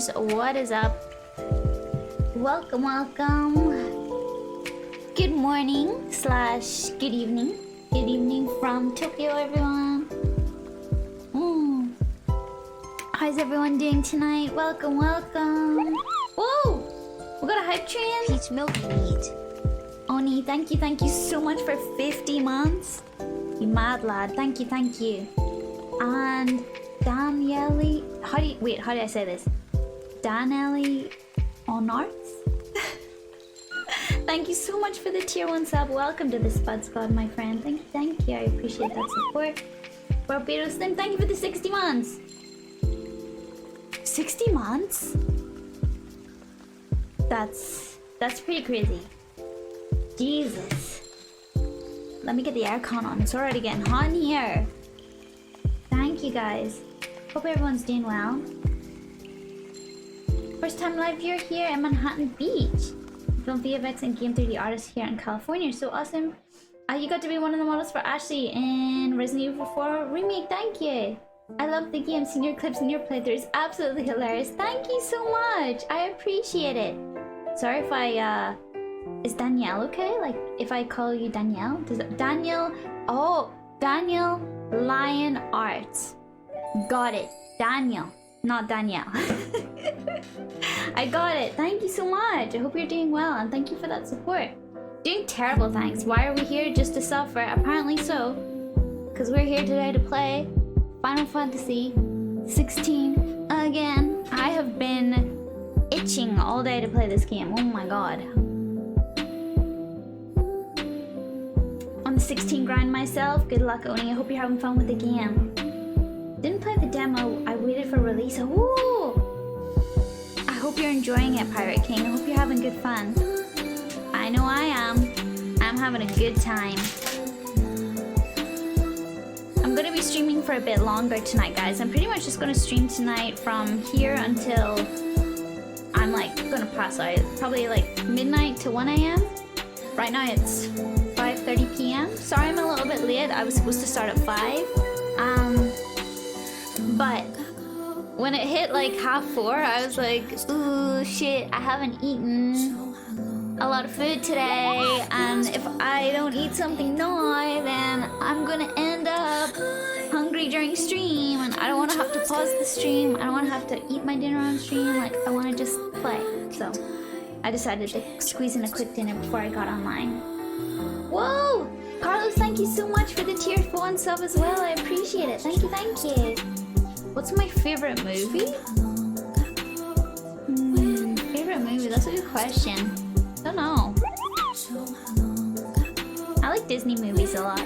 streamers, what is up? Welcome, welcome. Good morning slash good evening. Good evening from Tokyo, everyone. How's everyone doing tonight? Welcome, welcome. Whoa! We got a hype train. PeachMilky meat. Oni, thank you so much for 50 months. You mad lad. Thank you. And Daniele, how do I say this? Daniele on arts? Thank you so much for the tier 1 sub. Welcome to the Spud Squad, my friend. Thank you. I appreciate that support. Barbados Slim, thank you for the 60 months. 60 months? That's pretty crazy. Jesus. Let me get the aircon on. It's already getting hot in here. Thank you guys. Hope everyone's doing well. First time live viewer here in Manhattan Beach. Film VFX and Game 3D artist here in California. So awesome. You got to be one of the models for Ashley in Resident Evil 4 Remake. Thank you. I love the game. Seen your clips and your playthroughs. Absolutely hilarious. Thank you so much. I appreciate it. Sorry if I, is Danielle okay? Like, if I call you Danielle? Daniel? Oh, Daniel Lion Arts. Got it. Daniel, not Danielle. I got it. Thank you so much. I hope you're doing well and thank you for that support. Doing terrible, thanks. Why are we here? Just to suffer? Apparently so. Because we're here today to play Final Fantasy 16 again. I have been itching all day to play this game. Oh my god. On the 16 grind myself. Good luck, Oni. I hope you're having fun with the game. Didn't play the demo. I waited for release. Ooh! I hope you're enjoying it, Pirate King. I hope you're having good fun. I know I am. I'm having a good time. I'm gonna be streaming for a bit longer tonight, guys. I'm pretty much just gonna stream tonight from here until I'm like gonna pass out. Probably like midnight to 1 a.m. Right now it's 5:30 p.m. Sorry I'm a little bit late. I was supposed to start at 5. But when it hit like 3:30, I was like, ooh, shit, I haven't eaten a lot of food today, and if I don't eat something now, then I'm gonna end up hungry during stream, and I don't want to have to pause the stream. I don't want to have to eat my dinner on stream. Like, I want to just play. So I decided to squeeze in a quick dinner before I got online. Whoa! Carlos, thank you so much for the tier 1 sub as well. I appreciate it. Thank you. What's my favorite movie? Favorite movie? That's a good question. Don't know. I like Disney movies a lot.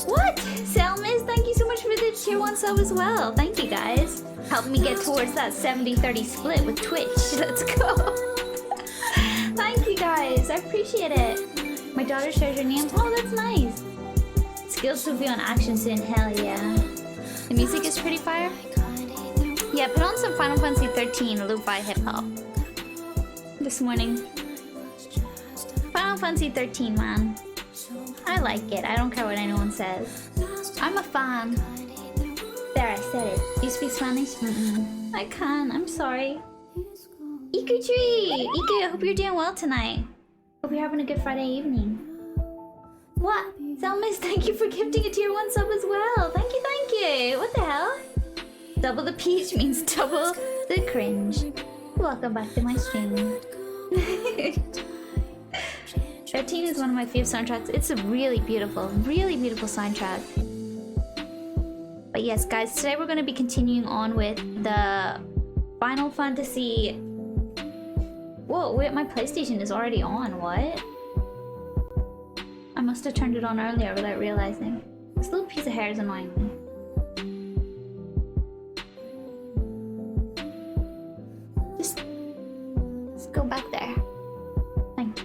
What? Selmis, thank you so much for the tier 1 sub as well. Thank you guys. Help me get towards that 70-30 split with Twitch. Let's go. Thank you guys. I appreciate it. My daughter shares your name. Oh, that's nice. Skills will be on action soon. Hell yeah. The music is pretty fire. Yeah, put on some Final Fantasy 13 lo-fi hip-hop this morning. Final Fantasy 13, man. I like it. I don't care what anyone says. I'm a fan. There, I said it. Do you speak Spanish? I can. I'm sorry. Iku Tree! Iku, I hope you're doing well tonight. Hope you're having a good Friday evening. What? Selmis, thank you for gifting a tier 1 sub as well. Thank you. What the hell? Double the peach means double the cringe. Welcome back to my stream. 13 is one of my favorite soundtracks. It's a really beautiful soundtrack. But yes, guys, today we're going to be continuing on with the Final Fantasy... Whoa, wait, my PlayStation is already on. What? I must have turned it on earlier without realizing. This little piece of hair is annoying me. Let's go back there. Thank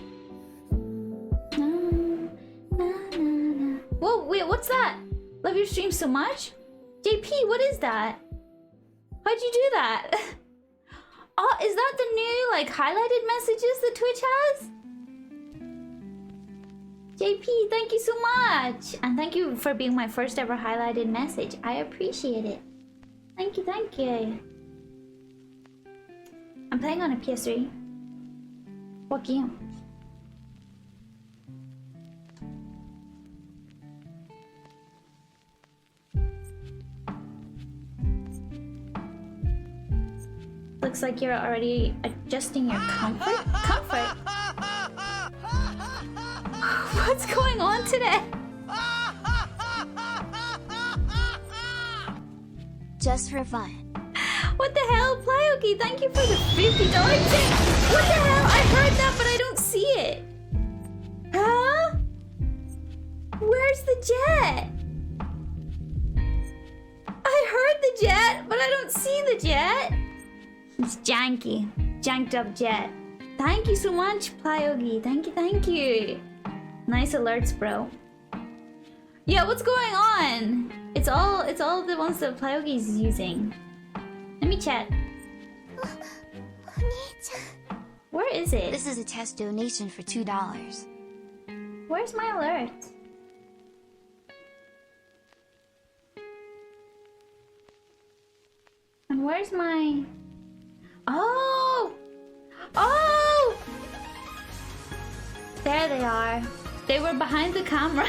you. Whoa, wait, what's that? Love your stream so much? JP, what is that? How'd you do that? Oh, is that the new, like, highlighted messages that Twitch has? JP, thank you so much! And thank you for being my first ever highlighted message. I appreciate it. Thank you. I'm playing on a PS3. What game? Looks like you're already adjusting your comfort. Comfort? What's going on today? Just for fun. What the hell? Plyoki, thank you for the $50 tip! What the hell? I heard that, but I don't see it. Huh? Where's the jet? I heard the jet, but I don't see the jet. It's janky. Janked up jet. Thank you so much, Plyogi. Thank you, thank you. Nice alerts, bro. Yeah, what's going on? It's all the ones that Plyogi's using. Let me check. Where is it? This is a test donation for $2. Where's my alert? And where's my... Oh! Oh! There they are. They were behind the camera.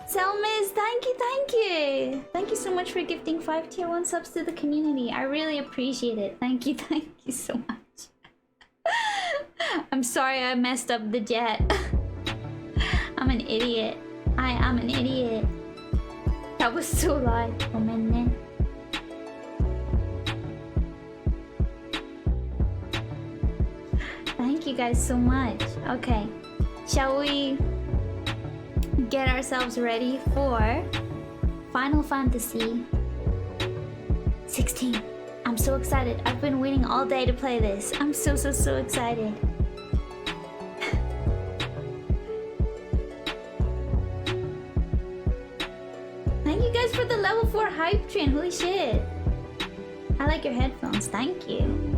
Selmiz, thank you, thank you. Thank you so much for gifting 5 tier 1 subs to the community. I really appreciate it. Thank you so much. I'm sorry I messed up the jet. I'm an idiot. I am an idiot. That was so loud. Oh man. Thank you guys so much. Okay, shall we get ourselves ready for Final Fantasy 16? I'm so excited. I've been waiting all day to play this. I'm so excited. Thank you guys for the level 4 hype train. Holy shit. I like your headphones. Thank you.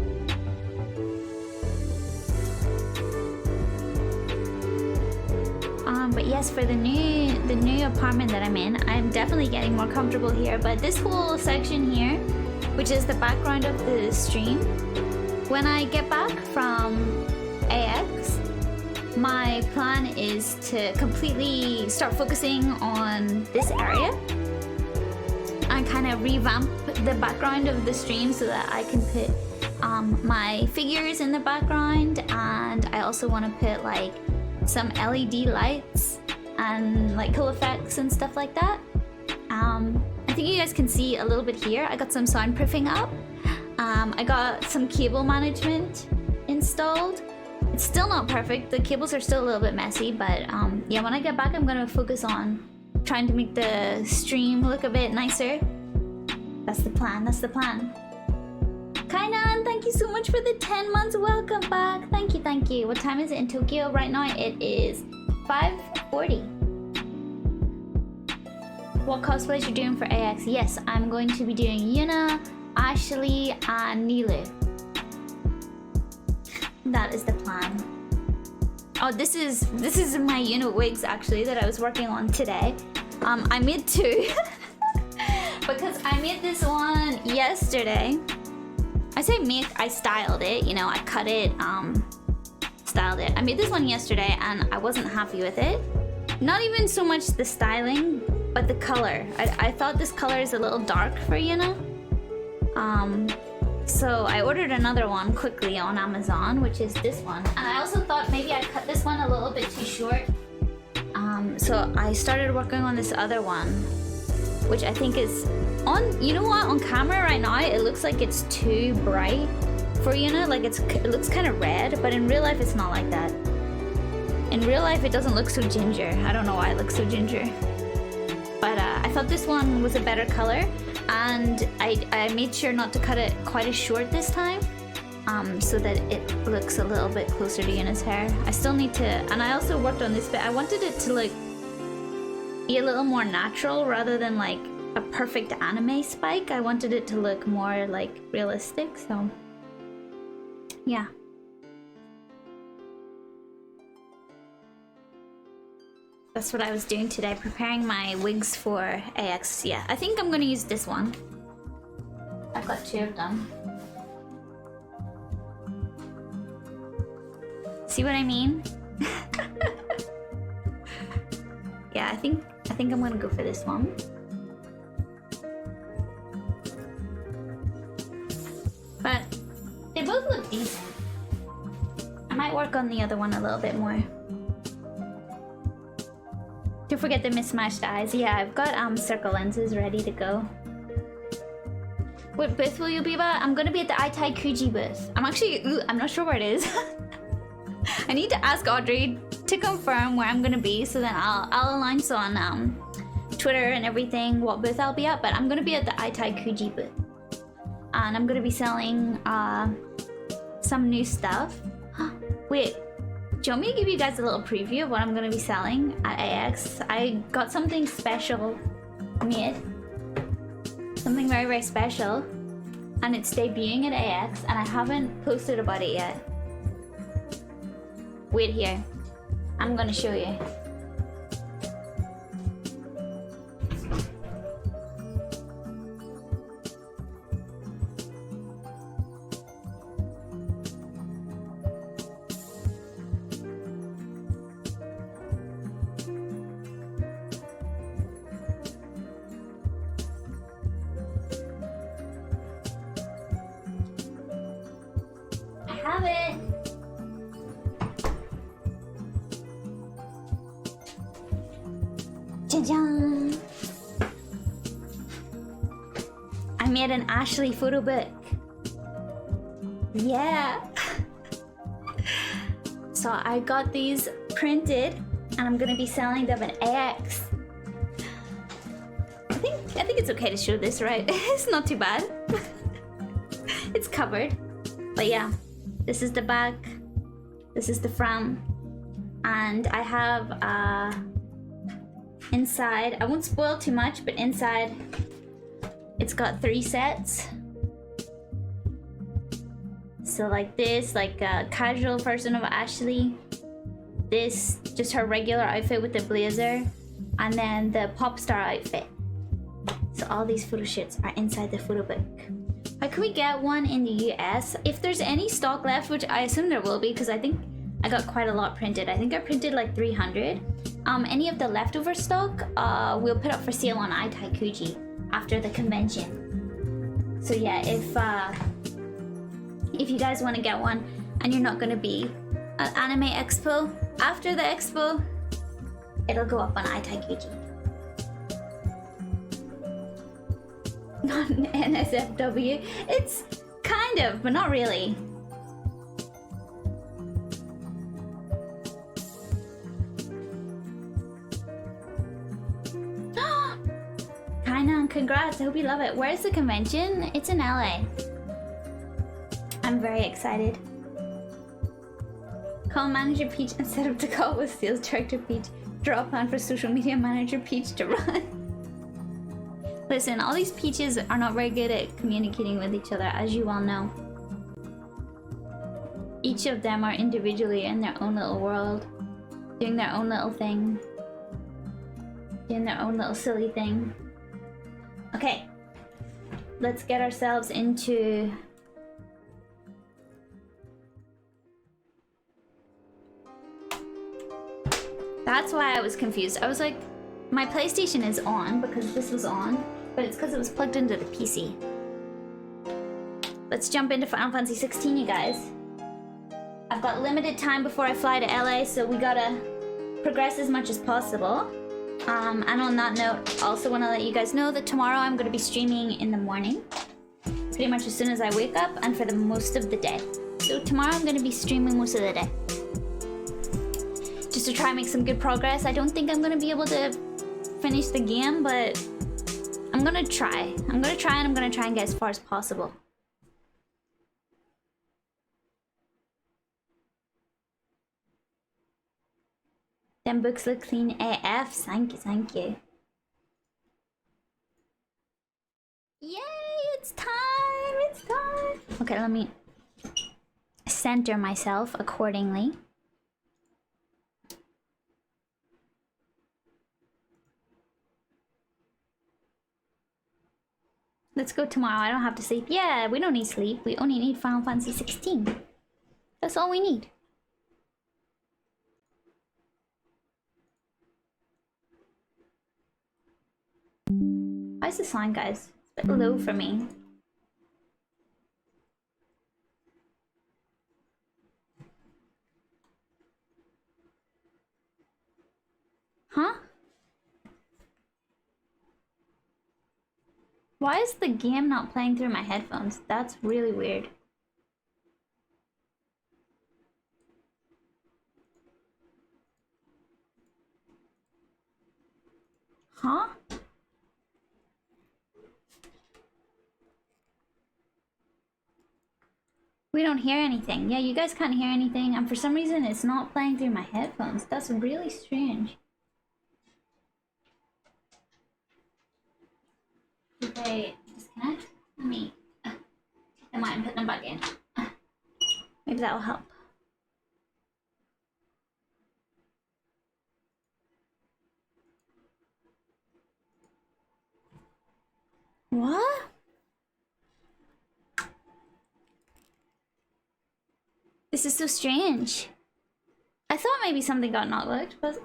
But yes, for the new apartment that I'm in, I'm definitely getting more comfortable here. But this whole section here, which is the background of the stream, when I get back from AX, my plan is to completely start focusing on this area and kind of revamp the background of the stream so that I can put my figures in the background, and I also want to put like some LED lights and like cool effects and stuff like that. I think you guys can see a little bit here. I got some soundproofing up. I got some cable management installed. It's still not perfect. The cables are still a little bit messy, but yeah, when I get back, I'm gonna focus on trying to make the stream look a bit nicer. That's the plan. That's the plan. Kainan, thank you so much for the 10 months. Welcome back. Thank you, thank you. What time is it in Tokyo? Right now it is 5:40. What cosplays you're doing for AX? Yes, I'm going to be doing Yuna, Ashley, and Nilu. That is the plan. Oh, this is my Yuna wigs actually that I was working on today. I made 2 because I made this one yesterday. I say make, I styled it, you know, I cut it, styled it. I made this one yesterday and I wasn't happy with it. Not even so much the styling, but the color. I thought this color is a little dark for Yuna. So I ordered another one quickly on Amazon, which is this one. And I also thought maybe I cut this one a little bit too short. So I started working on this other one, which I think is on, you know what, on camera right now it looks like it's too bright for Yuna, like it looks kind of red, but in real life it's not like that. In real life it doesn't look so ginger. I don't know why it looks so ginger, but I thought this one was a better color, and I made sure not to cut it quite as short this time, so that it looks a little bit closer to Yuna's hair. I still need to, and I also worked on this bit. I wanted it to like be a little more natural rather than like a perfect anime spike. I wanted it to look more like realistic, so yeah. That's what I was doing today, preparing my wigs for AX. Yeah, I think I'm gonna use this one. I've got 2 of them. See what I mean? Yeah, I think I'm gonna go for this one. But they both look decent. I might work on the other one a little bit more. Don't forget the mismatched eyes. Yeah, I've got circle lenses ready to go. What booth will you be about? I'm gonna be at the Itai Kuji booth. I'm not sure where it is. I need to ask Audrey to confirm where I'm gonna be, so then I'll announce on Twitter and everything what booth I'll be at. But I'm gonna be at the Itai Kuji booth, and I'm gonna be selling some new stuff. Wait. Do you want me to give you guys a little preview of what I'm going to be selling at AX? I got something special made. Something very, very special. And it's debuting at AX, and I haven't posted about it yet. Wait here. I'm going to show you. I made an Ashley photo book. Yeah. So I got these printed, and I'm gonna be selling them at AX. I think it's okay to show this, right? It's not too bad. It's covered. But yeah, this is the back. This is the front. And I have inside, I won't spoil too much, but inside it's got 3 sets. So like this, like a casual version of Ashley. This, just her regular outfit with the blazer. And then the pop star outfit. So all these photo shoots are inside the photo book. How can we get one in the US? If there's any stock left, which I assume there will be, because I think I got quite a lot printed. I think I printed like 300. Any of the leftover stock, we'll put up for sale on Itai Kuji after the convention. So yeah, if you guys want to get one and you're not going to be at Anime Expo, after the Expo, it'll go up on Itai Kuji. Not an NSFW. It's kind of, but not really. Kaina, congrats. I hope you love it. Where's the convention? It's in LA. I'm very excited. Call Manager Peach and set up the call with Sales Director Peach. Draw a plan for Social Media Manager Peach to run. Listen, all these Peaches are not very good at communicating with each other, as you all know. Each of them are individually in their own little world, doing their own little thing, doing their own little silly thing. Okay, let's get ourselves into... That's why I was confused. I was like, my PlayStation is on because this was on, but it's because it was plugged into the PC. Let's jump into Final Fantasy 16, you guys. I've got limited time before I fly to LA, so we gotta progress as much as possible. And on that note, I also want to let you guys know that tomorrow I'm going to be streaming in the morning. Pretty much as soon as I wake up and for the most of the day. So tomorrow I'm going to be streaming most of the day. Just to try and make some good progress. I don't think I'm going to be able to finish the game, but I'm going to try. I'm going to try and I'm going to try and get as far as possible. Them books look clean AF. Thank you, thank you. Yay, it's time, it's time. Okay, let me center myself accordingly. Let's go tomorrow. I don't have to sleep. Yeah, we don't need sleep. We only need Final Fantasy 16. That's all we need. Why is the sign, guys? It's a bit low for me. Huh? Why is the game not playing through my headphones? That's really weird. Huh? We don't hear anything. Yeah, you guys can't hear anything, and for some reason it's not playing through my headphones. That's really strange. Did they disconnect? Let me take them out and put them back in. Maybe that will help. What? This is so strange. I thought maybe something got not looked, but...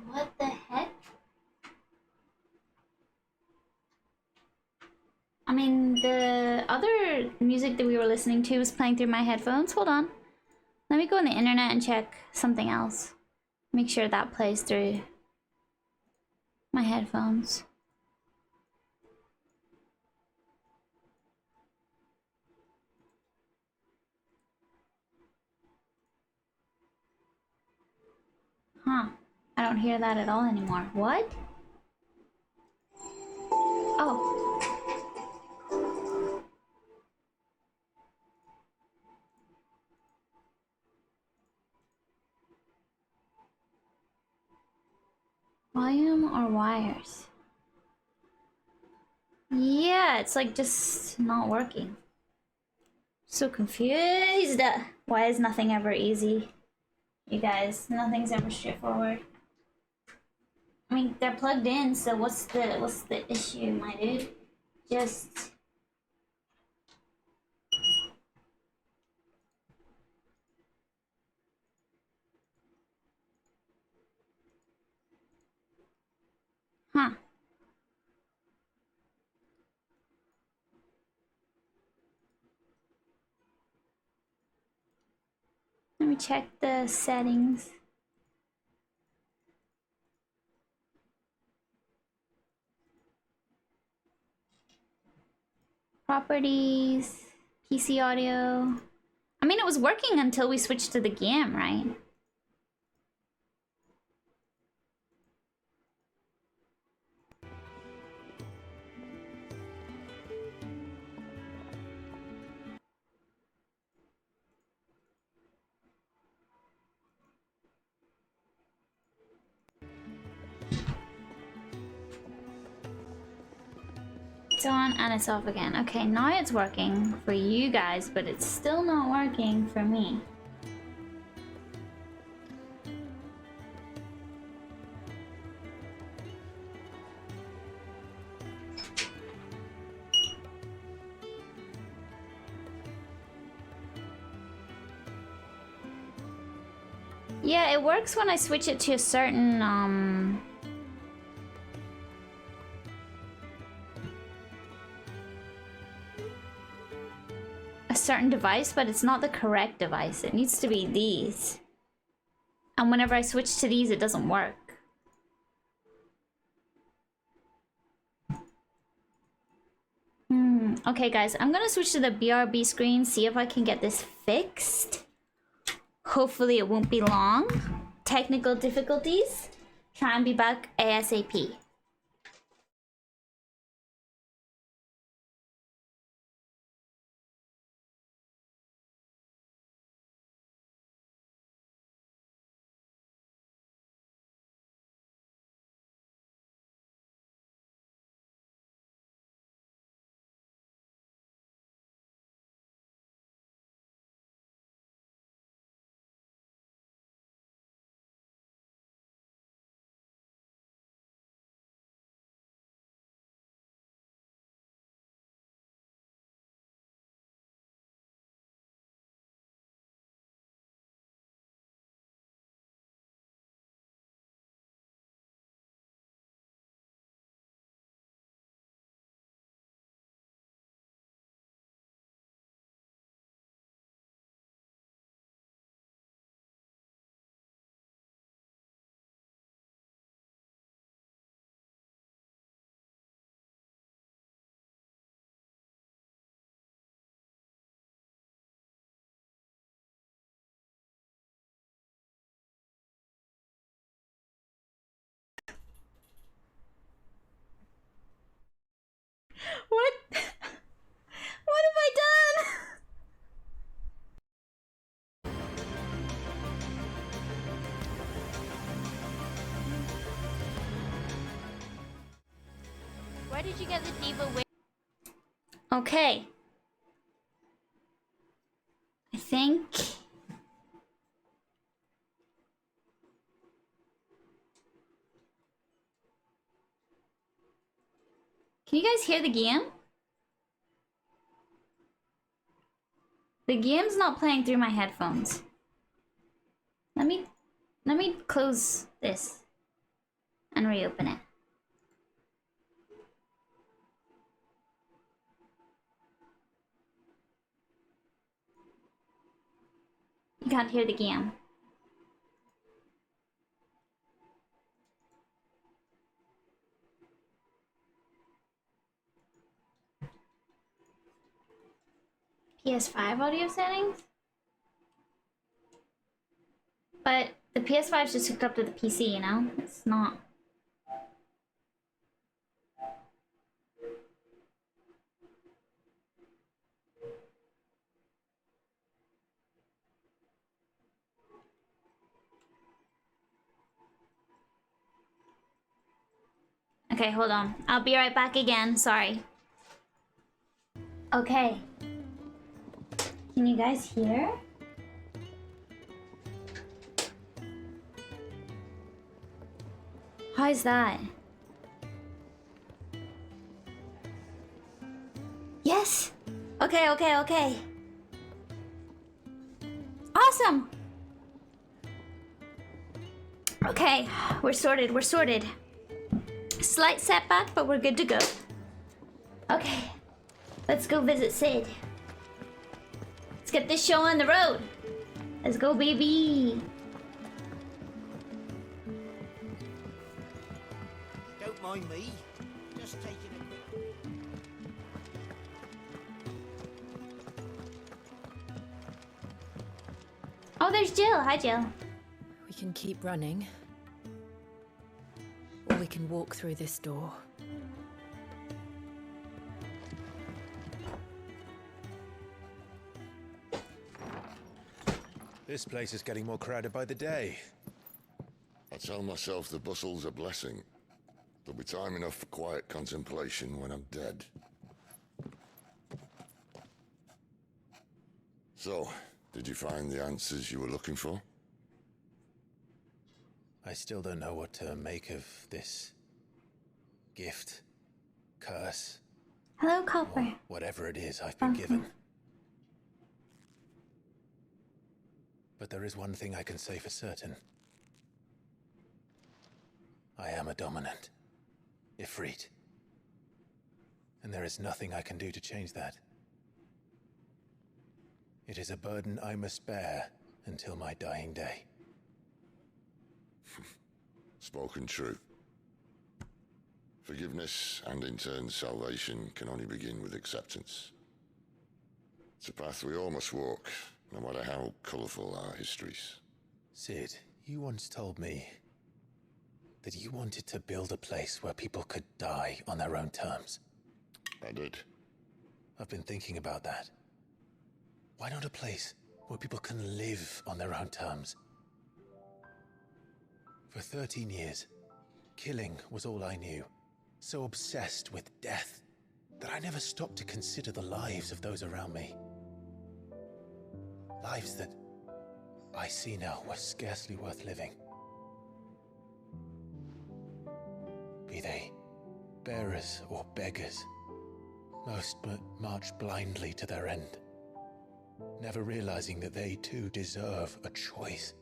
What the heck? I mean, the other music that we were listening to was playing through my headphones. Hold on. Let me go on the internet and check something else. Make sure that plays through my headphones. Huh. I don't hear that at all anymore. What? Oh. Volume or wires? Yeah, it's like just not working. So confused. Why is nothing ever easy? You guys, nothing's ever straightforward. I mean, they're plugged in, so what's the issue, my dude? Just... Huh. Let me check the settings. Properties, PC audio. I mean, it was working until we switched to the game, right? It's on and it's off again. Okay, now it's working for you guys, but it's still not working for me. Yeah, it works when I switch it to a certain, a certain device, but it's not the correct device. It needs to be these. And whenever I switch to these, it doesn't work. Okay, guys, I'm gonna switch to the BRB screen, see if I can get this fixed. Hopefully it won't be long. Technical difficulties. Try and be back ASAP. Why did you get the diva wig? Okay. I think... Can you guys hear the game? The game's not playing through my headphones. Let me close this and reopen it. You can't hear the game. PS5 audio settings? But the PS5 is just hooked up to the PC, you know? It's not... Okay, hold on. I'll be right back again. Sorry. Okay. Can you guys hear? How is that? Yes! Okay, okay, okay. Awesome! Okay, we're sorted, we're sorted. Slight setback, but we're good to go. Okay, let's go visit Sid. Let's get this show on the road. Let's go, baby. Don't mind me. Just taking a quick... Oh, there's Jill. Hi, Jill. We can keep running. Or we can walk through this door. This place is getting more crowded by the day. I tell myself the bustle's a blessing. There'll be time enough for quiet contemplation when I'm dead. So, did you find the answers you were looking for? I still don't know what to make of this gift, curse, Hello, Copper. or whatever it is I've been given. But there is one thing I can say for certain. I am a dominant, Ifrit. And there is nothing I can do to change that. It is a burden I must bear until my dying day. Spoken true. Forgiveness and in turn salvation can only begin with acceptance. It's a path we all must walk, no matter how colourful our histories. Sid, you once told me that you wanted to build a place where people could die on their own terms. I did. I've been thinking about that. Why not a place where people can live on their own terms? For 13 years, killing was all I knew. So obsessed with death that I never stopped to consider the lives of those around me. Lives that I see now were scarcely worth living. Be they bearers or beggars, most march blindly to their end, never realizing that they too deserve a choice.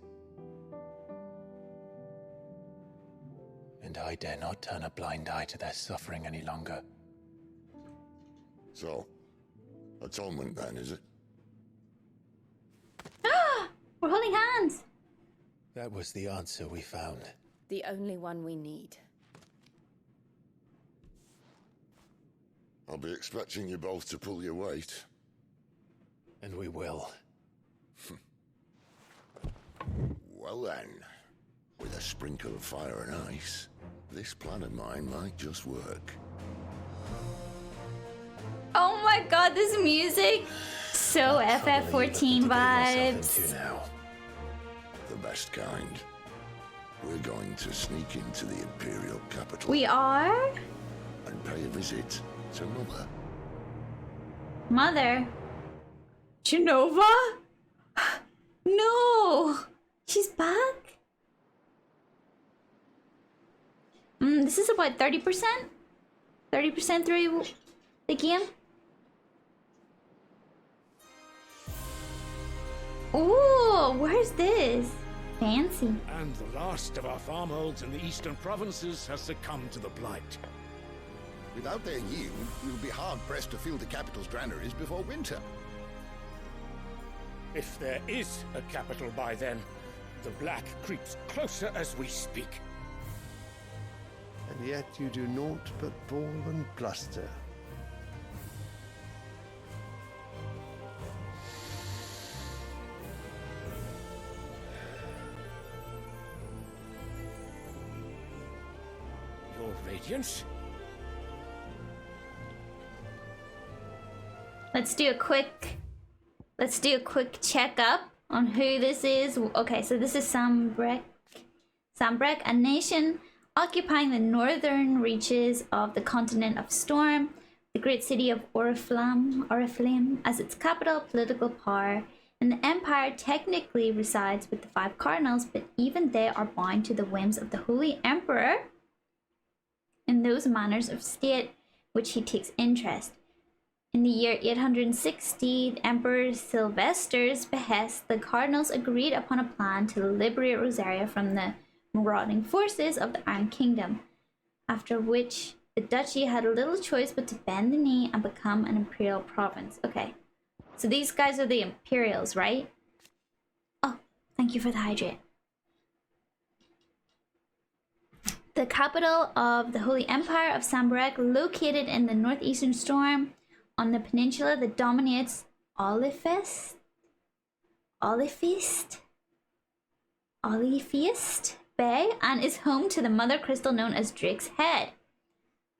And I dare not turn a blind eye to their suffering any longer. So, atonement then, is it? We're holding hands. That was the answer we found. The only one we need. I'll be expecting you both to pull your weight. And we will. Well then, with a sprinkle of fire and ice, this plan of mine might just work. Oh my god, this music. So FF14 vibes. Now. The best kind. We're going to sneak into the Imperial capital. We are? and pay a visit to Mother. Mother? Genova? No! She's back? This is about 30%? 30% through the game? Ooh, where's this? Fancy. And the last of our farmholds in the eastern provinces has succumbed to the blight. Without their yield, we'll be hard-pressed to fill the capital's granaries before winter. If there is a capital by then, the black creeps closer as we speak. And yet you do naught but bawl and bluster. Your Radiance? Let's do a quick checkup on who this is. Okay, so this is Sambrek. Sambrek, a nation occupying the northern reaches of the continent of Storm, the great city of Oriflamme as its capital, political power, and the empire technically resides with the 5 cardinals, but even they are bound to the whims of the Holy Emperor in those matters of state which he takes interest. In the year 860, Emperor Sylvester's behest, the cardinals agreed upon a plan to liberate Rosaria from the marauding forces of the Iron Kingdom, after which the duchy had little choice but to bend the knee and become an imperial province. Okay, so these guys are the Imperials, right? Oh, thank you for the hydrate. The capital of the Holy Empire of Sambrek, located in the northeastern Storm, on the peninsula that dominates Olifist Bay and is home to the mother crystal known as Drake's Head.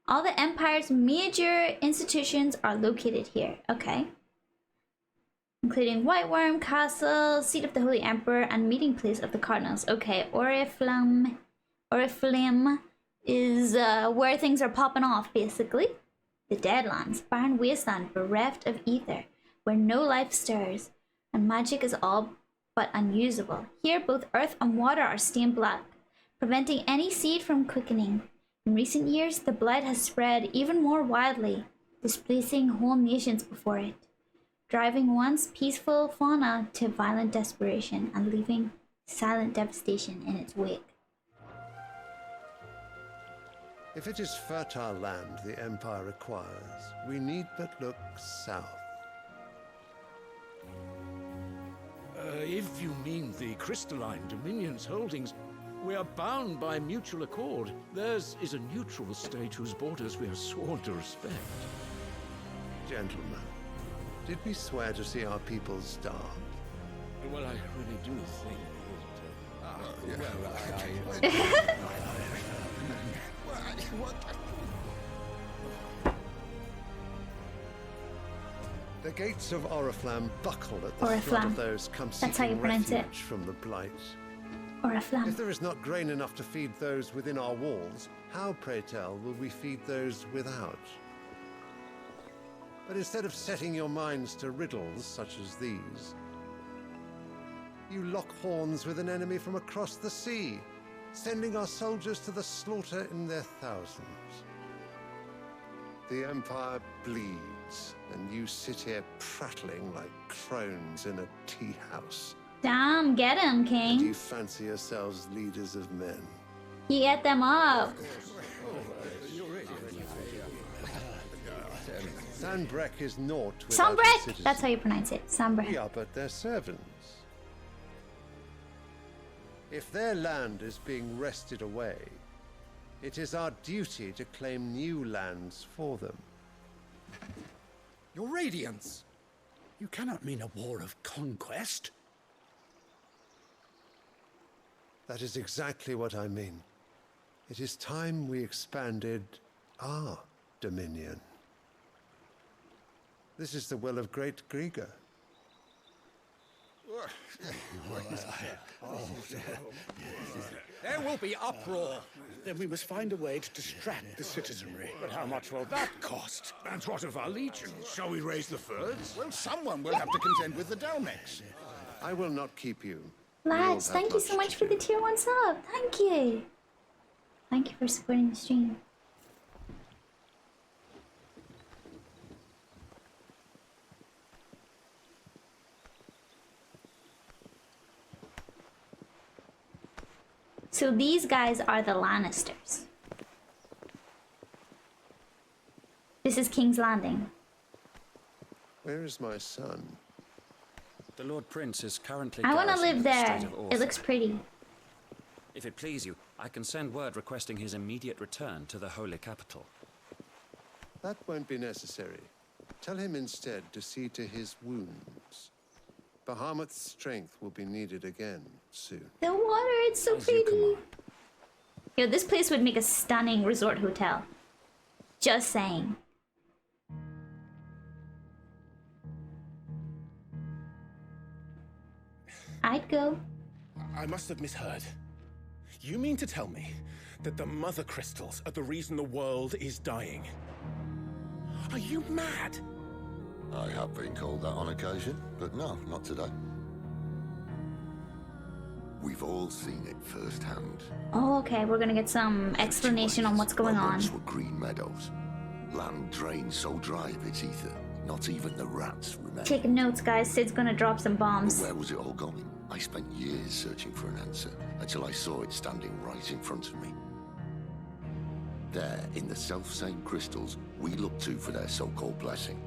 All the Empire's major institutions are located here, okay? Including Whiteworm Castle, seat of the Holy Emperor, and meeting place of the Cardinals. Okay, Oriflamme is where things are popping off, basically. The Deadlands, barren wasteland bereft of ether, where no life stirs, and magic is all but unusable. Here, both earth and water are stained black, preventing any seed from quickening. In recent years, the blight has spread even more widely, displacing whole nations before it, driving once peaceful fauna to violent desperation and leaving silent devastation in its wake. If it is fertile land the Empire acquires, we need but look south. If you mean the crystalline Dominion's holdings, we are bound by mutual accord. Theirs is a neutral state whose borders we are sworn to respect. Gentlemen, did we swear to see our people starve? Well, I really do think that... The gates of Oriflamme buckle at the flood of those come seeking refuge from the blight. Oriflamme. If there is not grain enough to feed those within our walls, how, pray tell, will we feed those without? But instead of setting your minds to riddles such as these, you lock horns with an enemy from across the sea, sending our soldiers to the slaughter in their thousands. The Empire bleeds, and you sit here prattling like crones in a tea house. Damn, get him, King. And you fancy yourselves leaders of men. You get them up. Sambrek is naught without Sambrek! citizens. That's how you pronounce it. Sambrek. We are but their servants. If their land is being wrested away, it is our duty to claim new lands for them. Your Radiance! You cannot mean a war of conquest. That is exactly what I mean. It is time we expanded our dominion. This is the will of great Grieger. There will be uproar. Then we must find a way to distract the citizenry. But how much will that cost? And what of our legions? Shall we raise the furs? Well, someone will have to contend with the Dalmex. I will not keep you. Lads, thank you so much for the tier 1 sub. Thank you. Thank you for supporting the stream. So these guys are the Lannisters. This is King's Landing. Where is my son? The Lord Prince is currently. I want to garrisoning live the there. state of It looks pretty. If it please you, I can send word requesting his immediate return to the holy capital. That won't be necessary. Tell him instead to see to his wounds. Bahamut's strength will be needed again soon. The water, it's so pretty. Yo, this place would make a stunning resort hotel. Just saying. I'd go. I must have misheard. You mean to tell me that the mother crystals are the reason the world is dying? Are you mad? I have been called that on occasion, but no, not today. We've all seen it firsthand. Oh, okay, we're gonna get some explanation on what's going on. Once were green meadows. Land drained so dry of its ether, not even the rats remain. Taking notes, guys. Sid's gonna drop some bombs. But where was it all going? I spent years searching for an answer, until I saw it standing right in front of me. There, in the self-same crystals we look to for their so-called blessing.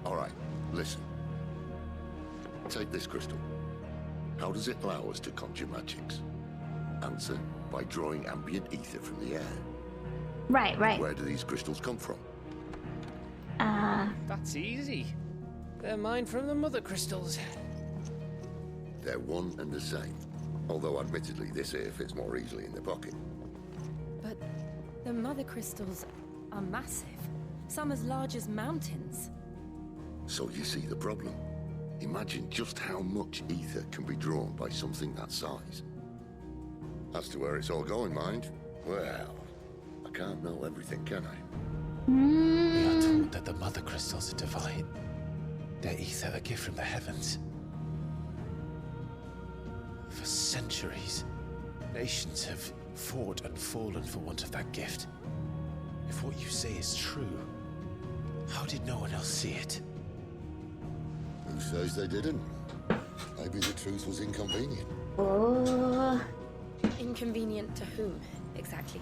All right, listen. Take this crystal. How does it allow us to conjure magics? Answer, by drawing ambient ether from the air. Right, right. Where do these crystals come from? That's easy. They're mined from the mother crystals. They're one and the same. Although admittedly this here fits more easily in the pocket. But the mother crystals are massive. Some as large as mountains. So you see the problem. Imagine just how much ether can be drawn by something that size. As to where it's all going, mind? Well, I can't know everything, can I? We are told that the mother crystals are divine. Their ether a gift from the heavens. For centuries, nations have fought and fallen for want of that gift. If what you say is true, how did no one else see it? Who says they didn't? Maybe the truth was inconvenient. Oh. Inconvenient to whom, exactly?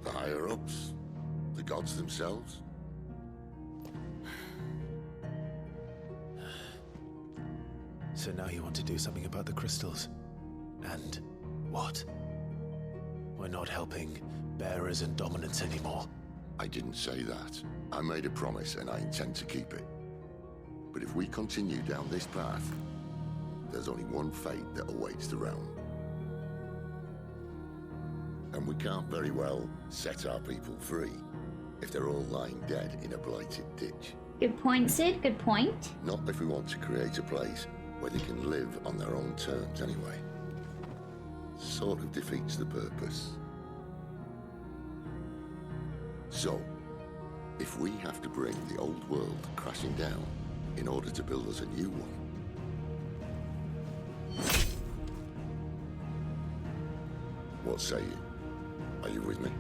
The higher-ups? The gods themselves? So now you want to do something about the crystals? And what? We're not helping bearers and dominants anymore. I didn't say that. I made a promise and I intend to keep it. But if we continue down this path, there's only one fate that awaits the realm. And we can't very well set our people free if they're all lying dead in a blighted ditch. Good point, Sid. Good point. Not if we want to create a place where they can live on their own terms anyway. Sort of defeats the purpose. So, if we have to bring the old world crashing down in order to build us a new one, what say you? Are you with me?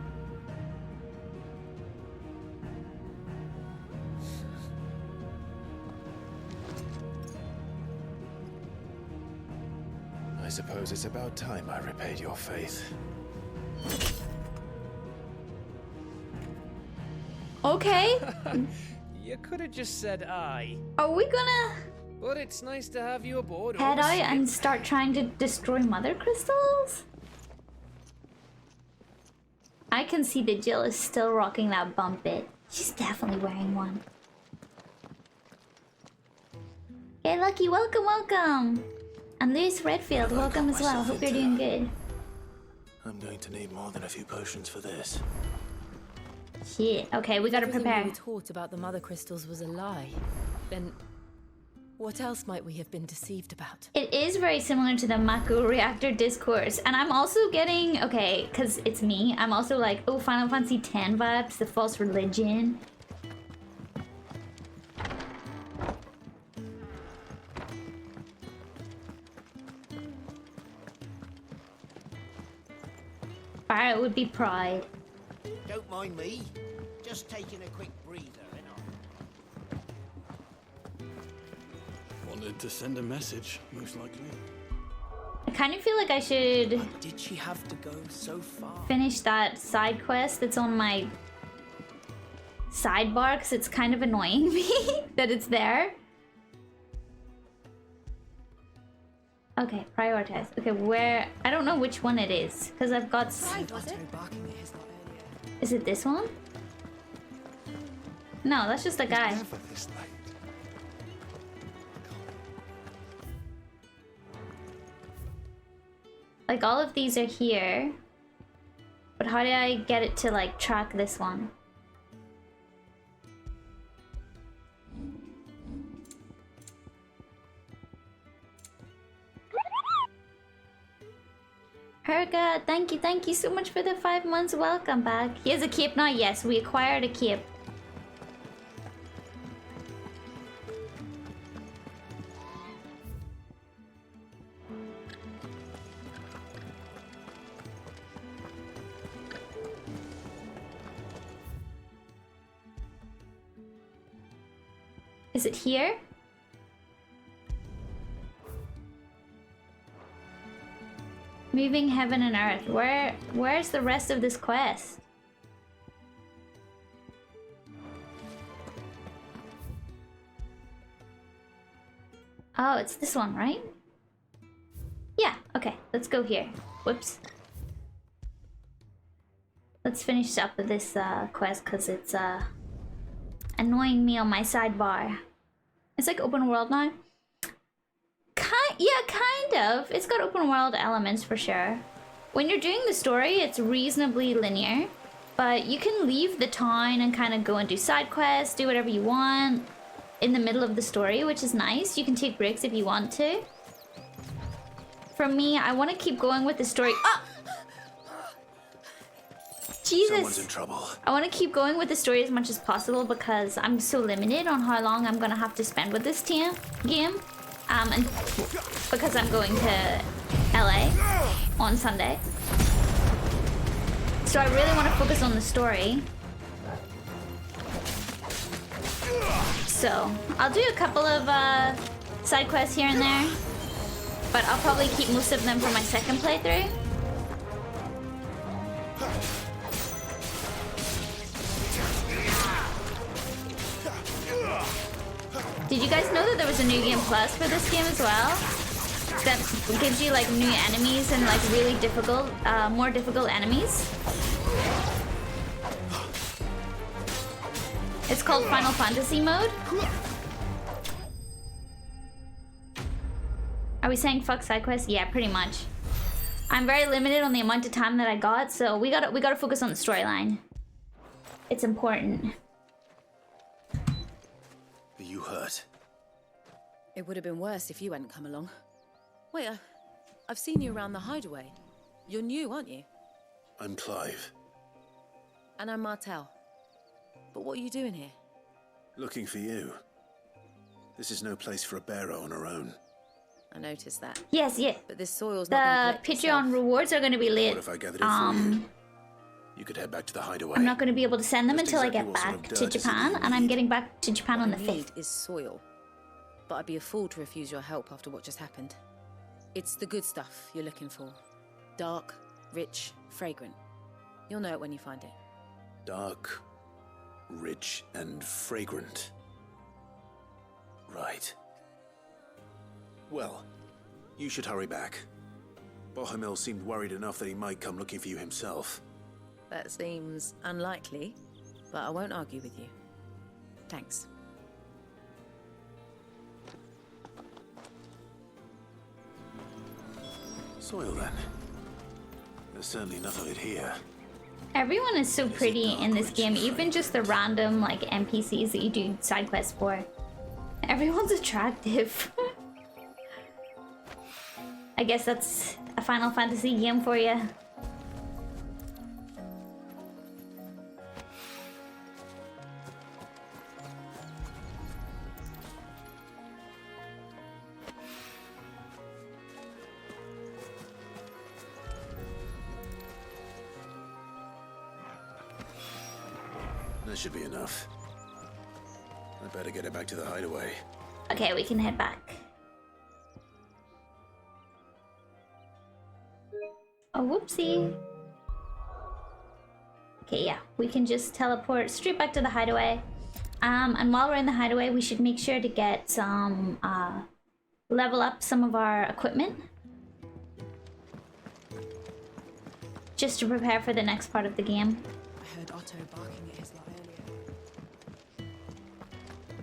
I suppose it's about time I repaid your faith. Okay. You could have just said aye. Are we gonna But it's nice to have you aboard. head out honestly. and start trying to destroy mother crystals? I can see that Jill is still rocking that bump bit. She's definitely wearing one. Hey Lucky, welcome, welcome! And Luis Redfield, welcome as well. Hope you're doing good. I'm going to need more than a few potions for this. Shit. Okay, we gotta prepare. Everything we were taught about the mother crystals was a lie. Then, what else might we have been deceived about? It is very similar to the Mako reactor discourse, and I'm also getting, okay, because it's me, I'm also like, oh, Final Fantasy X vibes, the false religion. Fire would be pride. Don't mind me. Just taking a quick breather, Wanted to send a message, most likely. I kind of feel like I should Did she have to go so far? finish that side quest that's on my sidebar, because it's kind of annoying me that it's there. Okay, prioritize. Okay, where... I don't know which one it is, because I've got... Is it this one? No, that's just a guy. Like, all of these are here. But how do I get it to, like, track this one? Herga, thank you so much for the 5 months. Welcome back. He has a cape now? Yes, we acquired a cape. Is it here? Moving heaven and earth. Where's the rest of this quest? Oh, it's this one, right? Yeah, okay. Let's go here. Whoops. Let's finish up with this quest because it's annoying me on my sidebar. It's like open world now. Yeah, kind of. It's got open world elements for sure. When you're doing the story, it's reasonably linear, but you can leave the town and kind of go and do side quests, do whatever you want in the middle of the story, which is nice. You can take breaks if you want to. For me, I want to keep going with the story. Ah! Jesus. Someone's in trouble. I want to keep going with the story as much as possible because I'm so limited on how long I'm going to have to spend with this game. And because I'm going to LA on Sunday. So I really want to focus on the story. So I'll do a couple of side quests here and there, but I'll probably keep most of them for my second playthrough. Did you guys know that there was a new game plus for this game as well? That gives you like new enemies and like really difficult, more difficult enemies. It's called Final Fantasy mode. Are we saying fuck side quests? Yeah, pretty much. I'm very limited on the amount of time that I got, so we gotta focus on the storyline. It's important. Are you hurt? It would have been worse if you hadn't come along. Wait, I've seen you around the hideaway. You're new, aren't you? I'm Clive. And I'm Martel. But what are you doing here? Looking for you. This is no place for a bearer on her own. I noticed that. Yes, yeah. But this soil's the not gonna Patreon rewards are going to be lit. What if I gathered it for you? You could head back to the hideaway. I'm not going to be able to send them Just until exactly I get what sort back of to dirt is it Japan, you and I'm need? getting back to Japan on the 5th. What I need is soil. But I'd be a fool to refuse your help after what just happened. It's the good stuff you're looking for. Dark, rich, fragrant. You'll know it when you find it. Dark, rich, and fragrant. Right. Well, you should hurry back. Bahamut seemed worried enough that he might come looking for you himself. That seems unlikely, but I won't argue with you. Thanks. Soil, then. There's certainly enough of it here. Everyone is so pretty in this game, even just the random like NPCs that you do side quests for. Everyone's attractive. I guess that's a Final Fantasy game for you. That should be enough. I better get it back to the hideaway. Okay, we can head back. Oh, whoopsie. Okay, yeah, we can just teleport straight back to the hideaway. And while we're in the hideaway, we should make sure to get some, level up some of our equipment. Just to prepare for the next part of the game. I heard Otto barking at his lot earlier.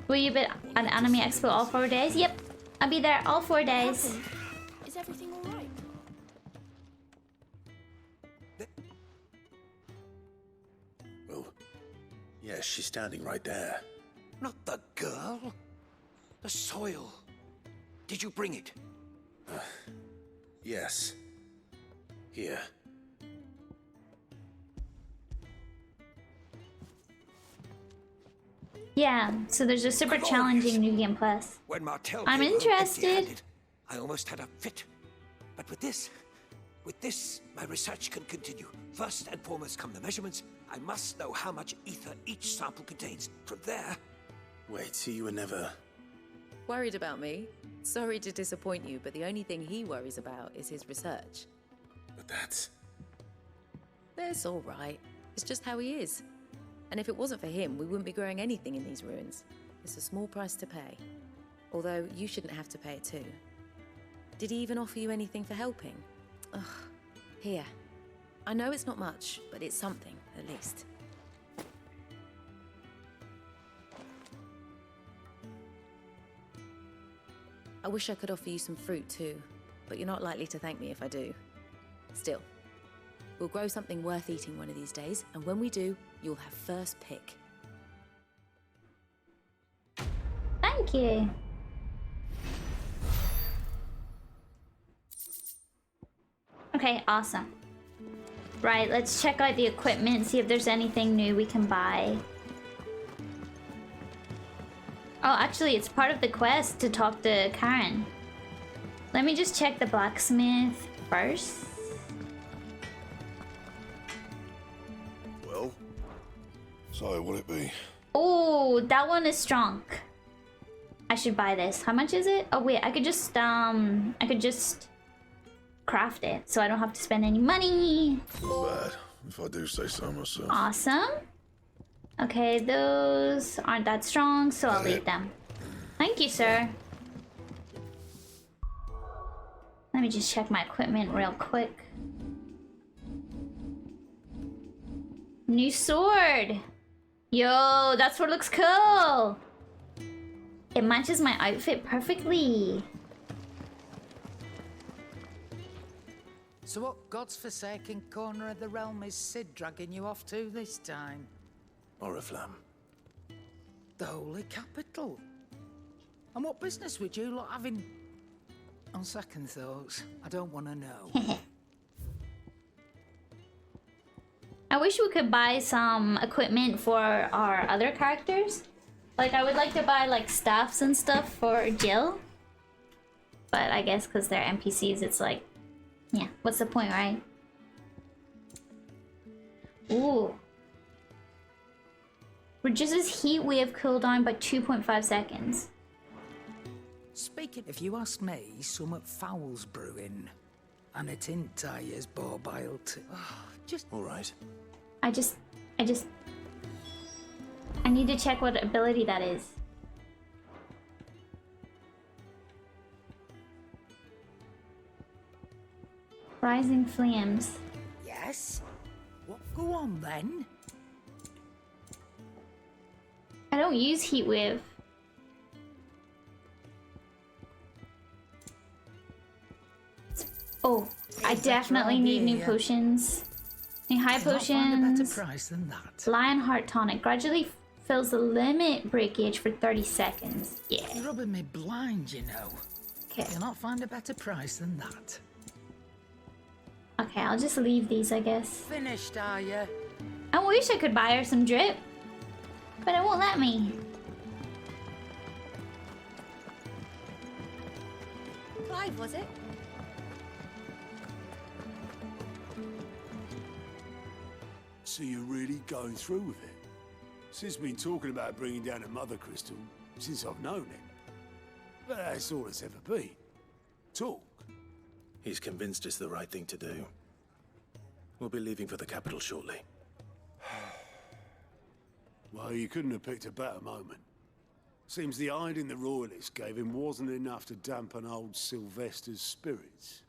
Will you be at Anime Expo all 4 days? Yep, I'll be there all 4 days. Is everything all right? Well, yes, she's standing right there. Not the girl. The soil. Did you bring it? Yes. Here. Yeah, so there's a super challenging New Game Plus. When Martel I'm came home interested. empty-handed, I almost had a fit. But with this, my research can continue. First and foremost come the measurements. I must know how much ether each sample contains. From there... Wait, so you were never... Worried about me? Sorry to disappoint you, but the only thing he worries about is his research. But that's... That's all right. It's just how he is. And if it wasn't for him, we wouldn't be growing anything in these ruins. It's a small price to pay. Although, you shouldn't have to pay it too. Did he even offer you anything for helping? Ugh. Here. I know it's not much, but it's something, at least. I wish I could offer you some fruit too, but you're not likely to thank me if I do. Still, we'll grow something worth eating one of these days, and when we do, you'll have first pick. Thank you. Okay, awesome. Right, let's check out the equipment, see if there's anything new we can buy. Oh, actually, it's part of the quest to talk to Karen. Let me just check the blacksmith first. Well, so what'll it be? Oh, that one is strong. I should buy this. How much is it? Oh wait, I could just craft it, so I don't have to spend any money. Not bad, if I do say so myself. Awesome. Okay, those aren't that strong, so I'll leave them. Thank you, sir. Let me just check my equipment real quick. New sword! Yo, that sword looks cool! It matches my outfit perfectly. So what God's forsaken corner of the realm is Sid dragging you off to this time? Oriflamme. The Holy Capital. And what business would you lot having... On second thoughts, I don't want to know. I wish we could buy some equipment for our other characters. Like, I would like to buy, like, staffs and stuff for Jill. But I guess because they're NPCs, it's like... Yeah, what's the point, right? Ooh. Reduces heat wave cooldown by 2.5 seconds. Speaking, if you ask me, somewhat foul's brewing. And it ain't tires borbile to... just... Alright. I need to check what ability that is. Rising Flames. Yes? What go on then? I don't use heat wave. Oh, I definitely need new potions. Any high Cannot find a better potions? price than that. Lion Heart Tonic. Gradually fills the limit breakage for 30 seconds. Yeah. You're rubbing me blind, you know. Okay. Cannot find a better price than that. Okay, I'll just leave these, I guess. Finished, are you? I wish I could buy her some drip, but it won't let me. Clive, was it? So you're really going through with it? Sis been talking about bringing down a mother crystal since I've known it. But that's all it's ever been. Talk. He's convinced it's the right thing to do. We'll be leaving for the capital shortly. Well, you couldn't have picked a better moment. Seems the hiding the royalists gave him wasn't enough to dampen old Sylvester's spirits.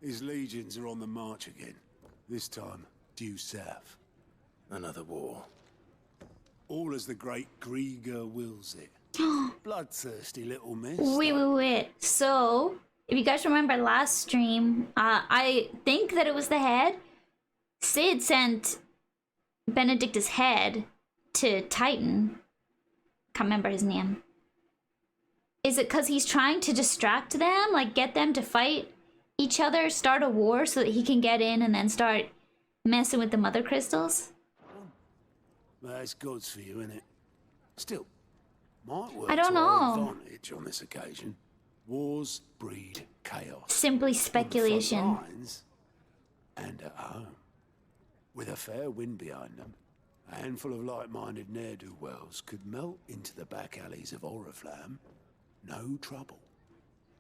His legions are on the march again. This time, due south. Another war. All as the great Grieger wills it. Bloodthirsty little miss. Wait. So, if you guys remember last stream, I think that it was the head. Sid sent Benedicta's head to Titan. Can't remember his name. Is it because he's trying to distract them? Like, get them to fight each other, start a war so that he can get in and then start messing with the mother crystals? That's God's for you, innit? Still, might work I don't to our know. advantage on this occasion. Wars breed chaos. Simply On the front speculation. lines and at home. With a fair wind behind them, a handful of like-minded ne'er-do-wells could melt into the back alleys of Oriflamme. No trouble.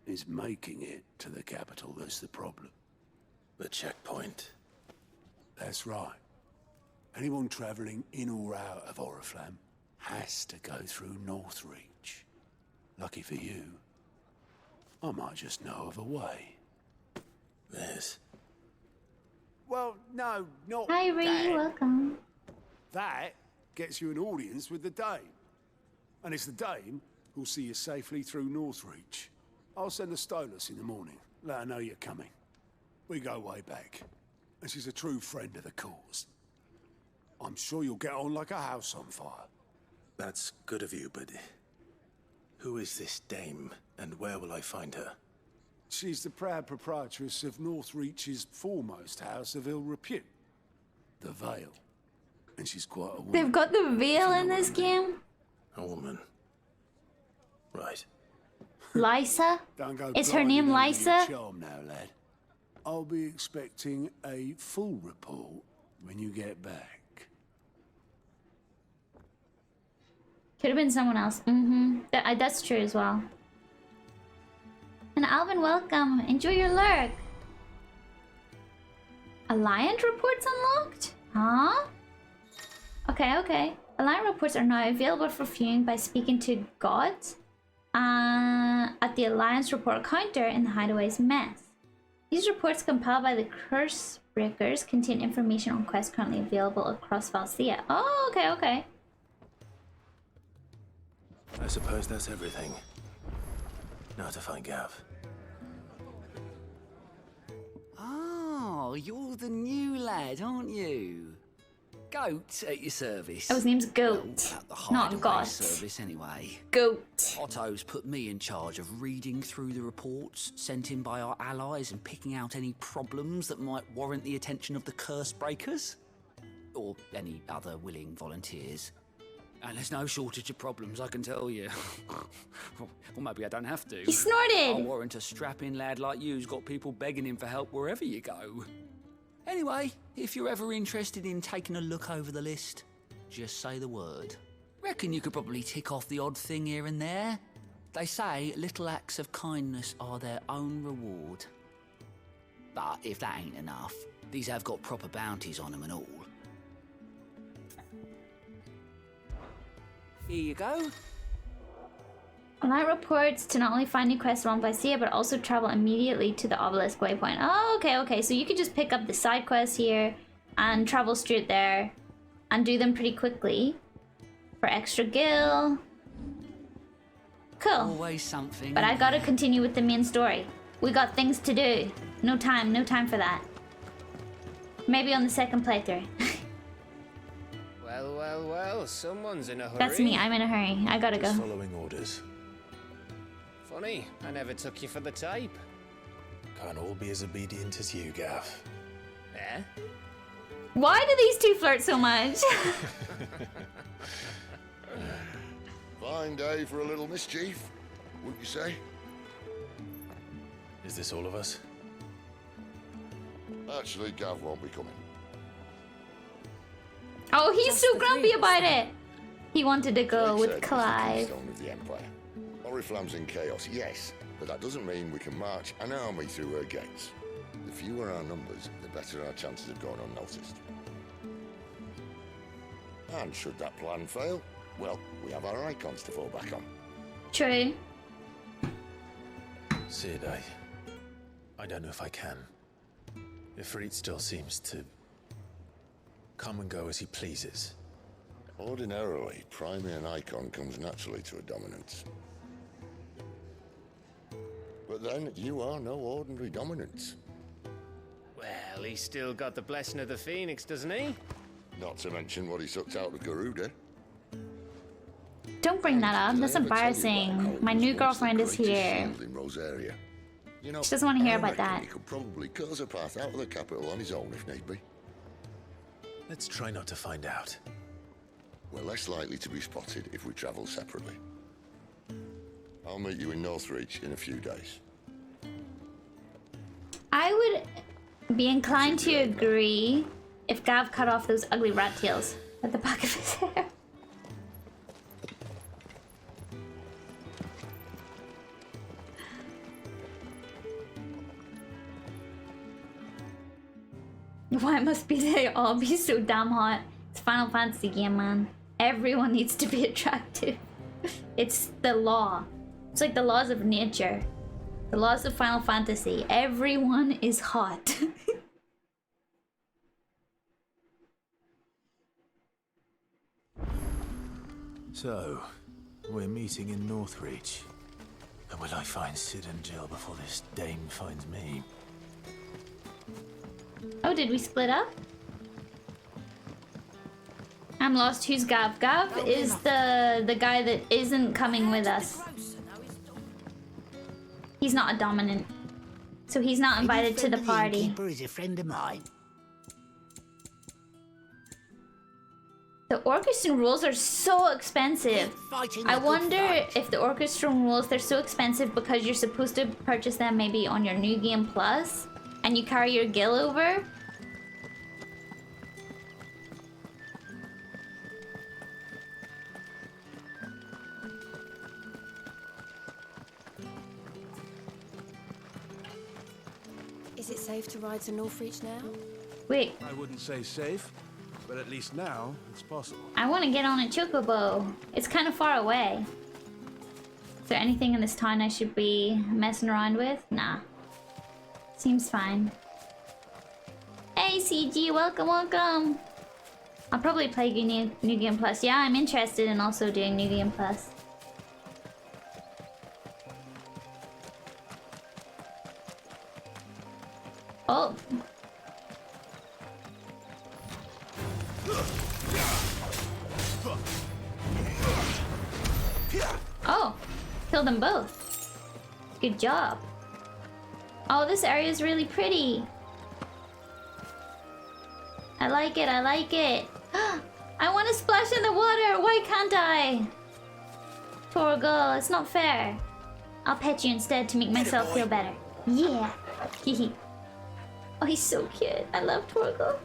It's making it to the capital that's the problem. The checkpoint. That's right. Anyone travelling in or out of Oriflamme has to go through Northreach. Lucky for you, I might just know of a way. This. Well, no, not Hi, Ree, that. welcome. That gets you an audience with the Dame. And it's the Dame who'll see you safely through Northreach. I'll send the Stolas in the morning. Let her know you're coming. We go way back. And she's a true friend of the cause. I'm sure you'll get on like a house on fire. That's good of you, but who is this dame, and where will I find her? She's the proud proprietress of Northreach's foremost house of ill repute, the Vale. And she's quite a woman. They've got the veil in this game? A woman. Right. Lysa? Don't go Is her name blinding under your Lysa? charm now, lad. I'll be expecting a full report when you get back. Could have been someone else. That's true as well. And Alvin, welcome. Enjoy your lurk. Alliant reports unlocked? Huh? Okay. Alliant reports are now available for viewing by speaking to God at the Alliance report counter in the Hideaway's mess. These reports compiled by the Curse Breakers contain information on quests currently available across Valsia. Oh, okay. I suppose that's everything. Now to find Gav. Oh, you're the new lad, aren't you? Goat at your service. Oh, his name's Goat, Well, at the not hideaway Got. service anyway. Goat. Otto's put me in charge of reading through the reports sent in by our allies and picking out any problems that might warrant the attention of the Curse Breakers. Or any other willing volunteers. And there's no shortage of problems, I can tell you. Or maybe I don't have to. He snorted! I'll warrant a strapping lad like you's got people begging him for help wherever you go. Anyway, if you're ever interested in taking a look over the list, just say the word. Reckon you could probably tick off the odd thing here and there. They say little acts of kindness are their own reward. But if that ain't enough, these have got proper bounties on them and all. Here you go. Alliant reports to not only find new quests along Valsia, but also travel immediately to the obelisk waypoint. Oh, okay. So you could just pick up the side quests here and travel straight there and do them pretty quickly for extra gil. Cool. Always something. But I gotta continue with the main story. We got things to do. No time for that. Maybe on the second playthrough. Well, well, well, someone's in a hurry. That's me, I'm in a hurry. I gotta go. Following orders. Funny, I never took you for the type. Can't all be as obedient as you, Gav. Eh? Why do these two flirt so much? Fine day for a little mischief, wouldn't you say? Is this all of us? Actually, Gav won't be coming. Oh, he's so grumpy about it. He wanted to go with Said he's the Clive. keystone of the Empire. Oriflamme's in chaos, yes, but that doesn't mean we can march an army through her gates. The fewer our numbers, the better our chances of going unnoticed. And should that plan fail, well, we have our icons to fall back on. True. Sid, I don't know if I can. Ifrit still seems to come and go as he pleases. Ordinarily, priming an icon comes naturally to a dominance. But then, you are no ordinary dominance. Well, he's still got the blessing of the Phoenix, doesn't he? Not to mention what he sucked out of Garuda. Don't bring that up. That's embarrassing. My new girlfriend is here. In Rosaria. You know, She doesn't want to hear I about reckon that. He could probably cut us a path out of the capital on his own if need be. Let's try not to find out. We're less likely to be spotted if we travel separately. I'll meet you in Northreach in a few days. I would be inclined to agree if Gav cut off those ugly rat tails at the back of his hair. Why must they all be so damn hot? It's a Final Fantasy game, man. Everyone needs to be attractive. It's the law. It's like the laws of nature. The laws of Final Fantasy. Everyone is hot. So, we're meeting in Northreach. And will I find Sid and Jill before this dame finds me? Oh, did we split up? I'm lost. Who's Gav? Gav is the guy that isn't coming with us. He's not a dominant. So he's not invited to the party. Is a friend of mine. The orchestral rules are so expensive. I wonder if the orchestral rules, they're so expensive because you're supposed to purchase them maybe on your New Game Plus and you carry your gil over. Is it safe to ride to Northreach now? Wait. I wouldn't say safe, but at least now it's possible. I want to get on a chocobo. It's kind of far away. Is there anything in this town I should be messing around with? Nah. Seems fine. Hey CG, welcome, welcome. I'll probably play New Game Plus. Yeah, I'm interested in also doing New Game Plus. Oh. Oh, killed them both. Good job. Oh, this area is really pretty. I like it, I like it. I want to splash in the water. Why can't I? Poor girl, it's not fair. I'll pet you instead to make myself feel better. Yeah. Oh, he's so cute. I love Torgo.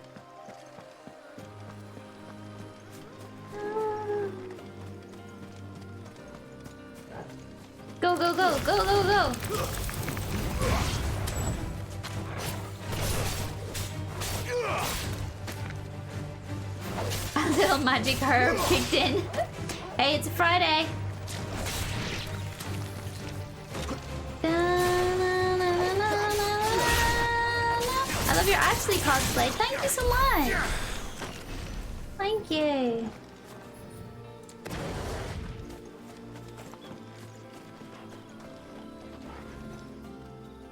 Go, go, go, go, go, go. A little magic herb kicked in. Hey, it's a Friday. I love your Ashley cosplay. Thank you so much. Thank you.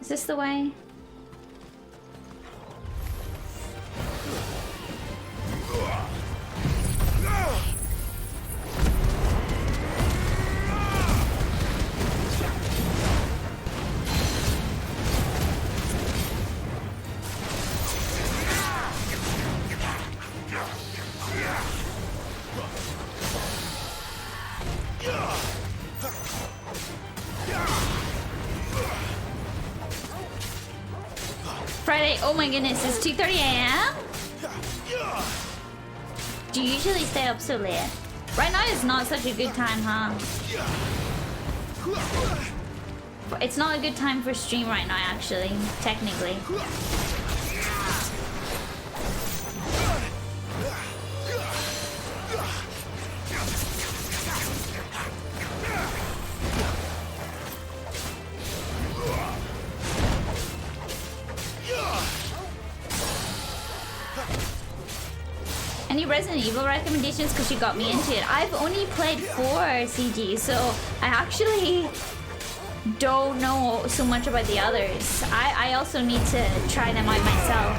Is this the way? Oh my goodness, it's 2:30 a.m.? Do you usually stay up so late? Right now is not such a good time, huh? It's not a good time for stream right now, actually, technically. Any Resident Evil recommendations? Because you got me into it. I've only played 4 CG, so I actually don't know so much about the others. I also need to try them out myself,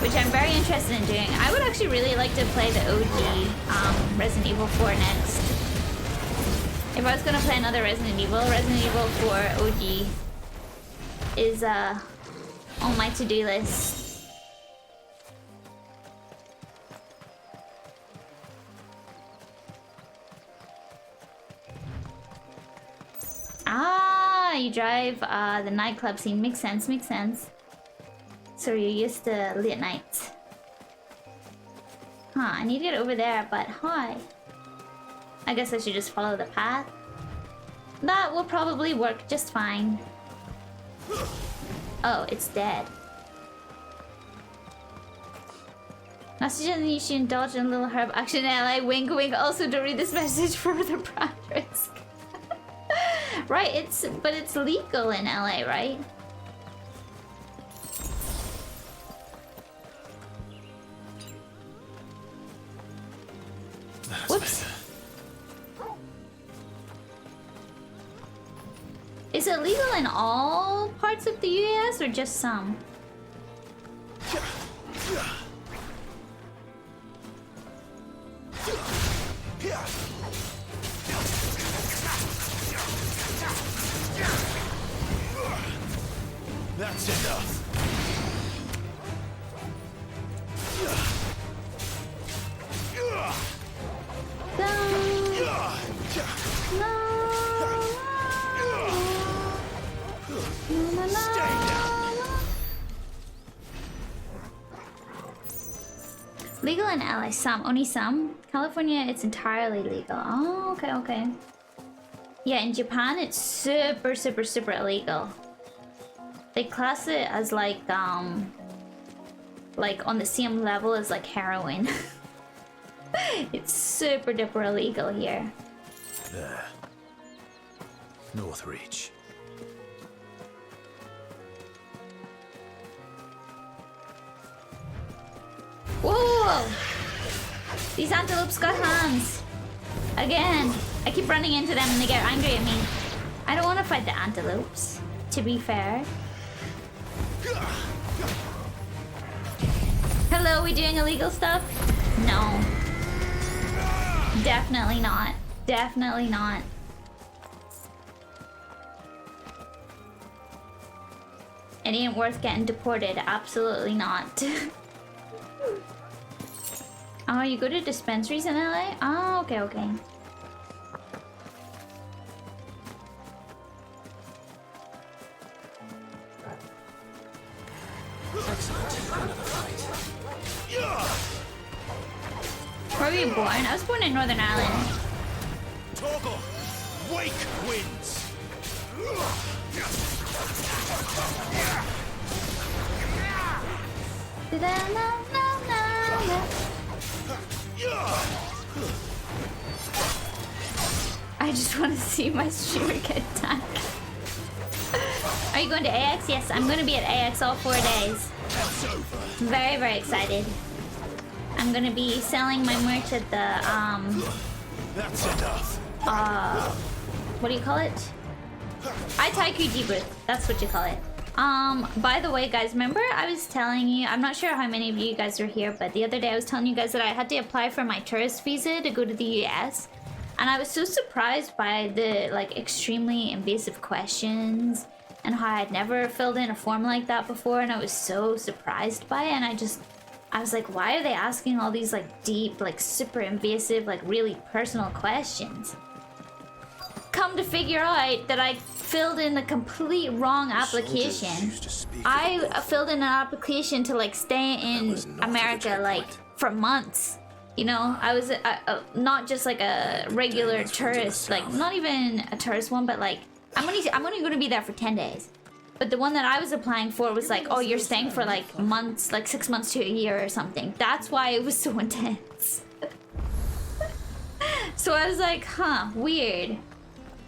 which I'm very interested in doing. I would actually really like to play the OG Resident Evil 4 next. If I was gonna play another Resident Evil 4 OG is on my to-do list. Ah, you drive the nightclub scene. Makes sense, makes sense. So you're used to late nights. Huh, I need to get over there, but hi. I guess I should just follow the path. That will probably work just fine. Oh, it's dead. Not suggesting you should indulge in a little herb action in LA. Wink wink. Also don't read this message for the brand risk. Right, but it's legal in LA, right? Whoops. Is it legal in all parts of the US or just some? That's enough. Legal in LA, some, only some. California, it's entirely legal. Oh, okay, okay. Yeah, in Japan, it's super, super, super illegal. They class it as like on the same level as like heroin. It's super duper illegal here. There. Northreach. Whoa! These antelopes got hands. Again. I keep running into them and they get angry at me. I don't want to fight the antelopes, to be fair. Hello, we doing illegal stuff? No. Definitely not. Definitely not. It ain't worth getting deported. Absolutely not. Oh, you go to dispensaries in LA? Oh, okay, okay. Where were you born? I was born in Northern Ireland. Toggle! Wake winds! I just want to see my streamer get done. Are you going to AX? Yes, I'm going to be at AX all 4 days. Very, very excited. I'm going to be selling my merch at the, That's enough. what do you call it? Itaiku booth. That's what you call it. By the way, guys, remember I was telling you, I'm not sure how many of you guys were here, but the other day I was telling you guys that I had to apply for my tourist visa to go to the US. And I was so surprised by the, like, extremely invasive questions and how I'd never filled in a form like that before, and I was so surprised by it, and I was like, why are they asking all these, like, deep, like, super invasive, like, really personal questions? come to figure out that I filled in the complete wrong application. I filled in an application to like stay in America like for months. You know, I was not just like a regular tourist, like not even a tourist one, but like I'm only gonna be there for 10 days. But the one that I was applying for was like, oh, you're staying for like months, like 6 months to a year or something. That's why it was so intense. So I was like, huh, weird.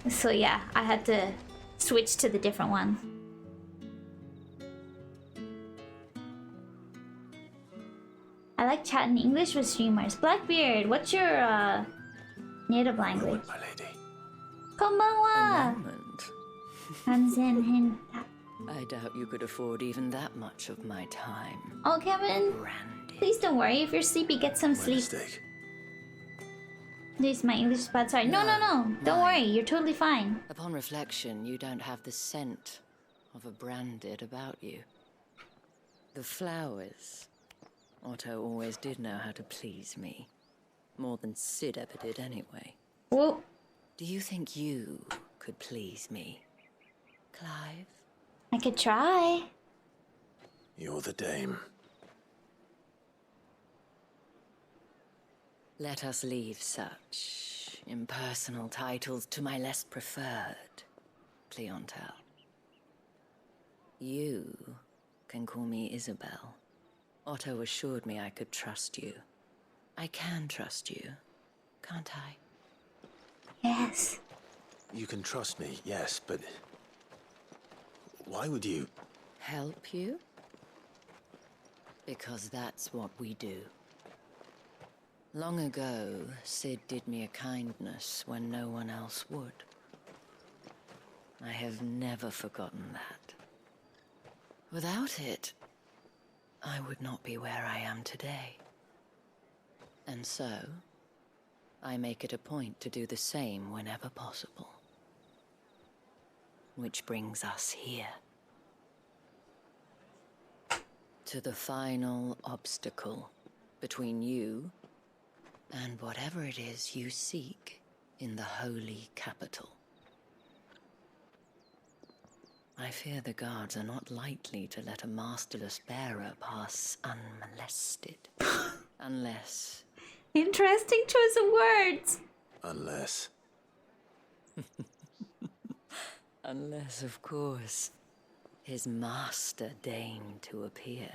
So yeah, I had to switch to the different one. I like chatting English with streamers. Blackbeard, what's your native language? My lady. Konbanwa! Hansen. I doubt you could afford even that much of my time. Oh, Kevin, please don't worry. If you're sleepy, get some sleep. Mistake. This is my English spot. Sorry. No. Don't worry. You're totally fine. Upon reflection, you don't have the scent of a branded about you. The flowers. Otto always did know how to please me. More than Sid ever did anyway. Well, do you think you could please me, Clive? I could try. You're the dame. Let us leave such impersonal titles to my less preferred clientele. You can call me Isabelle. Otto assured me I could trust you. I can trust you, can't I? Yes. You can trust me, yes, but why would you? Help you? Because that's what we do. Long ago, Sid did me a kindness when no one else would. I have never forgotten that. Without it, I would not be where I am today. And so, I make it a point to do the same whenever possible. Which brings us here. To the final obstacle between you and whatever it is you seek in the holy capital. I fear the guards are not likely to let a masterless bearer pass unmolested. Unless... Interesting choice of words. Unless... Unless, of course, his master deigned to appear.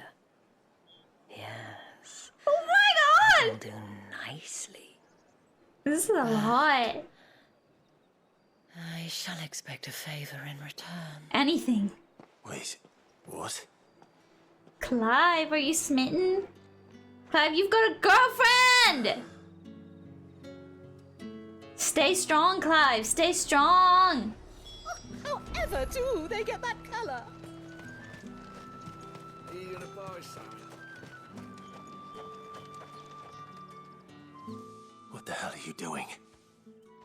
Yes. Oh my god! And do nicely. This is a lot. I shall expect a favor in return. Anything. Wait, what? Clive, are you smitten? Clive, you've got a girlfriend! Stay strong, Clive. Stay strong. However do they get that color? Are you gonna buy some? What the hell are you doing?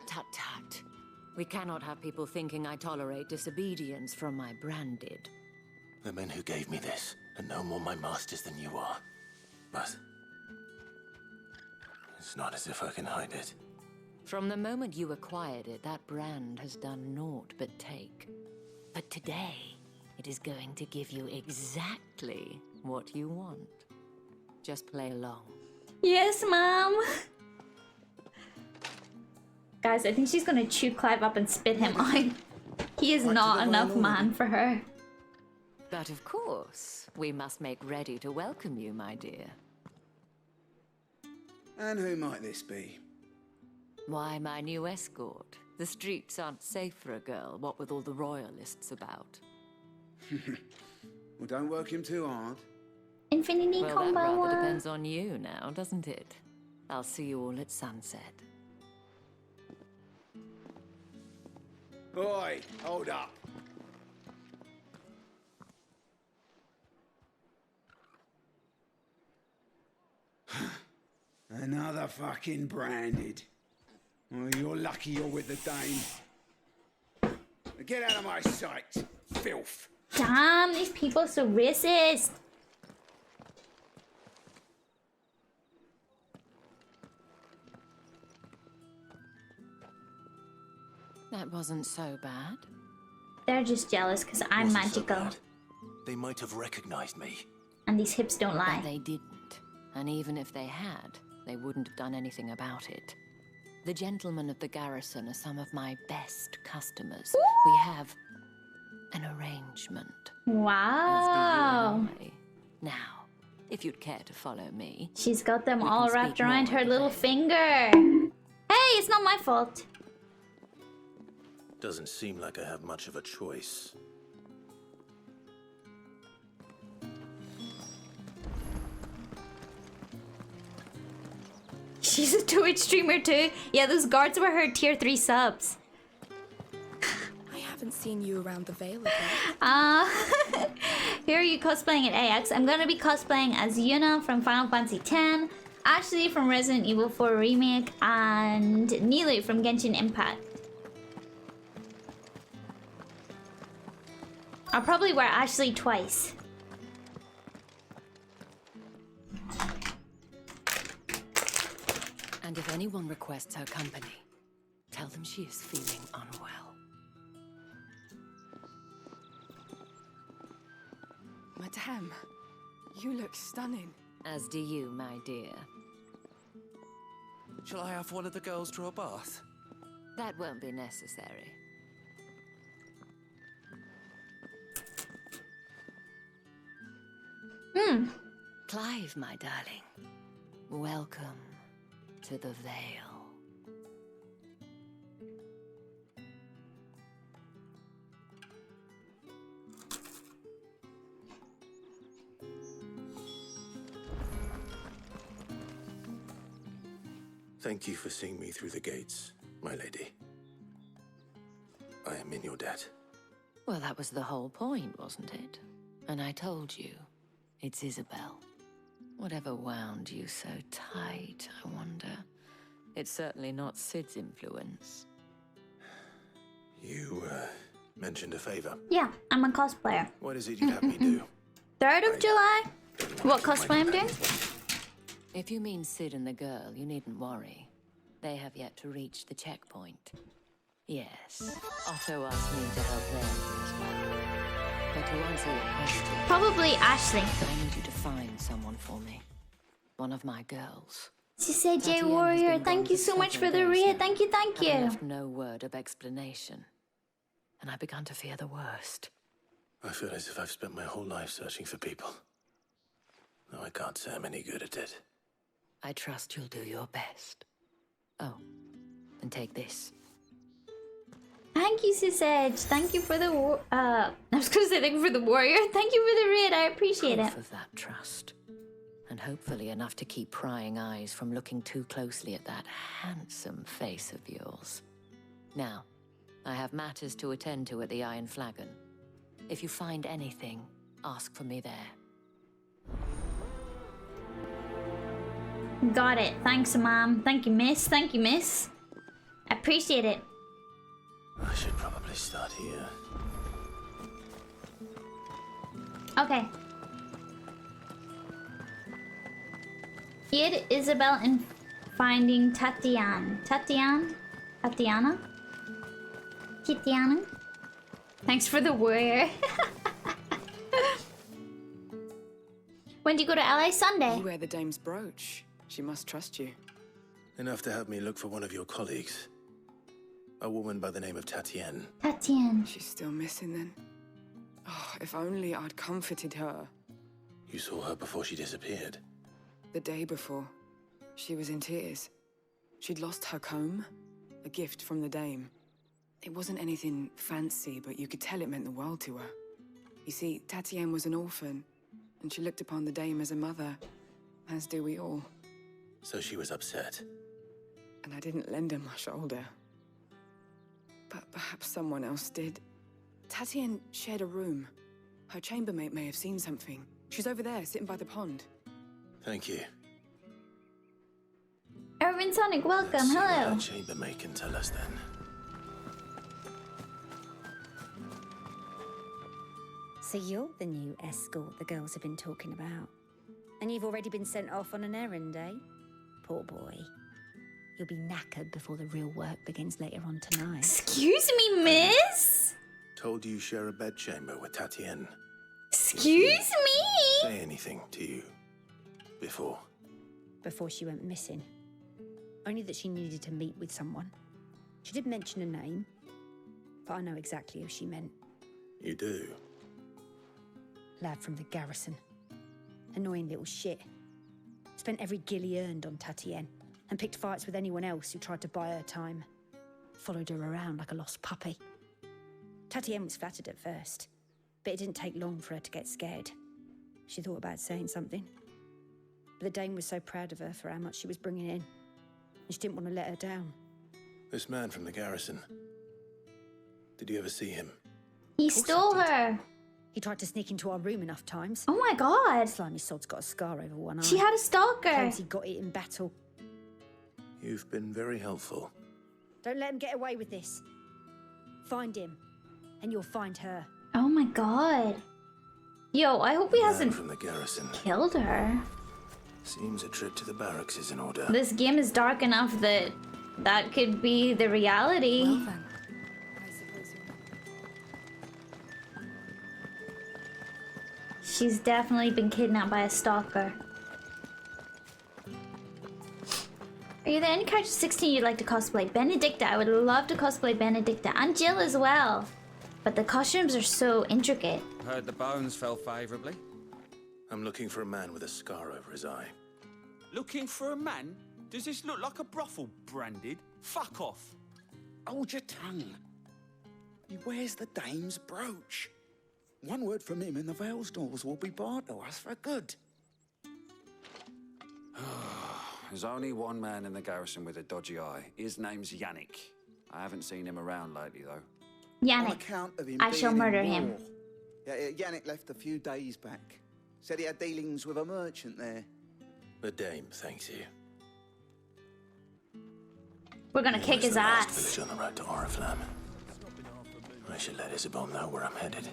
Tut tut. We cannot have people thinking I tolerate disobedience from my branded. The men who gave me this are no more my masters than you are. But it's not as if I can hide it. From the moment you acquired it, that brand has done naught but take. But today, it is going to give you exactly what you want. Just play along. Yes, Mom. Guys, I think she's gonna chew Clive up and spit him out. He is not enough man for her. But of course, we must make ready to welcome you, my dear. And who might this be? Why, my new escort. The streets aren't safe for a girl, what with all the royalists about. Well, don't work him too hard. Infinity Well, combo. that rather depends on you now, doesn't it? I'll see you all at sunset. Boy, hold up. Another fucking branded. Well, you're lucky you're with the Dame. Get out of my sight, filth. Damn, these people are so racist. That wasn't so bad. They're just jealous because I'm Wasn't so magical. bad. They might have recognized me. And these hips don't lie. But they didn't. And even if they had, they wouldn't have done anything about it. The gentlemen of the garrison are some of my best customers. We have an arrangement. Wow. As do you and I. Now, if you'd care to follow me. She's got them we all can wrapped speak around more her at the little veil. finger. Hey, it's not my fault. Doesn't seem like I have much of a choice. She's a Twitch streamer too. Yeah, those guards were her tier 3 subs. I haven't seen you around the Veil again. Here are you cosplaying at AX. I'm gonna be cosplaying as Yuna from Final Fantasy X, Ashley from Resident Evil 4 Remake, and Nilu from Genshin Impact. I'll probably wear Ashley twice. And if anyone requests her company, tell them she is feeling unwell. Madame, you look stunning. As do you, my dear. Shall I have one of the girls draw a bath? That won't be necessary. Clive, my darling. Welcome to the Veil. Thank you for seeing me through the gates, my lady. I am in your debt. Well, that was the whole point, wasn't it? And I told you, it's Isabelle. Whatever wound you so tight, I wonder. It's certainly not Sid's influence. You, mentioned a favor. Yeah, I'm a cosplayer. What is it you'd have me do? 3rd of July? What cosplay I'm doing? If you mean Sid and the girl, you needn't worry. They have yet to reach the checkpoint. Yes, Otto asked me to help them as well. But to answer your question... Probably Ashley. I need you to find someone for me. One of my girls. She said, J Tatiana Warrior, has been thank gone you for so much for several the days read. now, Thank you, thank having you. left no word of explanation. And I've begun to fear the worst. I feel as if I've spent my whole life searching for people. Though I can't say I'm any good at it. I trust you'll do your best. Oh, and take this. Thank you, Sis Edge. Thank you for the I was gonna say thank you for the warrior. Thank you for the read. I appreciate it. Proof of that trust. And hopefully enough to keep prying eyes from looking too closely at that handsome face of yours. Now, I have matters to attend to at the Iron Flagon. If you find anything, ask for me there. Got it. Thanks, Mom. Thank you, Miss. Thank you, Miss. I appreciate it. I should probably start here. Okay. Kid Isabelle and finding Tatiana. Tatiana? Thanks for the warrior. When do you go to LA? Sunday. You wear the dame's brooch. She must trust you. Enough to have me look for one of your colleagues. A woman by the name of Tatiana. Tatiana. She's still missing then. Oh, if only I'd comforted her. You saw her before she disappeared. The day before, she was in tears. She'd lost her comb, a gift from the dame. It wasn't anything fancy, but you could tell it meant the world to her. You see, Tatiana was an orphan, and she looked upon the dame as a mother, as do we all. So she was upset. And I didn't lend her my shoulder. But perhaps someone else did. Tatiana shared a room. Her chambermaid may have seen something. She's over there, sitting by the pond. Thank you. Erwin Sonic, welcome. Let's see what Hello. our chambermaid can tell us then. So you're the new escort the girls have been talking about. And you've already been sent off on an errand, eh? Poor boy. You'll be knackered before the real work begins later on tonight. Excuse me, miss? Told you share a bedchamber with Tatiana. Excuse me? Say anything to you before? Before she went missing. Only that she needed to meet with someone. She did mention a name, but I know exactly who she meant. You do? Lad from the garrison. Annoying little shit. Spent every guil he earned on Tatiana and picked fights with anyone else who tried to buy her time. Followed her around like a lost puppy. Tatiana was flattered at first, but it didn't take long for her to get scared. She thought about saying something. But the Dane was so proud of her for how much she was bringing in, and she didn't want to let her down. This man from the garrison. Did you ever see him? He stole her. He tried to sneak into our room enough times. Oh my god. Slimy sod's got a scar over one eye. She had a stalker. Claims he got it in battle. You've been very helpful. Don't let him get away with this. Find him, and you'll find her. Oh my god. Yo, I hope he hasn't from the garrison. killed her. Seems a trip to the barracks is in order. This game is dark enough that that could be the reality. Well then, I suppose She's definitely been kidnapped by a stalker. Are you there any character 16 you'd like to cosplay? Benedicta, I would love to cosplay Benedicta, and Jill as well. But the costumes are so intricate. Heard the bones fell favourably. I'm looking for a man with a scar over his eye. Looking for a man? Does this look like a brothel, Branded? Fuck off. Hold your tongue. He wears the dame's brooch. One word from him and the Vale's doors will be barred to us for good. There's only one man in the garrison with a dodgy eye. His name's Yannick. I haven't seen him around lately, though. On Yannick, account of him I shall being in murder him. war. Yeah, Yannick left a few days back. Said he had dealings with a merchant there. The dame thanks you. We're gonna kick his ass. Village on the road to Oriflamme. I should let Isabelle know where I'm headed.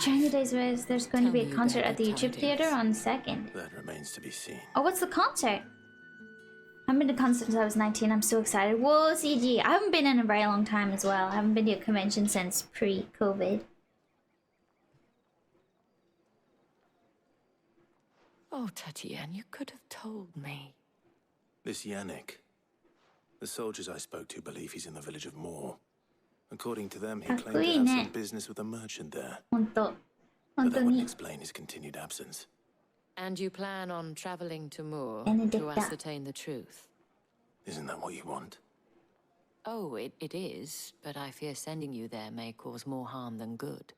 China Days where there's going to be a concert at the YouTube Theatre on 2nd. That remains to be seen. Oh, what's the concert? I haven't been to concerts since I was 19. I'm so excited. Whoa, CG. I haven't been in a very long time as well. I haven't been to a convention since pre-COVID. Oh, Tatiana, you could have told me. This Yannick. The soldiers I spoke to believe he's in the village of Moor. According to them, he claimed to have some business with a merchant there. But that wouldn't explain his continued absence. And you plan on traveling to Moor Benedicta. to ascertain the truth? Isn't that what you want? Oh, it is, but I fear sending you there may cause more harm than good.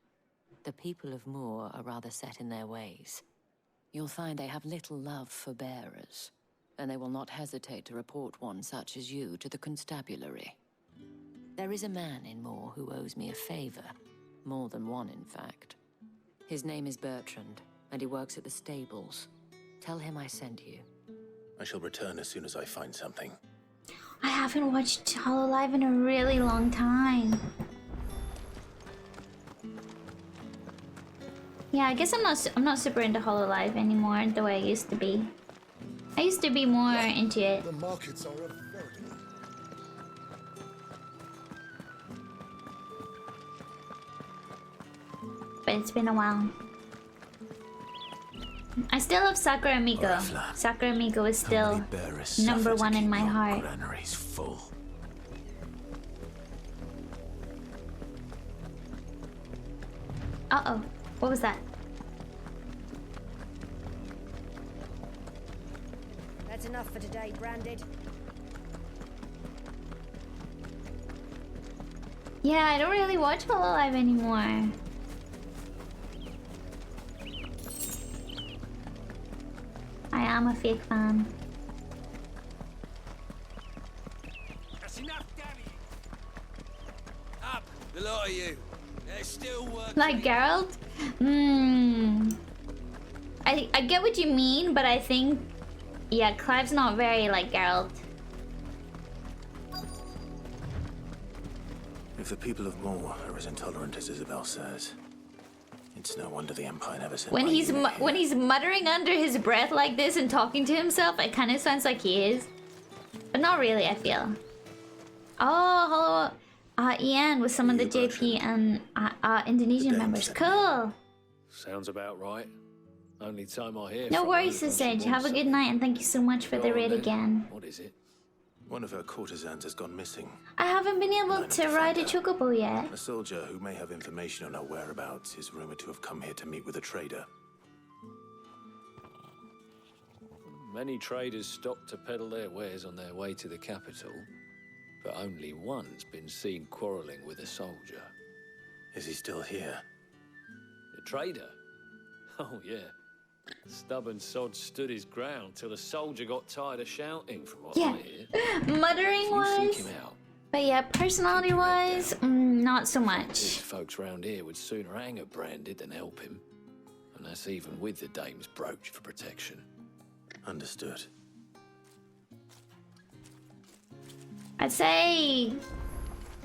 The people of Moor are rather set in their ways. You'll find they have little love for bearers, and they will not hesitate to report one such as you to the constabulary. There is a man in Moor who owes me a favor. More than one, in fact. His name is Bertrand, and he works at the stables. Tell him I sent you. I shall return as soon as I find something. I haven't watched Hololive in a really long time. Yeah, I guess I'm not super into Hololive anymore the way I used to be. I used to be more into it. The markets are a veritable... But it's been a while. I still love Sakura Miko. Sakura Miko is still number one in my heart. Granaries full. Uh-oh. What was that? That's enough for today, Branded. Yeah, I don't really watch Hololive anymore. I am a fake fan. That's enough, damn you! Up, the lot of you. There's still work. Like Geralt? I get what you mean, but I think... Yeah, Clive's not very like Geralt. If the people of Moor are as intolerant as Isabelle says, it's no wonder the Empire never sent When my he's unit when here. he's muttering under his breath like this and talking to himself, it kind of sounds like he is, but not really. I feel. Oh, hello, Ian with some of the JP and Indonesian members. Cool. Sounds about right. Only time I hear. No from worries, her when she Sage. Have a wants good night and thank you so much for the raid again. What is it? One of her courtesans has gone missing. I haven't been able to ride a chocobo yet. A soldier who may have information on her whereabouts is rumored to have come here to meet with a trader. Many traders stopped to peddle their wares on their way to the capital, but only one's been seen quarrelling with a soldier. Is he still here? The trader? Oh, yeah. Stubborn sod stood his ground till the soldier got tired of shouting, from what I hear. Muttering You wise. seek him out. But yeah, personality wise, not so These much. folks round here would sooner hang a branded than help him. And that's even with the dame's brooch for protection. Understood. I'd say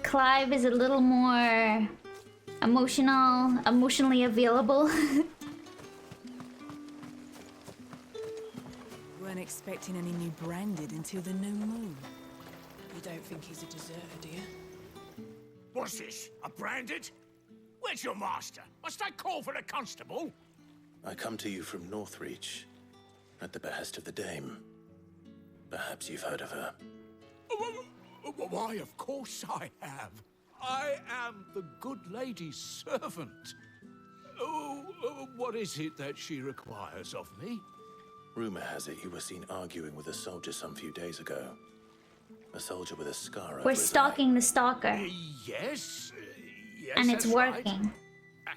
Clive is a little more emotionally available. Weren't expecting any new branded until the new moon. You don't think he's a deserter, do you? What's this? A branded? Where's your master? Must I call for the constable? I come to you from Northreach, at the behest of the Dame. Perhaps you've heard of her. Why, of course I have. I am the good lady's servant. What is it that she requires of me? Rumor has it you were seen arguing with a soldier some few days ago. A soldier with a scar over We're his stalking the stalker. Yes, and it's that's right. working.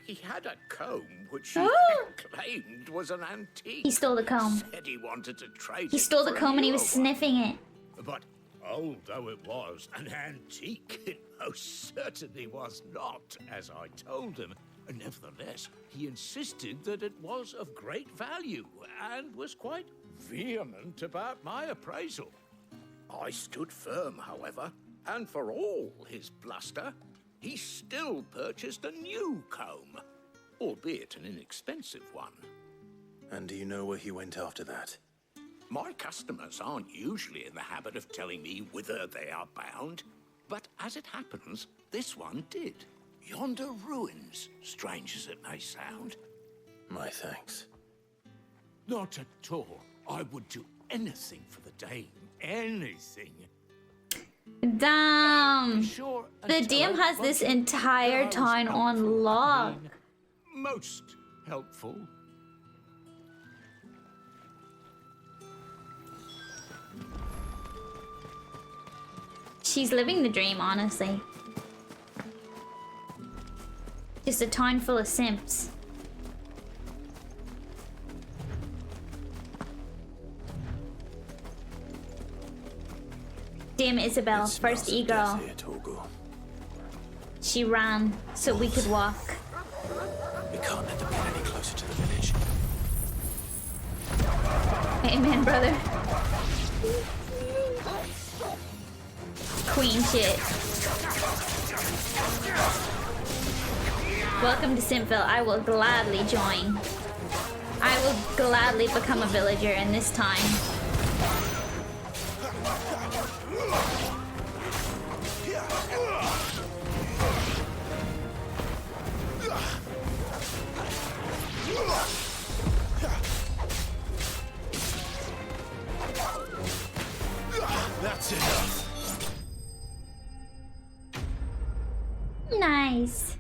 He had a comb which he Oh! claimed was an antique. He stole the comb. Said he wanted to trade He it stole the for a comb and he was newer one. sniffing it. But old though it was, an antique it most certainly was not, as I told him. Nevertheless, he insisted that it was of great value and was quite vehement about my appraisal. I stood firm, however, and for all his bluster, he still purchased a new comb, albeit an inexpensive one. And do you know where he went after that? My customers aren't usually in the habit of telling me whither they are bound, but as it happens, this one did. Yonder ruins, strange as it may sound. My thanks. Not at all. I would do anything for the Dame. Anything. Damn. The DM has this entire town on lock. Most helpful. She's living the dream, honestly. Just a town full of simps. Damn Isabelle, first e-girl. She ran so we could walk. We can't let them get any closer to the village. Amen, brother. Queen shit. Welcome to Simpville. I will gladly join. I will gladly become a villager in this time. That's enough. Nice.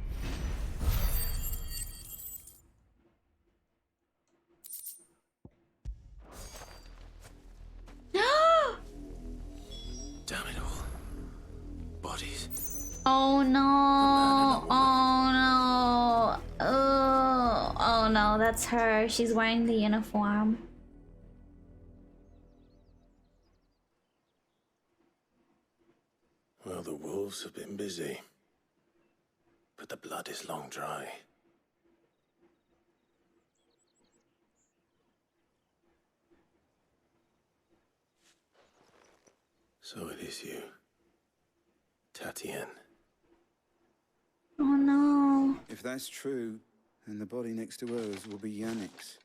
Damn it all. Bodies. Oh no. Oh no. Oh no, that's her. She's wearing the uniform. Well, the wolves have been busy. But the blood is long dry. So it is you, Tatiana. Oh no. If that's true, then the body next to hers will be Yannick's.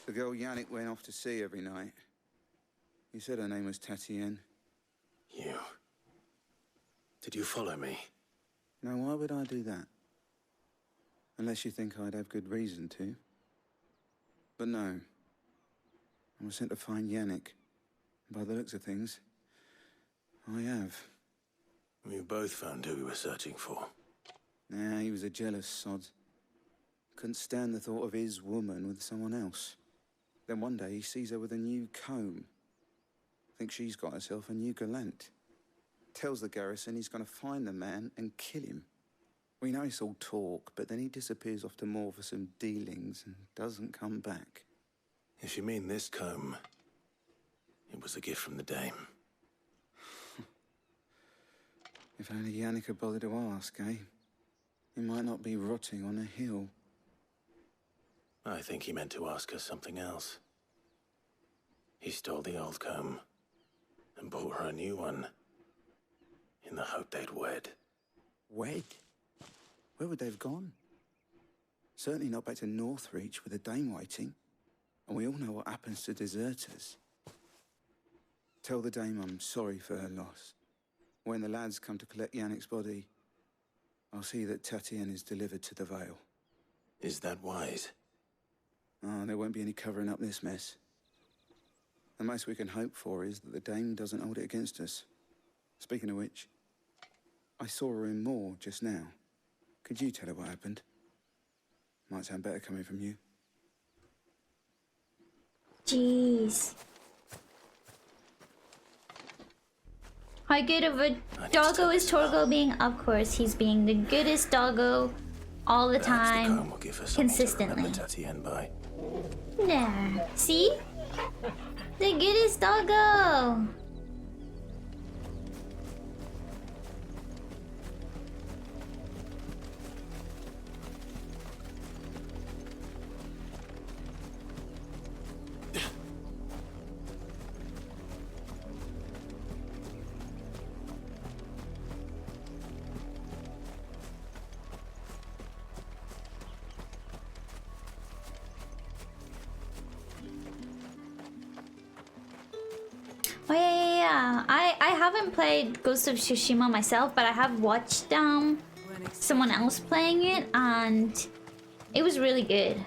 The girl Yannick went off to see every night. You said her name was Tatiana. You... Did you follow me? Now, why would I do that? Unless you think I'd have good reason to. But no. I was sent to find Yannick. By the looks of things, I have. We both found who we were searching for. Nah, he was a jealous sod. Couldn't stand the thought of his woman with someone else. Then one day he sees her with a new comb. Thinks she's got herself a new gallant. Tells the garrison he's gonna find the man and kill him. We know it's all talk, but then he disappears off to Moor for some dealings and doesn't come back. If you mean this comb, it was a gift from the dame. If only Yannick had bothered to ask, eh? He might not be rotting on a hill. I think he meant to ask her something else. He stole the old comb and bought her a new one in the hope they'd wed. Wed? Where would they have gone? Certainly not back to Northreach with a dame waiting. And we all know what happens to deserters. Tell the dame I'm sorry for her loss. When the lads come to collect Yannick's body, I'll see that Tatiana is delivered to the Vale. Is that wise? Oh, there won't be any covering up this mess. The most we can hope for is that the dame doesn't hold it against us. Speaking of which, I saw her in Moor just now. Could you tell her what happened? Might sound better coming from you. Jeez. How good of a doggo is Torgo being? Of course, he's being the goodest doggo all the time, consistently. There, see? The goodest doggo. Oh yeah. I haven't played Ghost of Tsushima myself, but I have watched someone else playing it, and it was really good.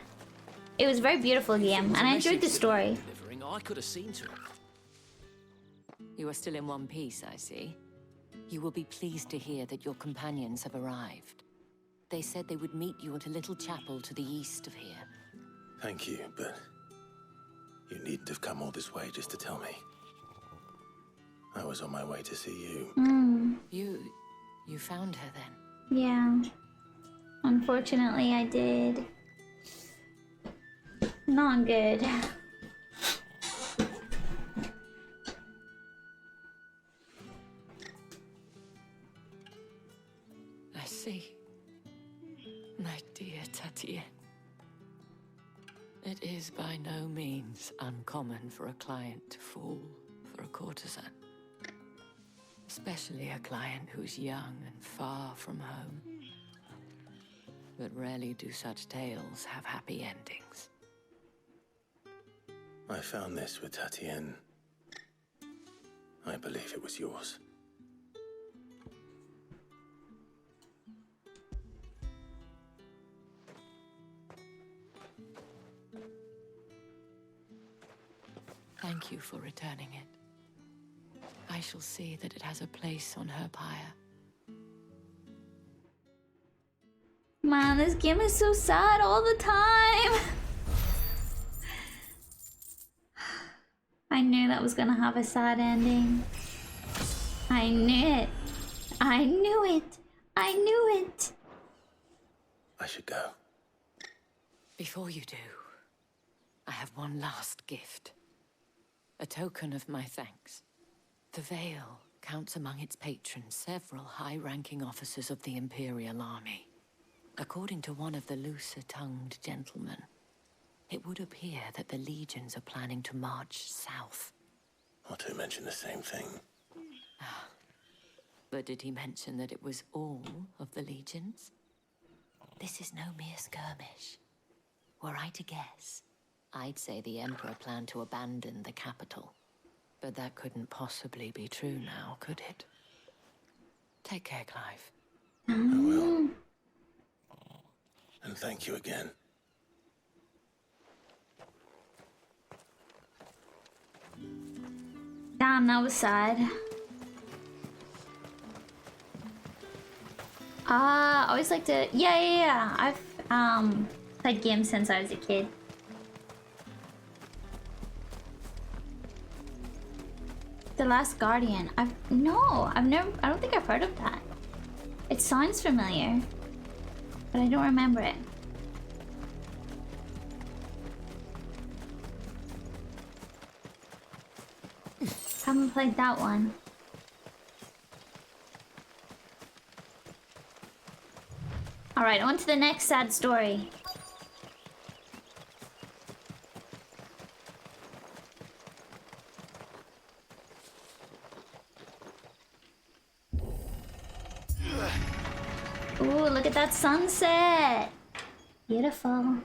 It was a very beautiful game, and I enjoyed the story. I could have seen to it. You are still in one piece, I see. You will be pleased to hear that your companions have arrived. They said they would meet you at a little chapel to the east of here. Thank you, but you needn't have come all this way just to tell me. I was on my way to see you. You found her then? Yeah. Unfortunately, I did. Not good. I see. My dear Tatiana. It is by no means uncommon for a client to fall for a courtesan. Especially a client who's young and far from home. But rarely do such tales have happy endings. I found this with Tatiana. I believe it was yours. Thank you for returning it. I shall see that it has a place on her pyre. Man, this game is so sad all the time. I knew that was gonna have a sad ending. I knew it. I knew it. I knew it. I should go. Before you do, I have one last gift. A token of my thanks. The Vale counts among its patrons several high-ranking officers of the Imperial army. According to one of the looser-tongued gentlemen, it would appear that the legions are planning to march south. Or to mention the same thing. But did he mention that it was all of the legions? This is no mere skirmish. Were I to guess, I'd say the Emperor planned to abandon the capital. But that couldn't possibly be true now, could it? Take care, Clive. I will. And thank you again. Damn, that was sad. I always like to. Yeah. I've played games since I was a kid. The Last Guardian. I've never. I don't think I've heard of that. It sounds familiar, but I don't remember it. Haven't played that one. Alright, on to the next sad story. Ooh, look at that sunset! Beautiful.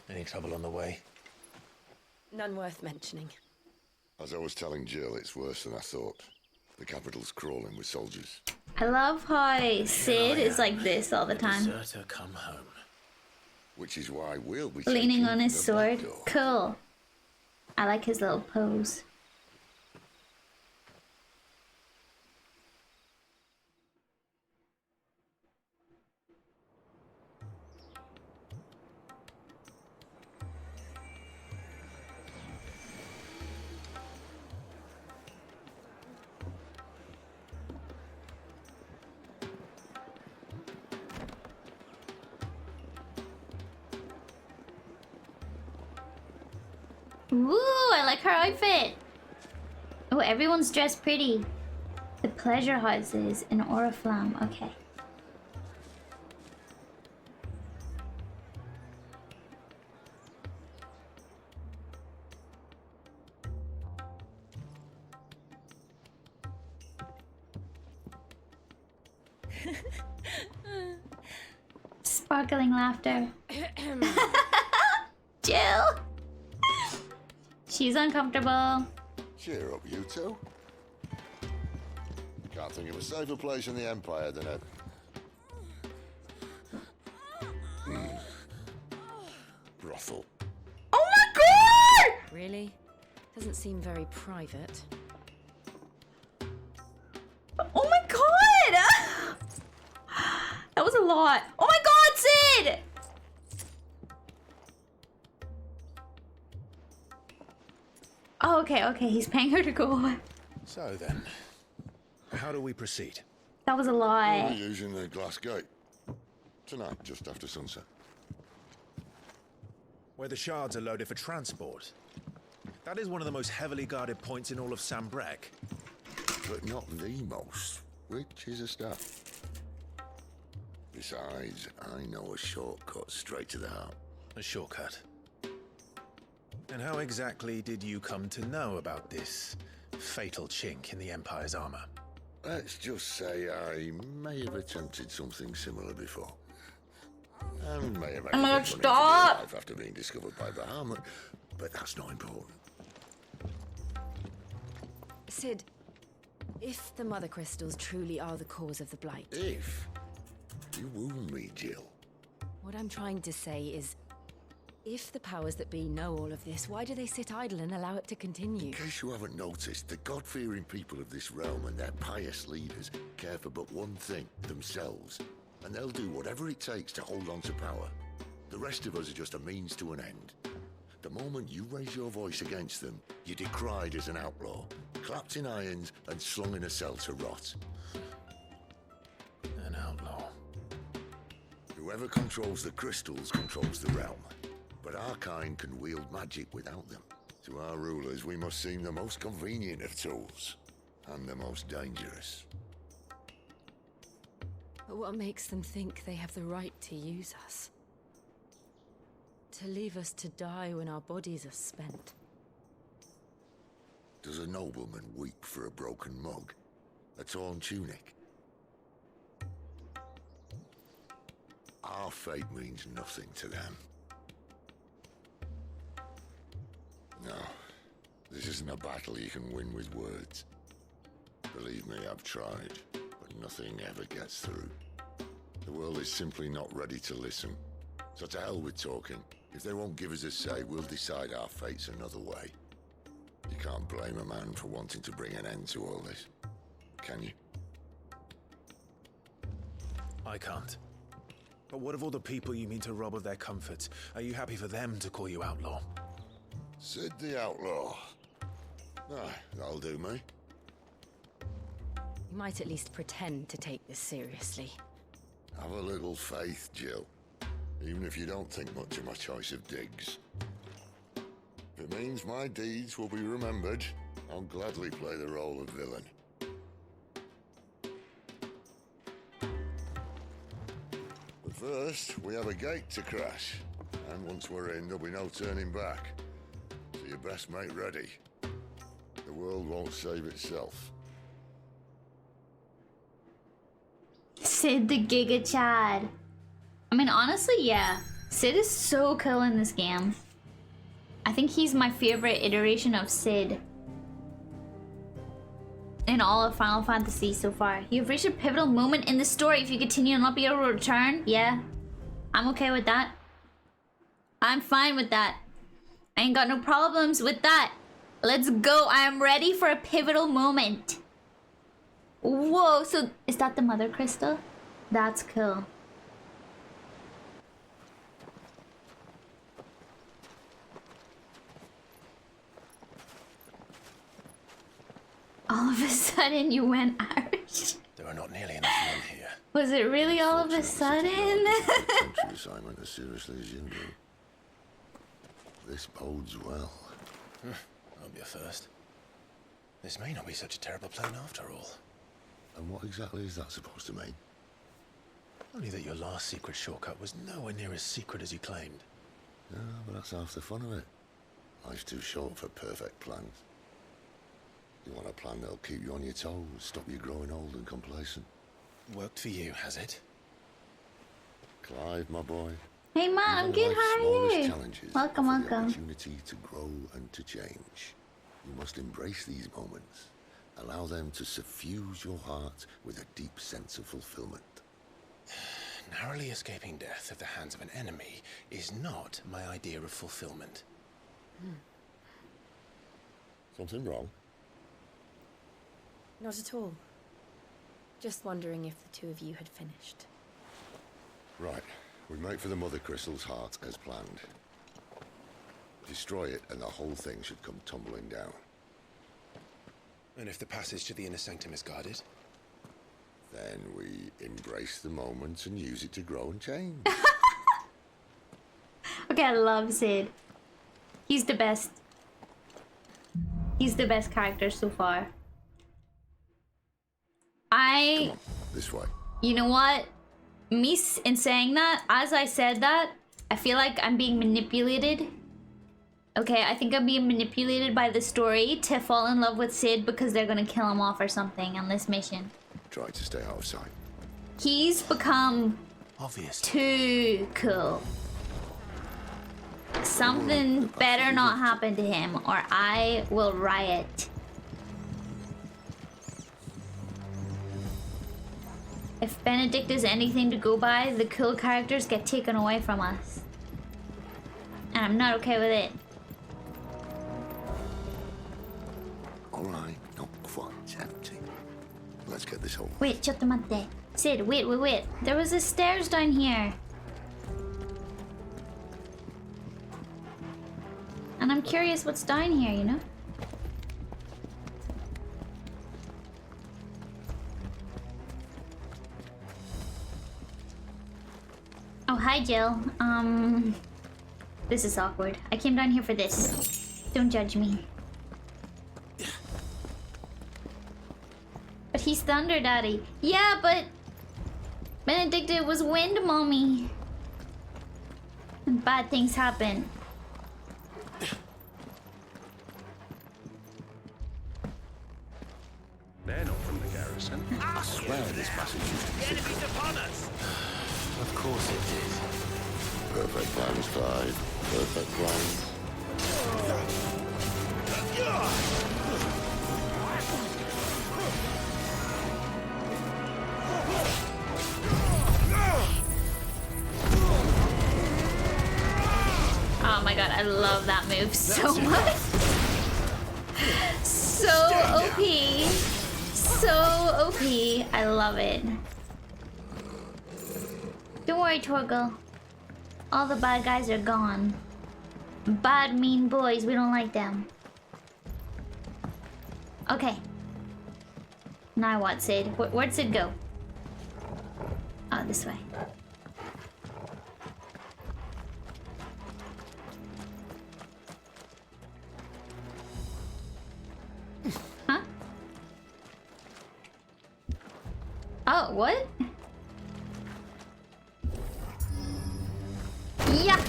Any trouble on the way? None worth mentioning. As I was telling Jill, it's worse than I thought. The capital's crawling with soldiers. I love how Sid is like this all the time. Deserter come home. Which is why we'll be Leaning taking on his the sword. back door. Cool. I like his little pose. Ooh, I like her outfit. Oh, everyone's dressed pretty. The pleasure houses in Oriflamme. Okay. Sparkling laughter. Jill! She's uncomfortable. Cheer up, you two. Can't think of a safer place in the Empire than a... brothel. Oh my god! Really? Doesn't seem very private. Oh my god! That was a lot. Oh my god, Sid! Oh, okay, he's paying her to go. So then, how do we proceed? That was a lie. We're using the glass gate. Tonight, just after sunset. Where the shards are loaded for transport. That is one of the most heavily guarded points in all of Sambrek. But not the most, which is a start. Besides, I know a shortcut straight to the heart. A shortcut? And how exactly did you come to know about this fatal chink in the Empire's armor? Let's just say I may have attempted something similar before. And may have Oh my god, stop! life after being discovered by Bahamut, but that's not important. Sid, if the Mother Crystals truly are the cause of the Blight... If? You wound me, Jill. What I'm trying to say is, if the powers that be know all of this, why do they sit idle and allow it to continue? In case you haven't noticed, the God-fearing people of this realm and their pious leaders care for but one thing, themselves. And they'll do whatever it takes to hold on to power. The rest of us are just a means to an end. The moment you raise your voice against them, you're decried as an outlaw, clapped in irons and slung in a cell to rot. An outlaw. Whoever controls the crystals controls the realm. But our kind can wield magic without them. To our rulers, we must seem the most convenient of tools. And the most dangerous. But what makes them think they have the right to use us? To leave us to die when our bodies are spent? Does a nobleman weep for a broken mug? A torn tunic? Our fate means nothing to them. No, this isn't a battle you can win with words. Believe me, I've tried, but nothing ever gets through. The world is simply not ready to listen. So to hell with talking. If they won't give us a say, we'll decide our fates another way. You can't blame a man for wanting to bring an end to all this, can you? I can't. But what of all the people you mean to rob of their comforts? Are you happy for them to call you outlaw? Sid the Outlaw. Ah, that'll do me. You might at least pretend to take this seriously. Have a little faith, Jill. Even if you don't think much of my choice of digs. If it means my deeds will be remembered, I'll gladly play the role of villain. But first, we have a gate to crash. And once we're in, there'll be no turning back. So you best make ready. The world won't save itself. Sid the Giga Chad. I mean, honestly, yeah. Sid is so cool in this game. I think he's my favorite iteration of Sid in all of Final Fantasy so far. You've reached a pivotal moment in the story. If you continue and not be able to return, yeah, I'm okay with that. I'm fine with that. I ain't got no problems with that. Let's go. I am ready for a pivotal moment. Whoa, so is that the Mother Crystal? That's cool. All of a sudden you went Irish. There are not nearly enough men here. Was it really all of a sudden? Country assignment as seriously as you do. This bodes well. I'll be a first. This may not be such a terrible plan after all. And what exactly is that supposed to mean? Only that your last secret shortcut was nowhere near as secret as you claimed. Yeah, but that's half the fun of it. Life's too short for perfect plans. You want a plan that'll keep you on your toes, stop you growing old and complacent. Worked for you, has it? Clive, my boy. Hey man, I'm good, how are you? Welcome, offer the welcome. Opportunity to grow and to change. You must embrace these moments. Allow them to suffuse your heart with a deep sense of fulfillment. Narrowly escaping death at the hands of an enemy is not my idea of fulfillment. Something wrong? Not at all. Just wondering if the two of you had finished. Right. We make for the Mother Crystal's heart as planned. Destroy it and the whole thing should come tumbling down. And if the passage to the inner sanctum is guarded? Then we embrace the moment and use it to grow and change. Okay, I love Sid. He's the best. He's the best character so far. Come on, this way. You know what? Me in saying that, as I said that, I feel like I'm being manipulated. Okay, I think I'm being manipulated by the story to fall in love with Sid because they're gonna kill him off or something on this mission. Try to stay out of sight. He's become obvious. Too cool. Something better not happen to him or I will riot. If Benedict is anything to go by, the cool characters get taken away from us. And I'm not okay with it. Alright, not quite empty. Let's get this over. Wait, chattamate. Sid, wait. There was a stairs down here. And I'm curious what's down here, you know? Oh, hi, Jill. This is awkward. I came down here for this. Don't judge me. But he's Thunder Daddy. Yeah, but Benedicta, it was wind, mommy. Bad things happen. They're not from the garrison. I swear this passage used to be thick. Enemies upon us! Of course it did. Perfect plans, Clive. Perfect plans. Oh my god, I love that move so much. So OP. So OP. I love it. Don't worry, Torgal. All the bad guys are gone. Bad, mean boys, we don't like them. Okay. Now what, Sid? Where'd Sid go? Oh, this way. Huh? Oh, what? Yeah.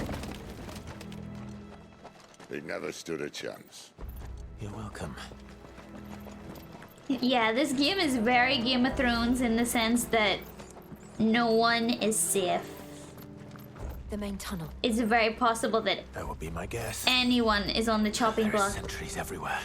He never stood a chance. You're welcome. Yeah, this game is very Game of Thrones in the sense that no one is safe. The main tunnel. It's very possible that That would be my guess. anyone is on the chopping There are block. sentries everywhere.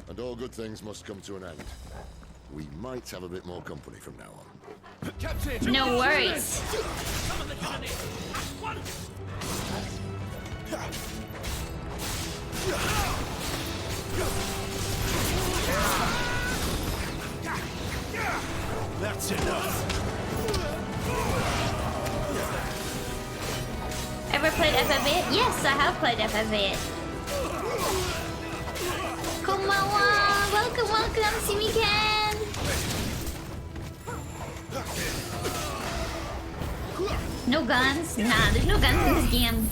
And all good things must come to an end. We might have a bit more company from now on. Captain, no worries. That's enough. Ever played FF8? Yes, I have played FF8. Konbanwa! Welcome, welcome, Simiken! No guns? Nah, there's no guns in this game.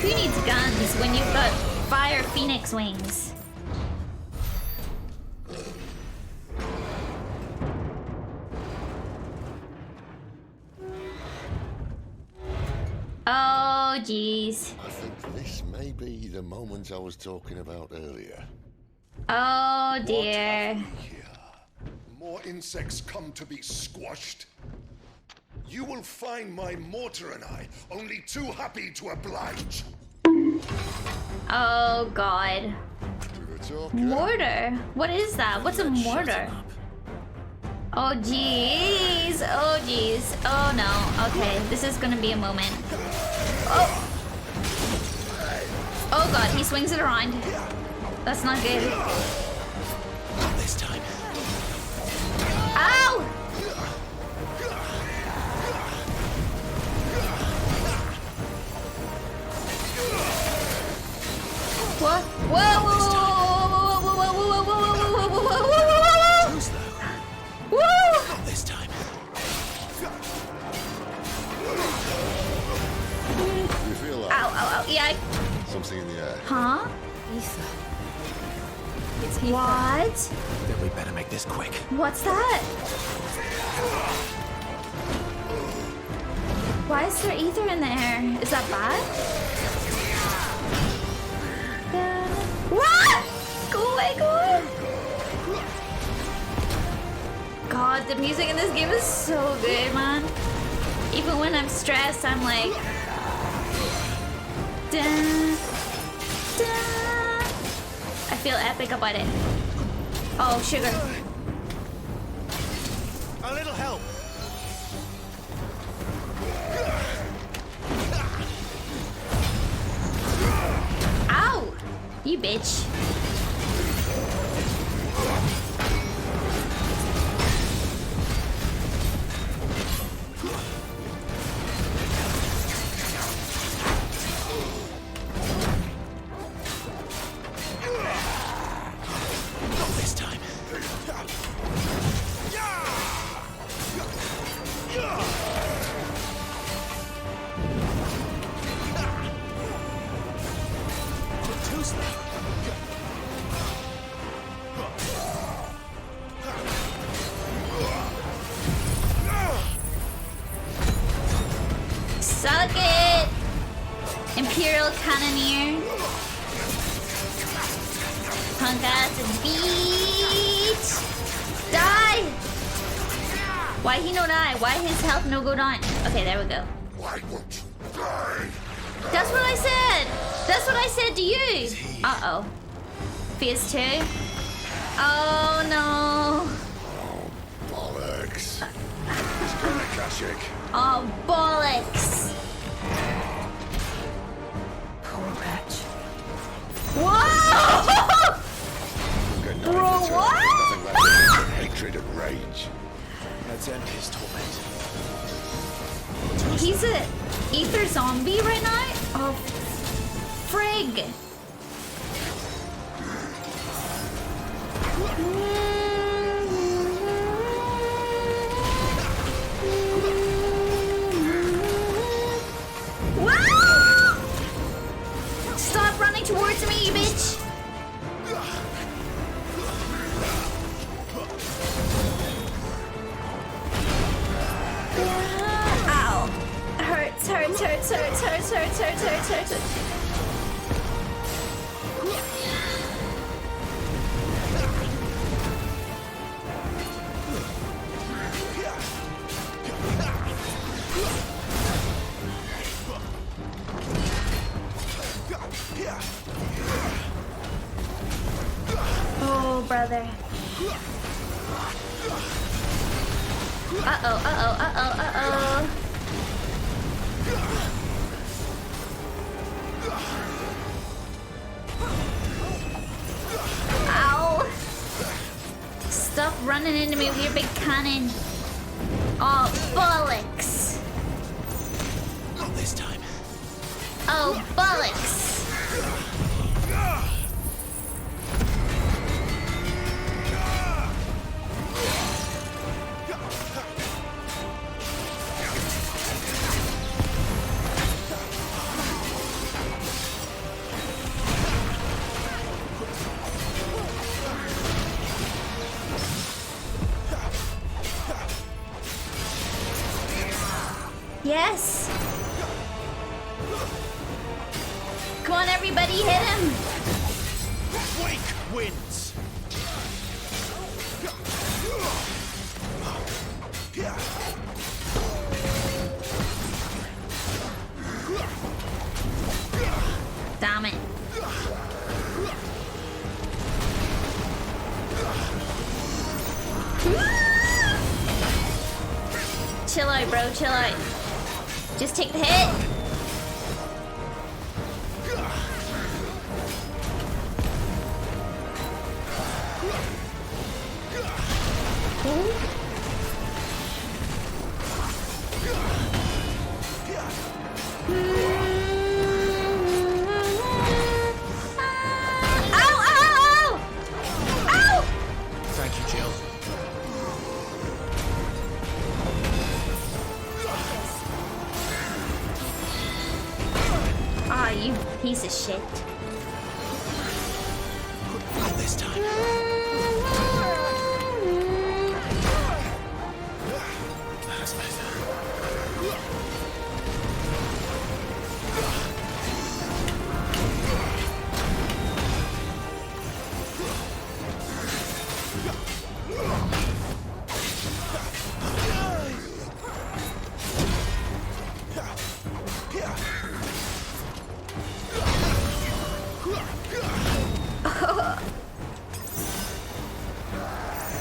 Who needs guns when you've got fire phoenix wings? Oh, jeez. I think this may be the moment I was talking about earlier. Oh, dear. More insects come to be squashed. You will find my mortar and I only too happy to oblige. Oh, God. Mortar? What is that? What's a mortar? Oh, jeez. Oh, jeez. Oh, no. Okay, this is gonna be a moment. Oh! Oh, God, he swings it around. That's not good. Not this time. Ow! What? Whoa, whoa, whoa, whoa, whoa, whoa, whoa, whoa, whoa, whoa, whoa, whoa, whoa! Not this time. You feel like Ow, ow, ow, yeah. something in the air. Huh? Ether. What? Then we better make this quick. What's that? Why is there ether in the air? Is that bad? What? Go away, go away. God, the music in this game is so good, man. Even when I'm stressed, I'm like... Dun, dun. I feel epic about it. Oh, sugar. A little help. Ow! You bitch. Imperial Cannoneer. Punk ass and beat. Die! Why he no die? Why his health no go down? Okay, there we go. Why won't you die? That's what I said! That's what I said to you! Uh-oh. Phase 2. Oh no. Bollocks. It's gone Akashic. Oh, bollocks. Poor wretch. Whoa! Bro, what? Nothing left but hatred and rage. Let's end his torment. He's a ether zombie right now? Oh, frig. Wow! Stop running towards me, you bitch! Ow. Hurts. Oh, brother. Uh-oh. Ow! Stop running into me with your big cannon. Oh, bollocks! Not this time. Oh, bollocks! Yes! Come on, everybody, hit him! Wake wins! Damn it. Chill out, bro, chill out. Just take the hit. Thank you, Jill. Ah, you piece of shit. Not this time. That's better.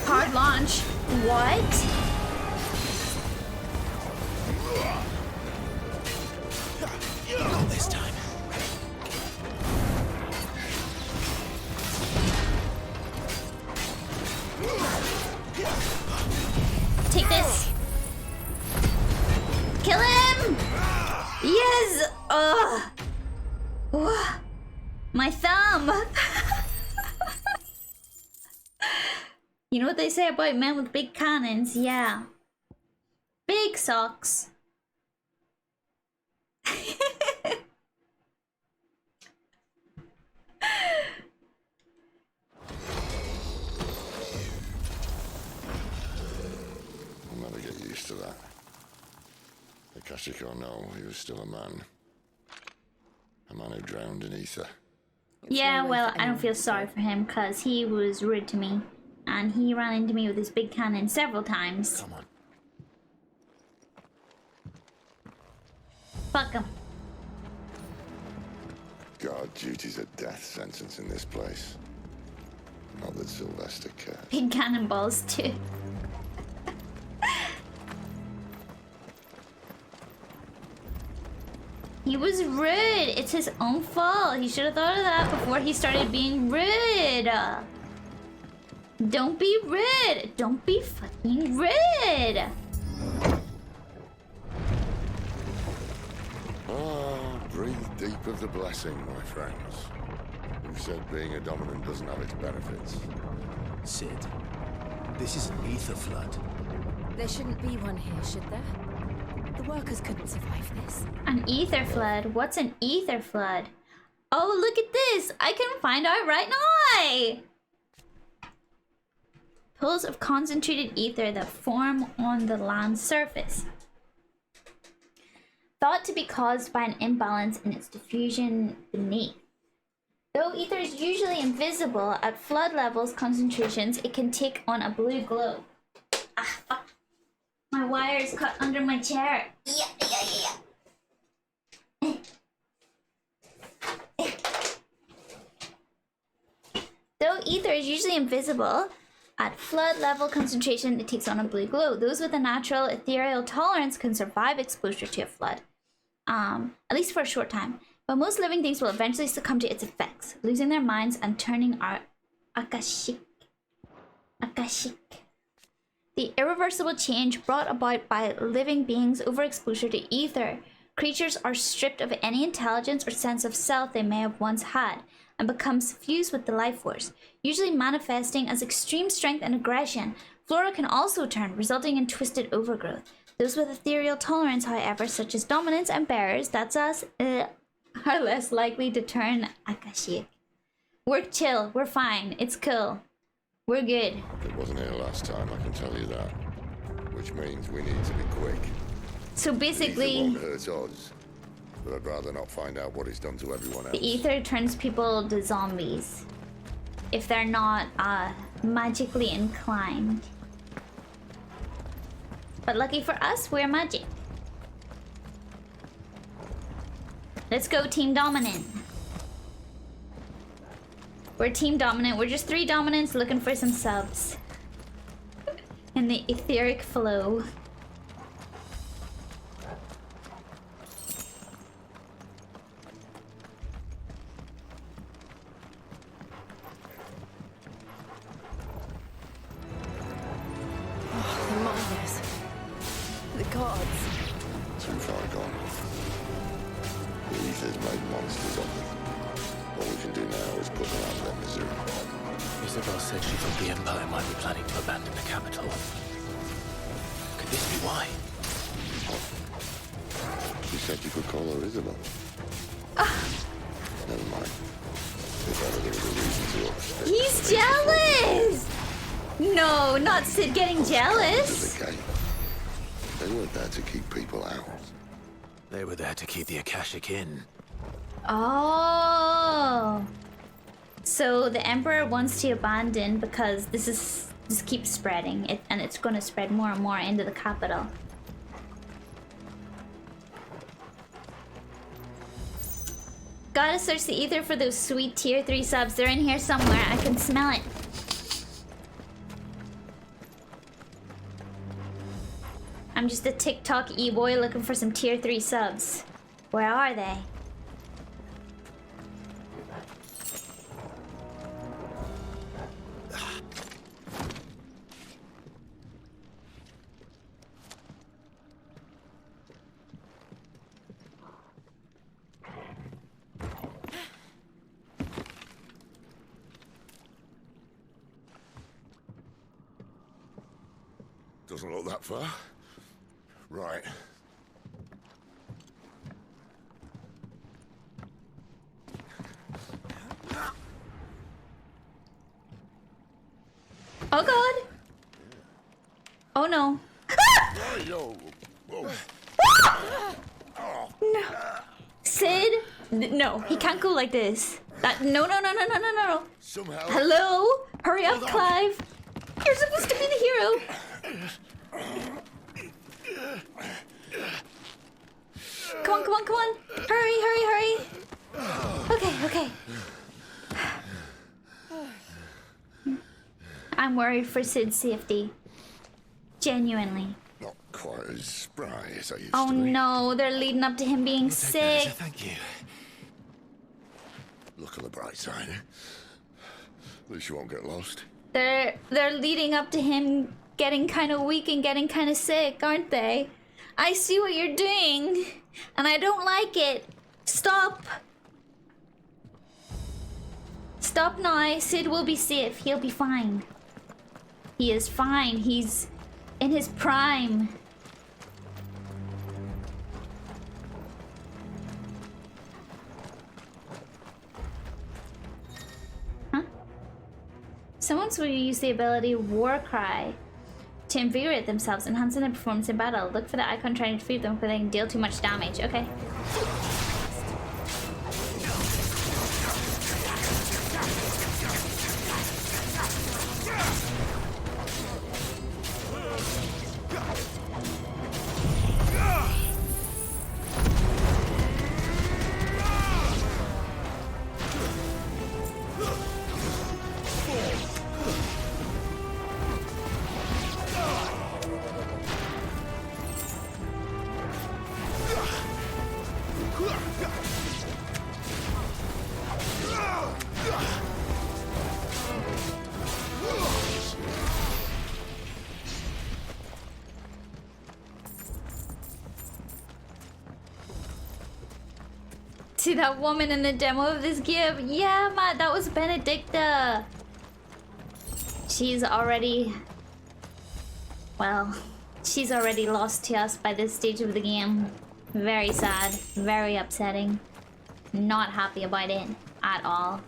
Hard launch. What? Not this time. Take this. Kill him! Yes! Ugh. My thumb! You know what they say about men with big cannons? Yeah. Big socks. I'll never get used to that. Akashic or no, he was still a man. A man who drowned in ether. Yeah, well, I don't feel sorry for him because he was rude to me. And he ran into me with his big cannon several times. Come on. Fuck him. Guard duty's a death sentence in this place. Not that Sylvester cares. Big cannonballs, too. He was rude. It's his own fault. He should have thought of that before he started being rude. Don't be rude. Don't be fucking rude. Ah, breathe deep of the blessing, my friends. Who said being a dominant doesn't have its benefits? Sid, this is an ether flood. There shouldn't be one here, should there? The workers couldn't survive this. An ether flood? What's an ether flood? Oh, look at this! I can find out right now! Pools of concentrated ether that form on the land's surface. Thought to be caused by an imbalance in its diffusion beneath. Though ether is usually invisible, at flood levels concentrations, it can take on a blue glow. Ah, fuck. My wire is cut under my chair. Yeah. Though ether is usually invisible, at flood level concentration, it takes on a blue glow. Those with a natural ethereal tolerance can survive exposure to a flood, at least for a short time. But most living things will eventually succumb to its effects, losing their minds and turning our Akashic. The irreversible change brought about by living beings' overexposure to ether. Creatures are stripped of any intelligence or sense of self they may have once had, and become suffused with the life force, usually manifesting as extreme strength and aggression. Flora can also turn, resulting in twisted overgrowth. Those with ethereal tolerance, however, such as dominants and bearers, that's us, are less likely to turn Akashic. We're chill, we're fine, it's cool. We're good. It wasn't here last time, I can tell you that. Which means we need to be quick. So basically, Ether won't hurt us, but I'd rather not find out what it's done to everyone else. the ether turns people to zombies if they're not magically inclined. But lucky for us, we're magic. Let's go, Team Dominant. We're Team Dominant. We're just 3 dominants looking for some subs. In the etheric flow. Oh, the miners. The gods. Too far gone. The ether's made monsters of them. All we can do now is put them out of their misery. Isabelle said she thought the Empire might be planning to abandon the capital. Could this be why? She said you could call her Isabelle. Never mind. If ever there was a reason to upstairs. He's jealous! No, not Sid getting jealous. They weren't there to keep people out. They were there to keep the Akashic in. Oh. So the Emperor wants to abandon because this keeps spreading, and it's going to spread more and more into the capital. Gotta search the ether for those sweet tier 3 subs. They're in here somewhere. I can smell it. I'm just a TikTok e-boy looking for some tier 3 subs. Where are they? Doesn't look that far. Right. Oh god! Oh no. No. Sid, No, he can't go like this. No. Somehow. Hello? Hurry up, Clive. You're supposed to be the hero. Come on. Hurry. Okay. I'm worried for Sid's safety. Genuinely. Not quite as spry as I used Oh to be. no, they're leading up to him being sick. Thank you. Look on the bright side. At least you won't get lost. They're leading up to him getting kind of weak and getting kind of sick, aren't they? I see what you're doing, and I don't like it. Stop. Stop now. Sid will be safe. He'll be fine. He is fine. He's in his prime. Huh? Someone will use the ability War Cry to invigorate themselves, enhancing their performance in battle. Look for the icon trying to defeat them before they can deal too much damage. Okay. See that woman in the demo of this gift? Yeah, man, that was Benedicta. She's already... Well, she's already lost to us by this stage of the game. Very sad, very upsetting. Not happy about it at all.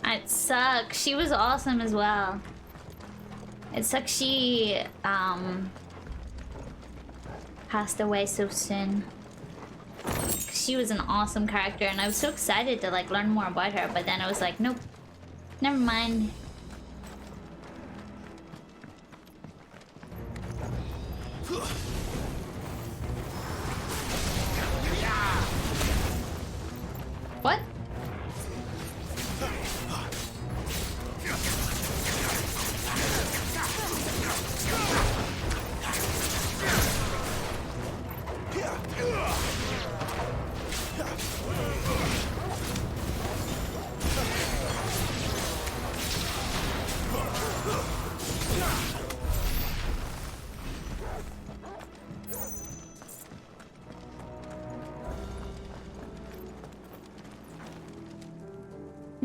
It sucks. She was awesome as well. It sucks she passed away so soon. She was an awesome character and I was so excited to like learn more about her, but then I was like, nope. Never mind. What?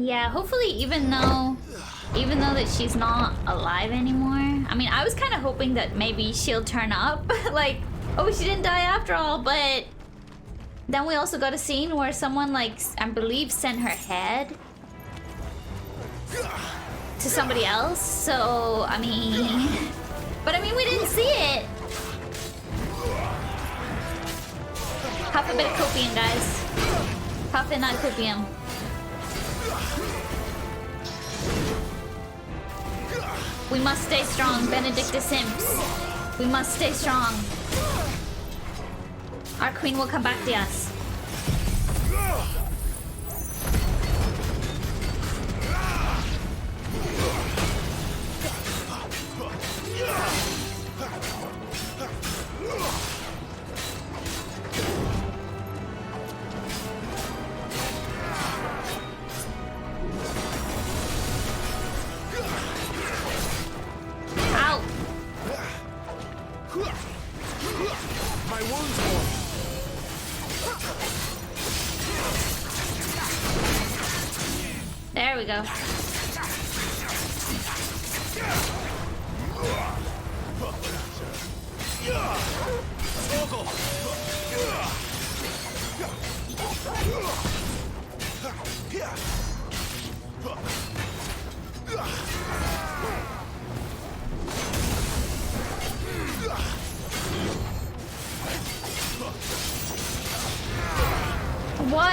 Yeah, hopefully even though that she's not alive anymore. I mean, I was kind of hoping that maybe she'll turn up. Like, oh, she didn't die after all, but then we also got a scene where someone, like, I believe sent her head to somebody else. So, I mean... But I mean, we didn't see it. Puff a bit of copium, guys. Puff in that copium. We must stay strong, Benedicta Simps. We must stay strong. Our queen will come back to us. There we go.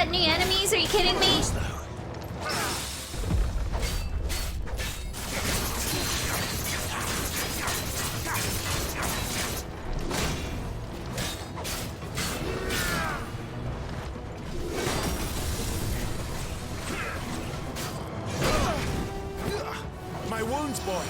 What? New enemies? Are you kidding me? My wounds, boy.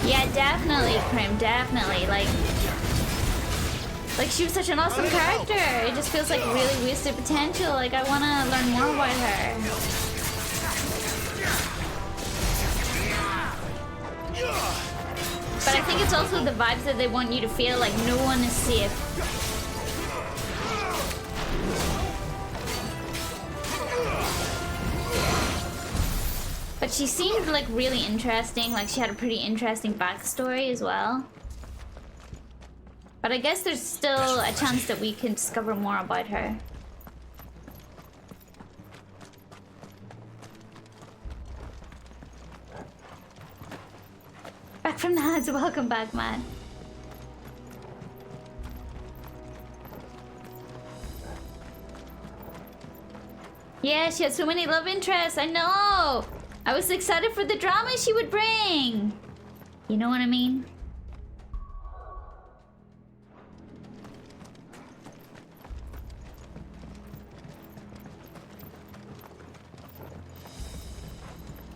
Yeah, definitely, Prim, definitely. Like she was such an awesome character. It just feels like really wasted potential. Like, I want to learn more about her. But I think it's also the vibes that they want you to feel, like no one is safe. But she seemed like really interesting, like she had a pretty interesting backstory as well. But I guess there's still a chance that we can discover more about her. Back from the Hads, welcome back, man. Yeah, she had so many love interests, I know! I was excited for the drama she would bring! You know what I mean?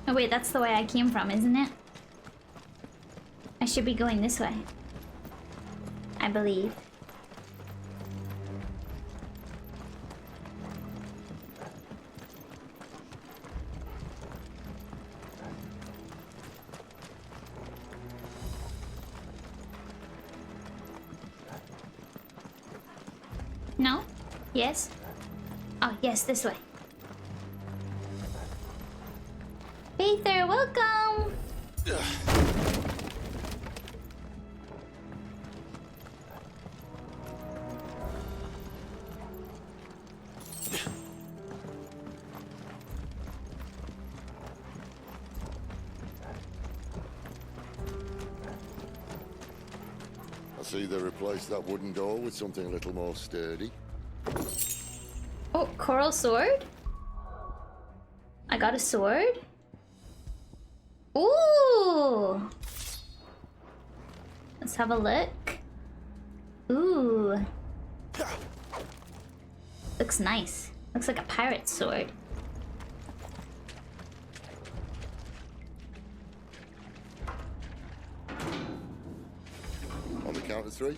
Oh wait, that's the way I came from, isn't it? I should be going this way. I believe. No? Yes? Oh, yes, this way. Peter, welcome! I see they replaced that wooden door with something a little more sturdy. Oh, coral sword? I got a sword? Ooh! Let's have a look. Ooh. Looks nice. Looks like a pirate sword. On the count of 3.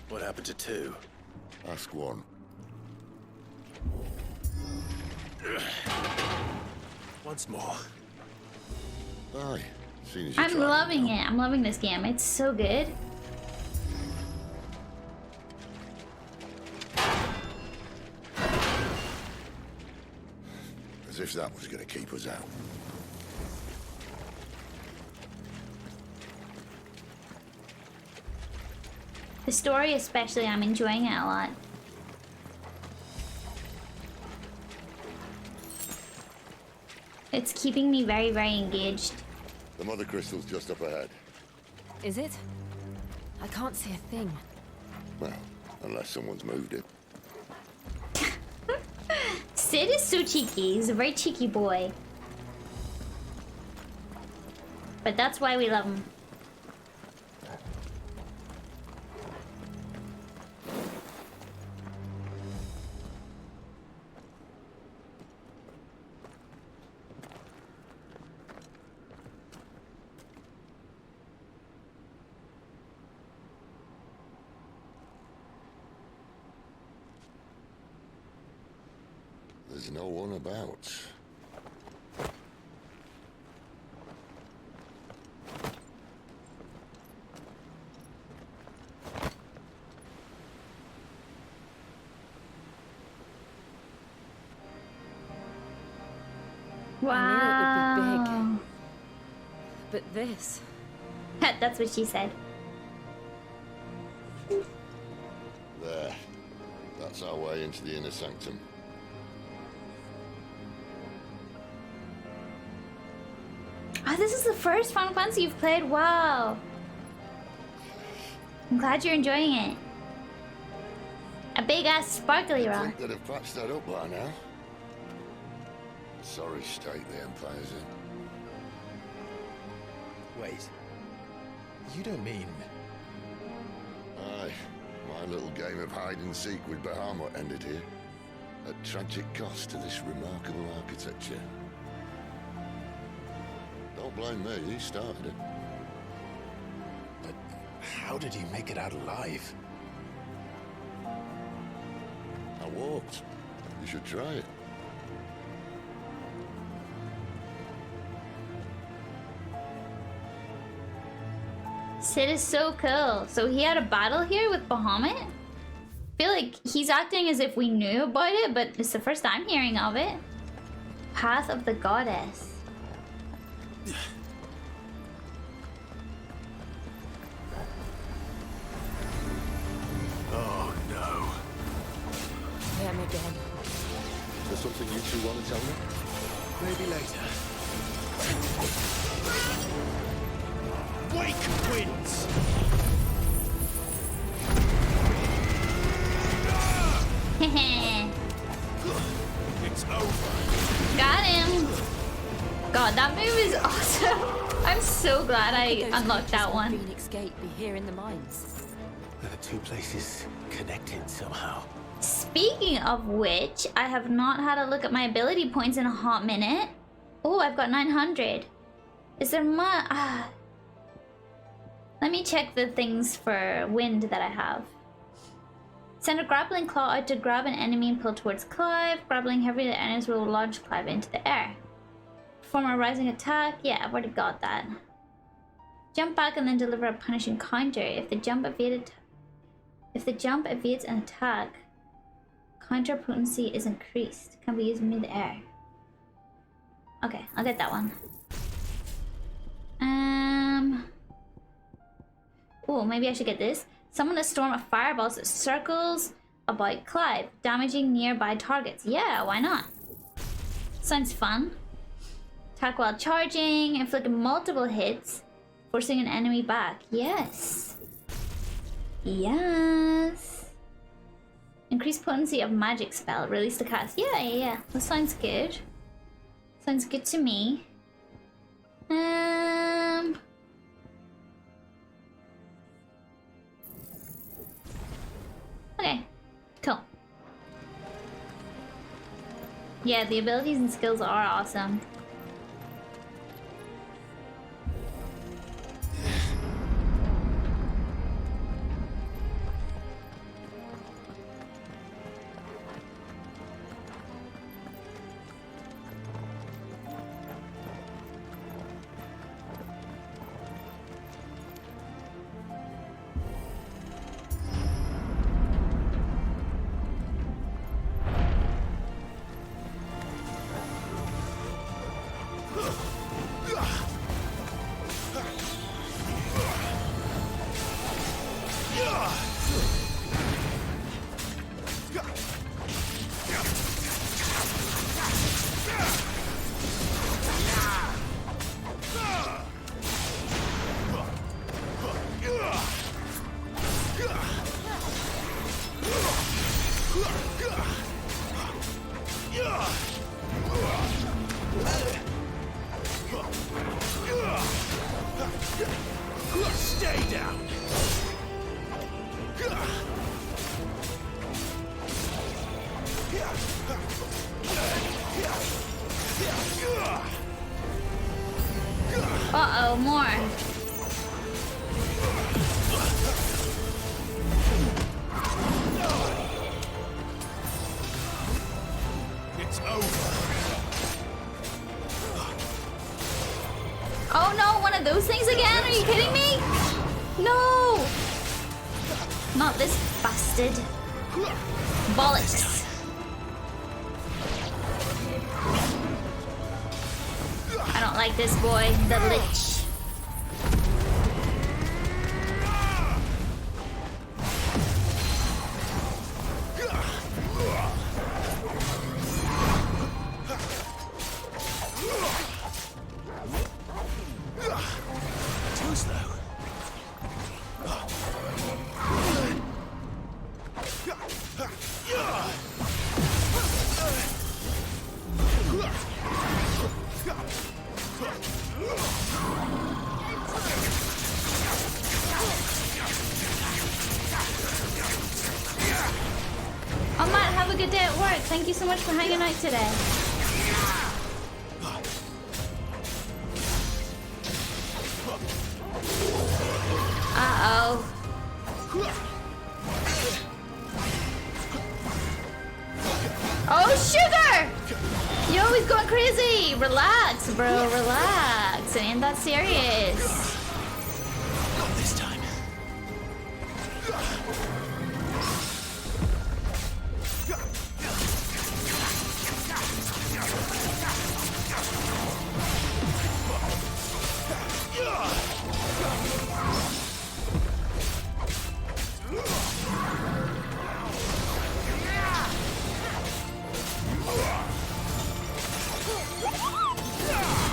What happened to 2? Ask 1. Once more. Aye. Seen as you I'm tried. loving it. I'm loving this game. It's so good. As if that was going to keep us out. The story especially, I'm enjoying it a lot. It's keeping me very, very engaged. The mother crystal's just up ahead. Is it? I can't see a thing. Well, unless someone's moved it. Sid is so cheeky. He's a very cheeky boy. But that's why we love him. There's no one about. Wow. I knew it would be big. But this... That's what she said. into the inner sanctum. Oh, this is the first Final Fantasy you've played? Wow. I'm glad you're enjoying it. A big ass sparkly I rock. think they'd have patched that up by now. Sorry state the Empire's in. Wait. You don't mean... Aye. My little game of hide-and-seek with Bahamut ended here. At tragic cost to this remarkable architecture. Don't blame me, he started it. But how did he make it out alive? I walked. You should try it. Sid is so cool. So he had a battle here with Bahamut? I feel like he's acting as if we knew about it, but it's the first I'm hearing of it. Path of the Goddess. Oh no. Them again. Is there something you two want to tell me? Maybe later. Wake wins! It's over. Got him. God, that move is awesome. I'm so glad I unlocked that one. Phoenix Gate be here in the mines. The two places connected somehow. Speaking of which, I have not had a look at my ability points in a hot minute. Oh, I've got 900. Is there much? Let me check the things for wind that I have. Send a grappling claw out to grab an enemy and pull towards Clive. Grappling heavy, the enemies will launch Clive into the air. Perform a rising attack. Yeah, I've already got that. Jump back and then deliver a punishing counter. If the jump evades an attack, counter potency is increased. Can be used in mid-air. Okay, I'll get that one. Oh, maybe I should get this. Summon a storm of fireballs that circles about Clive, damaging nearby targets. Yeah, why not? Sounds fun. Attack while charging, inflict multiple hits, forcing an enemy back. Yes. Yes. Increased potency of magic spell. Release the cast. Yeah. That sounds good. Sounds good to me. Okay, cool. Yeah, the abilities and skills are awesome. Stay down. Uh-oh, more. It's over. Oh no, one of those things again? Are you kidding me? No! Not this bastard. Bollocks. I don't like this boy, the Lich. at work. Thank you so much for hanging out today. Uh-oh. Oh, sugar! You're always going crazy. Relax, bro. Relax. It ain't that serious. Not this time.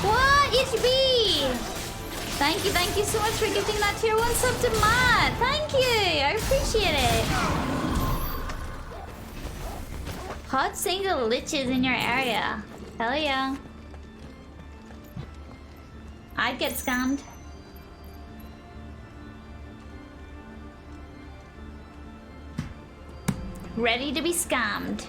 What? HB! Thank you so much for gifting that tier 1 sub to Matt. Thank you. I appreciate it. Hot single liches in your area. Hell yeah. I'd get scammed. Ready to be scammed.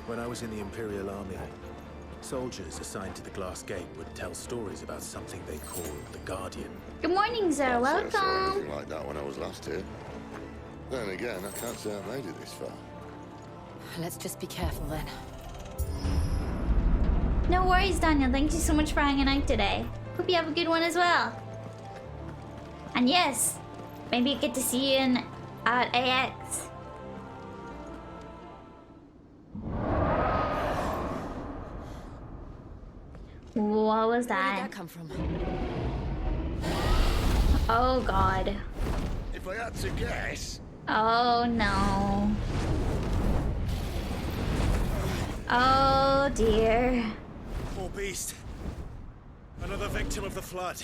When I was in the Imperial Army, soldiers assigned to the Glass Gate would tell stories about something they called the Guardian. Good morning, sir. I saw Welcome. anything like that when I was last here. Then again, I can't say I made it this far. Let's just be careful then. No worries, Daniel. Thank you so much for hanging out today. Hope you have a good one as well. And yes, maybe I get to see you at AX. What was that? Where did that come from? Oh god. If I had to guess. Oh no. Oh dear. Poor beast. Another victim of the flood.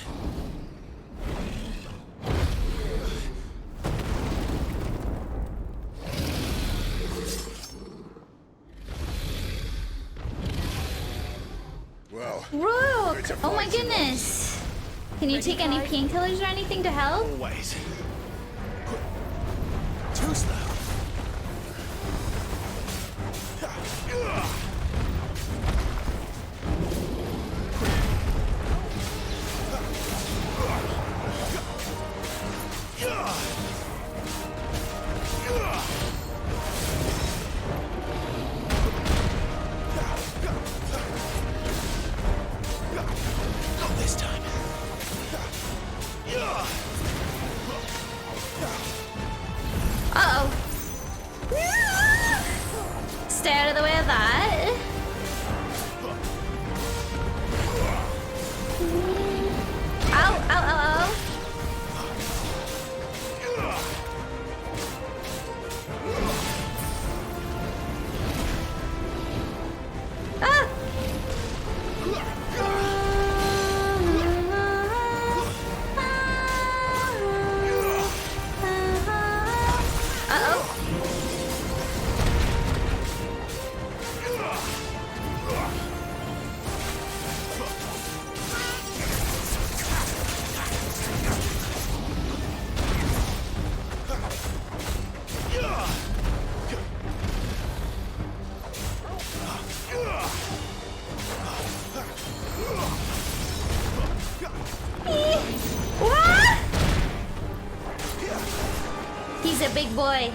Well, Rook! Oh my goodness. Can you take any painkillers or anything to help? Always. Too slow. Not this time. Uh-oh. Stay out of the way of that. Ow, ow, ow, ow. Ah! Uh-oh. What? He's a big boy.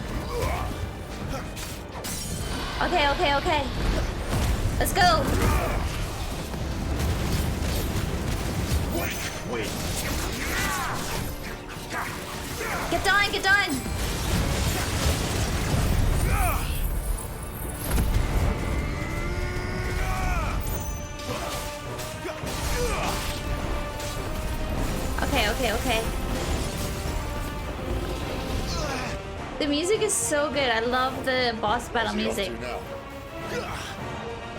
Okay, okay, okay. Let's go. Get done, get done. Okay, okay, okay. The music is so good. I love the boss battle music.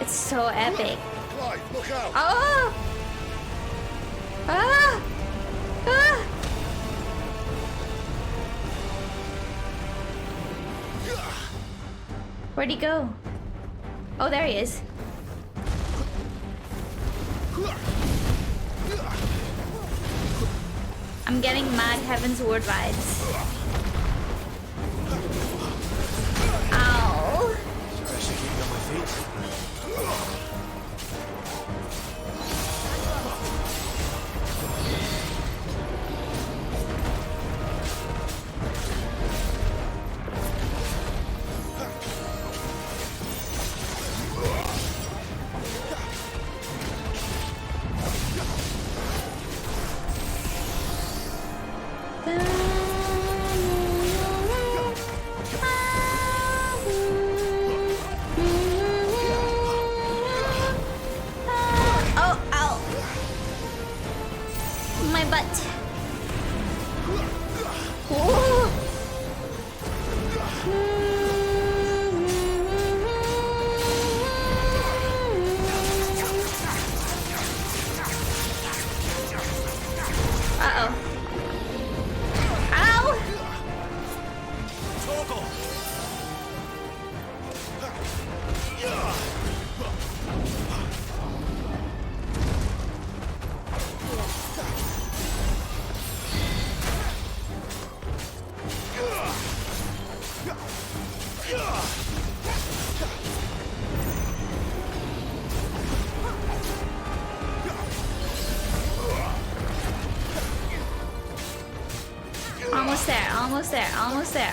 It's so epic. Clive, look out! Oh! Ah! Ah! Where'd he go? Oh, there he is. I'm getting Mad Heaven's Ward vibes. Ow. Sorry, I should keep on my feet.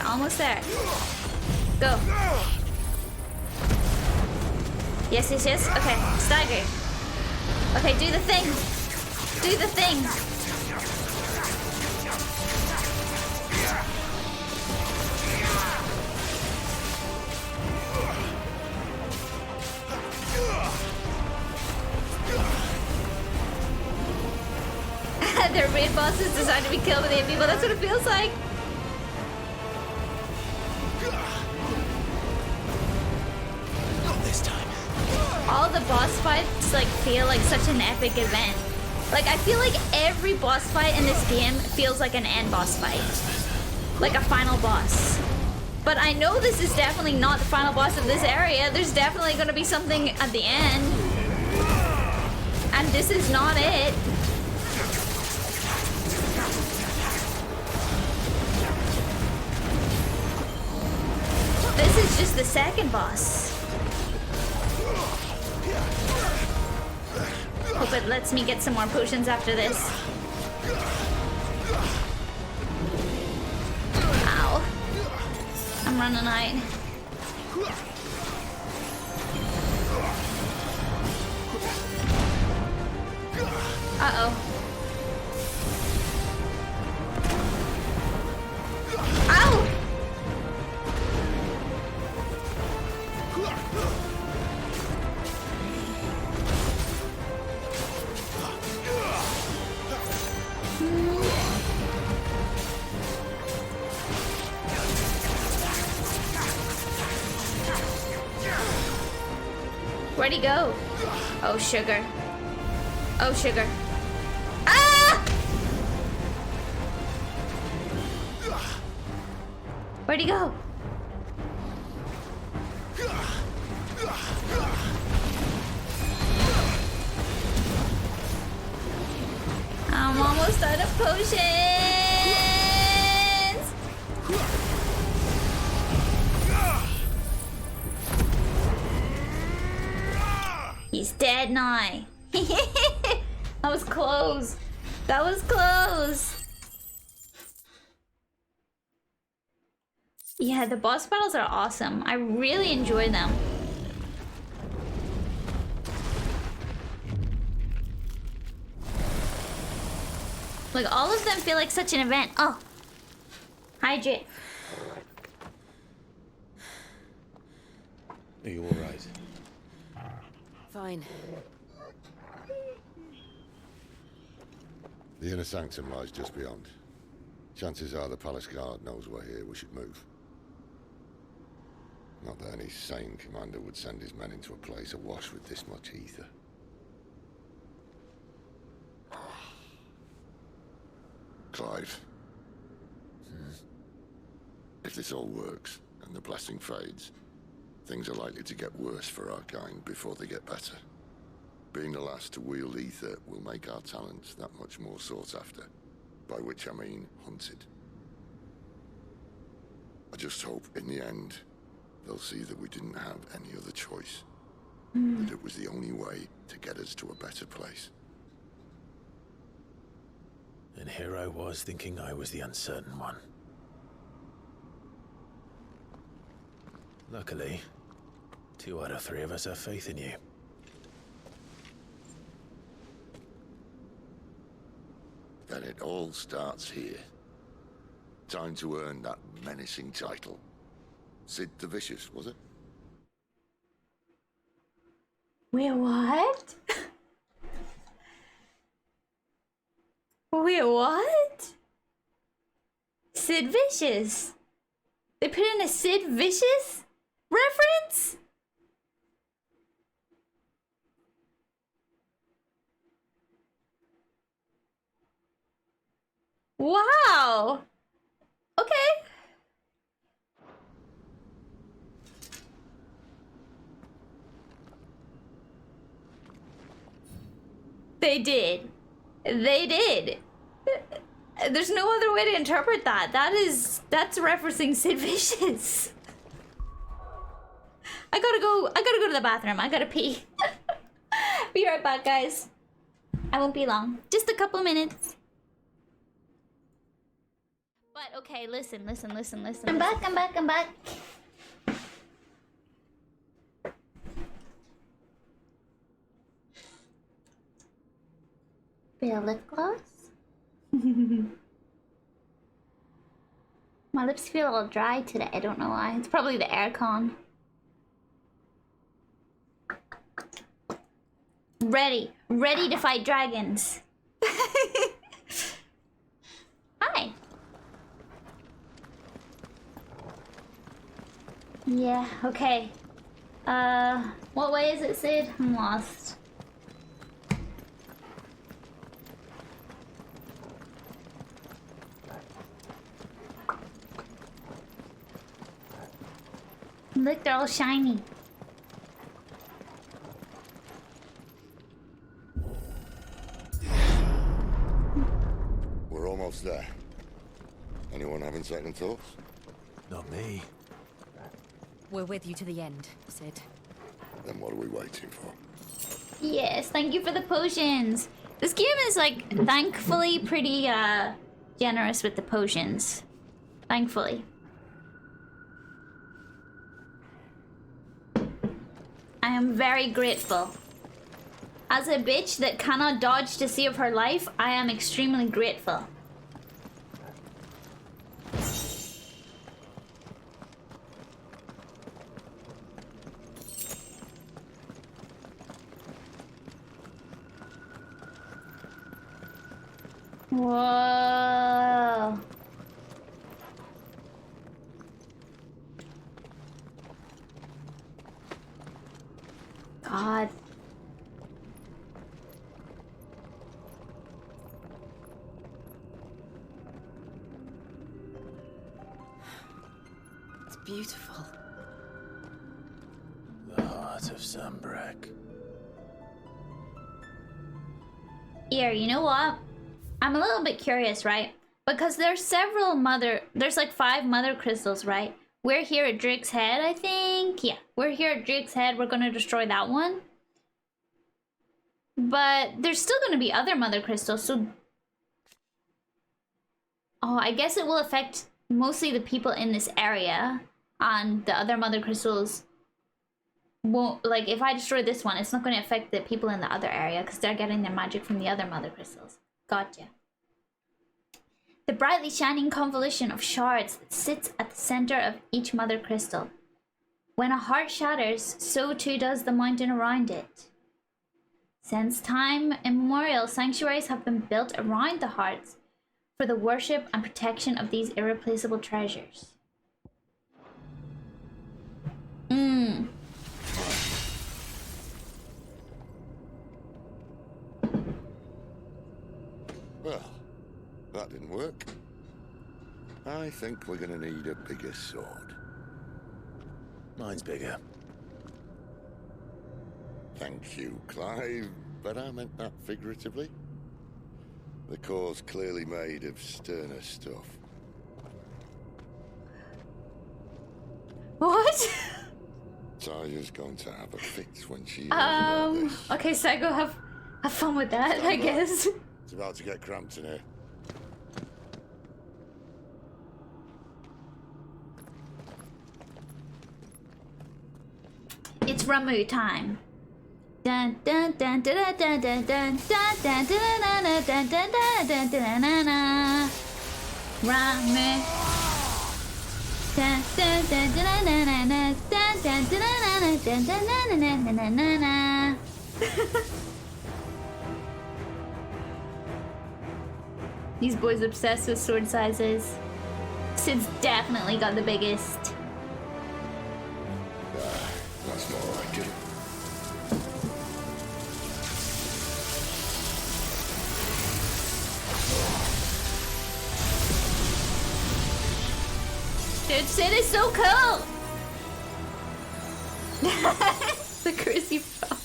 Almost there. Go. Yes. Okay, stagger. Okay, do the thing. Do the thing. Their raid bosses designed to be killed by the people. That's what it feels like. All the boss fights like feel like such an epic event. Like I feel like every boss fight in this game feels like an end boss fight. Like a final boss. But I know this is definitely not the final boss of this area. There's definitely gonna be something at the end. And this is not it. This is just the second boss. Hope it lets me get some more potions after this. Ow. I'm running out. Uh-oh. Ow! Where'd he go? Oh, sugar. Oh, sugar. Ah! Where'd he go? I'm almost out of potions. He's dead now. That was close. That was close. Yeah, the boss battles are awesome. I really enjoy them. Like, all of them feel like such an event. Oh. Hydrate. Are you alright? Fine. The inner sanctum lies just beyond. Chances are the palace guard knows we're here. We should move. Not that any sane commander would send his men into a place awash with this much ether. Clive. If this all works, and the blessing fades, things are likely to get worse for our kind before they get better. Being the last to wield ether will make our talents that much more sought after, by which I mean hunted. I just hope, in the end, they'll see that we didn't have any other choice. That it was the only way to get us to a better place. And here I was thinking I was the uncertain one. Luckily, 2 out of 3 of us have faith in you. Then it all starts here. Time to earn that menacing title. Sid the Vicious, was it? Wait, what? Wait, what? Sid Vicious? They put in a Sid Vicious reference? Wow. Okay. They did. They did. There's no other way to interpret that. That's referencing Sid Vicious. I gotta go to the bathroom. I gotta pee. Be right back, guys. I won't be long. Just a couple minutes. But okay, listen. I'm back. Bit of lip gloss. My lips feel a little dry today. I don't know why. It's probably the aircon. Ready to fight dragons. Hi. Yeah, okay. What way is it, Sid? I'm lost. Look, they're all shiny. We're almost there. Anyone having second thoughts? Not me. We're with you to the end, Sid. Then what are we waiting for? Yes, thank you for the potions. This game is, like, thankfully pretty, generous with the potions. Thankfully. I am very grateful. As a bitch that cannot dodge to save her life, I am extremely grateful. Whoa. God. It's beautiful. The heart of Sambrek. Here, you know what? I'm a little bit curious, right? Because there's like 5 mother crystals, right? We're here at Drake's Head, I think. Yeah, we're here at Drake's Head. We're gonna destroy that one. But there's still gonna be other mother crystals, so... Oh, I guess it will affect mostly the people in this area. And the other mother crystals won't... Like, if I destroy this one, it's not gonna affect the people in the other area, because they're getting their magic from the other mother crystals. Gotcha. The brightly shining convolution of shards that sits at the center of each mother crystal. When a heart shatters, so too does the mountain around it. Since time immemorial, sanctuaries have been built around the hearts for the worship and protection of these irreplaceable treasures. Well, that didn't work. I think we're gonna need a bigger sword. Mine's bigger. Thank you, Clive, but I meant that figuratively. The core's clearly made of sterner stuff. What? Taya's going to have a fit when she Okay, Psycho, have fun with that, I guess. It's about to get cramped in here. It's Ramu time. Dun dun dun dun dun dun dun dun dun dun dun dun dun dun dun dun. Ramu. Dun dun dun dun dun dun dun dun dun dun dun dun dun. These boys obsessed with sword sizes. Sid's definitely got the biggest. That's more like it. Dude, Sid is so cool! The crazy fell.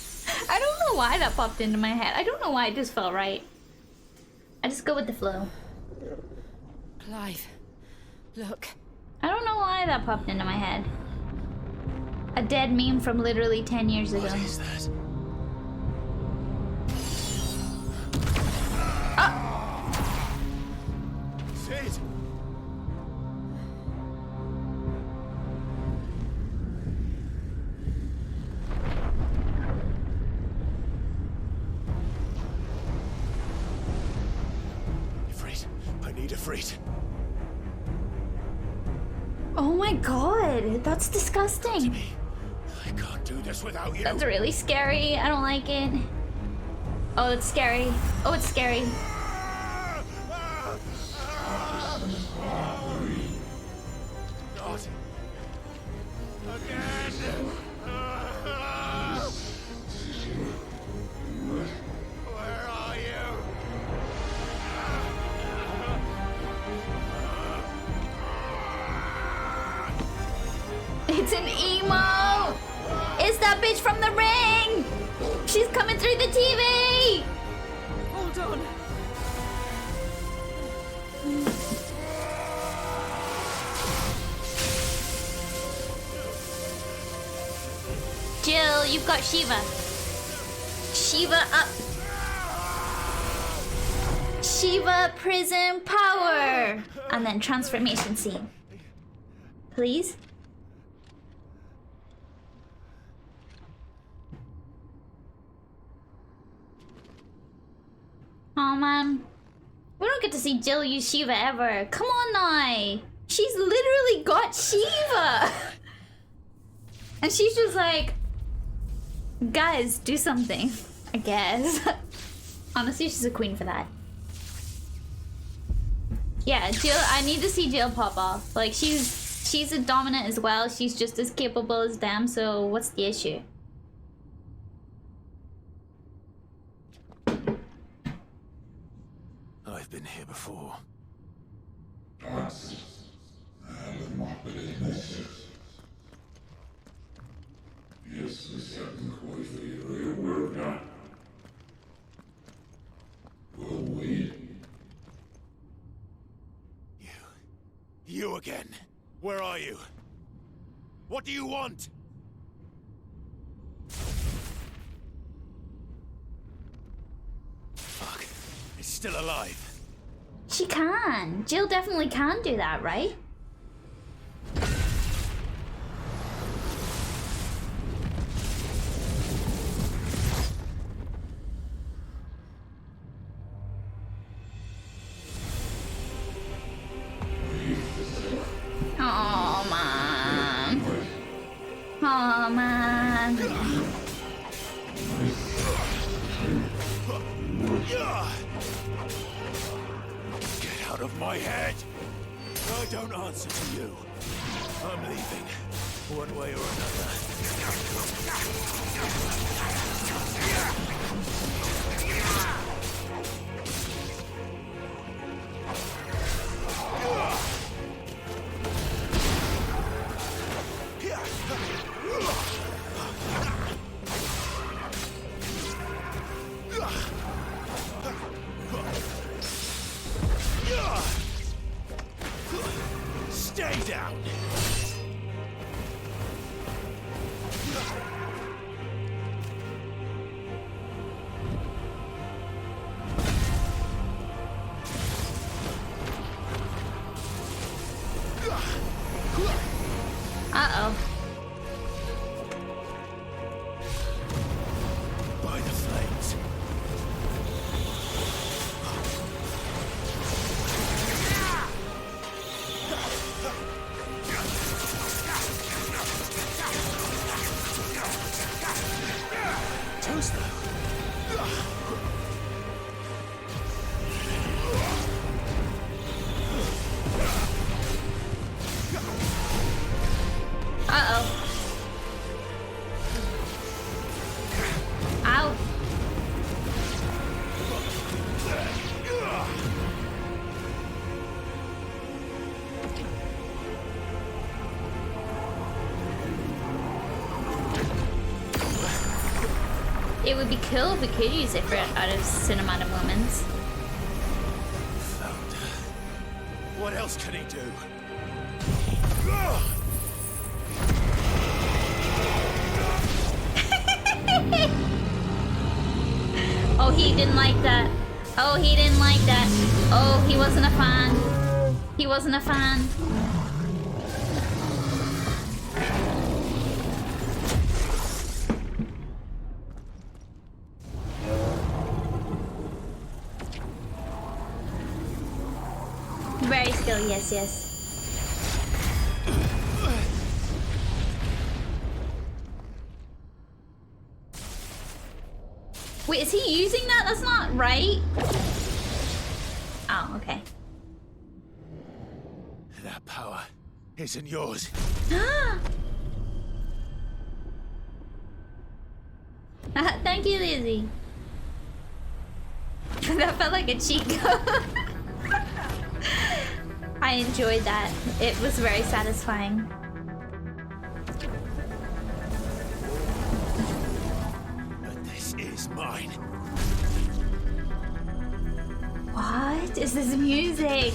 I don't know why that popped into my head. I don't know why it just felt right. I just go with the flow. Clive, look. I don't know why that popped into my head. A dead meme from literally 10 years ago. What is that? Sid! Ifrit, I need Ifrit. Oh my god, that's disgusting. I can't do this without you. That's really scary. I don't like it. Oh, it's scary. Oh, it's scary. Not again. Where are you? It's an emo! It's that bitch from the ring! She's coming through the TV! Hold on. Jill, you've got Shiva. Shiva up. Shiva prison power! And then transformation scene. Please? Oh man. We don't get to see Jill use Shiva ever. Come on now. She's literally got Shiva. And she's just like, guys, do something. I guess. Honestly, she's a queen for that. Yeah, Jill, I need to see Jill pop off. Like, she's a dominant as well. She's just as capable as them, so what's the issue? I've been here before. You again. Where are you? What do you want? Fuck. It's still alive. She can. Jill definitely can do that, right? Oh man. Oh man. Get out of my head! I don't answer to you. I'm leaving, one way or another. Stay down! Uh-oh. By the flames. Too slow. Uh-oh. Ow. It would be cool if we could use it for out of cinematic moments. What else can he do? Oh, he didn't like that. Oh, he didn't like that. Oh, he wasn't a fan. He wasn't a fan. Very skilled, yes, yes. Wait, is he using that? That's not right. Oh, okay. That power isn't yours. Thank you, Lizzie. That felt like a cheat code. I enjoyed that. It was very satisfying. But this is mine. What is this music?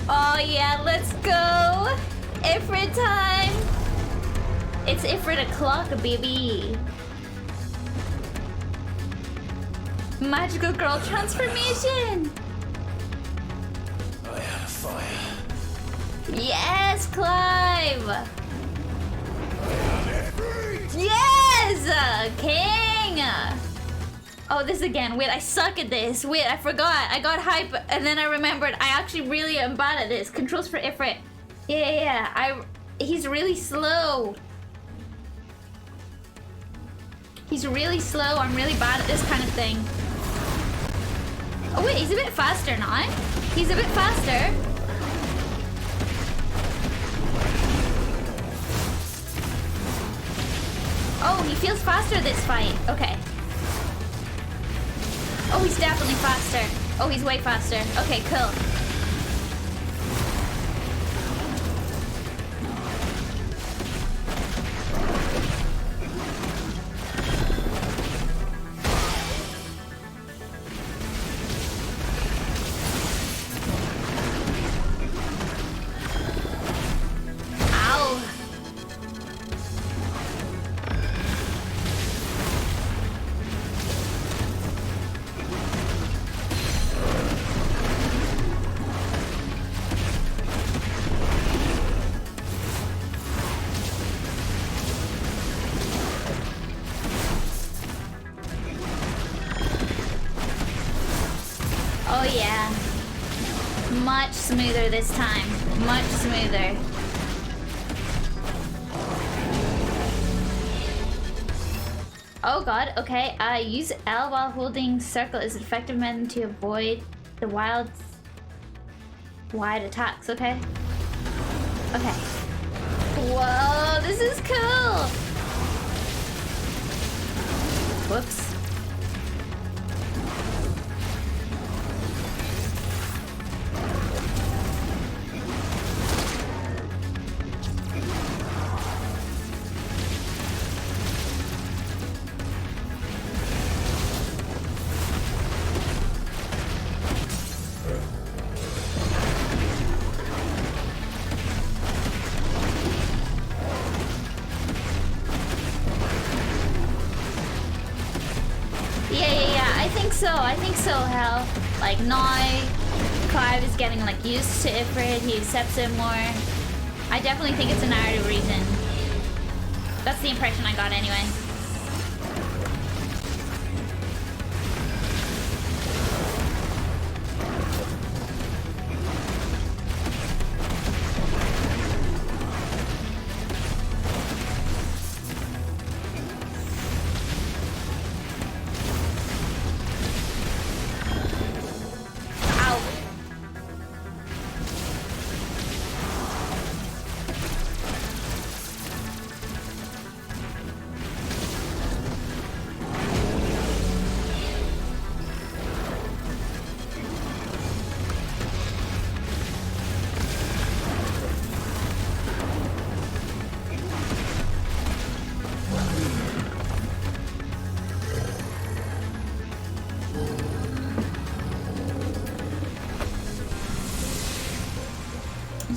Oh yeah, let's go! Ifrit time! It's Ifrit o'clock, baby! Magical girl transformation! I have fire. Yes, Clive! Yes! King! Oh, this again. Wait, I suck at this. Wait, I forgot. I got hype and then I remembered I actually really am bad at this. Controls for Ifrit. Yeah. He's really slow. He's really slow. I'm really bad at this kind of thing. Oh wait, he's a bit faster now. He's a bit faster. Oh, he feels faster this fight. Okay. Oh, he's definitely faster. Oh, he's way faster. Okay, cool. Smoother this time. Much smoother. Oh god, okay. Use L while holding circle is an effective method to avoid the wide attacks, okay? Okay. Whoa, this is cool! Whoops. so. I think so, Hell. Like, now Clive is getting, like, used to Ifrit. He accepts it more. I definitely think it's a narrative reason. That's the impression I got anyway.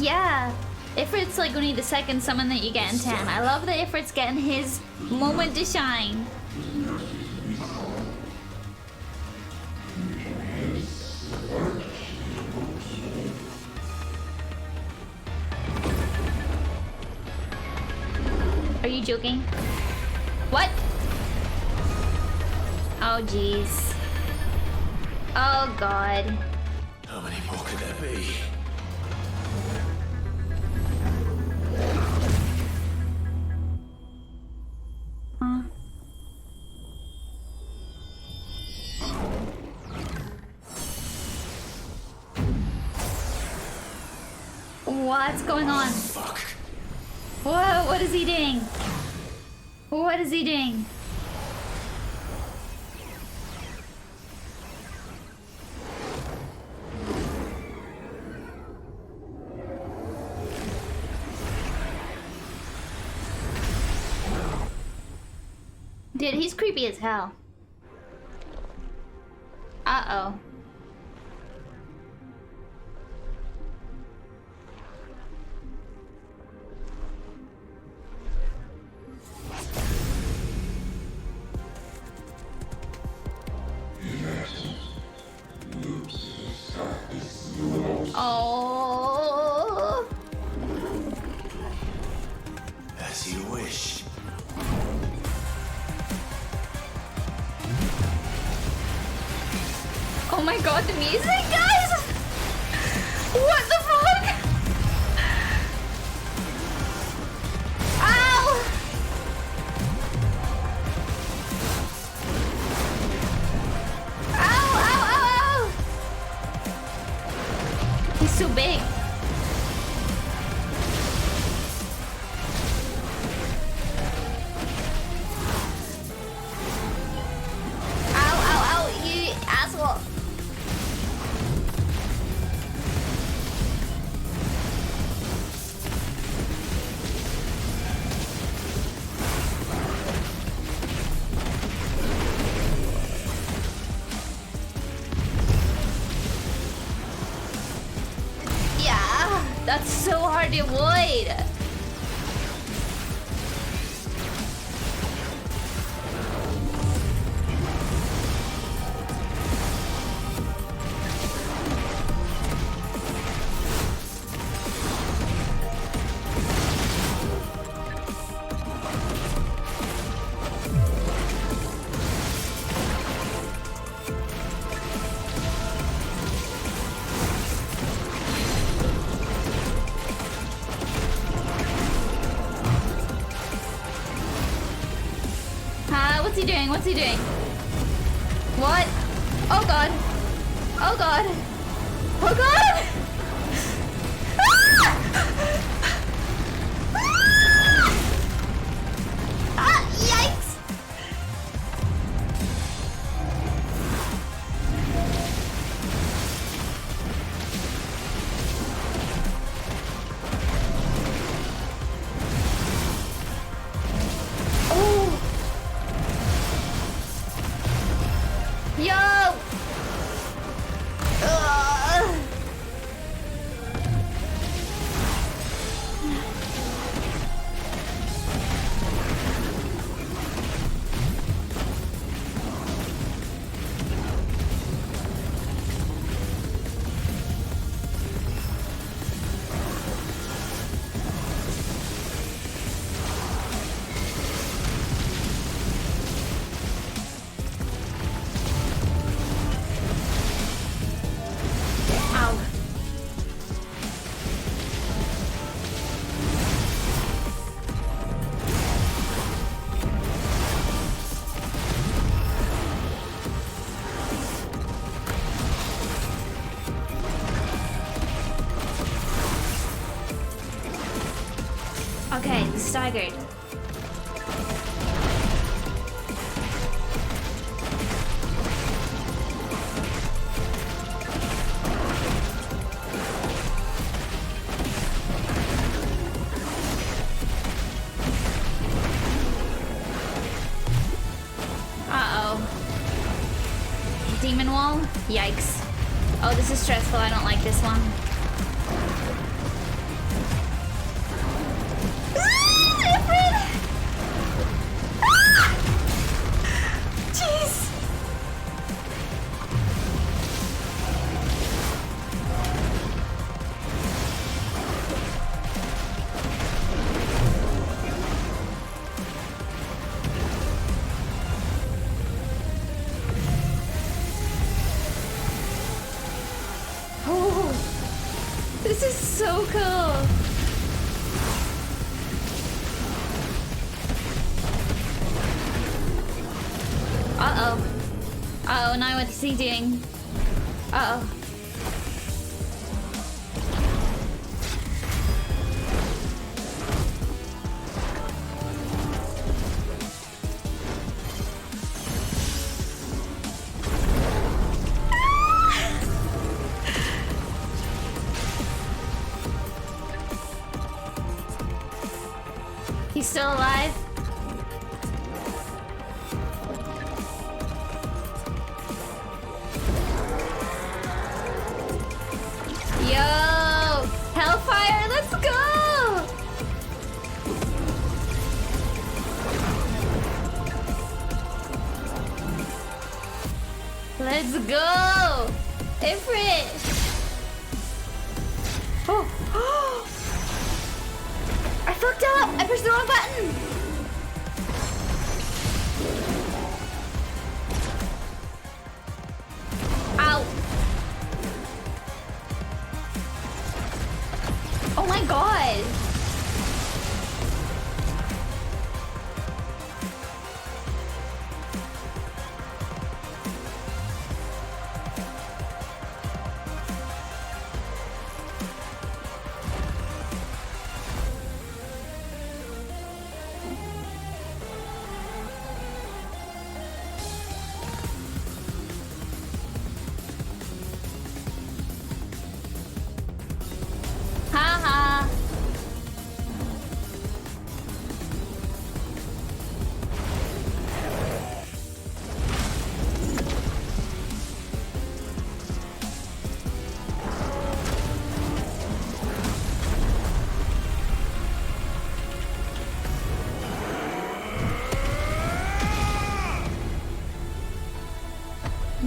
Yeah, Ifrit's like only the second summon that you get in 10. I love that Ifrit's getting his moment to shine. Are you joking? What? Oh, jeez. Oh, God. How many more could there be? What's going on? Fuck. Whoa, what is he doing? What is he doing? Dude, he's creepy as hell. Uh-oh. Oh. As you wish. Oh my god, the music, guys! What the fuck? Ow! Ow, ow, ow, ow! He's so big. Ow, ow, ow, you asshole. Yeah, that's so hard to avoid. What's he doing? What's he doing? What? Oh god. Oh god. Oh god! Ah! Ah! Yikes! Oh! Yo! Okay, staggered. Uh-oh. Demon wall? Yikes. Oh, this is stressful. I don't like this one. Jeez. Oh, this is so cool. Uh-oh. Uh-oh, now what is he doing? Uh-oh. He's still alive? Yo! Hellfire, let's go! Let's go! Ifrit! Oh! I fucked up! I pushed the wrong button! Ow! Oh my god! Haha!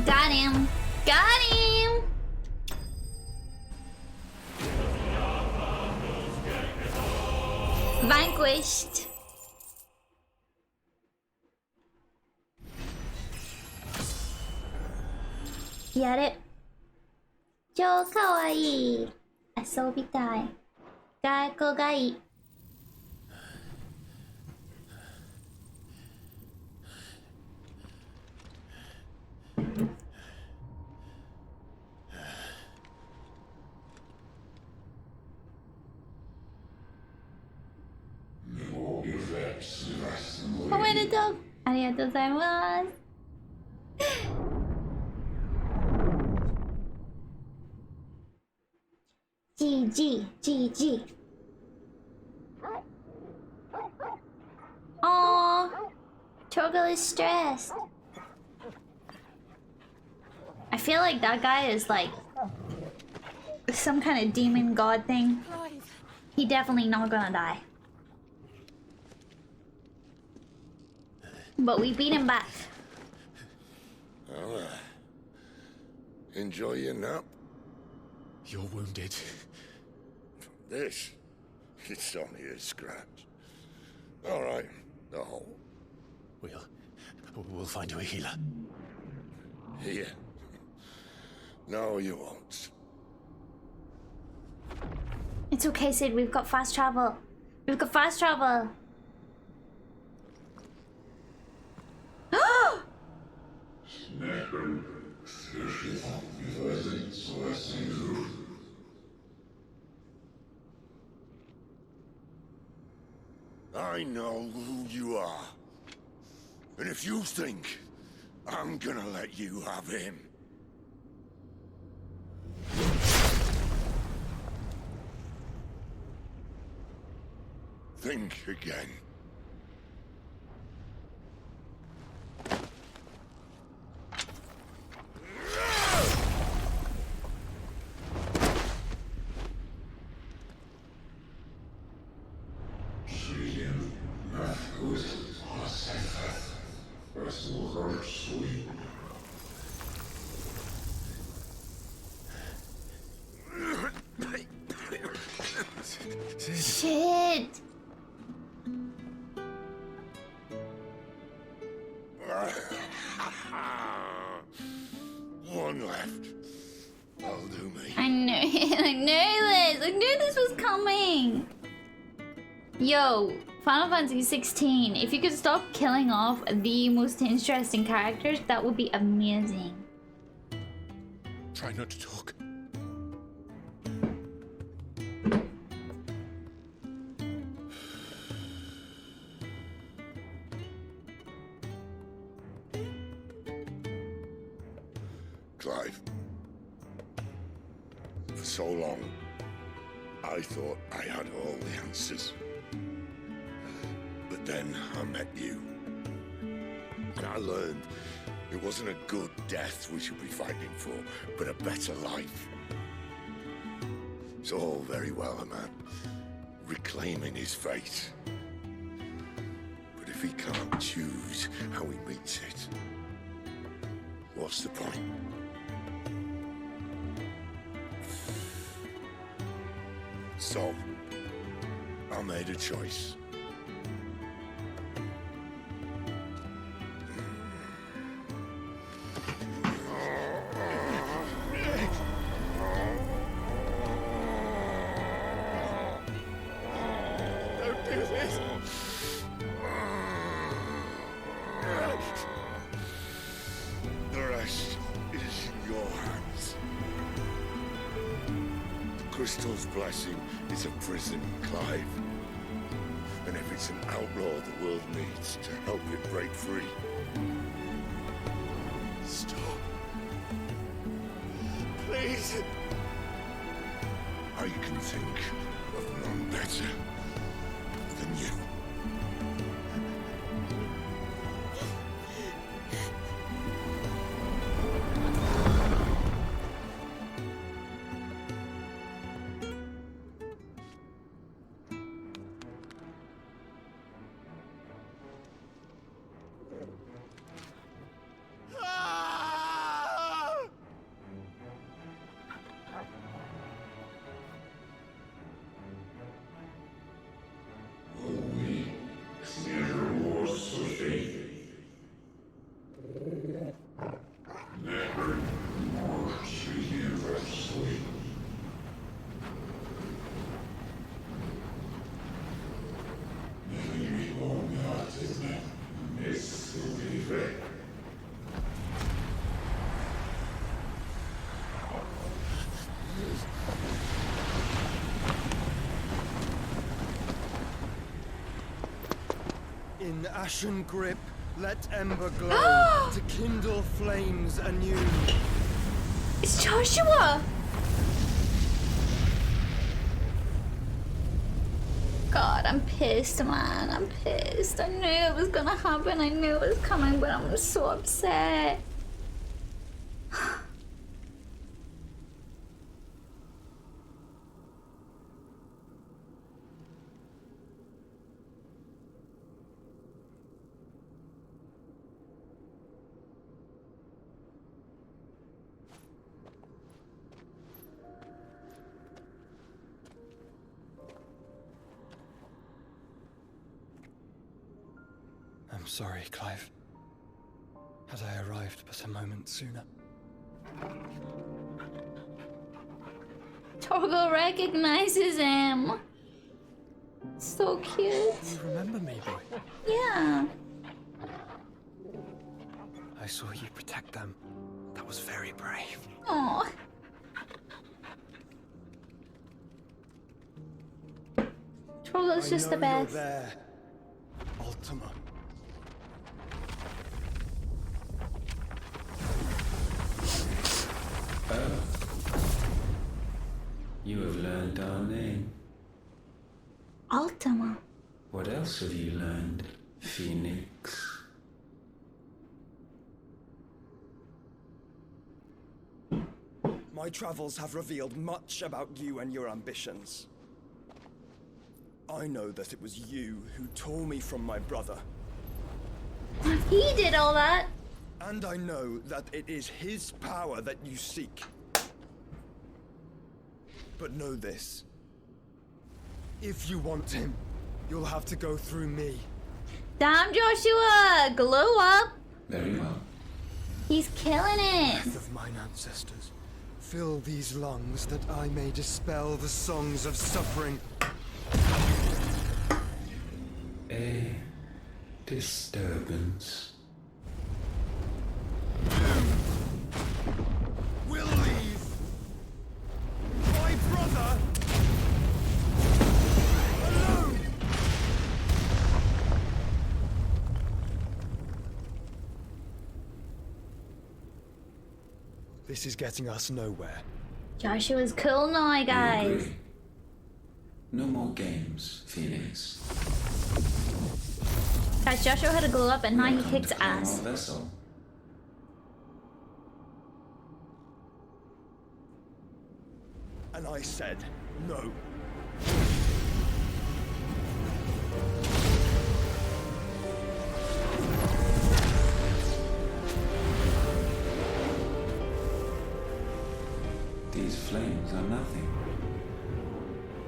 Got him! Got him! Vanquished. Get it? 超かわいい。遊びたい。外国がいい。おめでとう。ありがとうございます。GG。Aww. Torgal is stressed. I feel like that guy is like some kind of demon god thing. He definitely not gonna die. But we beat him back. Well, enjoy your nap. You're wounded. This? It's only a scratch. All right, the hole. We'll find you a healer. Here. No, you won't. It's okay, Sid. We've got fast travel. We've got fast travel. I know who you are. And if you think I'm gonna let you have him... think again. Shit! One left. That'll do me. I knew it. I knew this. I knew this was coming. Yo, Final Fantasy 16. If you could stop killing off the most interesting characters, that would be amazing. Try not to talk. Clive. For so long, I thought I had all the answers. But then I met you. And I learned it wasn't a good death we should be fighting for, but a better life. It's all very well, a man reclaiming his fate. But if he can't choose how he meets it, what's the point? So, I made a choice. Don't do this! The rest is in your hands. The crystal's blessing is a prison, Clive. And if it's an outlaw the world needs to help it break free. Stop. Please. I can think of none better than you. In ashen grip, let ember glow to kindle flames anew. It's Joshua! God, I'm pissed, man. I'm pissed. I knew it was gonna happen. I knew it was coming, but I'm so upset. I'm sorry, Clive. Had I arrived but a moment sooner. Torgo recognizes him. So cute. You remember me, boy? Yeah. I saw you protect them. That was very brave. Oh. Torgo's just the best. You're there, Ultima. Oh. You have learned our name. Ultima. What else have you learned, Phoenix? My travels have revealed much about you and your ambitions. I know that it was you who tore me from my brother. He did all that. And I know that it is his power that you seek. But know this. If you want him, you'll have to go through me. Damn, Joshua! Glow up! Very well. He's killing it! Breath of mine ancestors, fill these lungs that I may dispel the songs of suffering. A disturbance. We'll leave. My brother alone. This is getting us nowhere. Joshua's cool now, guys. No more games, Phoenix. Guys, Joshua had to glow up and now he kicks ass. Vessel. And I said no. These flames are nothing.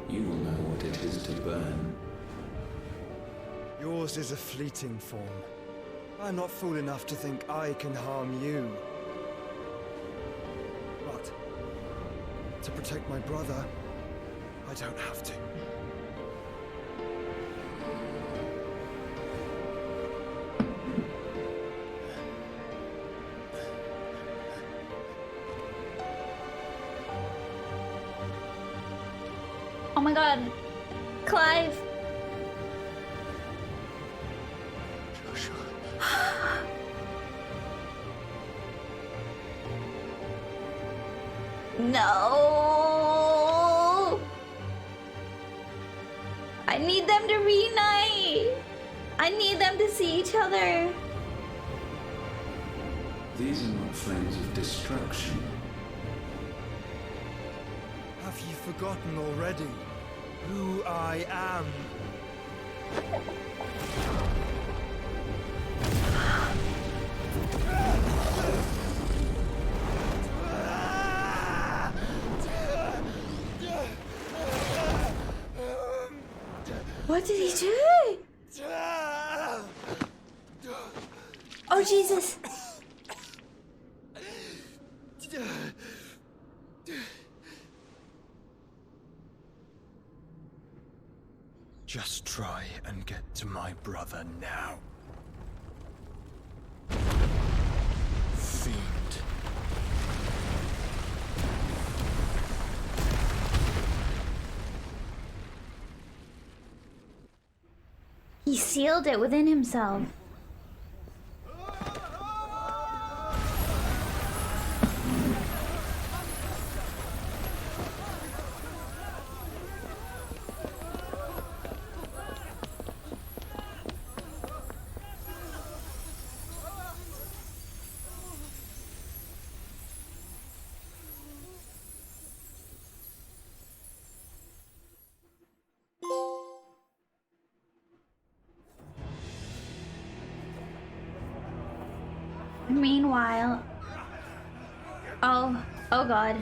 You will know what it is to burn. Yours is a fleeting form. I'm not fool enough to think I can harm you. But to protect my brother, I don't have to. Oh my god. Clive. No. I need them to reunite. I need them to see each other. These are not flames of destruction. Have you forgotten already who I am? What did he do? Oh, Jesus. Just try and get to my brother now. Fiend. He sealed it within himself. Meanwhile, oh god.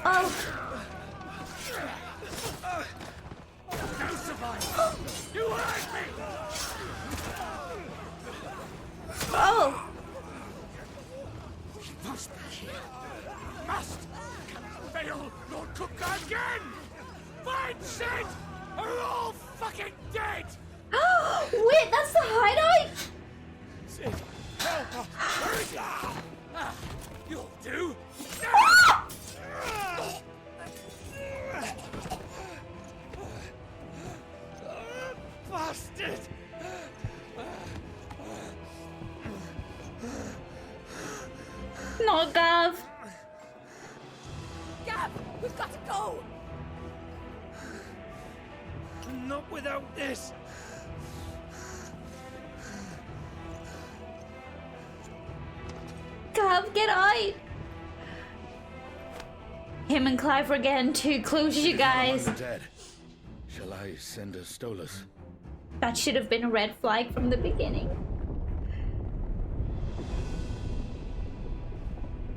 Oh. You hurt me! Oh. He must be here. Must! Cannot fail nor cook again! Find Sid! Or we're all fucking dead! Wait, that's the hideaway? Sid, help us! Where is he? You'll do! No, Gav. Gab, we've got to go! Not without this! Gav, get out! Him and Clive were getting too close, you guys. Dead. Shall I send a Stolas? That should have been a red flag from the beginning.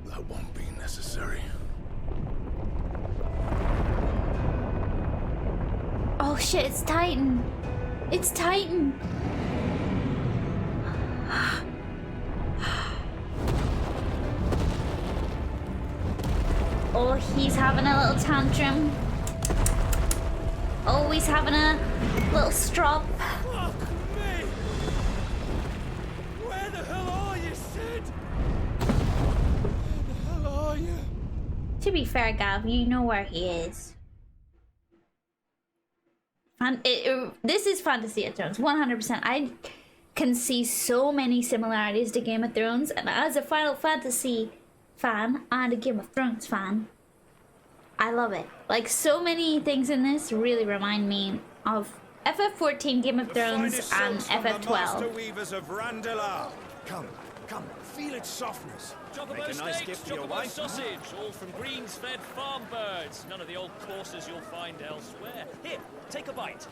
That won't be necessary. Oh shit, it's Titan. It's Titan. Oh, he's having a little tantrum. Oh, he's having a little strop. Fuck me! Where the hell are you, Sid? Where the hell are you? To be fair, Gav, you know where he is. This is Fantasy of Thrones, 100%. I can see so many similarities to Game of Thrones, and as a Final Fantasy fan and a Game of Thrones fan, I love it. Like, so many things in this really remind me of FF14, Game of Thrones, and FF12. Weavers of Randalar. Come, feel its softness. Chocobo Make a nice steaks, gift for your chocobo wife. sausage, all from greens-fed farm birds. None of the old courses you'll find elsewhere. Here, take a bite.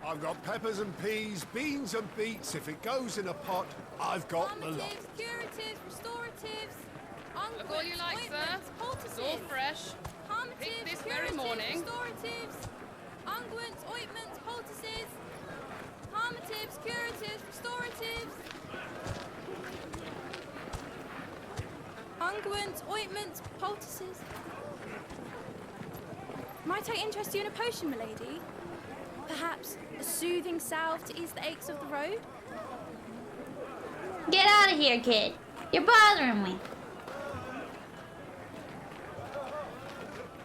I've got peppers and peas, beans and beets. If it goes in a pot, I've got the lot. Curatives, restoratives, Look all you like, sir. It's all fresh. Picked this very morning. restoratives, unguents, ointments, poultices, palmatives, curatives, restoratives, unguents, ointments, poultices. Might I interest you in a potion, milady? Perhaps a soothing salve to ease the aches of the road? Get out of here, kid. You're bothering me.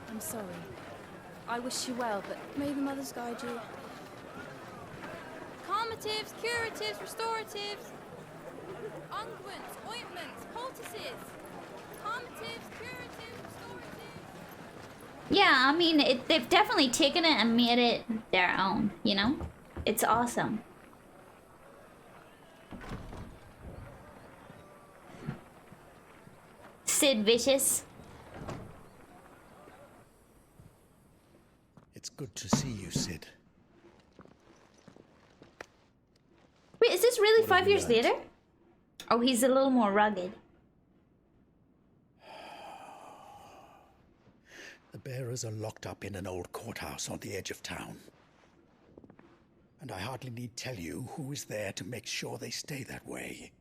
I'm sorry. I wish you well, but may the mothers guide you. Calmatives, curatives, restoratives, unguents, ointments, poultices. Calmatives, curatives, restoratives. Yeah, I mean, they've definitely taken it and made it their own, you know? It's awesome. Sid Vicious. It's good to see you, Sid. Wait, is this really 5 years later? Oh, he's a little more rugged. The bearers are locked up in an old courthouse on the edge of town. And I hardly need tell you who is there to make sure they stay that way.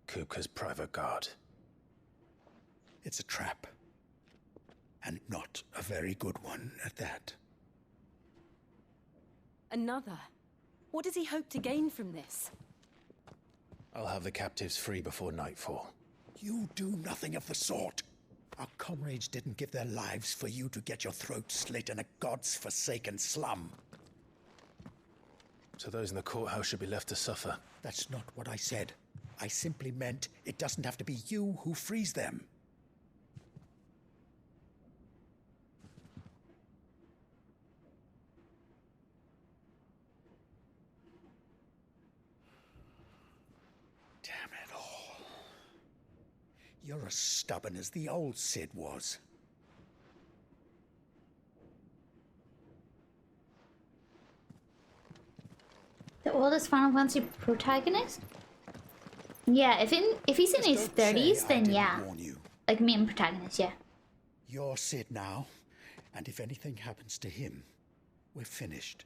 Kupka's private guard. It's a trap. And not a very good one at that. Another? What does he hope to gain from this? I'll have the captives free before nightfall. You do nothing of the sort. Our comrades didn't give their lives for you to get your throat slit in a god's forsaken slum. So those in the courthouse should be left to suffer. That's not what I said. I simply meant it doesn't have to be you who frees them. Damn it all. You're as stubborn as the old Sid was. The oldest Final Fantasy protagonist? Yeah, if he's in his 30s, then yeah. Like main protagonist, yeah. You're Sid now, and if anything happens to him, we're finished.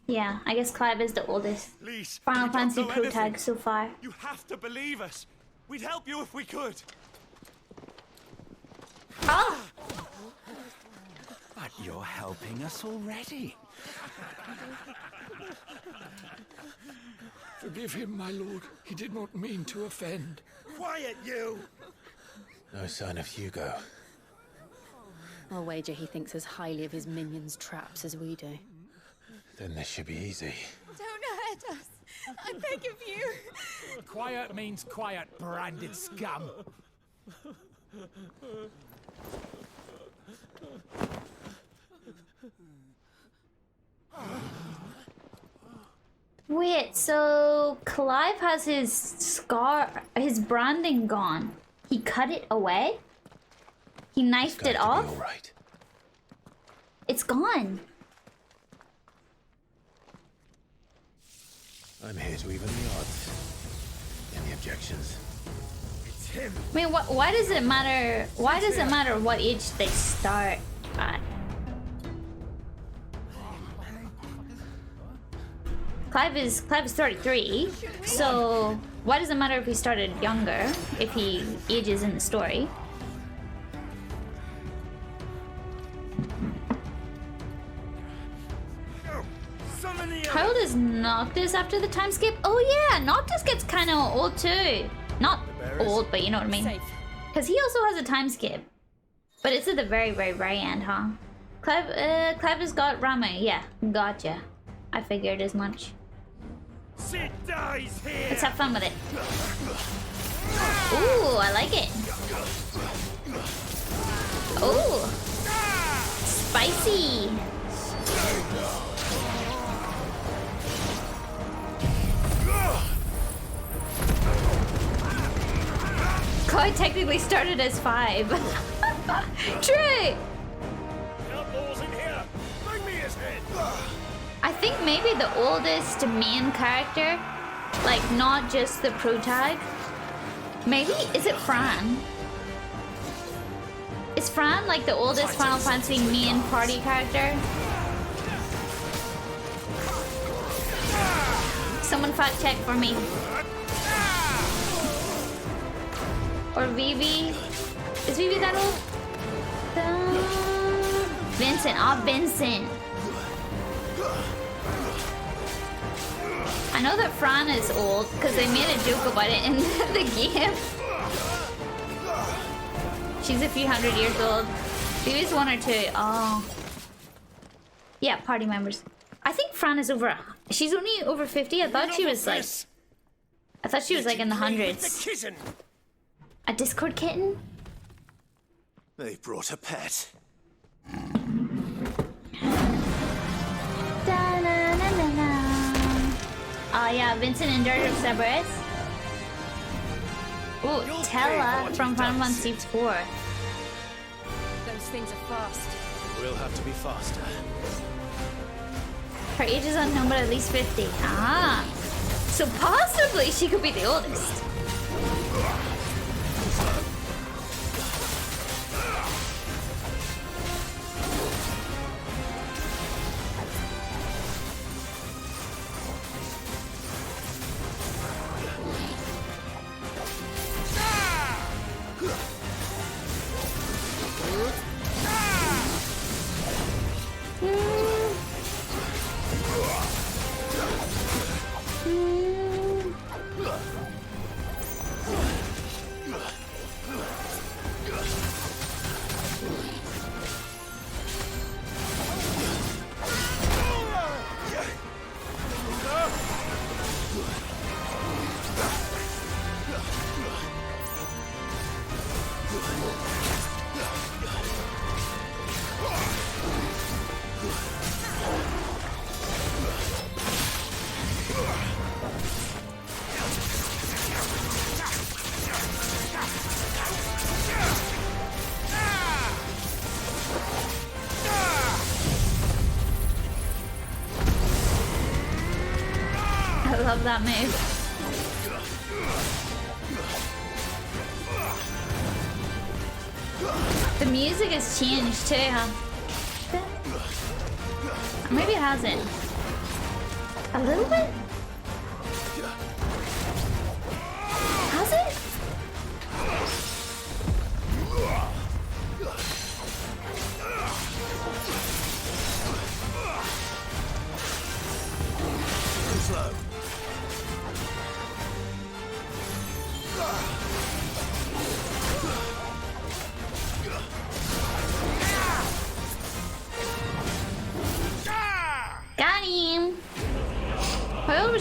Yeah, I guess Clive is the oldest Final Fantasy protag so far. You have to believe us. We'd help you if we could. Ah! But you're helping us already. Forgive him, my lord. He did not mean to offend. Quiet, you! No sign of Hugo. I'll wager he thinks as highly of his minions' traps as we do. Then this should be easy. Don't hurt us. I beg of you. Quiet means quiet, branded scum. Wait, so Clive has his scar, his branding gone. He cut it away? He knifed it off? All right. It's gone. I'm here to even the odds. Any objections? It's him. I mean, why does it matter? Why does it matter what age they start at? Clive is 33, so why does it matter if he started younger, if he ages in the story? How old is Noctis after the time skip? Oh yeah, Noctis gets kind of old too. Not old, but you know what I mean. Because he also has a time skip. But it's at the very, very, very end, huh? Clive has got Ramu. Yeah, gotcha. I figured as much. Sid dies here. Let's have fun with it. Ooh, I like it. Ooh. Spicy. Clyde technically started as 5. True. Outlaws in here. Bring me his head. I think maybe the oldest main character, like not just the protag. Maybe, is it Fran? Is Fran like the oldest Final Fantasy main party character? Someone fact check for me. Or Vivi. Is Vivi that old? Vincent. Ah, Vincent. I know that Fran is old because they made a joke about it in the game. She's a few hundred years old. Vivi's 1 or 2. Oh. Yeah, party members. I think Fran is over. She's only over 50. I thought she was like. I thought she was like in the hundreds. A Discord kitten? They brought a pet. Oh yeah, Vincent and George of Cerberus. Ooh, Tella from Final Fantasy 4. Those things are fast. We'll have to be faster. Her age is unknown, but at least 50. Ah, so possibly she could be the oldest. I love that move. The music has changed too, huh? Maybe it hasn't. A little bit? Has it?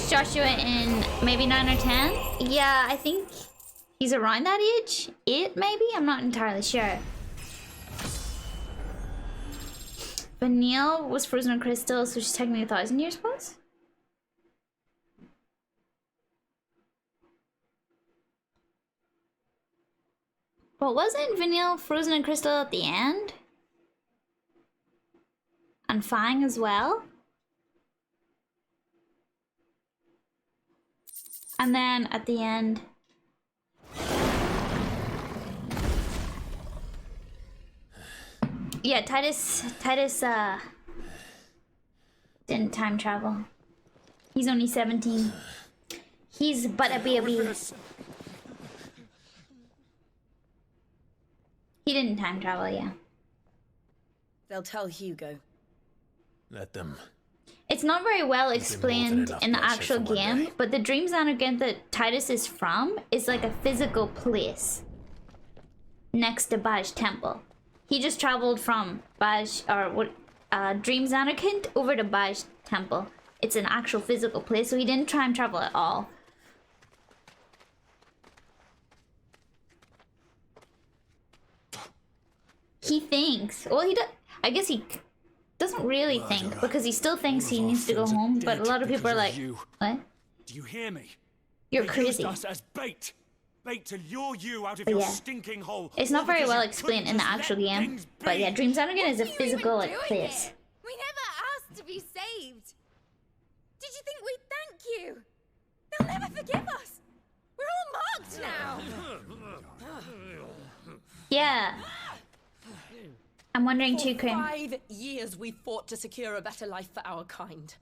Where's Joshua in maybe 9 or 10? Yeah, I think he's around that age. Maybe? I'm not entirely sure. But Neil was frozen in crystal, so she's technically 1,000 years plus? But wasn't Vanille frozen in crystal at the end? And Fang as well? And then at the end... Yeah, Titus, didn't time travel. He's only 17. He's but a baby. He didn't time travel, yeah. They'll tell Hugo. Let them. It's not very well explained in the actual game, but the dream zone again that Titus is from is like a physical place next to Baj Temple. He just traveled from Baj, or what, Dream Zanarkand over to Baj Temple. It's an actual physical place, so he didn't time travel at all. He thinks, well, I guess he doesn't really think, because he still thinks he needs to go home, but a lot of people are like, what? Do you hear me? You're They crazy. used us as bait. Bait to lure you out of your stinking hole. It's not all very because well you explained couldn't in the just actual let game, things but be. yeah, Dream Zanarkand is a physical like place. We never asked to be saved. Did you think we'd thank you? They'll never forgive us. We're all marked now. Yeah. I'm wondering too, For Cream. 5 years we fought to secure a better life for our kind.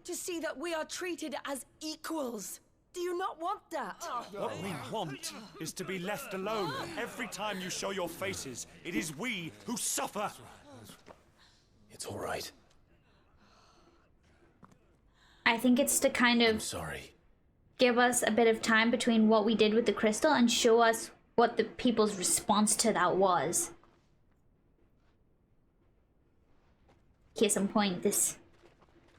To see that we are treated as equals. Do you not want that? What we want is to be left alone. Every time you show your faces, it is we who suffer. It's all right. I think it's to kind of give us a bit of time between what we did with the crystal and show us what the people's response to that was. Case in point,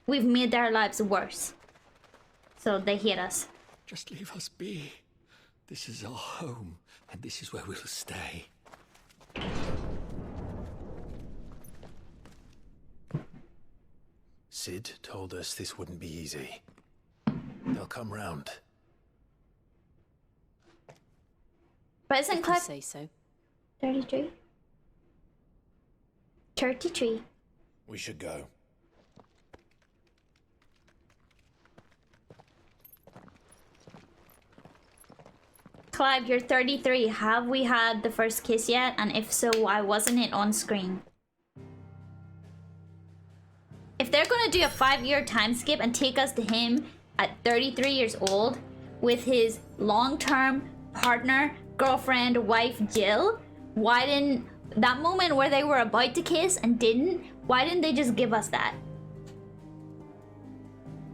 we've made their lives worse, so they hate us. Just leave us be. This is our home, and this is where we'll stay. Sid told us this wouldn't be easy. They'll come round. But isn't Clive say so? 33? 33. We should go. Clive, you're 33. Have we had the first kiss yet? And if so, why wasn't it on screen? If they're gonna do a 5-year time skip and take us to him at 33 years old with his long-term partner, girlfriend, wife, Jill, why didn't that moment where they were about to kiss and didn't, why didn't they just give us that?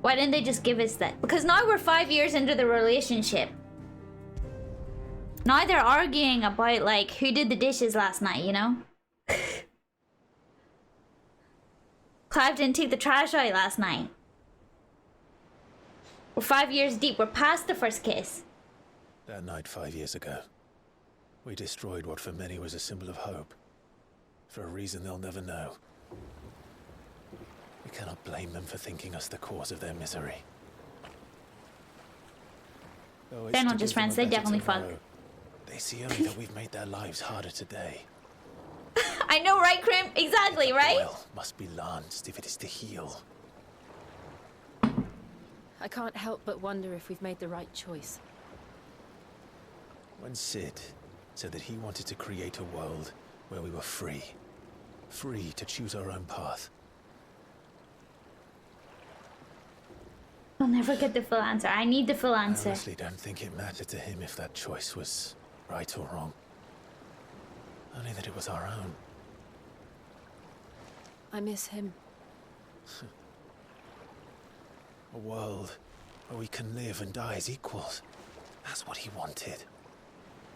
Why didn't they just give us that? Because now we're 5 years into the relationship. Now they're arguing about, like, who did the dishes last night, you know? Clive didn't take the trash out last night. We're 5 years deep. We're past the first kiss. That night 5 years ago, we destroyed what for many was a symbol of hope. For a reason they'll never know. We cannot blame them for thinking us the cause of their misery. They're not just friends, they definitely fuck. They see only that we've made their lives harder today. I know, right, Krim? Exactly, right? Well, must be lanced if it is to heal. I can't help but wonder if we've made the right choice. When Sid said that he wanted to create a world where we were free. Free to choose our own path. I'll never get the full answer. I need the full answer. I honestly don't think it mattered to him if that choice was right or wrong. Only that it was our own. I miss him. A world where we can live and die as equals. That's what he wanted.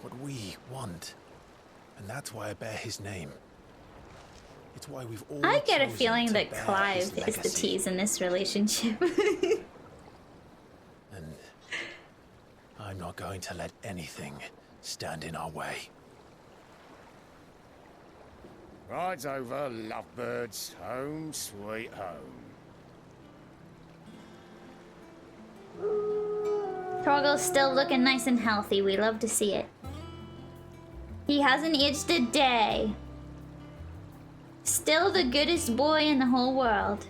What we want. And that's why I bear his name. It's why we've all I get a chosen feeling to that bear Clive his is the legacy. tease in this relationship. I'm not going to let anything stand in our way. Rides over, lovebirds. Home sweet home. Torgo's still looking nice and healthy. We love to see it. He hasn't aged a day. Still the goodest boy in the whole world.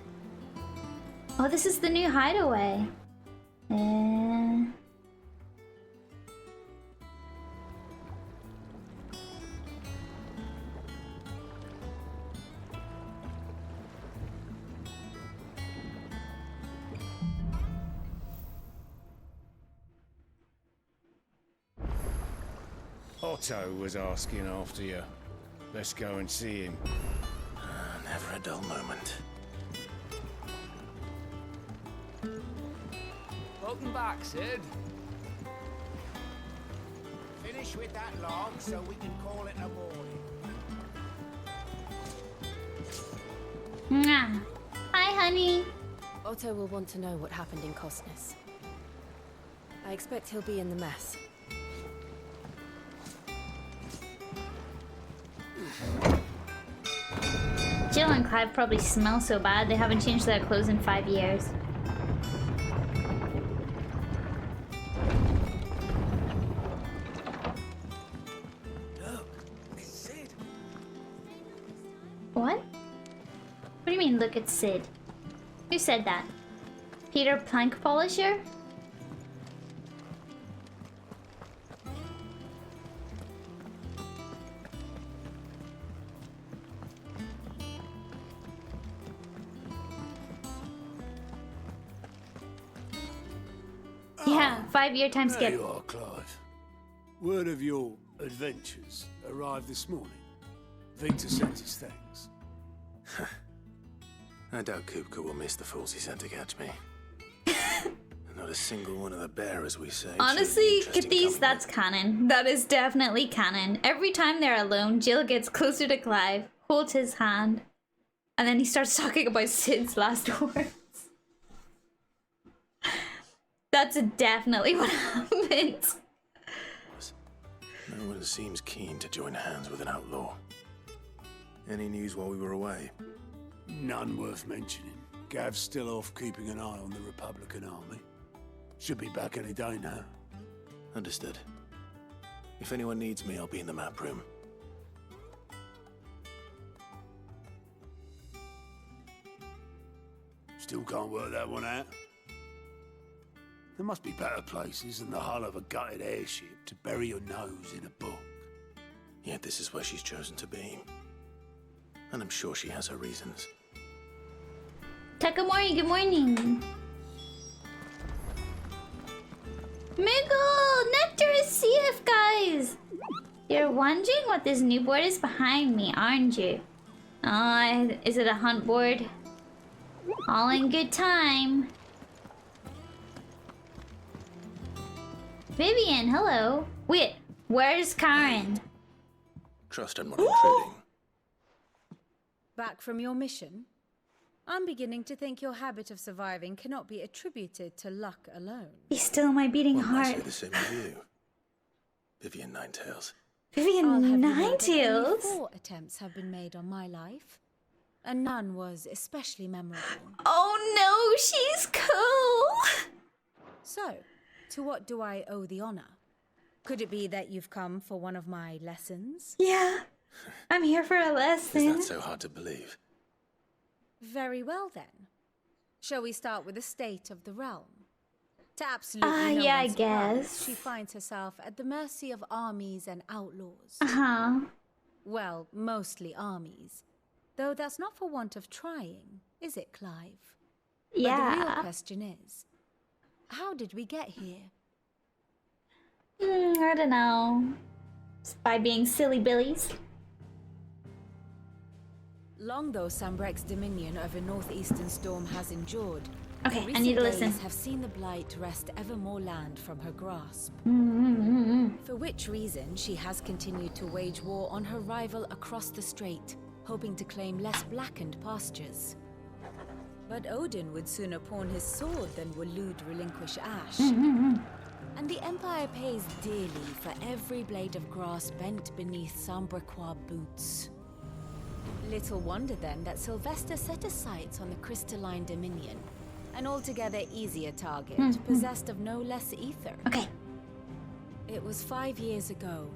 Oh, this is the new hideaway. Otto was asking after you. Let's go and see him. Never a dull moment. Welcome back, Sid. Finish with that log so we can call it a morning. Mwah. Hi, honey. Otto will want to know what happened in Cosnes. I expect he'll be in the mess. Jill and Clive probably smell so bad they haven't changed their clothes in 5 years. Look, it's Sid. What? What do you mean, look at Sid? Who said that? Peter Plank Polisher? Yeah, 5-year time skip. There you are, Clive. Word of your adventures arrived this morning. Victor sent his thanks. I doubt Kupka will miss the fools he sent to catch me. Not a single one of the bearers we saved. Honestly, get these, that's canon. That is definitely canon. Every time they're alone, Jill gets closer to Clive, holds his hand, and then he starts talking about Sid's last words. That's definitely what happened. No one seems keen to join hands with an outlaw. Any news while we were away? None worth mentioning. Gav's still off keeping an eye on the Republican army. Should be back any day now. Understood. If anyone needs me, I'll be in the map room. Still can't work that one out. There must be better places than the hull of a gutted airship to bury your nose in a book. Yet this is where she's chosen to be. And I'm sure she has her reasons. Takamori, good morning. Miggle! Nectarous CF, guys! You're wondering what this new board is behind me, aren't you? Is it a hunt board? All in good time. Vivian, hello. Wait, where's Karen? Trust I'm not intruding. Back from your mission? I'm beginning to think your habit of surviving cannot be attributed to luck alone. Be still my beating One might heart. say the same as you. Vivian Ninetails. Vivian Ninetails? 4 attempts have been made on my life, and none was especially memorable. Oh no, she's cool! So, to what do I owe the honor? Could it be that you've come for one of my lessons? Yeah, I'm here for a lesson. Is that so hard to believe? Very well then. Shall we start with the state of the realm? To absolutely no yeah, I one's surprise, guess. she finds herself at the mercy of armies and outlaws. Uh-huh. Well, mostly armies. Though that's not for want of trying, is it, Clive? Yeah. But the real question is, how did we get here? I don't know. Just by being silly billies. Long though Sambrek's dominion over northeastern Storm has endured, Okay, the I need to recent listen. days have seen the Blight wrest ever more land from her grasp. For which reason she has continued to wage war on her rival across the strait, hoping to claim less blackened pastures. But Odin would sooner pawn his sword than Waloed relinquish Ash. And the Empire pays dearly for every blade of grass bent beneath Sambrekois boots. Little wonder then that Sylvester set his sights on the crystalline Dominion, an altogether easier target, possessed of no less ether. Okay. It was 5 years ago,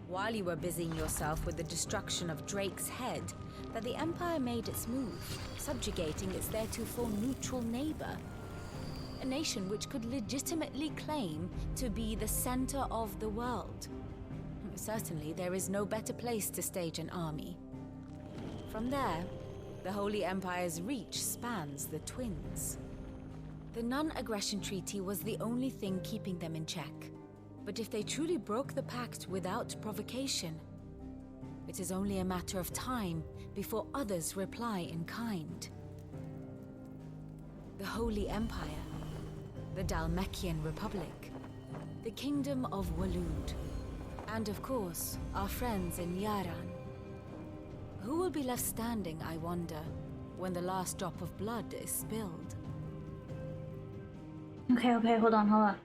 while you were busying yourself with the destruction of Drake's head, that the Empire made its move, subjugating its theretofore neutral neighbor. A nation which could legitimately claim to be the center of the world. Certainly, there is no better place to stage an army. From there, the Holy Empire's reach spans the Twins. The non-aggression treaty was the only thing keeping them in check. But if they truly broke the pact without provocation, it is only a matter of time before others reply in kind. The Holy Empire, the Dhalmekian Republic, the Kingdom of Waloed, and of course, our friends in Yaran. Who will be left standing, I wonder, when the last drop of blood is spilled? Okay, hold on.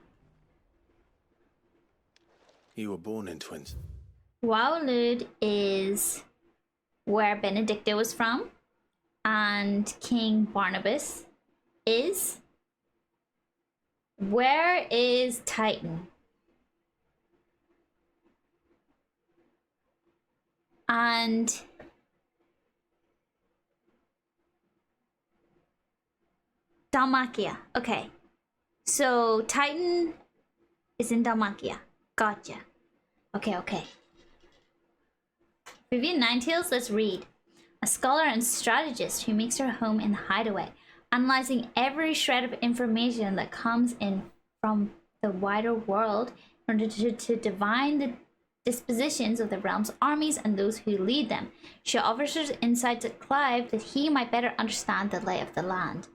You were born in Twins. Waloed is where Benedicta was from, and King Barnabas is... Where is Titan? And... Dalmatia. Okay. So Titan is in Dalmatia. Gotcha. Okay. Vivian Ninetails, let's read. A scholar and strategist who makes her home in the hideaway, analyzing every shred of information that comes in from the wider world in order to divine the dispositions of the realm's armies and those who lead them. She offers her insight to Clive that he might better understand the lay of the land.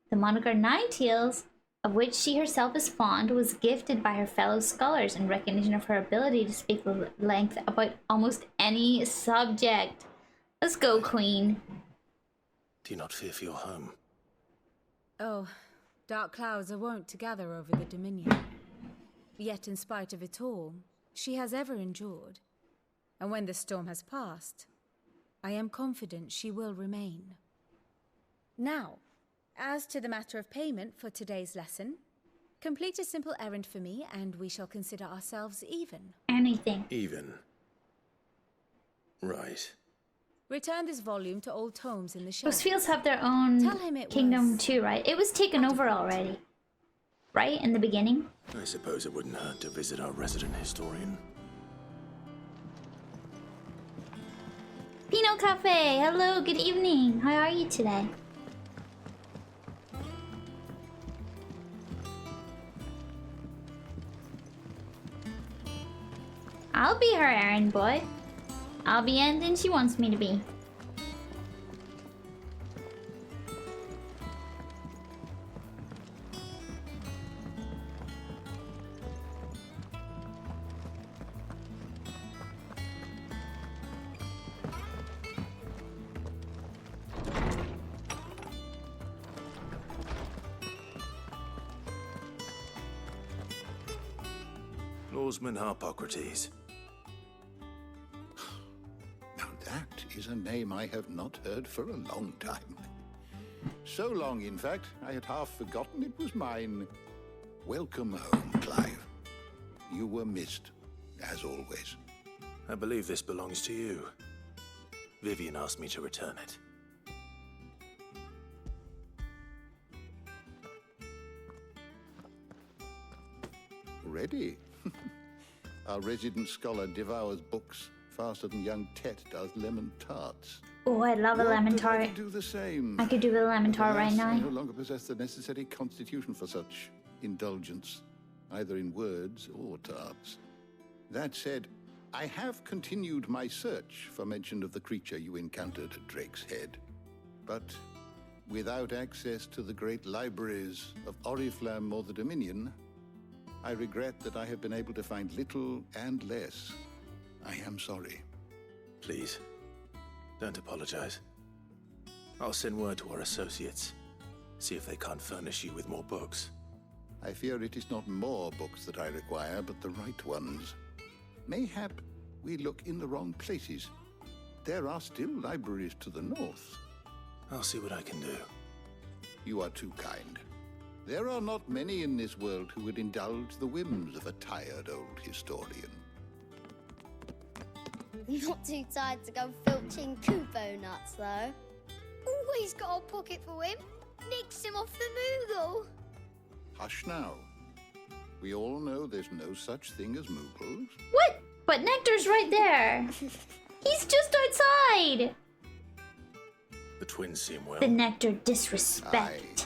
The moniker Ninetails, of which she herself is fond, was gifted by her fellow scholars in recognition of her ability to speak at length about almost any subject. Let's go, Queen. Do you not fear for your home? Oh, dark clouds are wont to gather over the Dominion. Yet in spite of it all, she has ever endured. And when the storm has passed, I am confident she will remain. Now, as to the matter of payment for today's lesson, complete a simple errand for me and we shall consider ourselves even. Anything. Even. Right. Return this volume to old tomes in the shelf. Those fields have their own kingdom too, right? It was taken over already. Right? In the beginning? I suppose it wouldn't hurt to visit our resident historian. Pinot Cafe! Hello, good evening. How are you today? I'll be her errand boy. I'll be anything she wants me to be. Lawsman Harpocrates. That is a name I have not heard for a long time. So long, in fact, I had half forgotten it was mine. Welcome home, Clive. You were missed, as always. I believe this belongs to you. Vivian asked me to return it. Ready? Our resident scholar devours books faster than young Tet does lemon tarts. Oh, I love a lemon tart. I could do the same. I could do a lemon tart right now. I no longer possess the necessary constitution for such indulgence, either in words or tarts. That said, I have continued my search for mention of the creature you encountered at Drake's Head. But without access to the great libraries of Oriflamme or the Dominion, I regret that I have been able to find little and less. I am sorry. Please, don't apologize. I'll send word to our associates, see if they can't furnish you with more books. I fear it is not more books that I require, but the right ones. Mayhap we look in the wrong places. There are still libraries to the north. I'll see what I can do. You are too kind. There are not many in this world who would indulge the whims of a tired old historian. Not too tired to go filching Kubo nuts, though. Always got a pocket for him. Nicks him off the Moogle. Hush now. We all know there's no such thing as Moogles. What? But Nectar's right there. He's just outside. The twins seem well. The Nectar disrespect. Aye.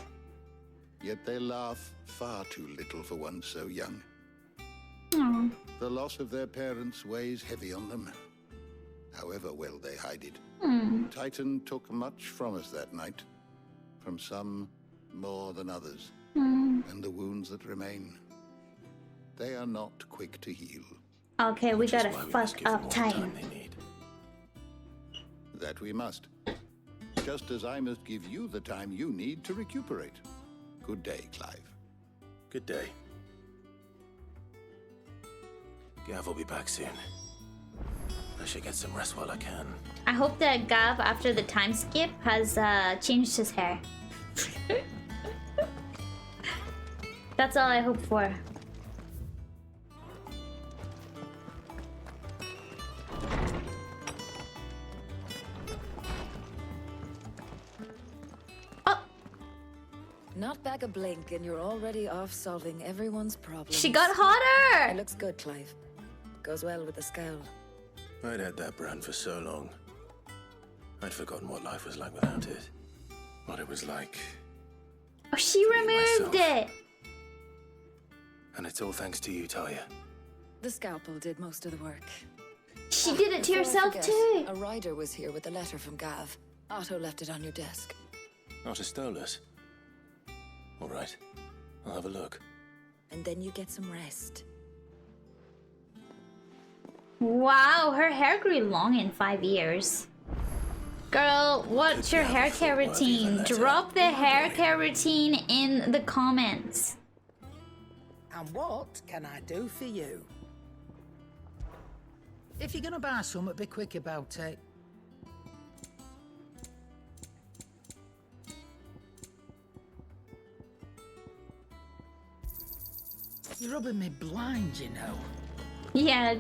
Yet they laugh far too little for one so young. Aww. The loss of their parents weighs heavy on them, however well they hide it. Titan took much from us that night, from some more than others, and the wounds that remain, they are not quick to heal. Okay, we gotta fuck up Titan. That we must. Just as I must give you the time you need to recuperate. Good day, Clive. Good day. Gav will be back soon. I should get some rest while I can. I hope that Gav, after the time skip, has changed his hair. That's all I hope for. Not back a blink, and you're already off solving everyone's problems. She got hotter! It looks good, Clive. Goes well with the scowl. I'd had that brand for so long. I'd forgotten what life was like without it. What it was like. Oh, she removed it! And it's all thanks to you, Talia. The scalpel did most of the work. She did it to Before I yourself forget, too! A rider was here with a letter from Gav. Otto left it on your desk. Not stole us. All right. I'll have a look. And then you get some rest. Wow, her hair grew long in 5 years. Girl, what's your hair care routine? Drop the hair care routine in the comments. And what can I do for you? If you're gonna buy something, be quick about it. You're rubbing me blind, you know. Yeah,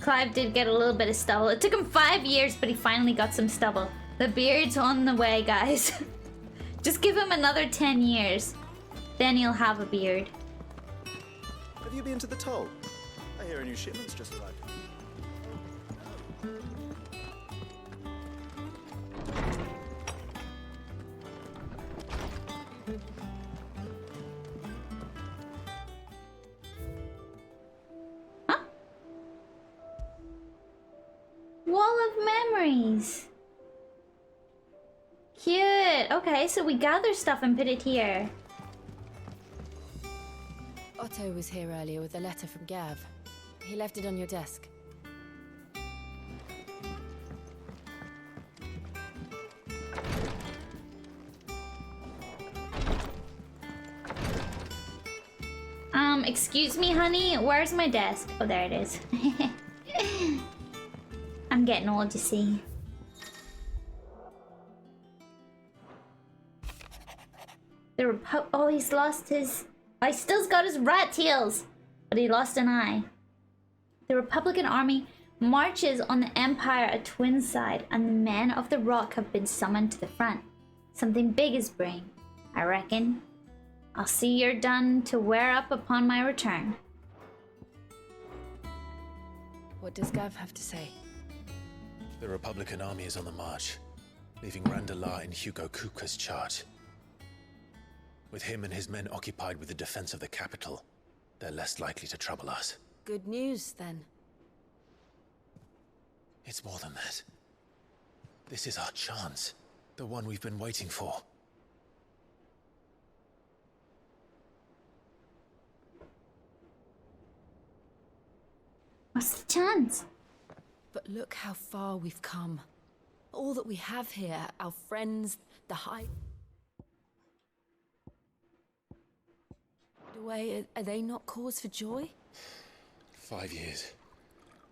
Clive did get a little bit of stubble. It took him 5 years, but he finally got some stubble. The beard's on the way, guys. Just give him another 10 years. Then he'll have a beard. Have you been to the toll? I hear a new shipment's just arrived. Wall of memories. Cute. Okay, so we gather stuff and put it here. Otto was here earlier with a letter from Gav. He left it on your desk. Excuse me, honey. Where's my desk? Oh, there it is. I'm getting old, you see. Oh, he's lost his... Oh, he still's got his rat tails, but he lost an eye. The Republican army marches on the Empire at Twin Side, and the men of the Rock have been summoned to the front. Something big is brewing, I reckon. I'll see you're done to wear up upon my return. What does Gav have to say? The Republican army is on the march, leaving Randalar in Hugo Kuka's charge. With him and his men occupied with the defense of the capital, they're less likely to trouble us. Good news, then. It's more than that. This is our chance. The one we've been waiting for. What's the chance? But look how far we've come. All that we have here, our friends, the Hideaway, are they not cause for joy? 5 years.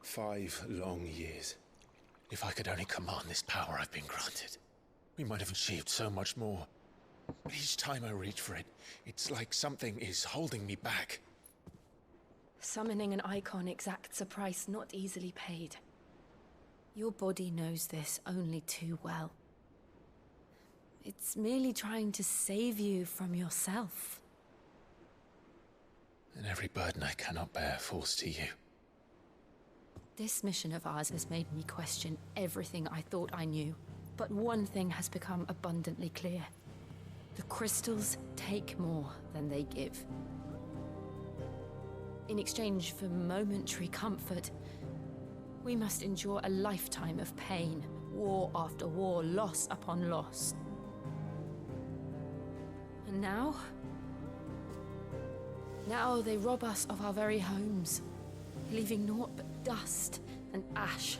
5 long years. If I could only command this power I've been granted, we might have achieved so much more. But each time I reach for it, it's like something is holding me back. Summoning an icon exacts a price not easily paid. Your body knows this only too well. It's merely trying to save you from yourself. And every burden I cannot bear falls to you. This mission of ours has made me question everything I thought I knew. But one thing has become abundantly clear. The crystals take more than they give. In exchange for momentary comfort, we must endure a lifetime of pain, war after war, loss upon loss. And now they rob us of our very homes, leaving naught but dust and ash.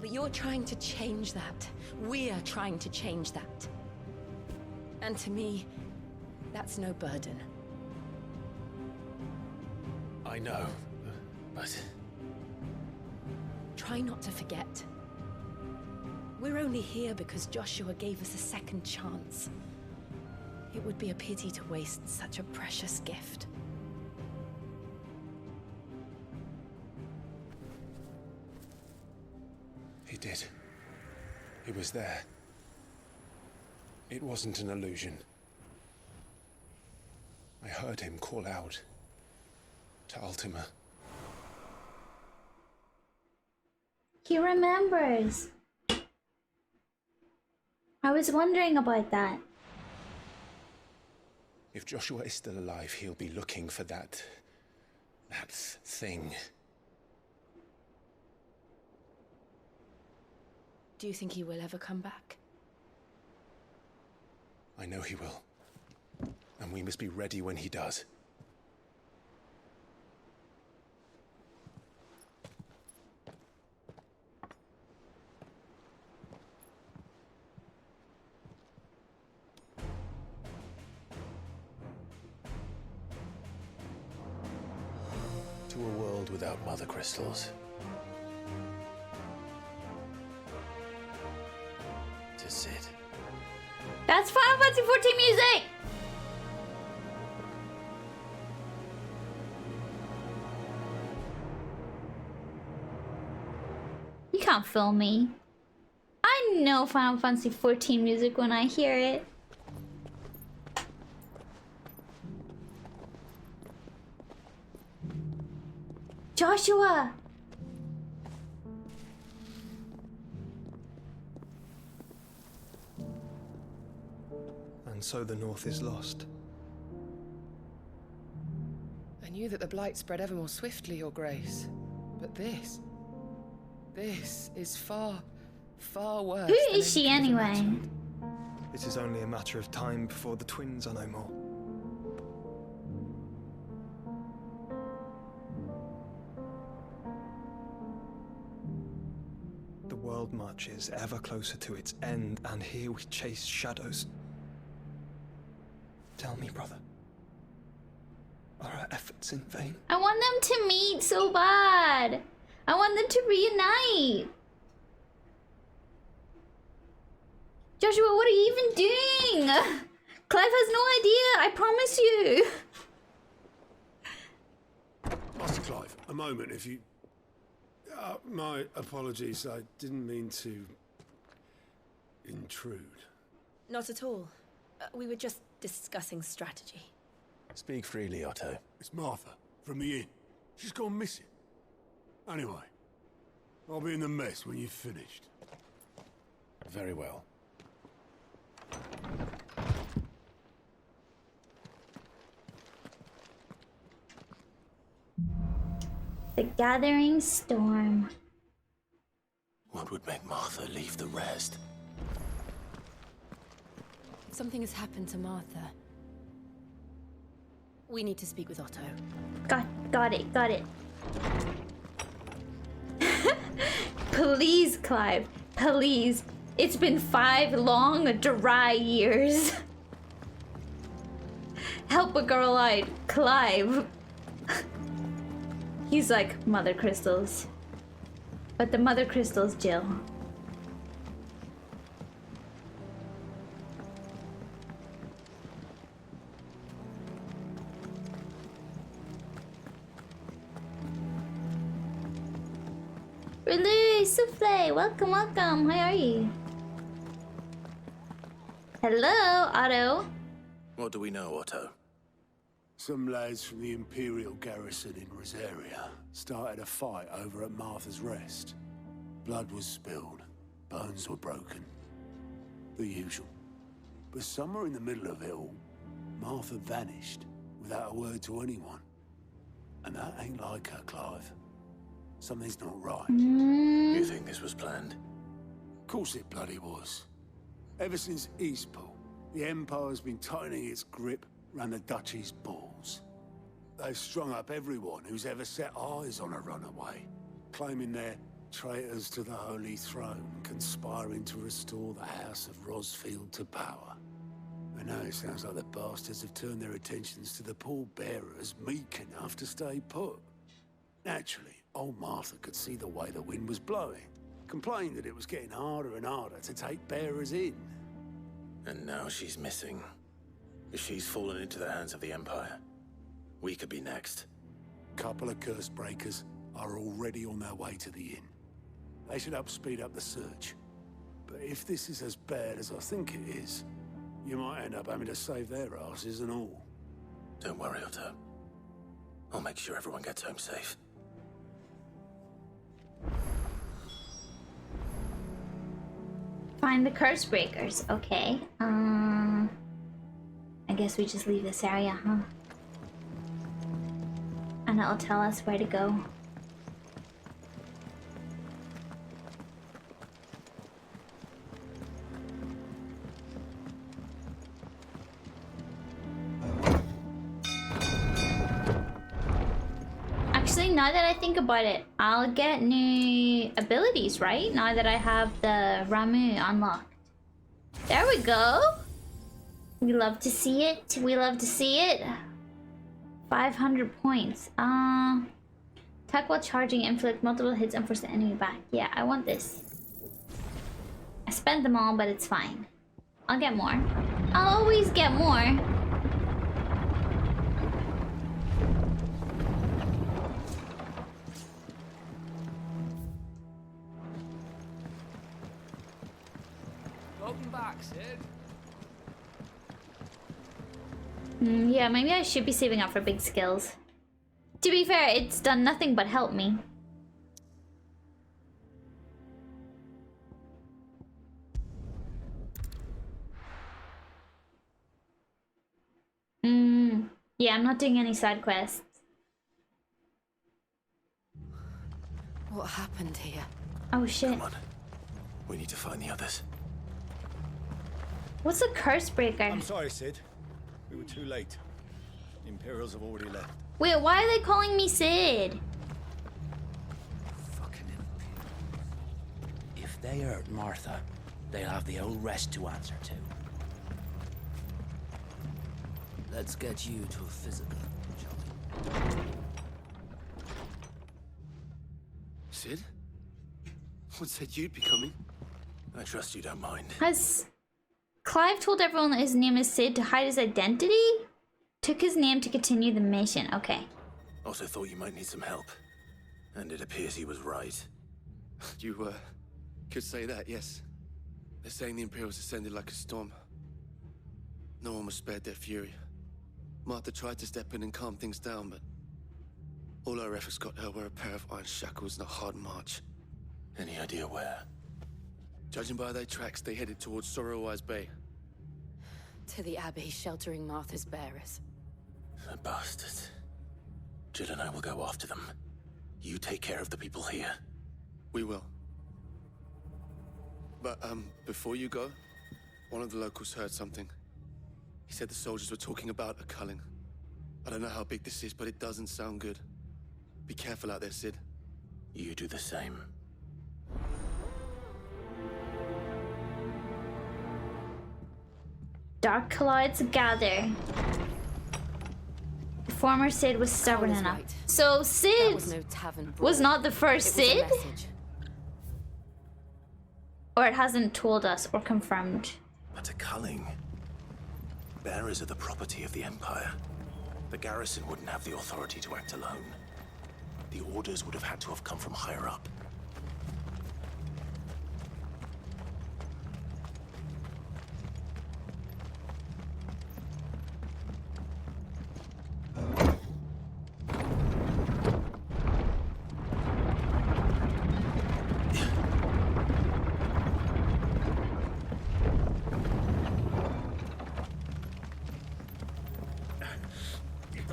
But you're trying to change that. We're trying to change that. And to me, that's no burden. I know, but... Try not to forget. We're only here because Joshua gave us a second chance. It would be a pity to waste such a precious gift. He did. He was there. It wasn't an illusion. I heard him call out to Ultima. He remembers. I was wondering about that. If Joshua is still alive, he'll be looking for that thing. Do you think he will ever come back? I know he will. And we must be ready when he does. To a world without mother crystals. To Sid. That's Final Fantasy XIV music! You can't fool me. I know Final Fantasy XIV music when I hear it. Joshua! And so the North is lost. I knew that the Blight spread ever more swiftly, Your Grace. But this is far, far worse. Who is she anyway? It is only a matter of time before the twins are no more. The world marches ever closer to its end, and here we chase shadows. Tell me, brother, are our efforts in vain? I want them to meet so bad. I want them to reunite. Joshua, what are you even doing? Clive has no idea, I promise you. Master Clive, a moment, if you... my apologies, I didn't mean to... intrude. Not at all. We were just discussing strategy. Speak freely, Otto. It's Martha, from the inn. She's gone missing. Anyway, I'll be in the mess when you've finished. Very well. The Gathering Storm. What would make Martha leave the rest? Something has happened to Martha. We need to speak with Otto. Got it. Please, Clive, please. It's been 5 long, dry years. Help a girl out, Clive. He's like, mother crystals. But the mother crystals, Jill. Release, Souffle, welcome, welcome. How are you? Hello, Otto. What do we know, Otto? Some lads from the Imperial garrison in Rosaria started a fight over at Martha's Rest. Blood was spilled, bones were broken. The usual. But somewhere in the middle of it all, Martha vanished without a word to anyone. And that ain't like her, Clive. Something's not right. You think this was planned? Of course it bloody was. Ever since Expo, the Empire's been tightening its grip round the Duchy's balls. They've strung up everyone who's ever set eyes on a runaway, claiming they're traitors to the Holy Throne, conspiring to restore the House of Rosfield to power. And now it sounds like the bastards have turned their attentions to the pallbearers meek enough to stay put. Naturally, old Martha could see the way the wind was blowing, complained that it was getting harder and harder to take bearers in. And now she's missing. If she's fallen into the hands of the Empire, we could be next. Couple of curse breakers are already on their way to the inn. They should help speed up the search. But if this is as bad as I think it is, you might end up having to save their asses and all. Don't worry, Otto. I'll make sure everyone gets home safe. Find the curse breakers. Okay. I guess we just leave this area, huh? And it'll tell us where to go. Actually, now that I think about it, I'll get new abilities, right? Now that I have the Ramu unlocked. There we go. We love to see it. We love to see it. 500 points. Attack while charging, inflict multiple hits and force the enemy back. Yeah, I want this. I spent them all, but it's fine. I'll get more. I'll always get more. Welcome back, Sid. Yeah, maybe I should be saving up for big skills. To be fair, it's done nothing but help me. Yeah, I'm not doing any side quests. What happened here? Oh shit. Come on. We need to find the others. What's a curse breaker? I'm sorry, Sid. We were too late. The Imperials have already left. Wait, why are they calling me Sid? Fucking Imperial. If they hurt Martha, they'll have the whole rest to answer to. Let's get you to a physical, shall we? Sid? What said you'd be coming? I trust you don't mind. Has Clive told everyone that his name is Sid to hide his identity? Took his name to continue the mission. Okay. Also thought you might need some help. And it appears he was right. You, could say that, yes. They're saying the Imperials descended like a storm. No one was spared their fury. Martha tried to step in and calm things down, but all our efforts got her were a pair of iron shackles and a hard march. Any idea where? Judging by their tracks, they headed towards Sorrowwise Bay. To the Abbey sheltering Martha's bearers. The bastards. Jill and I will go after them. You take care of the people here. We will. But, before you go, one of the locals heard something. He said the soldiers were talking about a culling. I don't know how big this is, but it doesn't sound good. Be careful out there, Sid. You do the same. Dark clouds gather. Former Sid was stubborn Carl is enough. right. So Sid was no tavern was brawl. not the first It was a Sid? message. Or it hasn't told us or confirmed. But a culling. Bearers are the property of the Empire. The garrison wouldn't have the authority to act alone. The orders would have had to have come from higher up.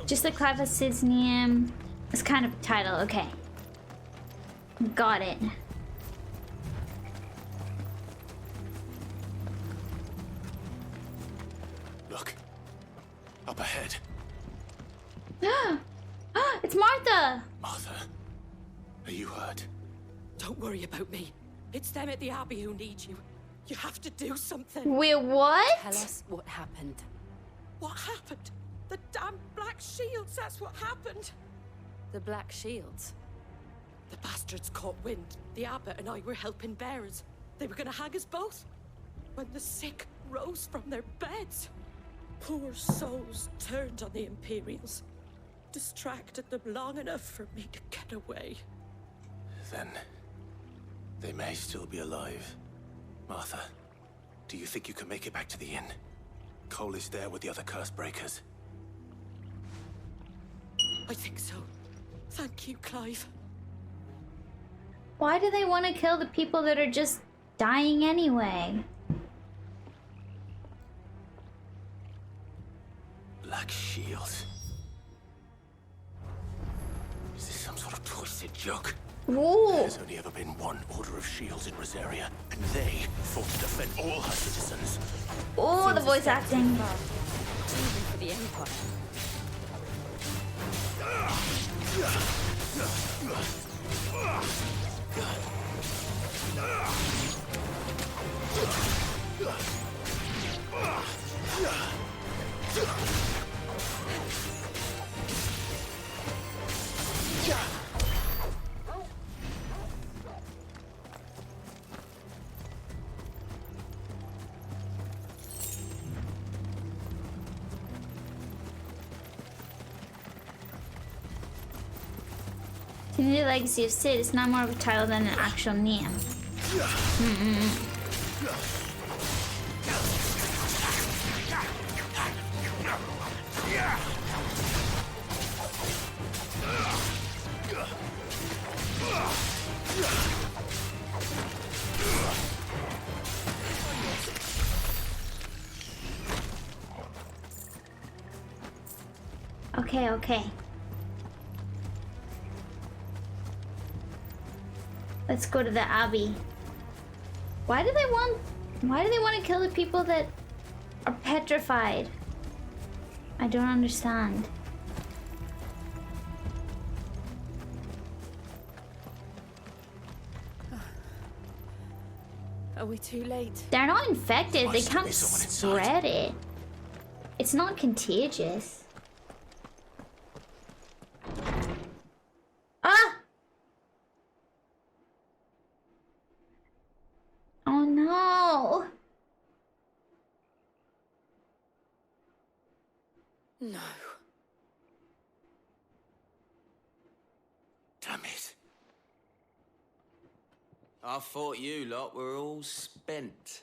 Just like Clive has Sid's name. It's kind of a title, okay. Got it. Look. Up ahead. It's Martha! Martha. Are you hurt? Don't worry about me. It's them at the Abbey who need you. You have to do something. Wait, what? Tell us what happened. What happened? The damn Black Shields, that's what happened. The Black Shields? The bastards caught wind. The abbot and I were helping bearers. They were gonna hang us both. When the sick rose from their beds. Poor souls turned on the Imperials. Distracted them long enough for me to get away. Then they may still be alive. Martha, do you think you can make it back to the inn? Cole is there with the other curse breakers. I think so. Thank you, Clive. Why do they want to kill the people that are just dying anyway? Black shields. Is this some sort of twisted joke? Ooh. There's only ever been one order of shields in Rosaria, and they fought to defend all her citizens. Oh, the voice acting. Even for the Empire. To me, the Legacy of Sid is not more of a title than an actual name. Okay, okay. Let's go to the Abbey. Why do they want to kill the people that are petrified? I don't understand. Are we too late? They're not infected. They can't spread it. It's not contagious. Ah! Oh no! No. Damn it. I thought you lot were all spent.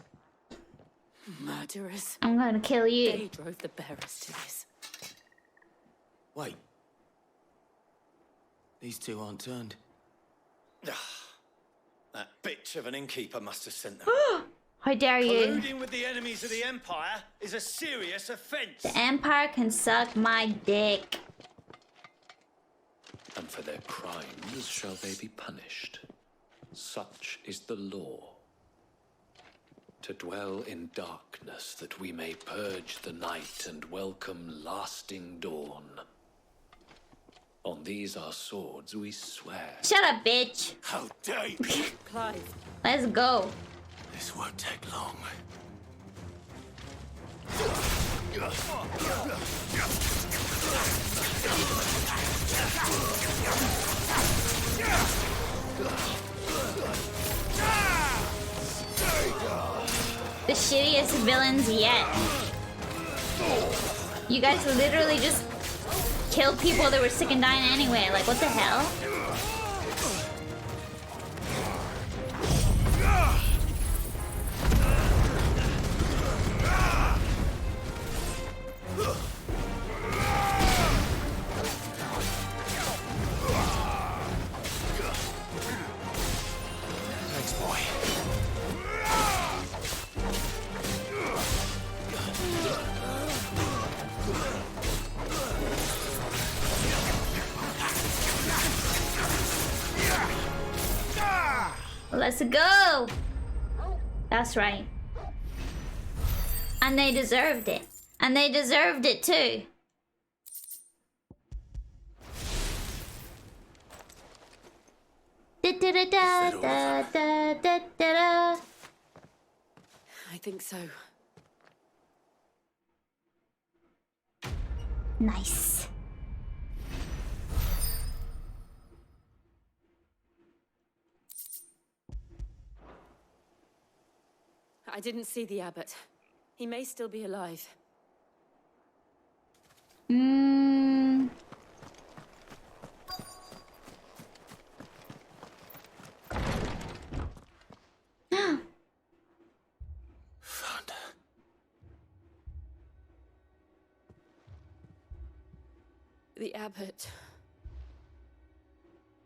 Murderers. I'm gonna kill you. They drove the bearers to this. Wait. These two aren't turned. That bitch of an innkeeper must have sent them. How dare you? Colluding with the enemies of the Empire is a serious offence. The Empire can suck my dick. And for their crimes shall they be punished. Such is the law. To dwell in darkness that we may purge the night and welcome lasting dawn. On these our swords we swear. Shut up, bitch. How dare you? Clive. Let's go. This won't take long. The shittiest villains yet. You guys literally just killed people that were sick and dying anyway. Like, what the hell? Thanks, boy. Let's go! That's right. And they deserved it. And they deserved it too. Da da da da da da da da. I think so. Nice. I didn't see the abbot. He may still be alive. Found her. The abbot.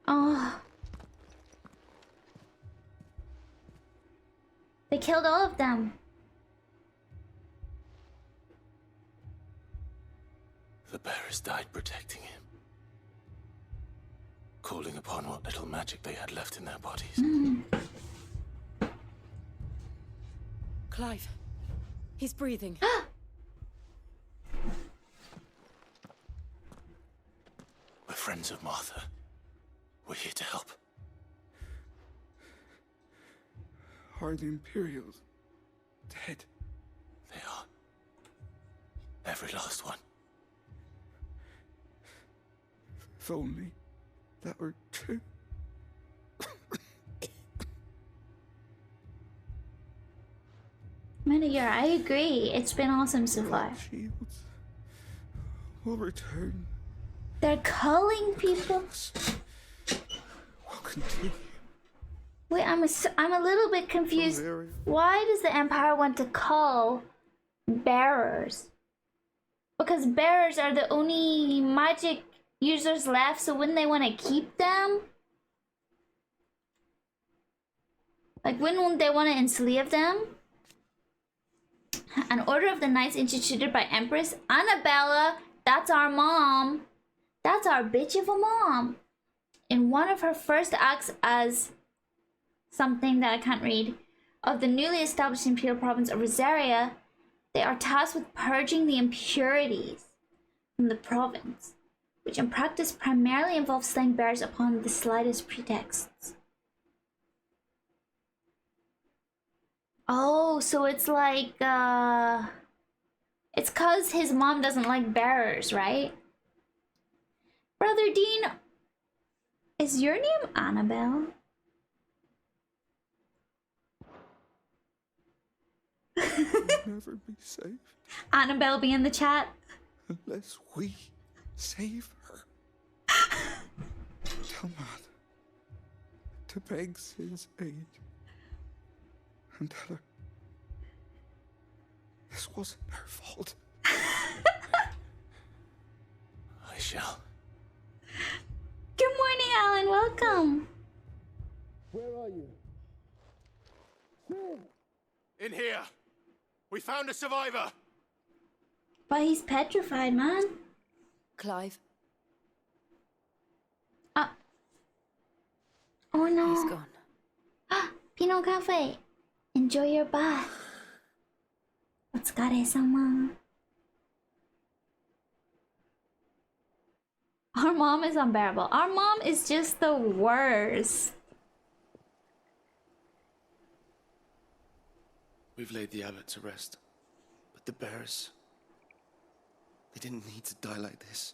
Oh. They killed all of them. The bearers died protecting him. Calling upon what little magic they had left in their bodies. Clive. He's breathing. We're friends of Martha. We're here to help. Are the Imperials dead? They are. Every last one. If only that were true. Meteor, I agree. It's been awesome so far. Shields will return. They're culling people. Will continue. Wait, I'm a little bit confused. Why does the Empire want to cull bearers? Because bearers are the only magic users left, so wouldn't they want to keep them? Like, wouldn't they want to enslave them? An order of the knights instituted by Empress Annabella, that's our mom. That's our bitch of a mom. In one of her first acts as something that I can't read, of the newly established Imperial province of Rosaria, they are tasked with purging the impurities from the province, which in practice primarily involves slaying bears upon the slightest pretexts. Oh, so it's like, it's cause his mom doesn't like bearers, right? Brother Dean, is your name Annabelle? Never be safe Annabelle be in the chat. unless we save her. Tell Matt to beg Sin's aid and tell her this wasn't her fault. I shall. Good morning, Alan. Welcome. Where are you? In here. We found a survivor. But he's petrified, man. Clive. Oh no. He's gone. Pinot Cafe. Enjoy your bath. Otsukare-sama. Our mom is unbearable. Our mom is just the worst. We've laid the abbot to rest. But the bearers... they didn't need to die like this.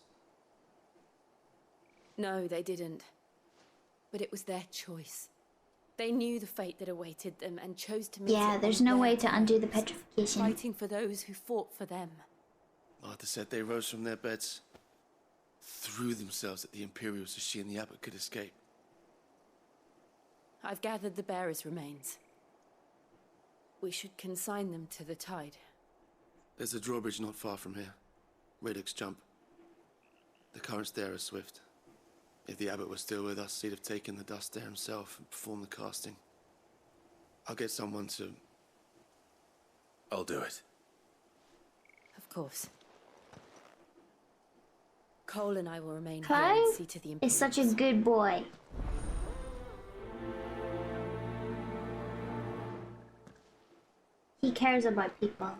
No, they didn't. But it was their choice. They knew the fate that awaited them and chose to meet Yeah, it there's on no their way to undo the terms, petrification. fighting for those who fought for them. Martha said they rose from their beds, threw themselves at the Imperial so she and the abbot could escape. I've gathered the bearers' remains. We should consign them to the tide. There's a drawbridge not far from here. Radix jump. The currents there are swift. If the abbot was still with us, he'd have taken the dust there himself and performed the casting. I'll get someone to... I'll do it. Of course. Cole and I will remain here Clive and see to the Imperial. is such a good boy. He cares about people.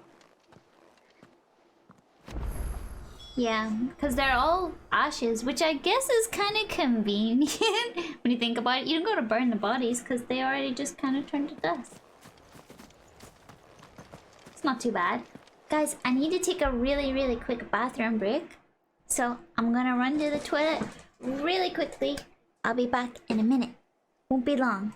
Yeah, because they're all ashes, which I guess is kind of convenient when you think about it. You don't go to burn the bodies because they already just kind of turned to dust. It's not too bad. Guys, I need to take a really quick bathroom break. So I'm gonna run to the toilet really quickly. I'll be back in a minute. Won't be long.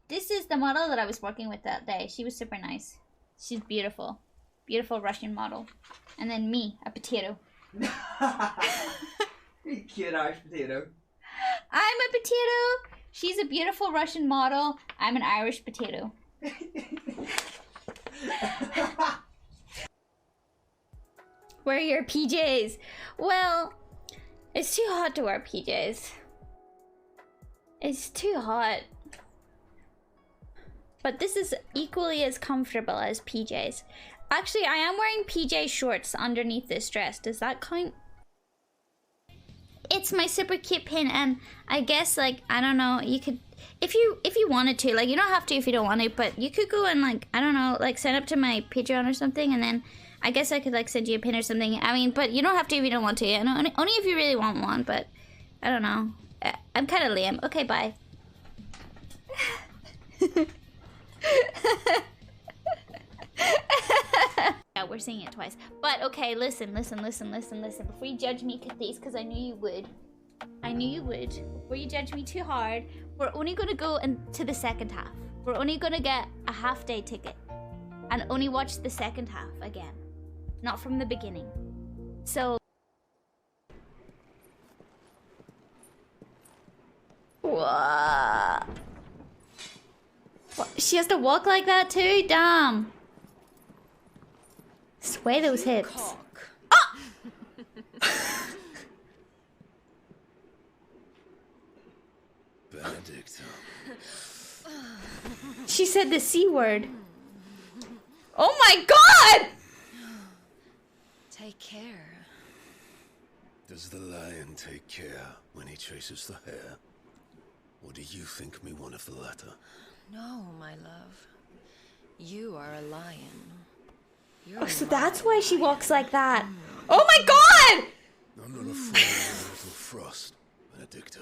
This is the model that I was working with that day. She was super nice. She's beautiful. Beautiful Russian model. And then me, a potato. Cute Irish potato. I'm a potato. She's a beautiful Russian model. I'm an Irish potato. Wear your PJs. Well, it's too hot to wear PJs. It's too hot. But this is equally as comfortable as PJs. Actually, I am wearing PJ shorts underneath this dress. Does that count? It's my super cute pin, and I guess, like, I don't know, you could, if you wanted to, like, you don't have to if you don't want to, but you could go and, like, I don't know, like, sign up to my Patreon or something, and then I guess I could, like, send you a pin or something. I mean, but you don't have to if you don't want to. You know, only if you really want one, but I don't know. I'm kind of lame. Okay, bye. Yeah, we're seeing it twice. But okay, listen. Before you judge me, Cathese, because I knew you would. Before you judge me too hard, we're only gonna go into the second half. We're only gonna get a half-day ticket. And only watch the second half again. Not from the beginning. So... What? She has to walk like that too? Damn. Sway those hips. Ah! Benedicta. She said the C word. Oh my god! Take care. Does the lion take care when he chases the hare? Or do you think me one of the latter? No, my love. You are a lion. Oh, so that's why she walks like that. Oh my god! I'm not afraid of a little frost, Benedicta.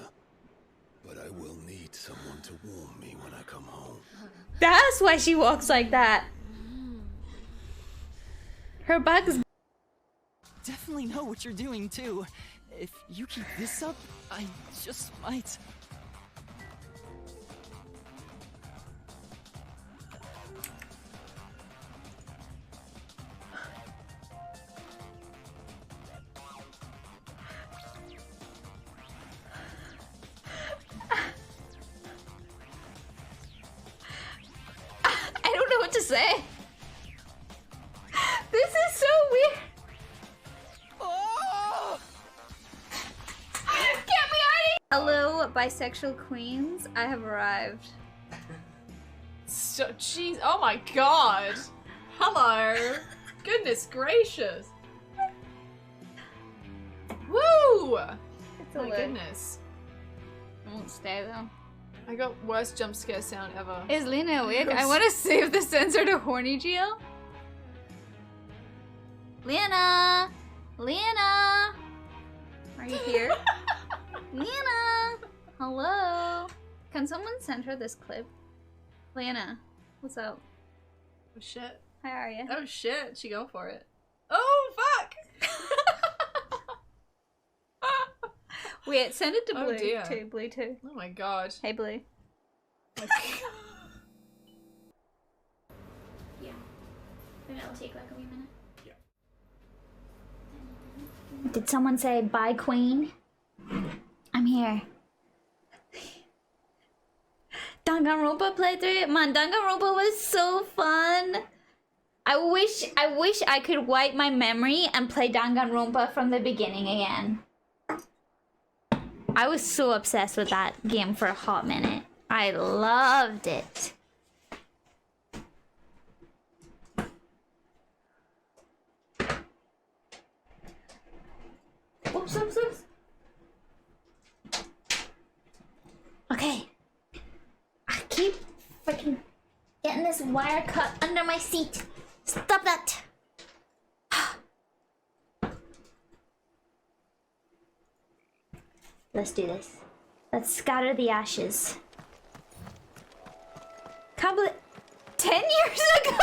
But I will need someone to warm me when I come home. That's why she walks like that. Her bugs. Definitely know what you're doing too. If you keep this up, I just might. I don't know what to say. This is so weird. Oh! Get me out of here! Hello, bisexual queens. I have arrived. So, jeez, oh my god. Hello. Goodness gracious. Woo! It's a my look. goodness. I won't stay though. I got worst jump scare sound ever. Is Lena awake? I want to save the sensor to horny Geo. Lena! Lena! Are you here? Lena! Hello? Can someone send her this clip? Lena, what's up? Oh shit. How are you? Oh shit, she go for it. Oh fuck! Wait, send it to Oh, Blue dear. too. Blue too. Oh my god. Hey Blue. Like, Yeah. Maybe it'll take like a wee minute. Yeah. Did someone say bye, Queen? I'm here. Danganronpa playthrough? Man, Danganronpa was so fun. I wish I could wipe my memory and play Danganronpa from the beginning again. I was so obsessed with that game for a hot minute. I loved it. Oops, oops, oops. Okay. I keep freaking getting this wire cut under my seat. Stop that. Let's do this. Let's scatter the ashes. Can't believe 10 years ago?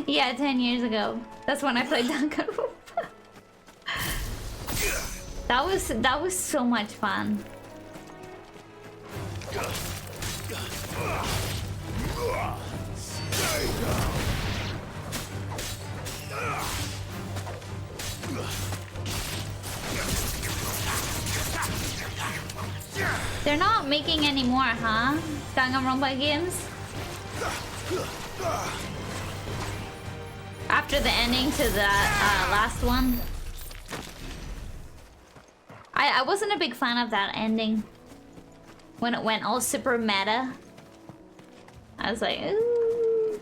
Yeah, 10 years ago. That's when I played Danganronpa. That was so much fun. They're not making any more, huh? Danganronpa games? After the ending to the last one. I wasn't a big fan of that ending. When it went all super meta. I was like, ooh.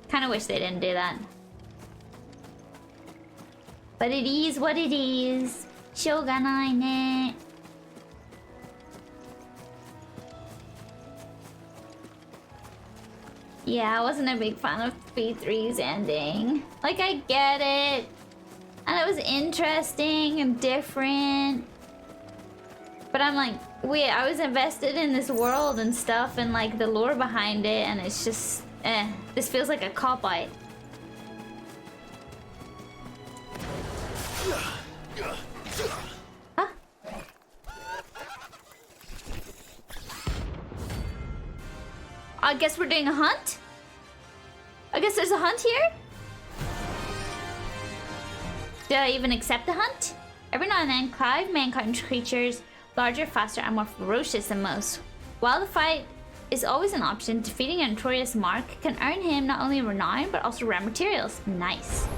Kinda wish they didn't do that. But it is what it is. Shogunai ne. Yeah, I wasn't a big fan of B3's ending. Like, I get it. And it was interesting and different. But I'm like, wait, I was invested in this world and stuff and like the lore behind it, and it's just, this feels like a cop-out. Huh? I guess we're doing a hunt? I guess there's a hunt here? Did I even accept the hunt? Every now and then, Clive may encounter creatures larger, faster, and more ferocious than most. While the fight is always an option, defeating a notorious mark can earn him not only renown, but also rare materials. Nice. Do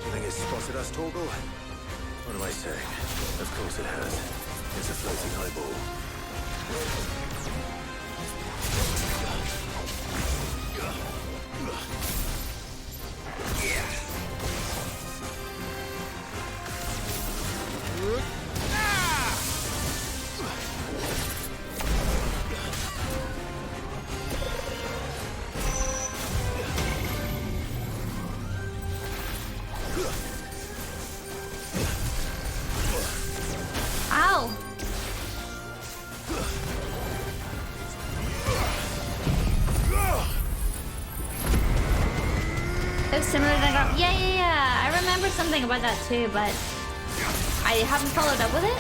you think it's spotted us, Torgal? What am I saying? Of course it has. It's a floating eyeball. Ow! It was similar to that. Yeah. I remember something about that too, but I haven't followed up with it.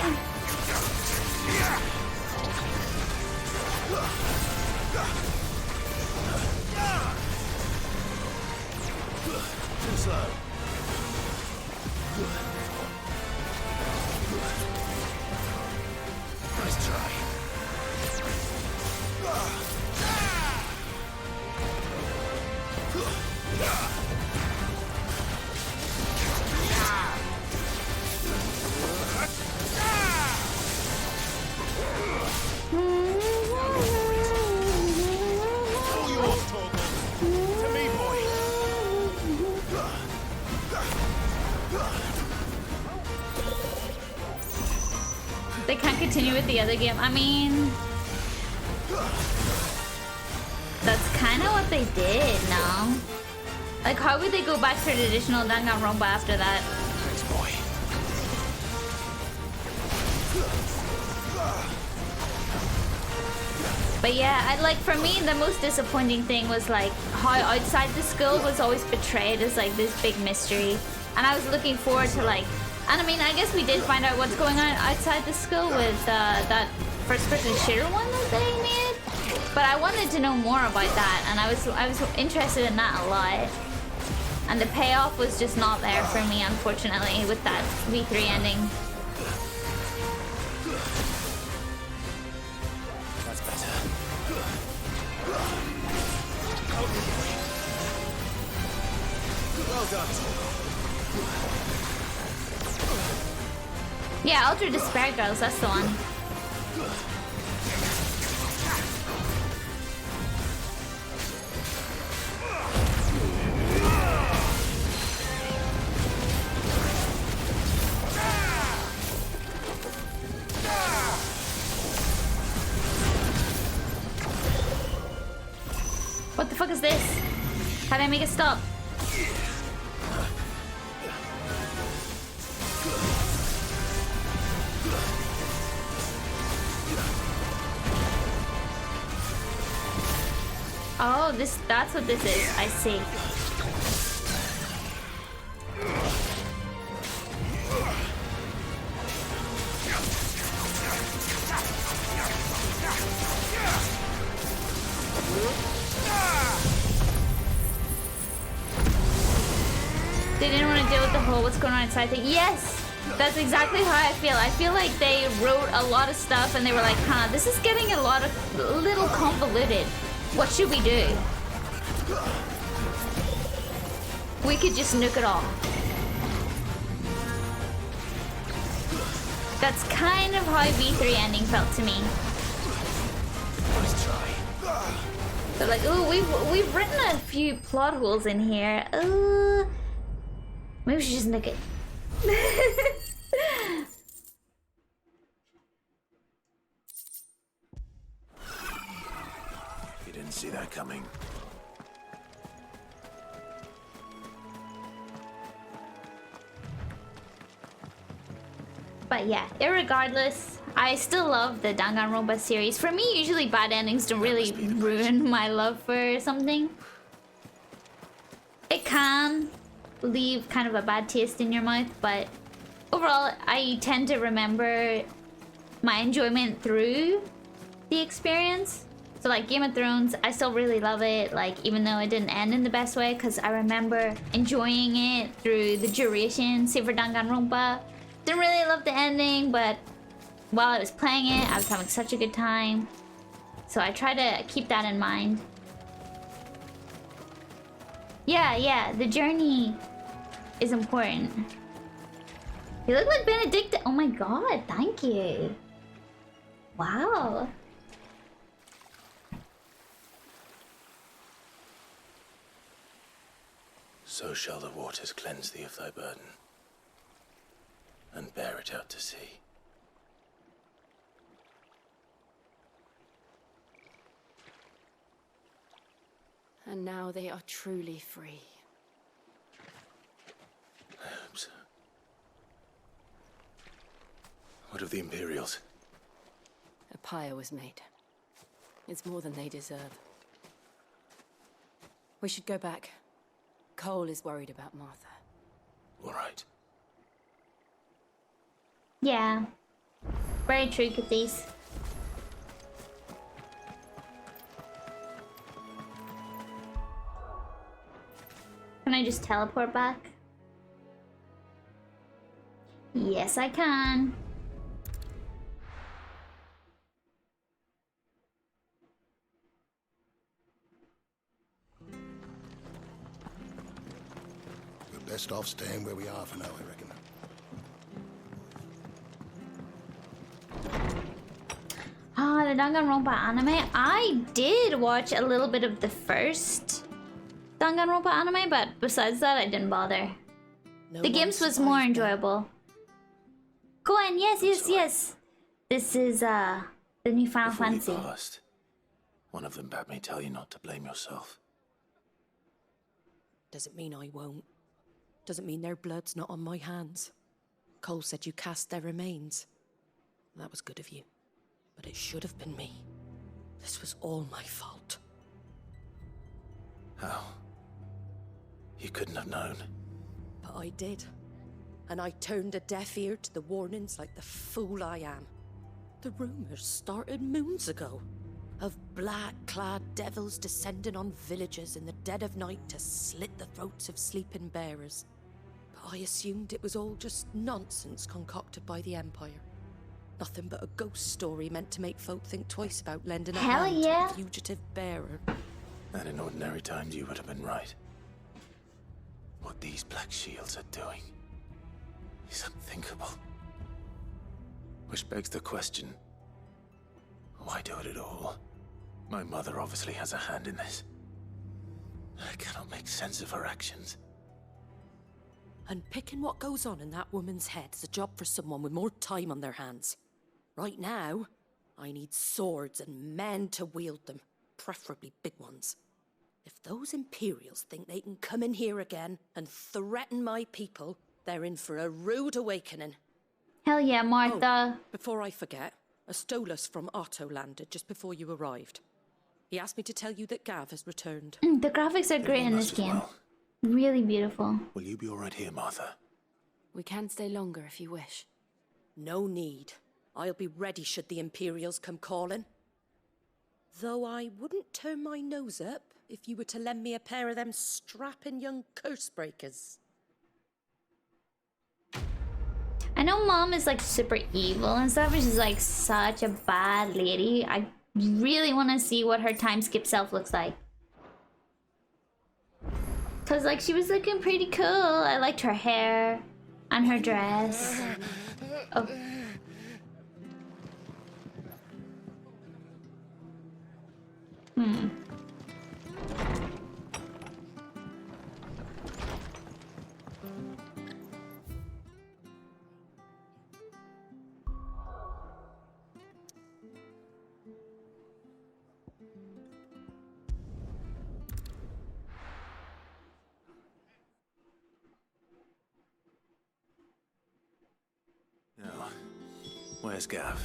Too slow. Nice try. All yours, Torgal. To me, boy. They can't continue with the other game. I mean, that's kind of what they did, no? Like, how would they go back to traditional Danganronpa after that? Thanks, boy. But yeah, I like, for me, the most disappointing thing was like how outside the school was always portrayed as like this big mystery. And I was looking forward to like, and I mean, I guess we did find out what's going on outside the school with that first-person shooter one that they made. But I wanted to know more about that, and I was interested in that a lot. And the payoff was just not there for me, unfortunately, with that V3 ending. That's better. Well done. Yeah, Ultra Despair Girls, that's the one. What the fuck is this? How do I make it stop? Oh, that's what this is. I see. They didn't want to deal with the whole what's going on inside thing. Yes! That's exactly how I feel. I feel like they wrote a lot of stuff and they were like, huh, this is getting a little convoluted. What should we do? We could just nuke it all. That's kind of how V3 ending felt to me. Let's try. They're like, oh, we've written a few plot holes in here. Maybe we should just nuke it. You didn't see that coming. But yeah, irregardless, I still love the Danganronpa series. For me, usually bad endings don't really ruin my love for something. It can leave kind of a bad taste in your mouth, but overall, I tend to remember my enjoyment through the experience. So like Game of Thrones, I still really love it, like even though it didn't end in the best way, because I remember enjoying it through the duration. Save for Danganronpa, didn't really love the ending, but while I was playing it, I was having such a good time. So I try to keep that in mind. Yeah, the journey is important. You look like Benedict. Oh my god, thank you. Wow. So shall the waters cleanse thee of thy burden, and bear it out to sea. And now they are truly free. I hope so. What of the Imperials? A pyre was made. It's more than they deserve. We should go back. Cole is worried about Martha. All right. Yeah. Very true, Kathis. Can I just teleport back? Yes, I can. We're best off staying where we are for now, I reckon. Ah, the Danganronpa anime. I did watch a little bit of the first Danganronpa anime, but besides that, I didn't bother. The games was more enjoyable. Koen, yes. This is the new Final Before we Fantasy. passed, one of them bade me tell you not to blame yourself. Doesn't mean I won't. Doesn't mean their blood's not on my hands. Cole said you cast their remains. That was good of you. But it should have been me. This was all my fault. How? You couldn't have known. But I did. And I turned a deaf ear to the warnings like the fool I am. The rumors started moons ago. Of black-clad devils descending on villages in the dead of night to slit the throats of sleeping bearers. But I assumed it was all just nonsense concocted by the Empire. Nothing but a ghost story meant to make folk think twice about lending a hand to a fugitive bearer. And in ordinary times you would have been right. What these Black Shields are doing is unthinkable. Which begs the question, why do it at all? My mother obviously has a hand in this. I cannot make sense of her actions. Unpicking what goes on in that woman's head is a job for someone with more time on their hands. Right now, I need swords and men to wield them, preferably big ones. If those Imperials think they can come in here again and threaten my people, they're in for a rude awakening. Hell yeah, Martha. Oh, before I forget, a Stolas from Otto landed just before you arrived. He asked me to tell you that Gav has returned. The graphics are great in this game. Really beautiful. Will you be alright here, Martha? We can stay longer if you wish. No need. I'll be ready should the Imperials come calling. Though I wouldn't turn my nose up if you were to lend me a pair of them strapping young curse breakers. I know Mom is like super evil and stuff, and she's like such a bad lady. I really want to see what her time skip self looks like. Cause like she was looking pretty cool. I liked her hair and her dress. Oh. Now, where's Gav?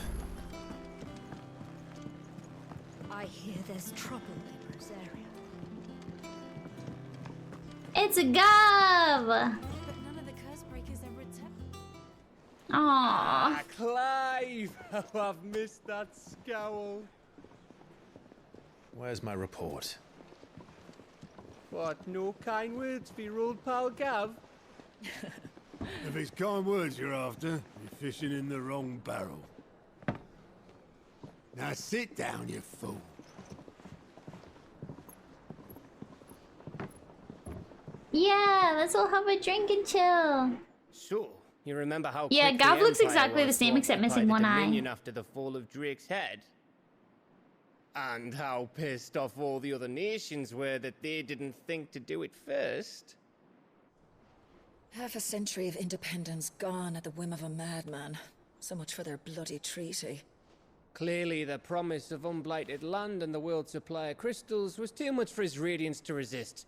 I hear there's trouble in Rosaria. It's a Gav! But none of the curse breakers ever attempt. Aww. Ah, Clive! Oh, I've missed that scowl. Where's my report? What, no kind words for your old pal Gav? If it's kind words you're after, you're fishing in the wrong barrel. Now sit down, you fool. Yeah, let's all have a drink and chill. So, you remember how Yeah, quick Gav the looks Empire exactly the was same to except occupy missing the one eye. Dominion after the fall of Drake's head? And how pissed off all the other nations were that they didn't think to do it first? Half a century of independence gone at the whim of a madman. So much for their bloody treaty. Clearly, the promise of unblighted land and the world's supply of crystals was too much for his radiance to resist.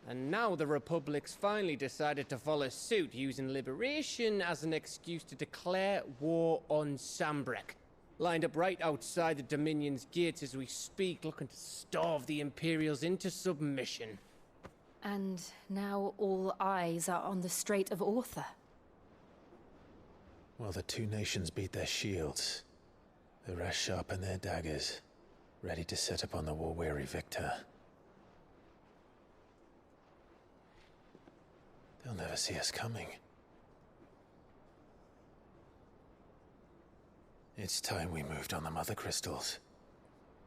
And now the Republic's finally decided to follow suit, using liberation as an excuse to declare war on Sambrek. Lined up right outside the Dominion's gates as we speak, looking to starve the Imperials into submission. And now all eyes are on the Strait of Author. Well, the two nations beat their shields. The rest sharpen their daggers, ready to set upon the war-weary victor. They'll never see us coming. It's time we moved on the mother crystals.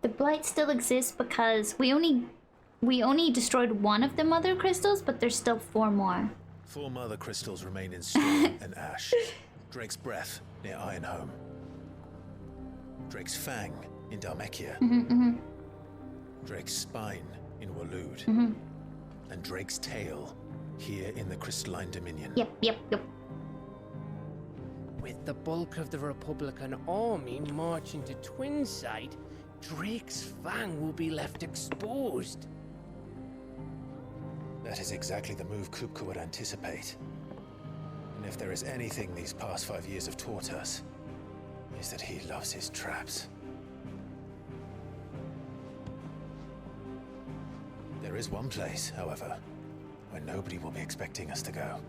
The blight still exists because we only destroyed one of the mother crystals, but there's still 4 more. 4 mother crystals remain in Storm and Ash. Drake's Breath near Ironhome. Drake's Fang in Dhalmekia. Drake's Spine in Waloed. And Drake's Tail here in the Crystalline Dominion. Yep. With the bulk of the Republican army marching to Twinside, Drake's Fang will be left exposed. That is exactly the move Kupka would anticipate. And if there is anything these past 5 years have taught us, is that he loves his traps. There is one place, however, where nobody will be expecting us to go.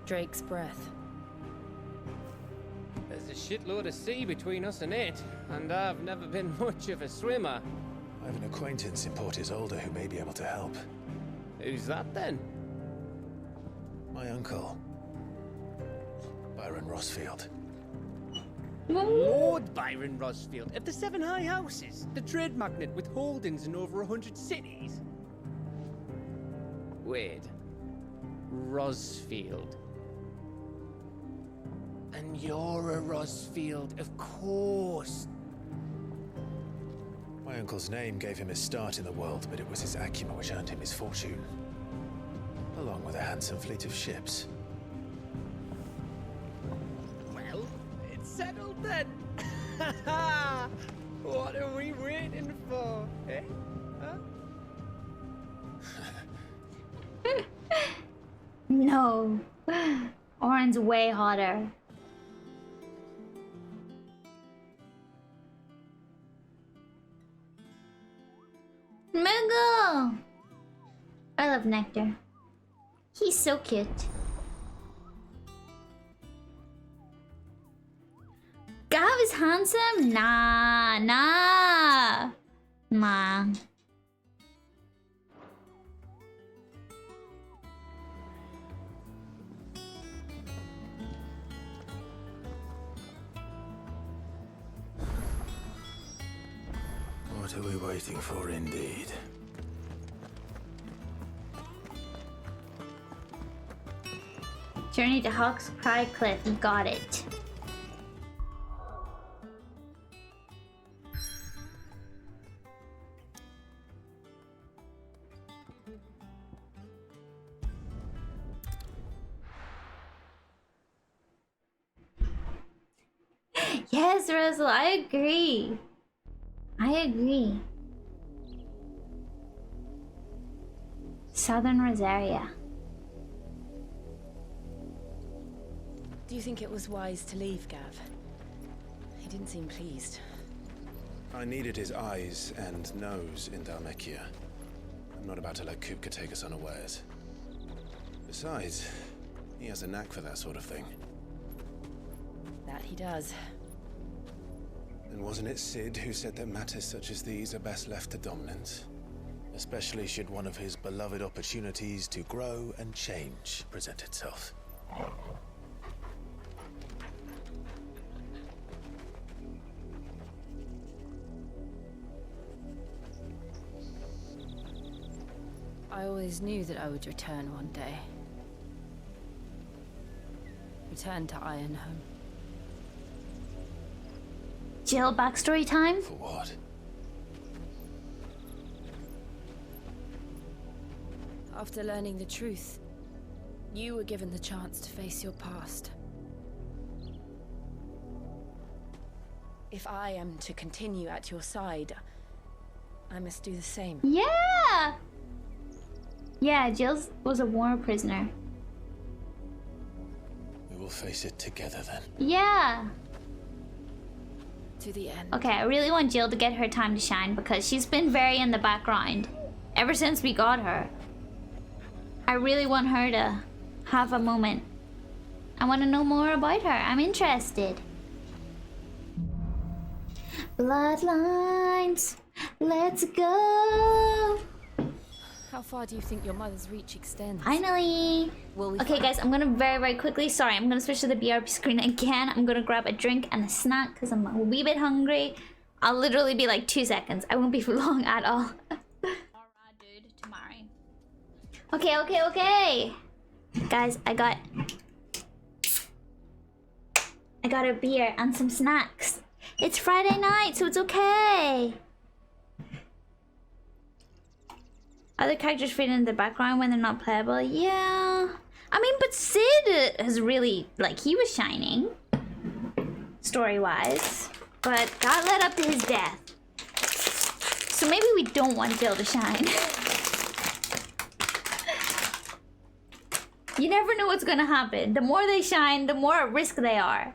Drake's breath. There's a shitload of sea between us and it, and I've never been much of a swimmer. I have an acquaintance in Port Isolde who may be able to help. Who's that then? My uncle, Byron Rosfield. Lord Byron Rosfield of the Seven High Houses, the trade magnate with holdings in over 100 cities. Wait, Rosfield. And you're a Rosfield, of course. My uncle's name gave him his start in the world, but it was his acumen which earned him his fortune, along with a handsome fleet of ships. Well, it's settled then. What are we waiting for, eh? Huh? No. Oren's way hotter. Muggle! I love Nectar. He's so cute. Gav is handsome? Nah. What are we waiting for, indeed? Journey to Hawk's Cry Cliff. You got it. Yes, Russell, I agree. Southern Rosaria. Do you think it was wise to leave, Gav? He didn't seem pleased. I needed his eyes and nose in Dhalmekia. I'm not about to let Kupka take us unawares. Besides, he has a knack for that sort of thing. That he does. And wasn't it Sid who said that matters such as these are best left to dominance? Especially should one of his beloved opportunities to grow and change present itself. I always knew that I would return one day. Return to Ironhome. Jill backstory time? For what? After learning the truth, you were given the chance to face your past. If I am to continue at your side, I must do the same. Yeah! Yeah, Jill was a war prisoner. We will face it together then. Yeah. To the end. Okay, I really want Jill to get her time to shine because she's been very in the background ever since we got her. I really want her to have a moment. I want to know more about her. I'm interested. Bloodlines, let's go. How far do you think your mother's reach extends? Finally. Okay, guys, I'm gonna very quickly. Sorry, I'm gonna switch to the BRB screen again. I'm gonna grab a drink and a snack because I'm a wee bit hungry. I'll literally be like 2 seconds. I won't be for long at all. Alright, dude. Tomorrow. Okay. Guys, I got a beer and some snacks. It's Friday night, so it's okay. Other characters fade in the background when they're not playable. Yeah. I mean, but Sid has really, like, he was shining. Story-wise. But got led up to his death. So maybe we don't want Jill to shine. You never know what's gonna happen. The more they shine, the more at risk they are.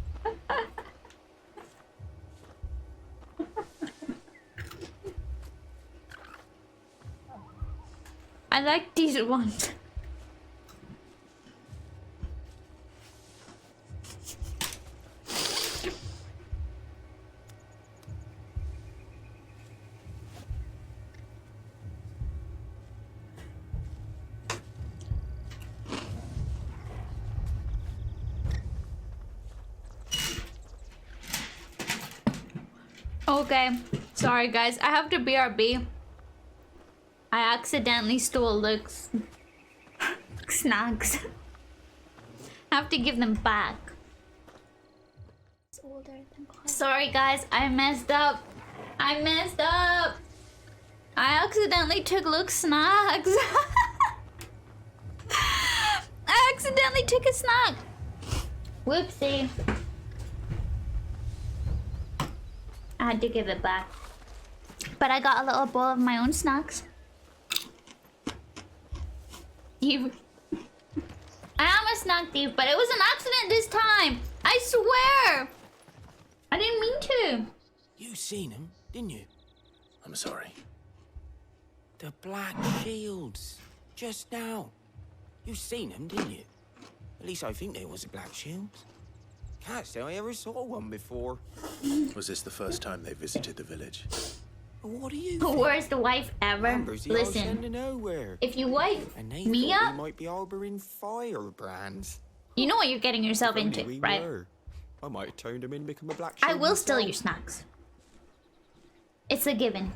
I like these ones. Okay, sorry guys, I have to BRB. I accidentally stole Luke's snacks. I have to give them back. Sorry guys, I messed up. I accidentally took Luke's snacks. I accidentally took a snack. Whoopsie. I had to give it back. But I got a little bowl of my own snacks. I am a snack thief, but it was an accident this time. I swear. I didn't mean to. You seen him, didn't you? I'm sorry. The black shields. Just now. You seen them, didn't you? At least I think they was the black shields. Can't say I ever saw one before. Was this the first time they visited the village? What do you Worst wife ever. Numbers, the old Listen, send of nowhere. if you wife And they me thought up, we might be harboring firebrands. you know what you're getting yourself If only into, we right? were. I might have turned him in and become a black I shield will steal myself. your snacks. It's a given.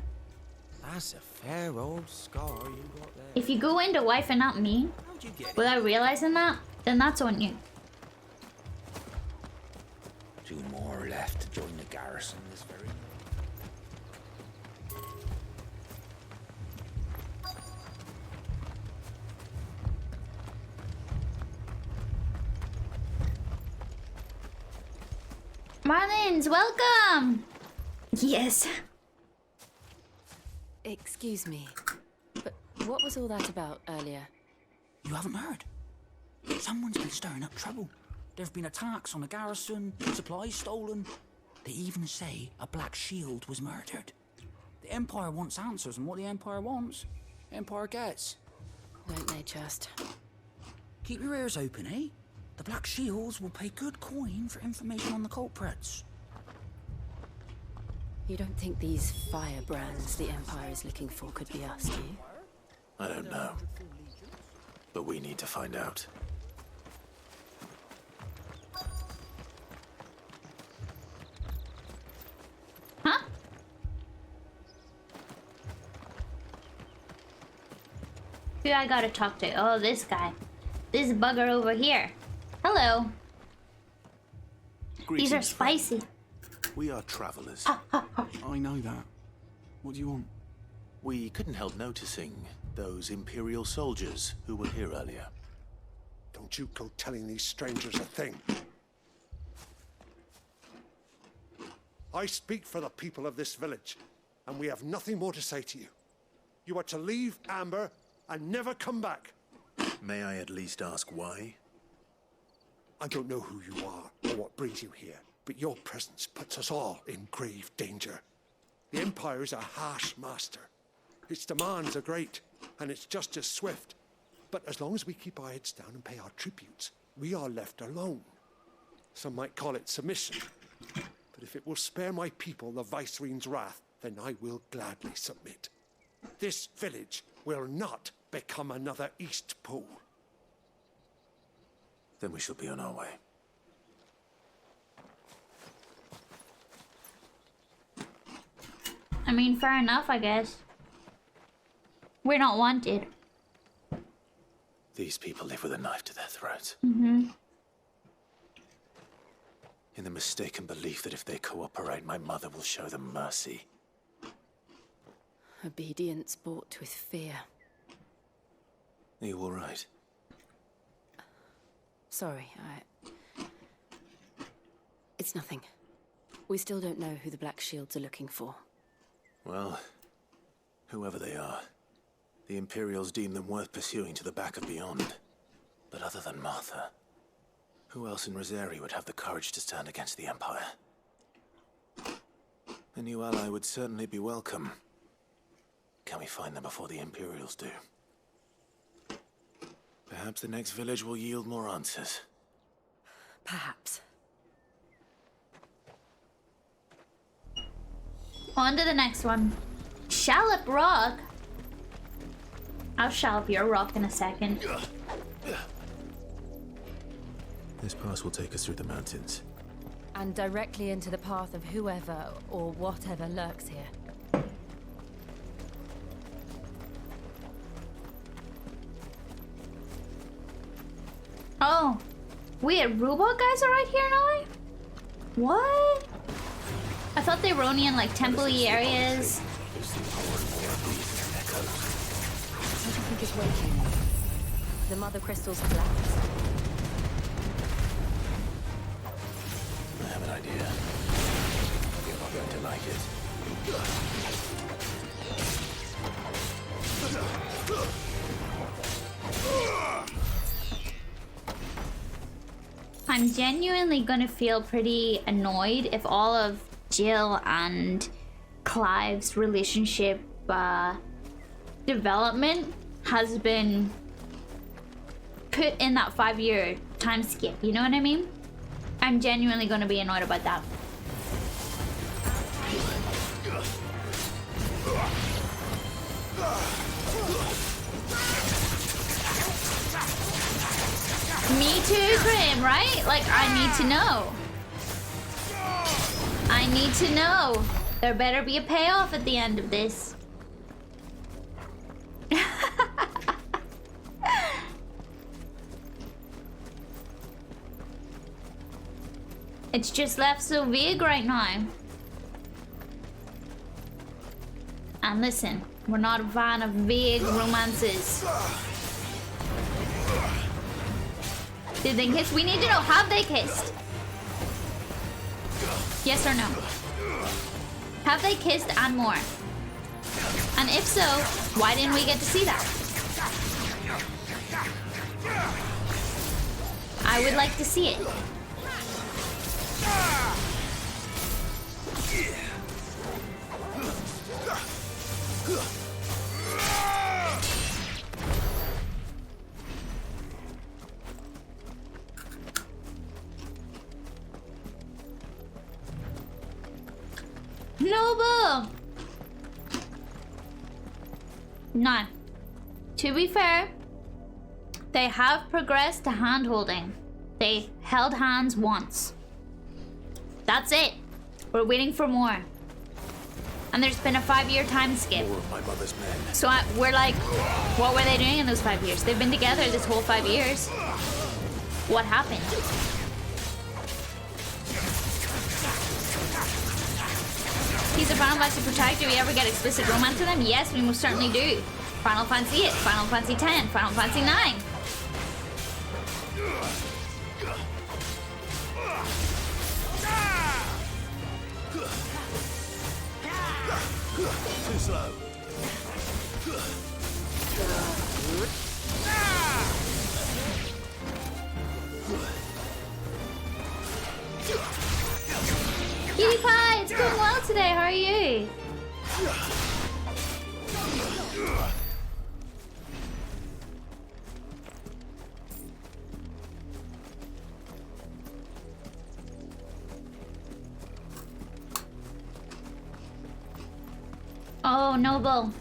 That's a fair old scar you got there. If you go into wife and not me, How'd you get it? without realizing that, then that's on you. 2 more left to join the garrison this very Marlins, welcome! Yes. Excuse me, but what was all that about earlier? You haven't heard? Someone's been stirring up trouble. There've been attacks on the garrison, supplies stolen. They even say a black shield was murdered. The Empire wants answers, and what the Empire wants, Empire gets. Don't they just? Keep your ears open, eh? The Black Shields will pay good coin for information on the culprits. You don't think these firebrands the Empire is looking for could be us, do you? I don't know. But we need to find out. Huh? Who I gotta talk to? Oh, this guy. This bugger over here. Hello. These are spicy. We are travelers. I know that. What do you want? We couldn't help noticing those Imperial soldiers who were here earlier. Don't you go telling these strangers a thing. I speak for the people of this village, and we have nothing more to say to you. You are to leave Amber and never come back. May I at least ask why? I don't know who you are or what brings you here, but your presence puts us all in grave danger. The Empire is a harsh master. Its demands are great, and its justice swift. But as long as we keep our heads down and pay our tributes, we are left alone. Some might call it submission. But if it will spare my people the Viceroy's wrath, then I will gladly submit. This village will not become another East Pool. Then we shall be on our way. I mean, fair enough, I guess. We're not wanted. These people live with a knife to their throats. Mm-hmm. In the mistaken belief that if they cooperate, my mother will show them mercy. Obedience bought with fear. Are you all right? Sorry, It's nothing. We still don't know who the Black Shields are looking for. Well, whoever they are, the Imperials deem them worth pursuing to the back of beyond. But other than Martha, who else in Rosaria would have the courage to stand against the Empire? A new ally would certainly be welcome. Can we find them before the Imperials do? Perhaps the next village will yield more answers. Perhaps. On to the next one. Shallop Rock. I'll shallop your rock in a second. This pass will take us through the mountains. And directly into the path of whoever or whatever lurks here. Oh, wait, robot guys are right here now? What? I thought they were only in like temple-y areas. What do you think is waiting? The mother crystals collapse. I have an idea. You're not going to like it. I'm genuinely gonna feel pretty annoyed if all of Jill and Clive's relationship development has been put in that 5-year time skip, you know what I mean? I'm genuinely gonna be annoyed about that. Me too, Grim, right? Like, I need to know. I need to know. There better be a payoff at the end of this. It's just left so vague right now. And listen, we're not a fan of vague romances. Did they kiss? We need to know, have they kissed? Yes or no? Have they kissed and more? And if so, why didn't we get to see that? I would like to see it. Noble! No. To be fair, they have progressed to hand-holding. They held hands once. That's it. We're waiting for more. And there's been a 5-year time skip. More of my mother's men. So we're like, what were they doing in those 5 years? They've been together this whole 5 years. What happened? He's a Final Fantasy protector. Do we ever get explicit romance with him? Yes, we most certainly do. Final Fantasy 8, Final Fantasy 10, Final Fantasy 9. Too slow. Cutie Pie, it's going well today. How are you? Oh, Noble.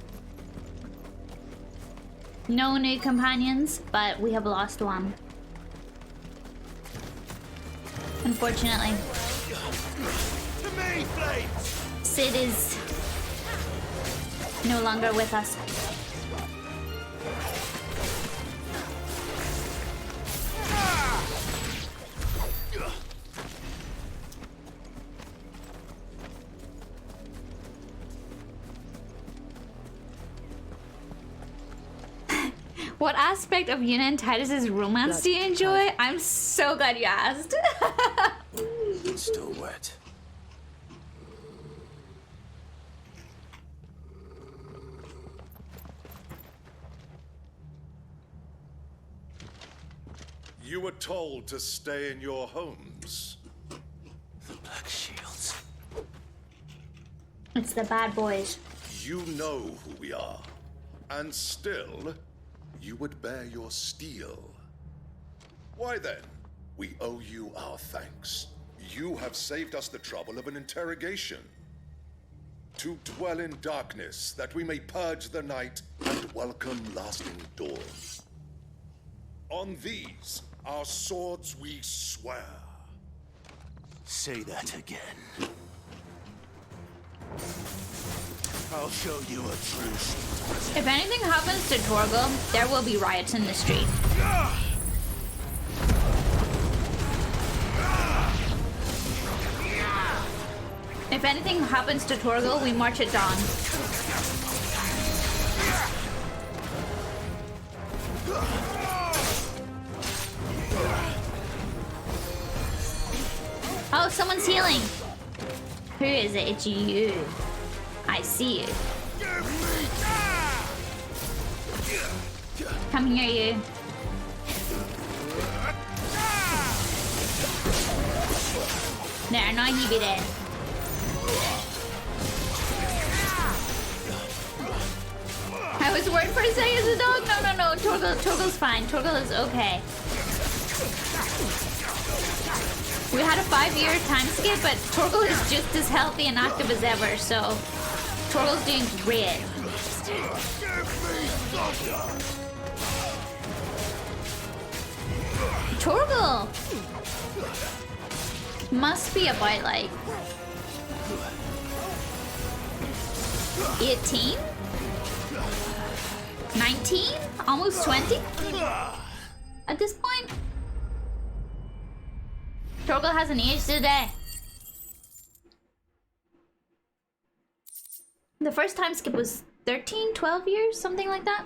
No new companions, but we have lost one. Unfortunately. Sid is no longer with us. What aspect of Yuna and Titus's romance do you enjoy? I'm so glad you asked. It's still wet. You were told to stay in your homes. The Black Shields. It's the bad boys. You know who we are. And still, you would bear your steel. Why then, we owe you our thanks. You have saved us the trouble of an interrogation. To dwell in darkness, that we may purge the night and welcome lasting dawn. On these, our swords we swear. Say that again. I'll show you a truth. If anything happens to Torgal, there will be riots in the street. If anything happens to Torgal, we march at dawn. Oh, someone's healing. Who is it? It's you. I see you. Come here, you. There, now he be dead. I was worried for a second as a dog. No. Torgal's fine. Torgal is okay. We had a 5-year time skip, but Torgal is just as healthy and active as ever, so Torgal's doing great. Torgal must be about like 18? 19? Almost 20? At this point? Torgal hasn't aged today. The first time skip was 13, 12 years, something like that.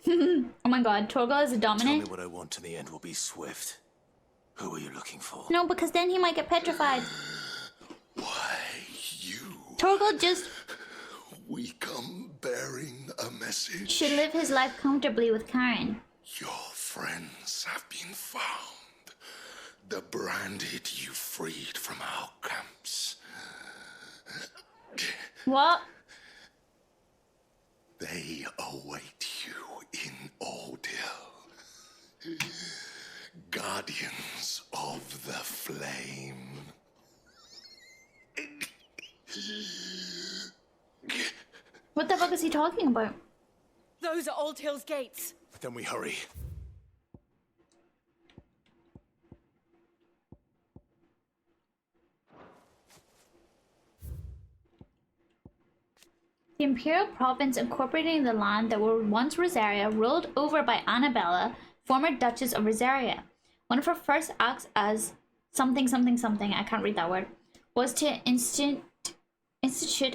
Oh my god, Torgal is a dominant. Tell me what I want and the end will be swift. Who are you looking for? No, because then he might get petrified. Why, you... Torgal just... We come bearing a message. should live his life comfortably with Karen. Your friends have been found. The branded you freed from our camps. What? They await you in Ordeal. Guardians of the Flame. What the fuck is he talking about? Those are Old Hill's gates. Then we hurry. The Imperial province incorporating the land that were once Rosaria, ruled over by Annabella, former Duchess of Rosaria. One of her first acts as something, I can't read that word, was to institute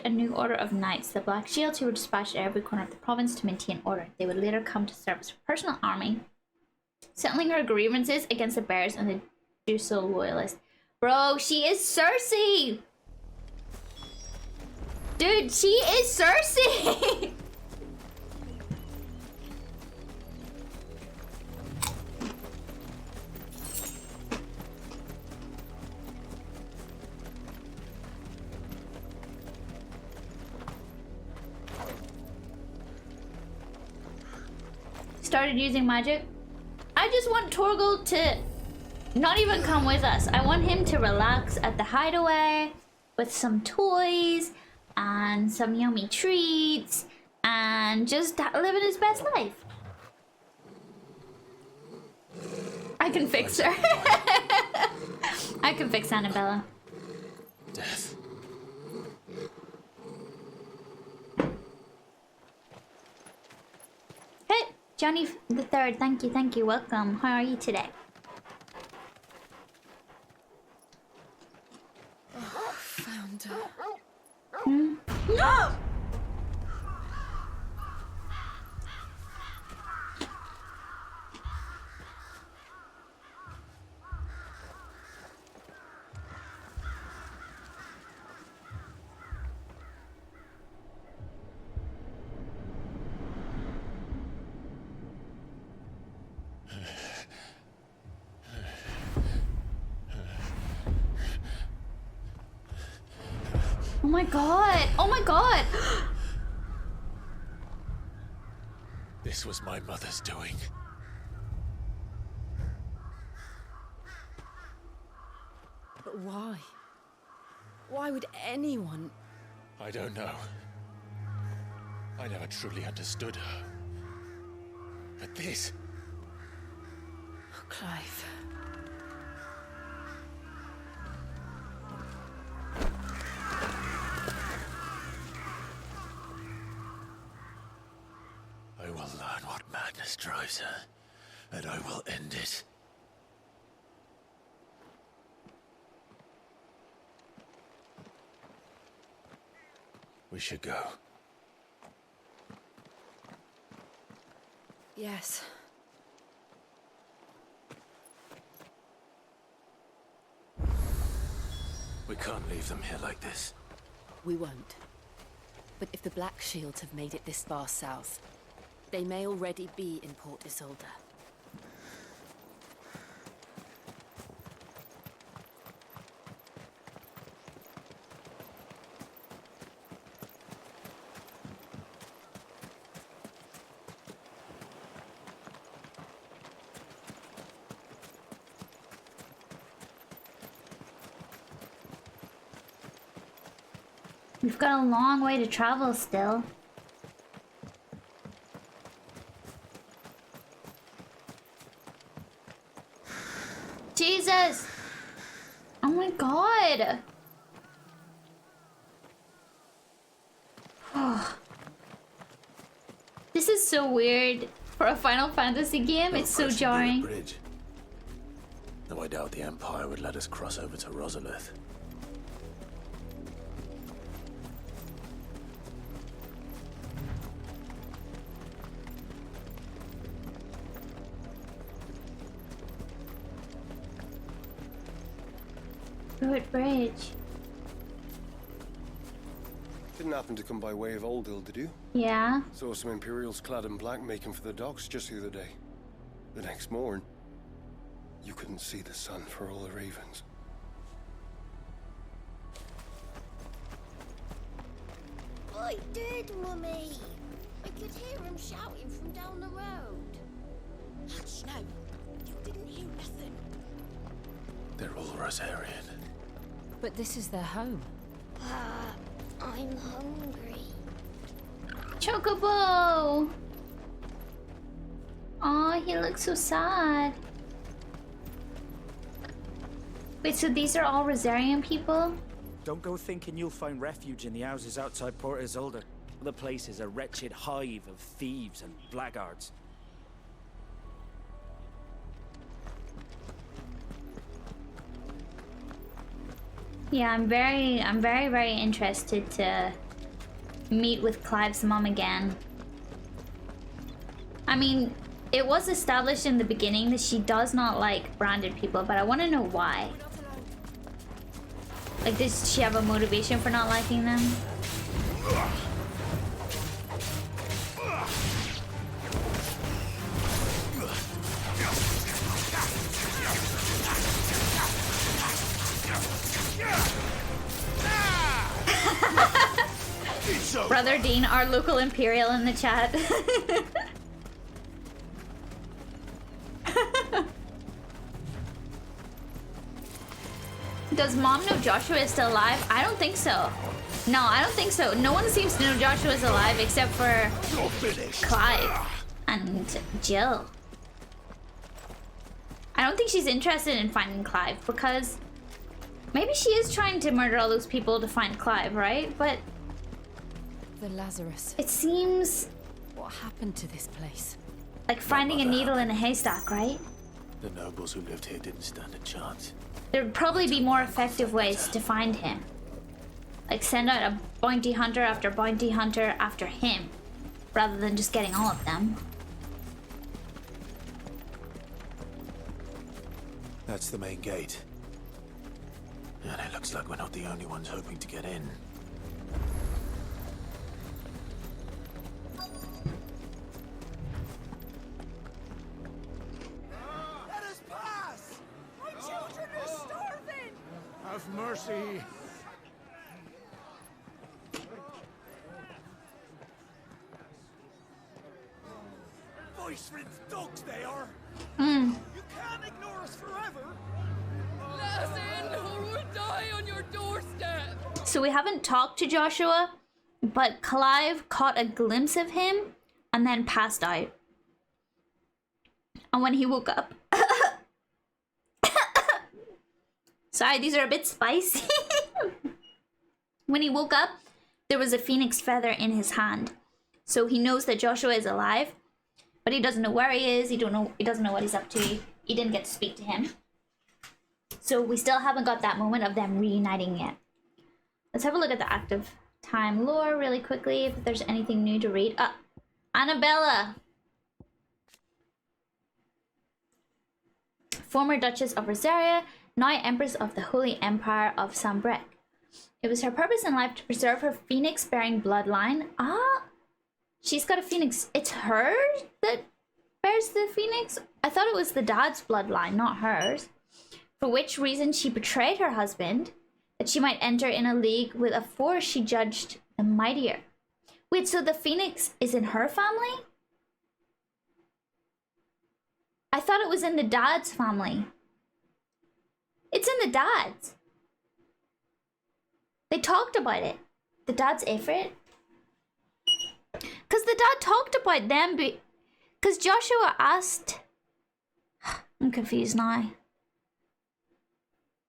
a new order of knights, the Black Shields, who were dispatched at every corner of the province to maintain order. They would later come to serve as her personal army, settling her grievances against the Bears and the Ducal loyalists. Bro, she is Cersei! Dude, she is Cersei! Started using magic. I just want Torgal to not even come with us. I want him to relax at the hideaway with some toys and some yummy treats and just living his best life. I can fix her. I can fix Annabella. Death. Hey, Johnny the Third, thank you, welcome. How are you today? Oh, found her. No! my god! Oh my god! This was my mother's doing. But why? Why would anyone... I don't know. I never truly understood her. But this... Oh, Clive. I will learn what madness drives her, and I will end it. We should go. Yes. We can't leave them here like this. We won't. But if the Black Shields have made it this far south, they may already be in Port Isolde. We've got a long way to travel still. Jesus! Oh my god! Oh. This is so weird. For a Final Fantasy game, it's so jarring. Bridge. Though I doubt the Empire would let us cross over to Rosalia. Good bridge. Didn't happen to come by way of Oldhill, did you? Yeah. Saw some Imperials clad in black making for the docks just the other day. The next morn, you couldn't see the sun for all the ravens. I did, Mummy. I could hear him shouting from down the road. Hush, no. You didn't hear nothing. They're all Rosarian. But this is their home. I'm hungry. Chocobo! Oh, he looks so sad. Wait, so these are all Rosarian people? Don't go thinking you'll find refuge in the houses outside Port Isolde. The place is a wretched hive of thieves and blackguards. Yeah, I'm very interested to meet with Clive's mom again. I mean, it was established in the beginning that she does not like branded people, but I want to know why. Like, does she have a motivation for not liking them? Brother Dean, our local Imperial in the chat. Does mom know Joshua is still alive? I don't think so. No, I don't think so. No one seems to know Joshua is alive except for Clive and Jill. I don't think she's interested in finding Clive because maybe she is trying to murder all those people to find Clive, right? But the Lazarus. It seems... What happened to this place? Like finding a needle in a haystack, right? The nobles who lived here didn't stand a chance. There would probably be more effective ways to find him. Like send out a bounty hunter after him, rather than just getting all of them. That's the main gate. And it looks like we're not the only ones hoping to get in. Let us pass! My children are starving! Have mercy. Shrimp's dogs they are. Hmm. You can't ignore us forever. Let us in or we'll die on your doorstep. So we haven't talked to Joshua, but Clive caught a glimpse of him and then passed out. And when he woke up... Sorry, these are a bit spicy. When he woke up, there was a phoenix feather in his hand. So he knows that Joshua is alive, but he doesn't know where he is. He doesn't know what he's up to. He didn't get to speak to him. So we still haven't got that moment of them reuniting yet. Let's have a look at the active time lore really quickly, if there's anything new to read. Annabella. Former Duchess of Rosaria, now Empress of the Holy Empire of Sambrek. It was her purpose in life to preserve her phoenix-bearing bloodline. She's got a phoenix. It's her that bears the phoenix? I thought it was the dad's bloodline, not hers. For which reason she betrayed her husband, that she might enter in a league with a force she judged the mightier. Wait, so the phoenix is in her family? I thought it was in the dad's family. It's in the dad's. They talked about it. The dad's Ifrit. Because the dad talked about them. Because Joshua asked... I'm confused now.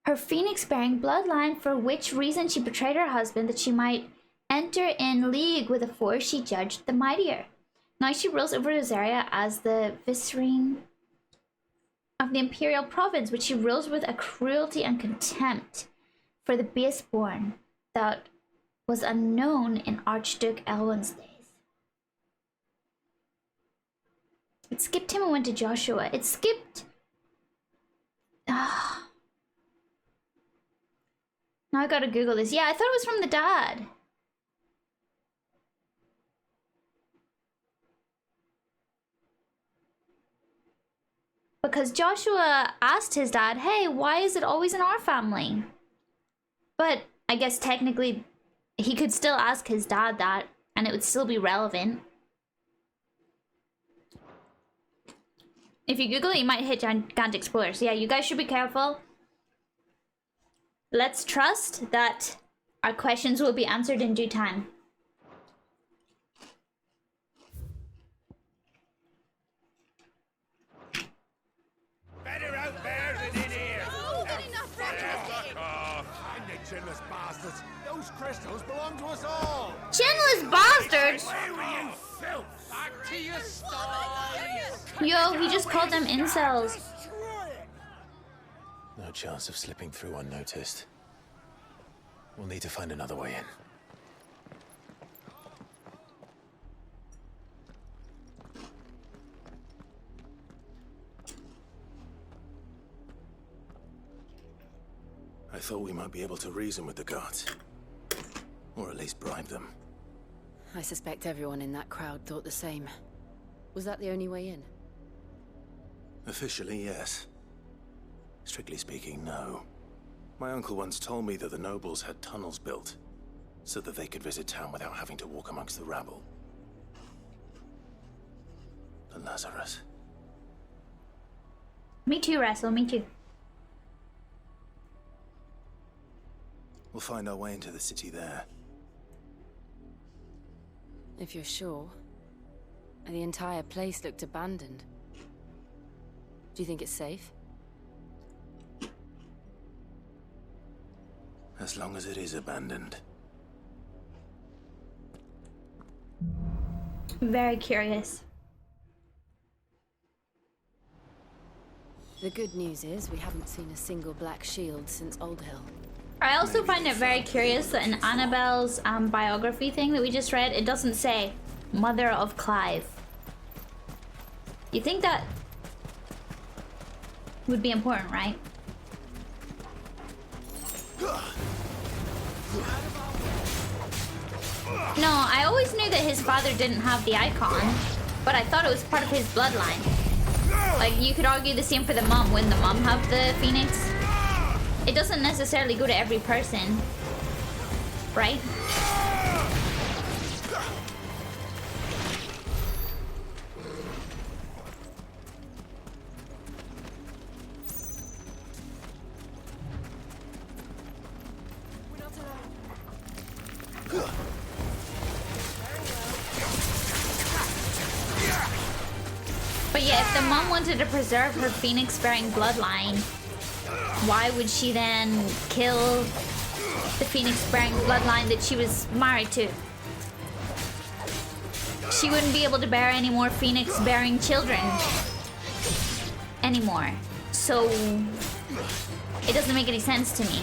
Her phoenix-bearing bloodline, for which reason she betrayed her husband, that she might enter in league with a force she judged the mightier. Now she rules over Rosaria as the vicereine of the Imperial province, which she rules with a cruelty and contempt for the baseborn that was unknown in Archduke Elwin's days. It skipped him and went to Joshua. It skipped... Now I gotta Google this. Yeah, I thought it was from the dad. Because Joshua asked his dad, hey, why is it always in our family? But I guess technically he could still ask his dad that and it would still be relevant. If you Google it, you might hit gigantic spoilers. Yeah, you guys should be careful. Let's trust that our questions will be answered in due time. Better out there than in here. And the chinless bastards. Those crystals belong to us all. Chinless bastards? You filth. Back to your sties. Yo, he just called them incels. No chance of slipping through unnoticed. We'll need to find another way in. I thought we might be able to reason with the guards. Or at least bribe them. I suspect everyone in that crowd thought the same. Was that the only way in? Officially, yes. Strictly speaking, no. My uncle once told me that the nobles had tunnels built, so that they could visit town without having to walk amongst the rabble. The Lazarus. Me too, Russell, me too. We'll find our way into the city there. If you're sure. The entire place looked abandoned. Do you think it's safe? As long as it is abandoned. Very curious. The good news is we haven't seen a single black shield since Old Hill. I also find it very curious that in Annabelle's biography thing that we just read, it doesn't say Mother of Clive. You think that would be important, right? No, I always knew that his father didn't have the icon, but I thought it was part of his bloodline. Like, you could argue the same for the mom. Wouldn't the mom have the phoenix? It doesn't necessarily go to every person, right? But yeah, if the mom wanted to preserve her phoenix-bearing bloodline, why would she then kill the phoenix-bearing bloodline that she was married to? She wouldn't be able to bear any more phoenix-bearing children anymore. So it doesn't make any sense to me.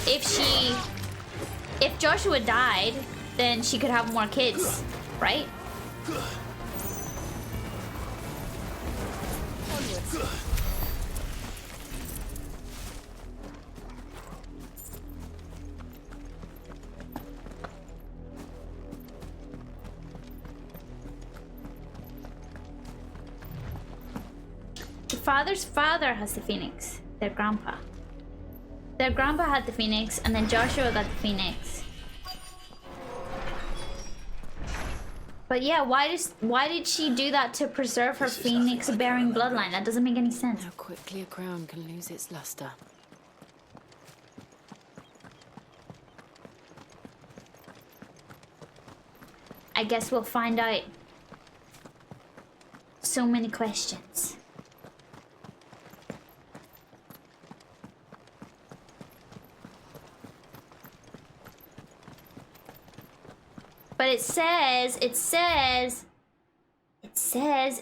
If Joshua died, then she could have more kids, right? The father's father has the phoenix, their grandpa. Their grandpa had the phoenix, and then Joshua got the phoenix. But yeah, why did she do that to preserve her phoenix-bearing bloodline? That doesn't make any sense. How quickly a crown can lose its luster. I guess we'll find out. So many questions. But it says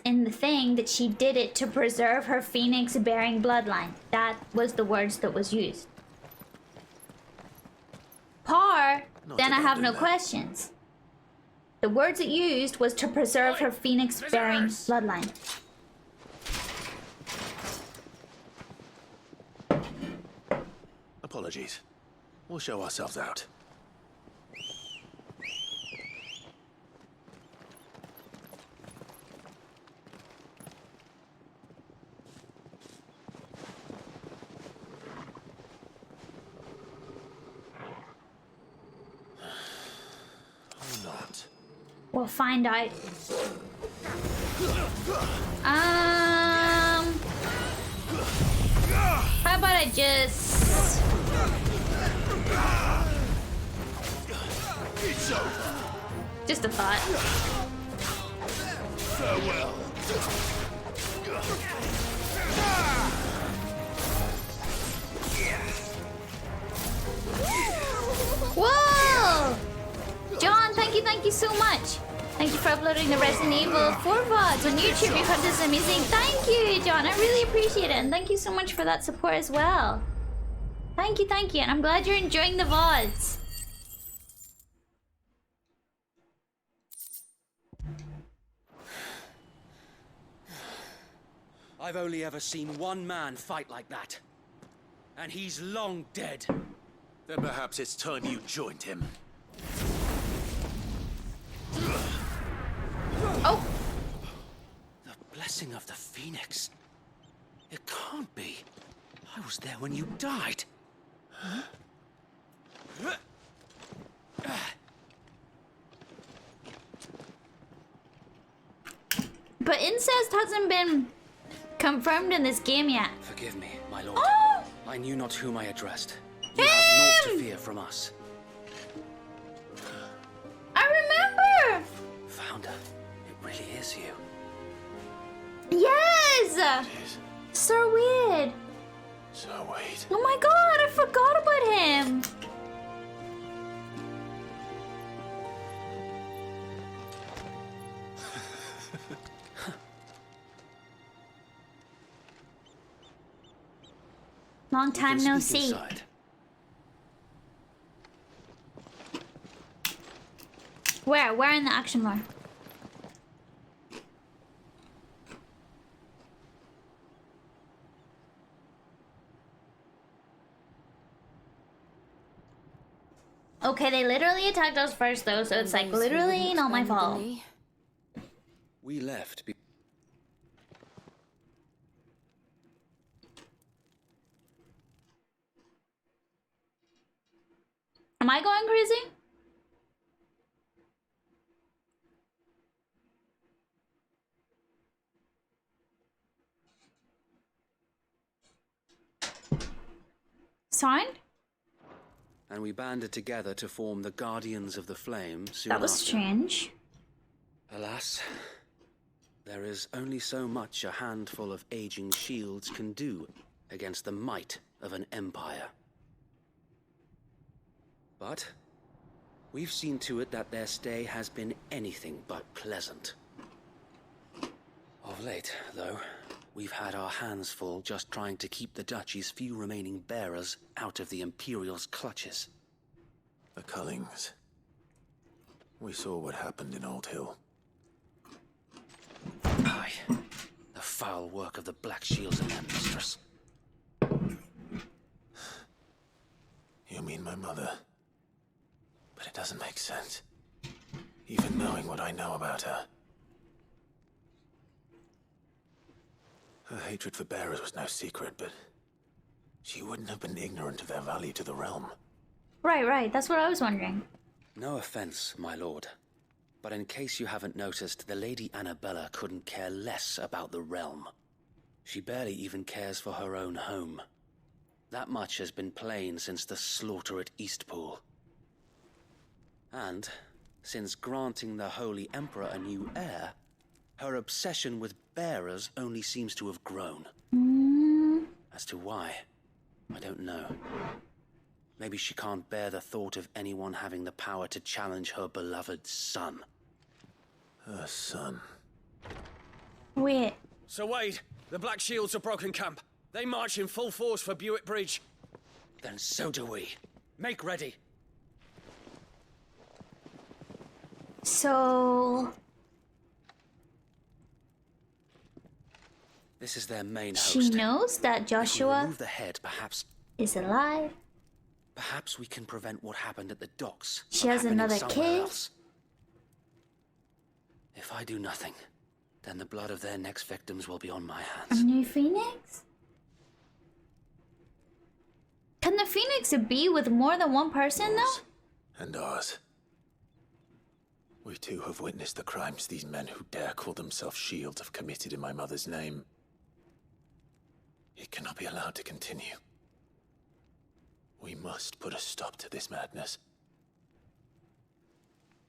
in the thing that she did it to preserve her phoenix-bearing bloodline. That was the words that was used. Then I have no questions. The words it used was to preserve her phoenix-bearing bloodline. Apologies. We'll show ourselves out. We'll find out. How about I just... It's over. Just a thought. Farewell. Whoa! John, thank you so much. Thank you for uploading the Resident Evil 4 VODs on YouTube. Your content is amazing. Thank you, John. I really appreciate it. And thank you so much for that support as well. Thank you. And I'm glad you're enjoying the VODs. I've only ever seen one man fight like that. And he's long dead. Then perhaps it's time you joined him. Oh! The blessing of the Phoenix. It can't be. I was there when you died. Huh? But incest hasn't been confirmed in this game yet. Forgive me, my lord. Oh! I knew not whom I addressed. You have naught to fear from us. I remember! Founder, it really is you. Yes! Sir Weird. So wait. Oh my god, I forgot about him. Long time no see. Inside. Where? Where in the action bar? Okay, they literally attacked us first though, so it's like literally not my fault. We left. Am I going crazy? Signed? And we banded together to form the Guardians of the Flame soon That was after. strange. Alas, there is only so much a handful of aging shields can do against the might of an empire. But we've seen to it that their stay has been anything but pleasant. Of late, though, we've had our hands full just trying to keep the Duchy's few remaining bearers out of the Imperial's clutches. The Cullings. We saw what happened in Old Hill. Aye, the foul work of the Black Shields and their mistress. You mean my mother? But it doesn't make sense. Even knowing what I know about her. Her hatred for bearers was no secret, but she wouldn't have been ignorant of their value to the realm. Right. That's what I was wondering. No offense, my lord. But in case you haven't noticed, the Lady Annabella couldn't care less about the realm. She barely even cares for her own home. That much has been plain since the slaughter at Eastpool. And, since granting the Holy Emperor a new heir, her obsession with bearers only seems to have grown. As to why, I don't know. Maybe she can't bear the thought of anyone having the power to challenge her beloved son. Her son? Wait. Sir Wade, the Black Shields have broken camp. They march in full force for Buick Bridge. Then so do we. Make ready. So... This is their main host. She knows that If we Joshua remove the head, perhaps is alive. Perhaps we can prevent what happened at the docks. She from has happening another somewhere kid. else. If I do nothing, then the blood of their next victims will be on my hands. A new Phoenix? Can the Phoenix be with more than one person though? And ours. We too have witnessed the crimes these men who dare call themselves shields have committed in my mother's name. It cannot be allowed to continue. We must put a stop to this madness.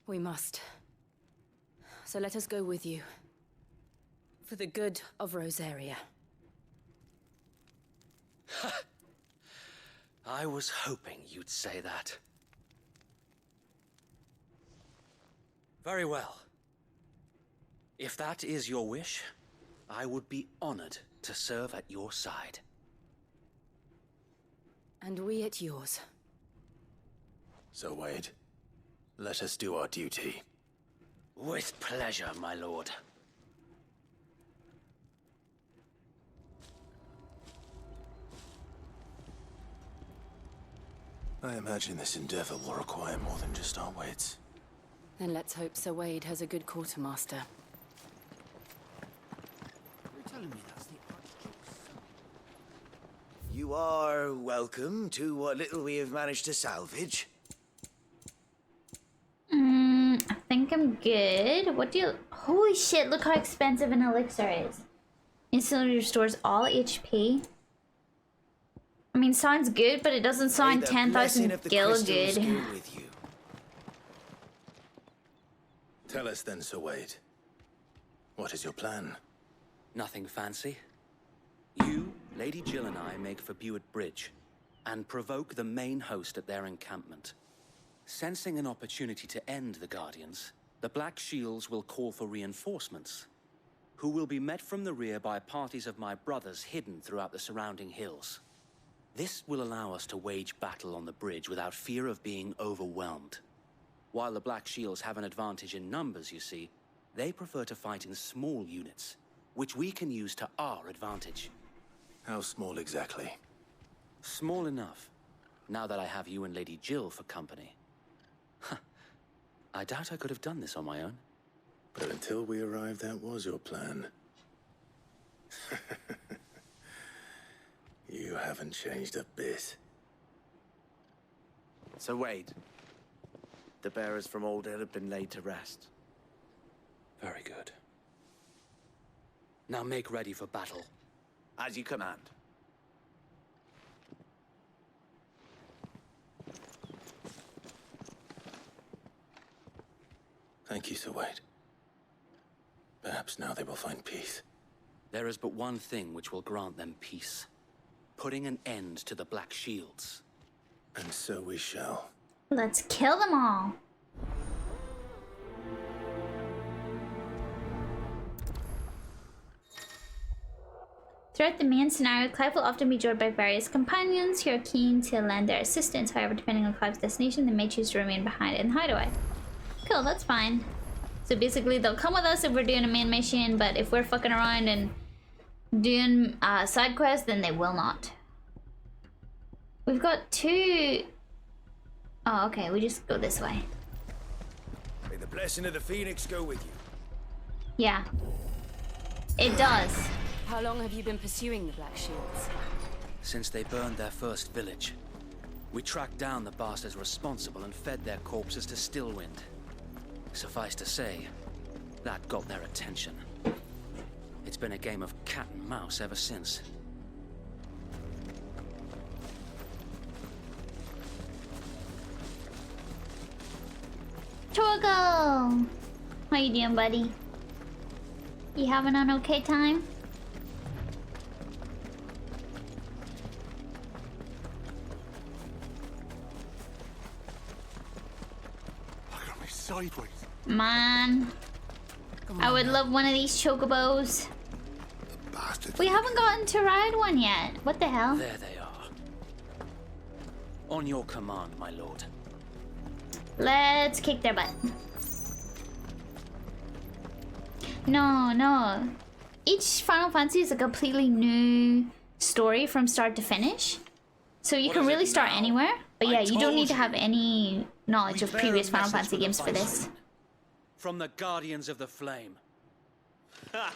We must. So let us go with you. For the good of Rosaria. I was hoping you'd say that. Very well. If that is your wish, I would be honored to serve at your side. And we at yours. So, Wade, let us do our duty. With pleasure, my lord. I imagine this endeavor will require more than just our wits. Then let's hope Sir Wade has a good quartermaster. You're telling me that's the Archduke's son? You are welcome to what little we have managed to salvage. I think I'm good. What do you... Holy shit, look how expensive an elixir is. Instantly restores all HP. I mean, sounds good, but it doesn't sound 10,000 gil good. Tell us then, Sir Wade. What is your plan? Nothing fancy. You, Lady Jill and I make for Buick Bridge and provoke the main host at their encampment. Sensing an opportunity to end the Guardians, the Black Shields will call for reinforcements, who will be met from the rear by parties of my brothers hidden throughout the surrounding hills. This will allow us to wage battle on the bridge without fear of being overwhelmed. While the Black Shields have an advantage in numbers, you see, they prefer to fight in small units, which we can use to our advantage. How small exactly? Small enough, now that I have you and Lady Jill for company. I doubt I could have done this on my own. But until we arrived, that was your plan. You haven't changed a bit. So Wade, the bearers from Old Hill have been laid to rest. Very good. Now make ready for battle. As you command. Thank you, Sir Wade. Perhaps Perhaps now they will find peace. There is but one thing which will grant them peace. Putting an end to the Black Shields. And so we shall. Let's kill them all. Throughout the main scenario, Clive will often be joined by various companions who are keen to lend their assistance. However, depending on Clive's destination, they may choose to remain behind in the hideaway. Cool, that's fine. So basically, they'll come with us if we're doing a main mission, but if we're fucking around and doing side quests, then they will not. We've got 2... Oh, okay, we just go this way. May the blessing of the Phoenix go with you. Yeah. It does. How long have you been pursuing the Black Shields? Since they burned their first village. We tracked down the bastards responsible and fed their corpses to Stillwind. Suffice to say, that got their attention. It's been a game of cat and mouse ever since. Torgo! How you doing, buddy? You having an okay time? Look at me sideways. Man. I would love one of these chocobos. We haven't gotten to ride one yet. What the hell? There they are. On your command, my lord. Let's kick their butt. No. Each Final Fantasy is a completely new story from start to finish. So you can really start anywhere. But yeah, you don't need to have any knowledge of previous Final Fantasy games for this. From the Guardians of the Flame. Ha!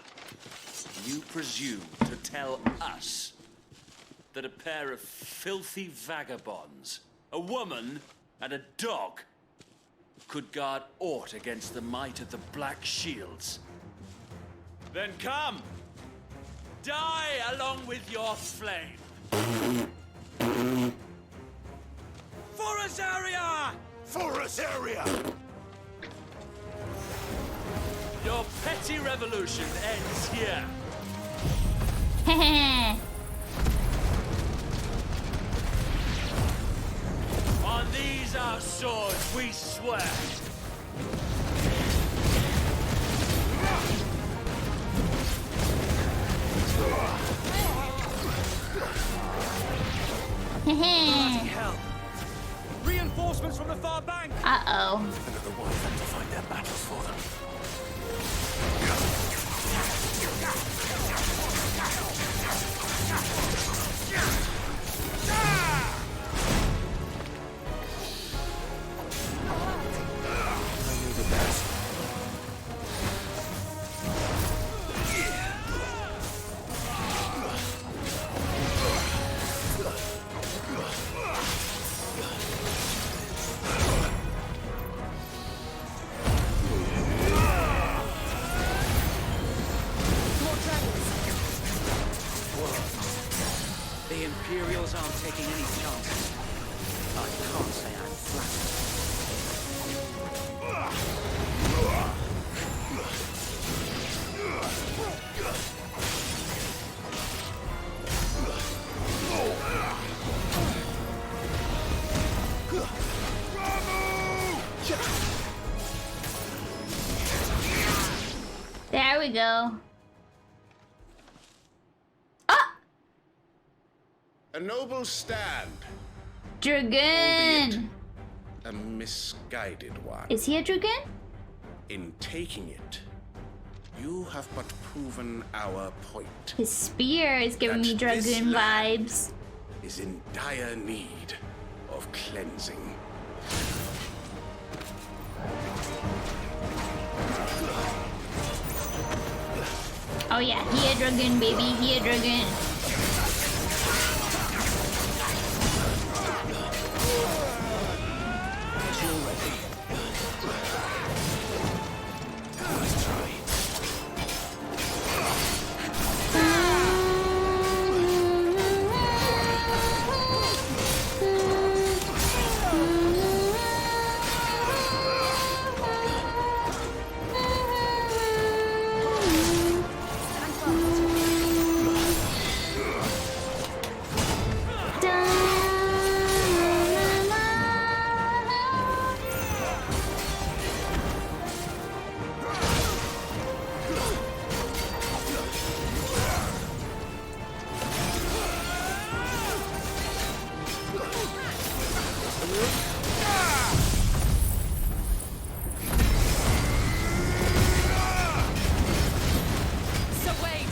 You presume to tell us that a pair of filthy vagabonds, a woman and a dog, could guard aught against the might of the Black Shields? Then come! Die along with your flame! For Rosaria! For Rosaria! Your petty revolution ends here. Hehe. On these our swords we swear. Hehe. Hell! Reinforcements from the far bank! Uh-oh. Another one of them to find their battles for them. I knew the best. The Imperials aren't taking any chances. I can't say I'm flattered. There we go. A noble stand. Dragoon! A misguided one. Is he a dragoon? In taking it, you have but proven our point. His spear is giving me That this dragoon land vibes. Is in dire need of cleansing. Oh yeah, he a dragoon, baby. He a dragoon. So wait!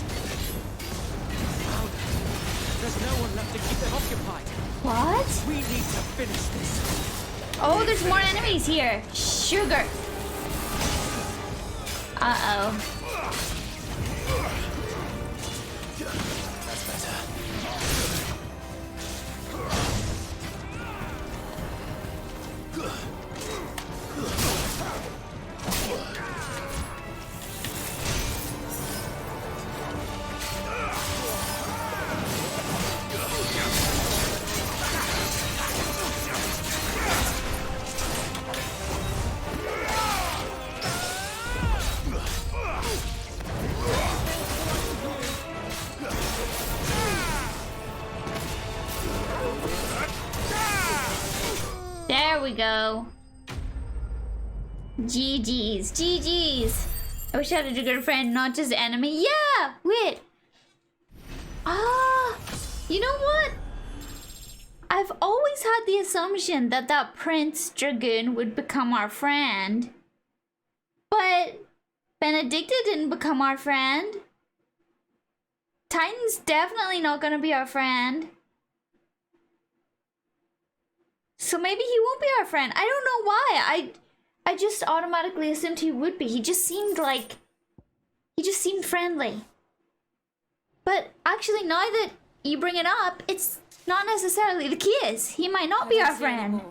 There's no one left to keep them occupied. What? We need to finish this. Oh, there's more enemies here. Sugar. Uh-oh. That's better. There we go. GG's. GG's. I wish I had a good friend, not just enemy. Yeah! Wait. Ah! You know what? I've always had the assumption that that Prince Dragoon would become our friend. But Benedicta didn't become our friend. Titan's definitely not gonna be our friend. So maybe he won't be our friend. I don't know why. I just automatically assumed he would be. He just seemed friendly. But actually, now that you bring it up, it's not necessarily the case. He might not be our friend.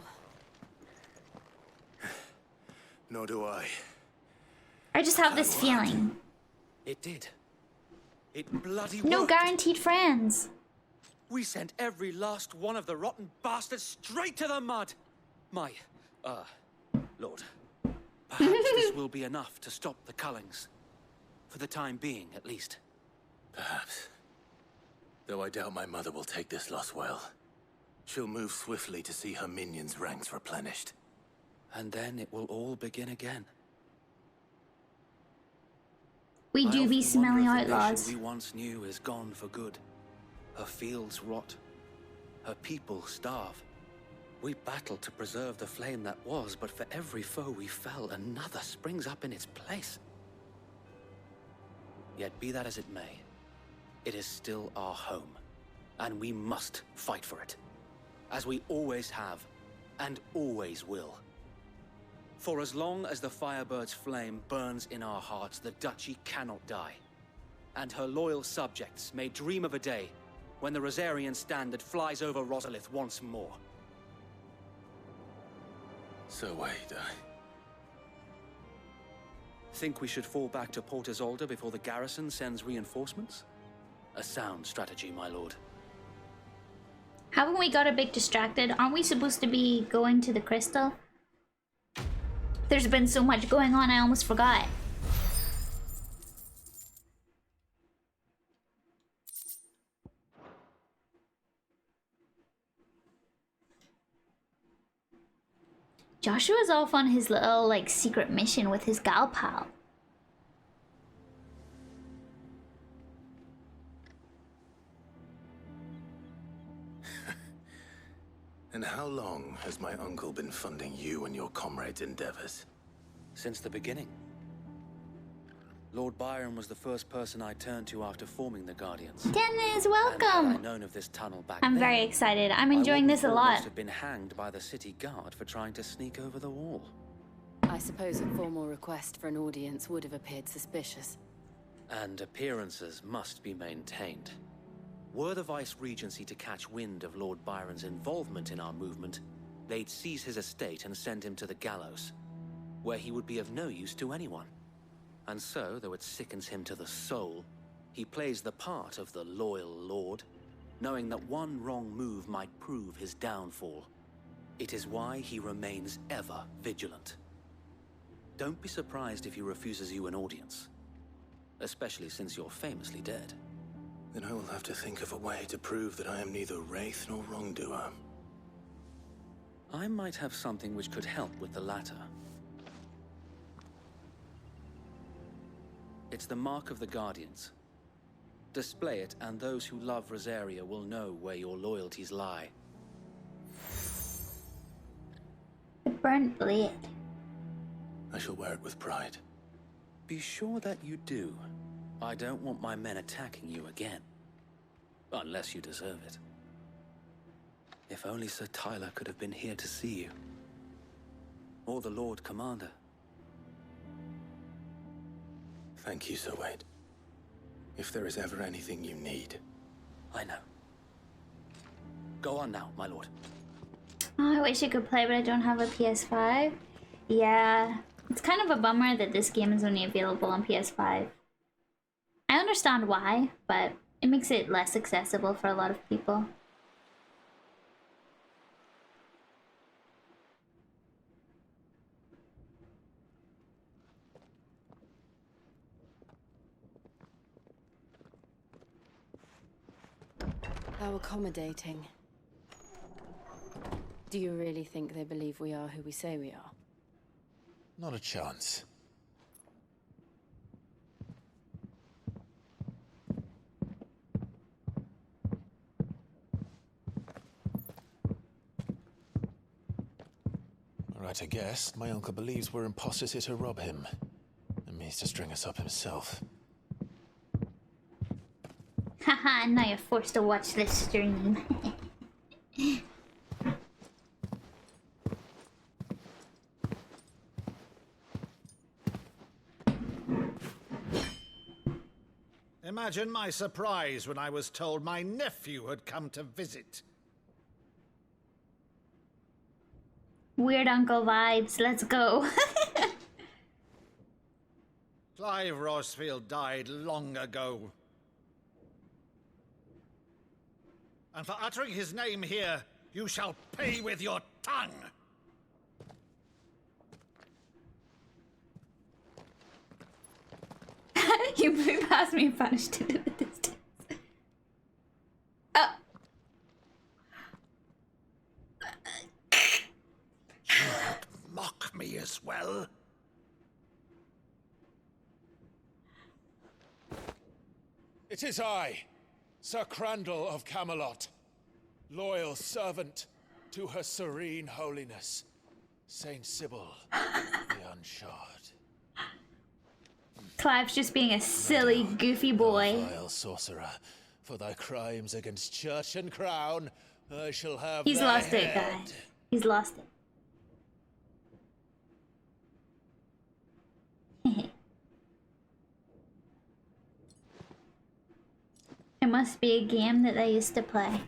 Nor do I. I just have this feeling. It did. It bloody No worked. guaranteed friends. We sent every last one of the rotten bastards straight to the mud. My, Lord. Perhaps this will be enough to stop the Cullings. For the time being, at least. Perhaps. Though I doubt my mother will take this loss well. She'll move swiftly to see her minions' ranks replenished. And then it will all begin again. We do be smelly The nation outlaws. we once knew is gone for good. Her fields rot. Her people starve. We battled to preserve the flame that was, but for every foe we fell, another springs up in its place. Yet be that as it may, it is still our home, and we must fight for it, as we always have, and always will. For as long as the Firebird's flame burns in our hearts, the Duchy cannot die, and her loyal subjects may dream of a day when the Rosarian standard flies over Rosalith once more. So wait, Think we should fall back to Port Isolde before the garrison sends reinforcements? A sound strategy, my lord. Haven't we got a bit distracted? Aren't we supposed to be going to the crystal? There's been so much going on, I almost forgot. Joshua's off on his little, like, secret mission with his gal pal. And how long has my uncle been funding you and your comrades' endeavors? Since the beginning. Lord Byron was the first person I turned to after forming the Guardians. Dennis, And had I welcome! known of this tunnel back I'm then, very excited. I'm I enjoying would this a almost lot. have been hanged by the city guard for trying to sneak over the wall. I suppose a formal request for an audience would have appeared suspicious. And appearances must be maintained. Were the Vice-Regency to catch wind of Lord Byron's involvement in our movement, they'd seize his estate and send him to the gallows, where he would be of no use to anyone. And so, though it sickens him to the soul, he plays the part of the loyal lord, knowing that one wrong move might prove his downfall. It is why he remains ever vigilant. Don't be surprised if he refuses you an audience, especially since you're famously dead. Then I will have to think of a way to prove that I am neither wraith nor wrongdoer. I might have something which could help with the latter. It's the mark of the Guardians. Display it, and those who love Rosaria will know where your loyalties lie. burnt blade. I shall wear it with pride. Be sure that you do. I don't want my men attacking you again. Unless you deserve it. If only Sir Tyler could have been here to see you. Or the Lord Commander. Thank you, Sir Wade. If there is ever anything you need. I know. Go on now, my lord. Oh, I wish I could play, but I don't have a PS5. Yeah, it's kind of a bummer that this game is only available on PS5. I understand why, but it makes it less accessible for a lot of people. How accommodating. Do you really think they believe we are who we say we are? Not a chance. Right, I guess. My uncle believes we're imposters here to rob him. And means to string us up himself. Haha, now you're forced to watch this stream. Imagine my surprise when I was told my nephew had come to visit. Weird uncle vibes, let's go. Clive Rosfield died long ago. And for uttering his name here, you shall pay with your tongue! You moved past me and vanished into the distance. Oh. You would mock me as well? It is I, Sir Crandall of Camelot, loyal servant to her serene holiness, Saint Sybil the Unshod. Clive's just being a silly, goofy boy. Vile sorcerer, for thy crimes against church and crown, I shall have He's thy lost it, head. guys. He's lost it. It must be a game that they used to play.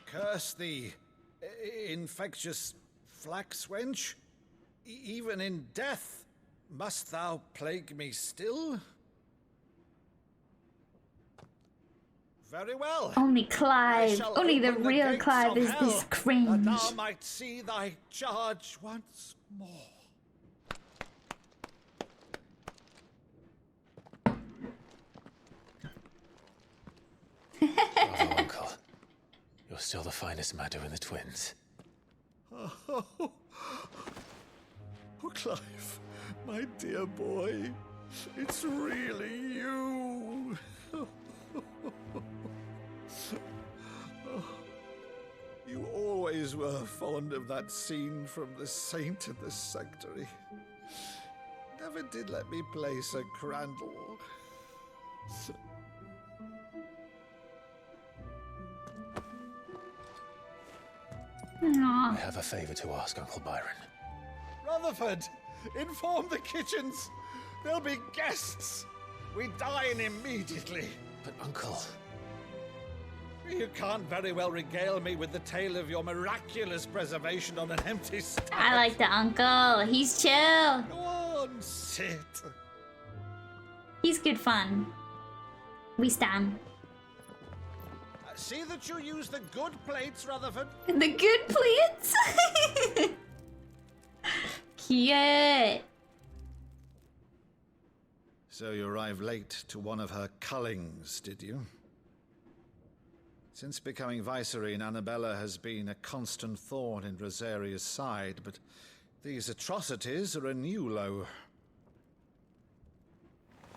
Curse thee, infectious flax wench. Even in death, must thou plague me still? Very well. Only Clive, shall only the open the real gates Clive of is hell, this cringe. that thou might see thy charge once more. Bravo, Uncle. You're still the finest Maddo in the twins. Oh, Clive, my dear boy, it's really you. You always were fond of that scene from The Saint and the Sanctuary. Never did let me play Sir Crandall. Aww. I have a favor to ask, Uncle Byron. Rutherford, inform the kitchens. There'll be guests. We dine immediately. But, Uncle... You can't very well regale me with the tale of your miraculous preservation on an empty stomach. I like the uncle. He's chill. Go on, sit. He's good fun. We stand. See that you use the good plates, Rutherford. The good plates? Cute. So you arrived late to one of her cullings, did you? Since becoming Vicereine, Annabella has been a constant thorn in Rosaria's side, but these atrocities are a new low.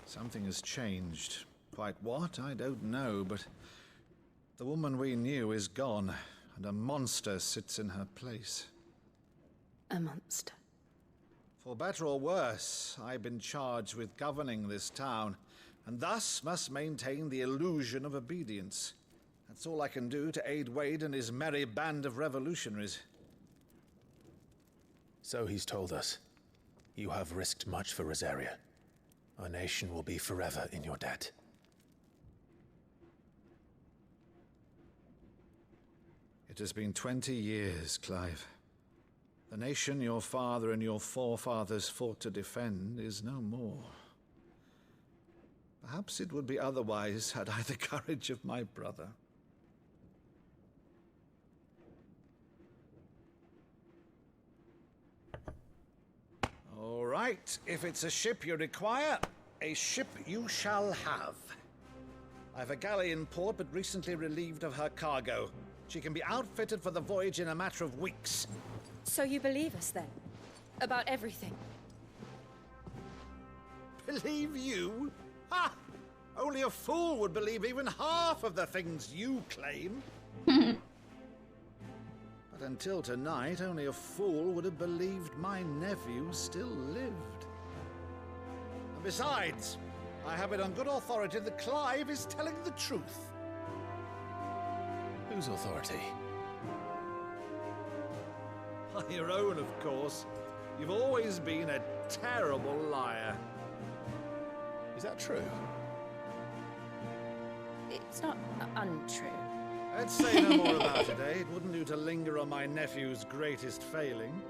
Something has changed. Quite what, I don't know, but the woman we knew is gone, and a monster sits in her place. a monster. For better or worse, I've been charged with governing this town, and thus must maintain the illusion of obedience. That's all I can do to aid Wade and his merry band of revolutionaries. So he's told us. You have risked much for Rosaria. Our nation will be forever in your debt. It has been 20 years, Clive. The nation your father and your forefathers fought to defend is no more. Perhaps it would be otherwise had I the courage of my brother. All right, if it's a ship you require, a ship you shall have. I've a galley in port, but recently relieved of her cargo. She can be outfitted for the voyage in a matter of weeks. So you believe us then? About everything? Believe you? Ha! Only a fool would believe even half of the things you claim. But until tonight, only a fool would have believed my nephew still lived. And besides, I have it on good authority that Clive is telling the truth. Whose authority? Your own, of course. You've always been a terrible liar. Is that true? It's not untrue. Let's say no more about it, eh? It wouldn't do to linger on my nephew's greatest failing.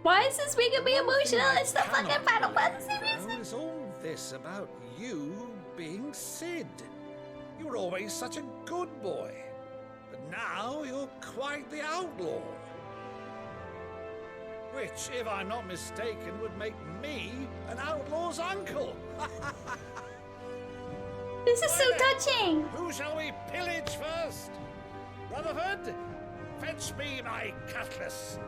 Why is this making me emotional? It's the fucking Final Fantasy What is all this about you being Sid? You were always such a good boy, but now you're quite the outlaw. Which, if I'm not mistaken, would make me an outlaw's uncle. This is so touching. Who shall we pillage first? Rutherford, fetch me my cutlass.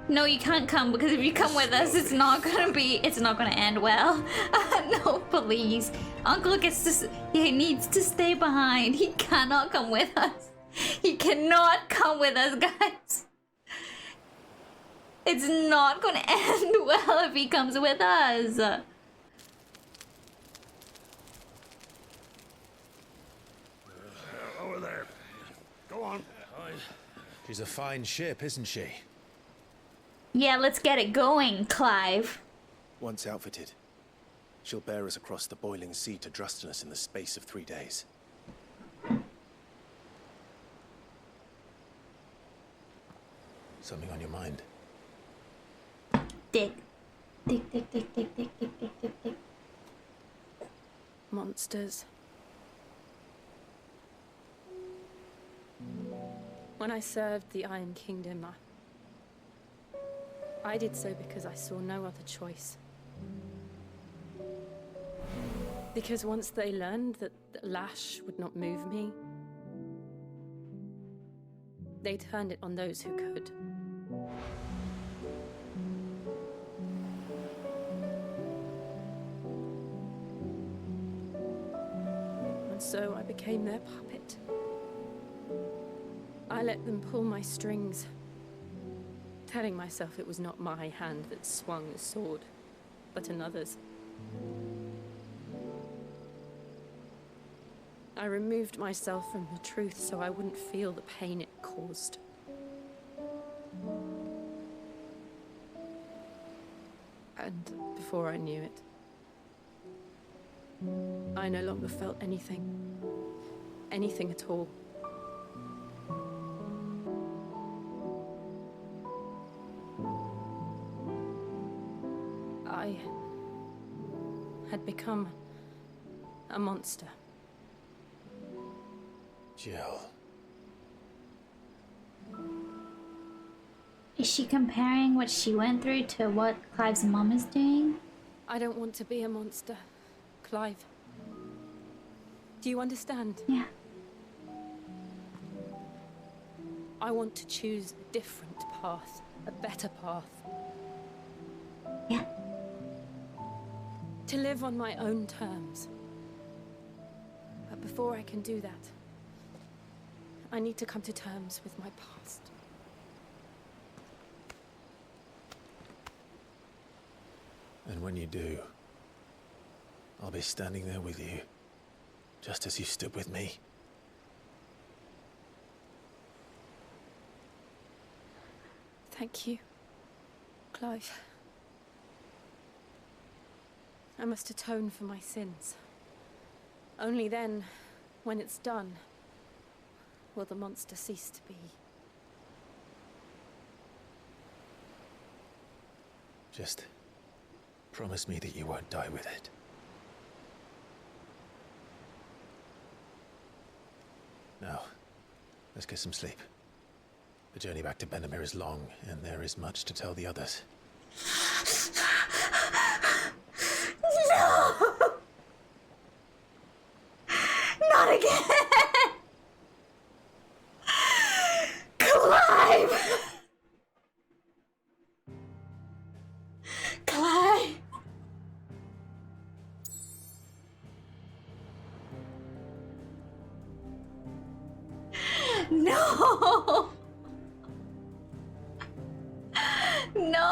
No, you can't come, because if you come with us, it's not gonna end well. No, please. Uncle he needs to stay behind. He cannot come with us. He cannot come with us, guys. It's not gonna end well if he comes with us. Over there. Go on. She's a fine ship, isn't she? Yeah, let's get it going, Clive. Once outfitted, she'll bear us across the boiling sea to Drustenus in the space of 3 days. Something on your mind? Dick. Dick. Monsters. When I served the Iron Kingdom, I did so because I saw no other choice. Because once they learned that the lash would not move me, they turned it on those who could. And so I became their puppet. I let them pull my strings, telling myself it was not my hand that swung the sword, but another's. I removed myself from the truth so I wouldn't feel the pain it caused. And before I knew it, I no longer felt anything. Anything at all. I had become a monster. Jill. Is she comparing what she went through to what Clive's mom is doing? I don't want to be a monster, Clive. Do you understand? Yeah. I want to choose a different path, a better path. Yeah. To live on my own terms. But before I can do that, I need to come to terms with my past. And when you do, I'll be standing there with you, just as you stood with me. Thank you, Clive. I must atone for my sins. Only then, when it's done, will the monster cease to be. Just promise me that you won't die with it. Now, let's get some sleep. The journey back to Benamir is long, and there is much to tell the others. No! Not again! Clive! Clive! No! No!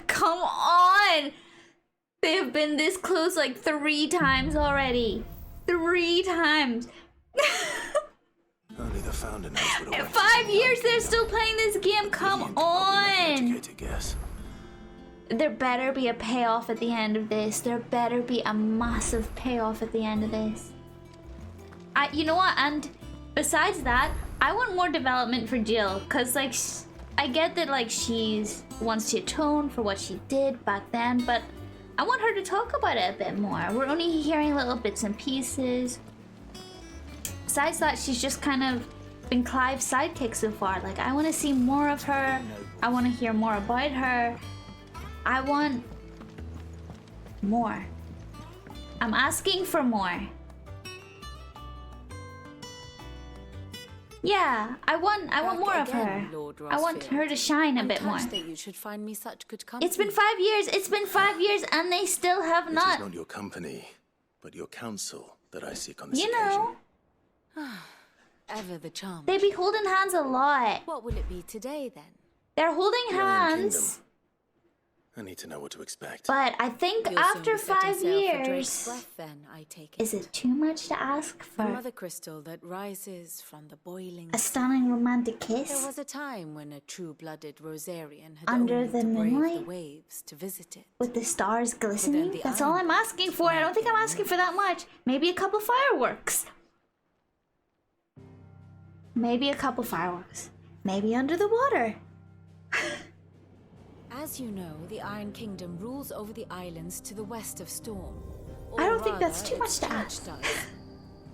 Come on! They've been this close like 3 times already. 3 times. Only the founder knows what In 5 years they're still playing this game. Come on! guess. There better be a payoff at the end of this. There better be a massive payoff at the end of this. You know what? And besides that, I want more development for Jill, cause like I get that like she's wants to atone for what she did back then, but I want her to talk about it a bit more. We're only hearing little bits and pieces. Besides that, she's just kind of been Clive's sidekick so far. Like, I want to see more of her. I want to hear more about her. I want more. I'm asking for more. Yeah, I want more of her. I want her to shine a bit more. That you should find me such good company. It's been 5 years. It's been 5 years, and they still have It not. is not your company, but your counsel that I seek on this You occasion. know, Ever the charm. they be holding hands a lot. What will it be today then? They're holding The Iron hands. I need to know what to expect. But I think You'll after soon be setting 5 sail for Drake's years, breath, then, I take it. is it too much to ask The for mother crystal that rises from the boiling a stunning romantic There kiss was a time when a true-blooded Rosarian had under only the to brave the moonlight waves to visit it. with the stars glistening? the That's all I'm asking for. I don't think I'm asking for that much. Maybe a couple fireworks. Maybe a couple fireworks. Maybe under the water. As you know, the Iron Kingdom rules over the islands to the west of Storm. Or I don't think that's rather, too much its to church ask. does.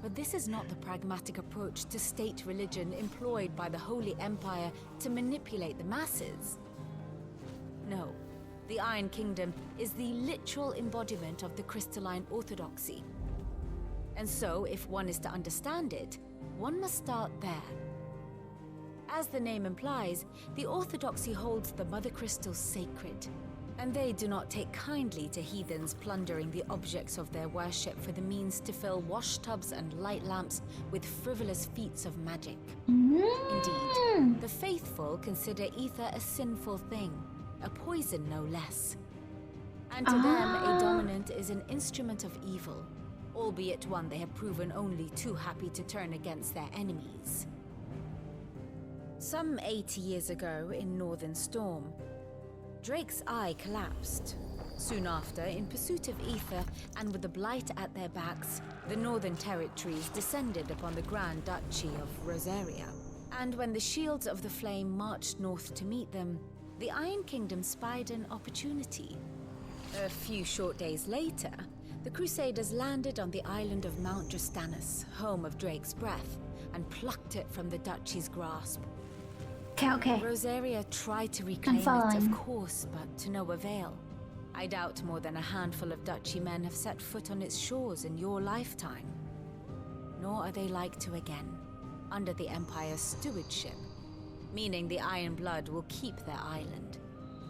But this is not the pragmatic approach to state religion employed by the Holy Empire to manipulate the masses. No, the Iron Kingdom is the literal embodiment of the crystalline orthodoxy. And so, if one is to understand it, one must start there. As the name implies, the orthodoxy holds the Mother Crystals sacred, and they do not take kindly to heathens plundering the objects of their worship for the means to fill washtubs and light lamps with frivolous feats of magic. Indeed, the faithful consider ether a sinful thing, a poison no less. And to them, a dominant is an instrument of evil, albeit one they have proven only too happy to turn against their enemies. Some 80 years ago in Northern Storm, Drake's eye collapsed. Soon after, in pursuit of ether and with the blight at their backs, the Northern Territories descended upon the Grand Duchy of Rosaria. And when the Shields of the Flame marched north to meet them, the Iron Kingdom spied an opportunity. A few short days later, the Crusaders landed on the island of Mount Justanus, home of Drake's breath, and plucked it from the Duchy's grasp. Okay. Rosaria tried to reclaim it, of course, but to no avail. I doubt more than a handful of Duchy men have set foot on its shores in your lifetime. Nor are they like to again, under the Empire's stewardship, meaning the Iron Blood will keep their island.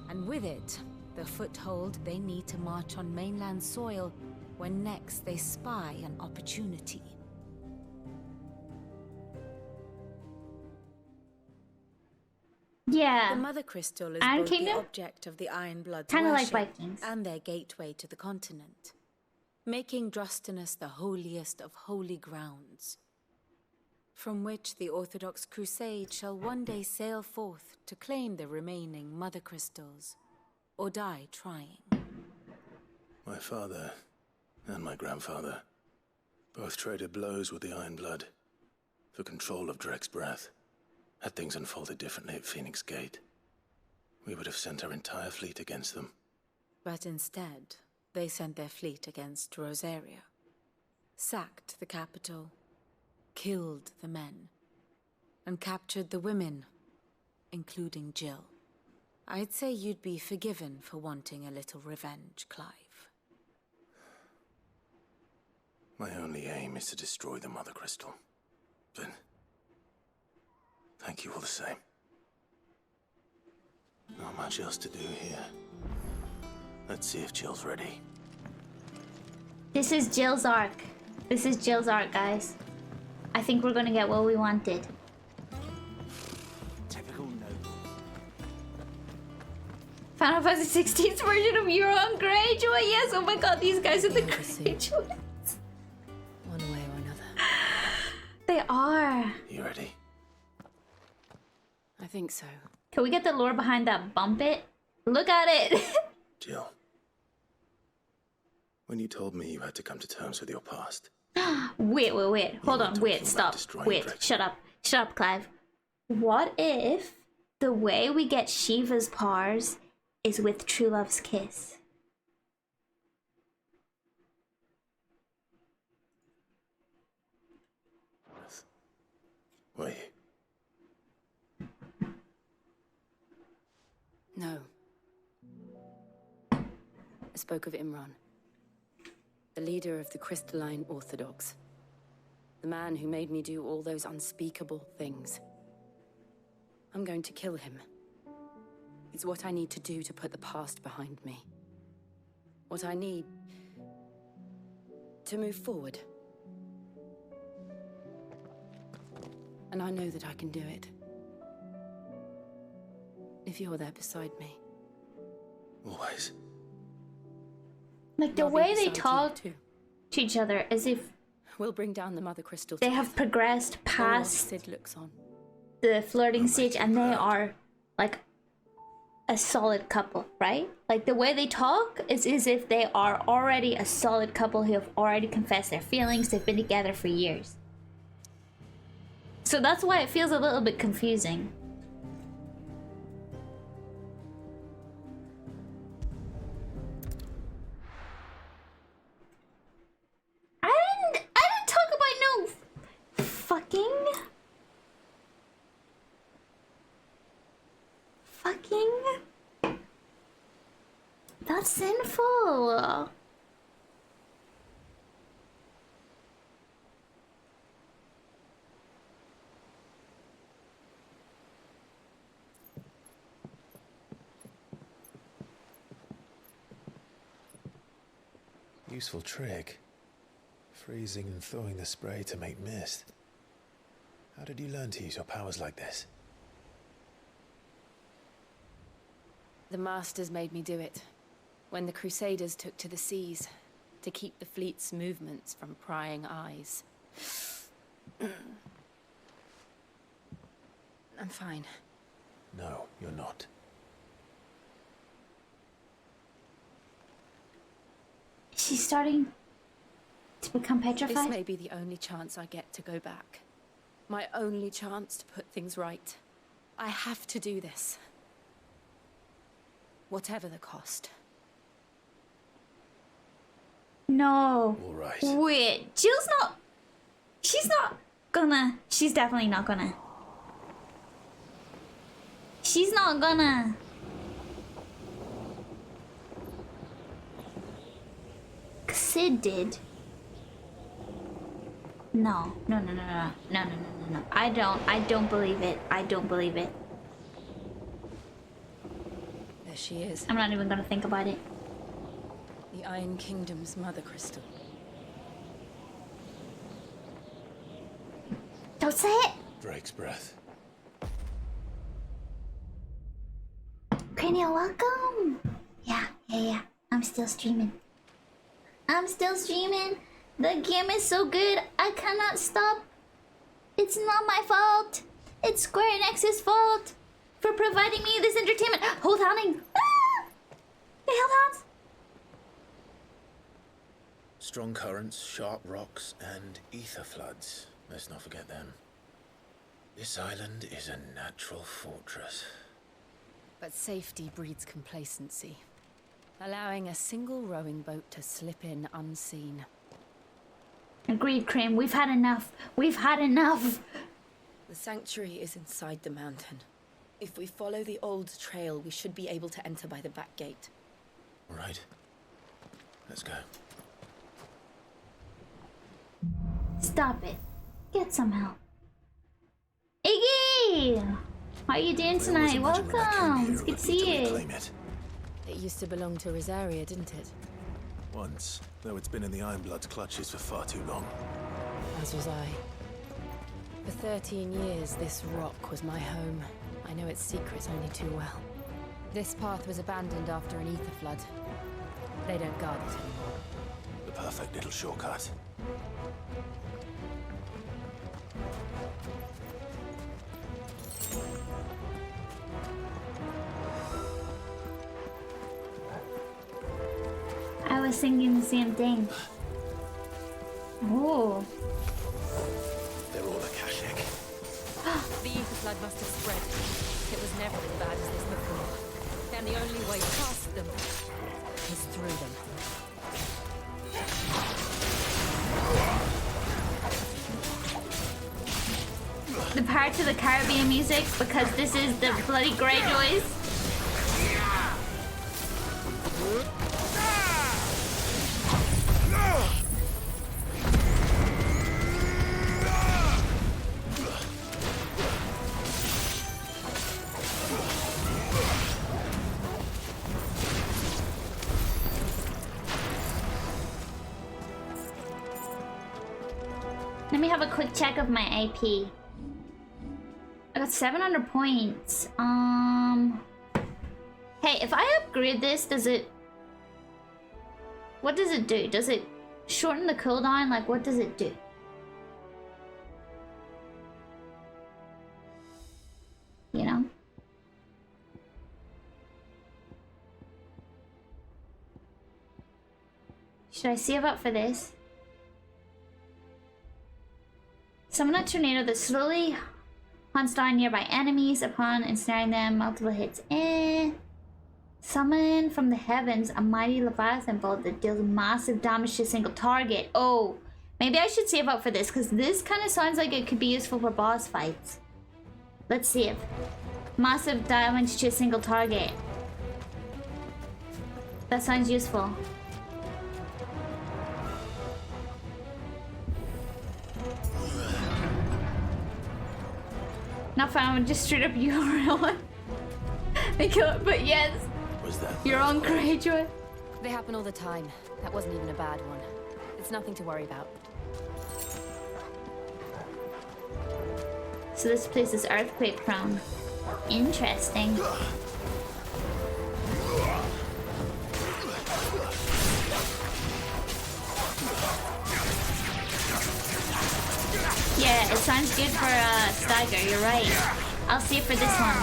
And with it, the foothold they need to march on mainland soil, when next they spy an opportunity. Yeah. The Mother Crystal is Iron both Kingdom? the object of the Iron Blood's Kinda like worship Vikings. and their gateway to the continent, making Drostanus the holiest of holy grounds, from which the Orthodox Crusade shall one day sail forth to claim the remaining Mother Crystals, or die trying. My father and my grandfather both traded blows with the Iron Blood for control of Drek's breath. Had things unfolded differently at Phoenix Gate, we would have sent our entire fleet against them. But instead, they sent their fleet against Rosaria, sacked the capital, killed the men, and captured the women, including Jill. I'd say you'd be forgiven for wanting a little revenge, Clive. My only aim is to destroy the Mother Crystal. But thank you all the same. Not much else to do here. Let's see if Jill's ready. This is Jill's arc. This is Jill's arc, guys. I think we're gonna get what we wanted. Typical noble. Final Fantasy 16's version of Euron Greyjoy. Yes, oh my god, these guys are the Greyjoys. One way or another. They are. You ready? I think so. Can we get the lore behind that bump it? Look at it. Jill. When you told me you had to come to terms with your past. Wait. Hold on, wait, stop. Wait, shut up. Shut up, Clive. What if the way we get Shiva's powers is with True Love's kiss? Were you? No. I spoke of Imran, the leader of the Crystalline Orthodox. The man who made me do all those unspeakable things. I'm going to kill him. It's what I need to do to put the past behind me. What I need to move forward. And I know that I can do it. If you're there beside me. Always. Like the way they talk to each other as if we'll bring down the Mother Crystal. They have progressed past Sid looks on. the flirting stage and they are like a solid couple, right? Like the way they talk is as if they are already a solid couple who have already confessed their feelings. They've been together for years. So that's why it feels a little bit confusing. I didn't talk about no fucking. That's sinful. Useful trick. Freezing and thawing the spray to make mist. How did you learn to use your powers like this? The Masters made me do it. When the Crusaders took to the seas, to keep the fleet's movements from prying eyes. I'm fine. No, you're not. She's starting to become petrified. This may be the only chance I get to go back. My only chance to put things right. I have to do this. Whatever the cost. No. All right. Wait, Jill's not. She's not gonna. She's definitely not gonna. She's not gonna. Sid did. No. I don't believe it. I don't believe it. There she is. I'm not even gonna think about it. The Iron Kingdom's mother crystal. Don't say it! Drake's breath. Cranial, welcome! Yeah. I'm still streaming. The game is so good, I cannot stop. It's not my fault. It's Square Enix's fault for providing me this entertainment. Hold on. Ah! They held hands. Strong currents, sharp rocks, and ether floods. Let's not forget them. This island is a natural fortress. But safety breeds complacency, allowing a single rowing boat to slip in unseen. Agreed, Cream. We've had enough. The sanctuary is inside the mountain. If we follow the old trail, we should be able to enter by the back gate. All right. Let's go. Stop it. Get some help. Iggy! How are you doing tonight? Welcome. It's good to see you. It used to belong to Rosaria, didn't it? Once, though it's been in the Ironblood's clutches for far too long. As was I. For 13 years, this rock was my home. I know its secrets only too well. This path was abandoned after an ether flood. They don't guard it anymore. The perfect little shortcut. I was thinking the same thing. Oh. They're all Akashic. The ether flood must have spread. It was never as bad as this before. And the only way past them is through them. The Pirates of the Caribbean music, because this is the bloody Greyjoys. Let me have a quick check of my AP. I got 700 points. Hey, if I upgrade this, does it... What does it do? Does it shorten the cooldown? Like, what does it do? You know? Should I save up for this? Summon a tornado that slowly hunts down nearby enemies upon ensnaring them. Multiple hits. Summon from the heavens a mighty Leviathan bolt that deals massive damage to a single target. Oh, maybe I should save up for this because this kind of sounds like it could be useful for boss fights. Let's save. Massive damage to a single target. That sounds useful. Not found, just straight up URL. They kill it, but yes. Was that your own Greyjoy? They happen all the time. That wasn't even a bad one. It's nothing to worry about. So this place is earthquake prone. Interesting. Yeah, it sounds good for Steiger, you're right. I'll see it for this one.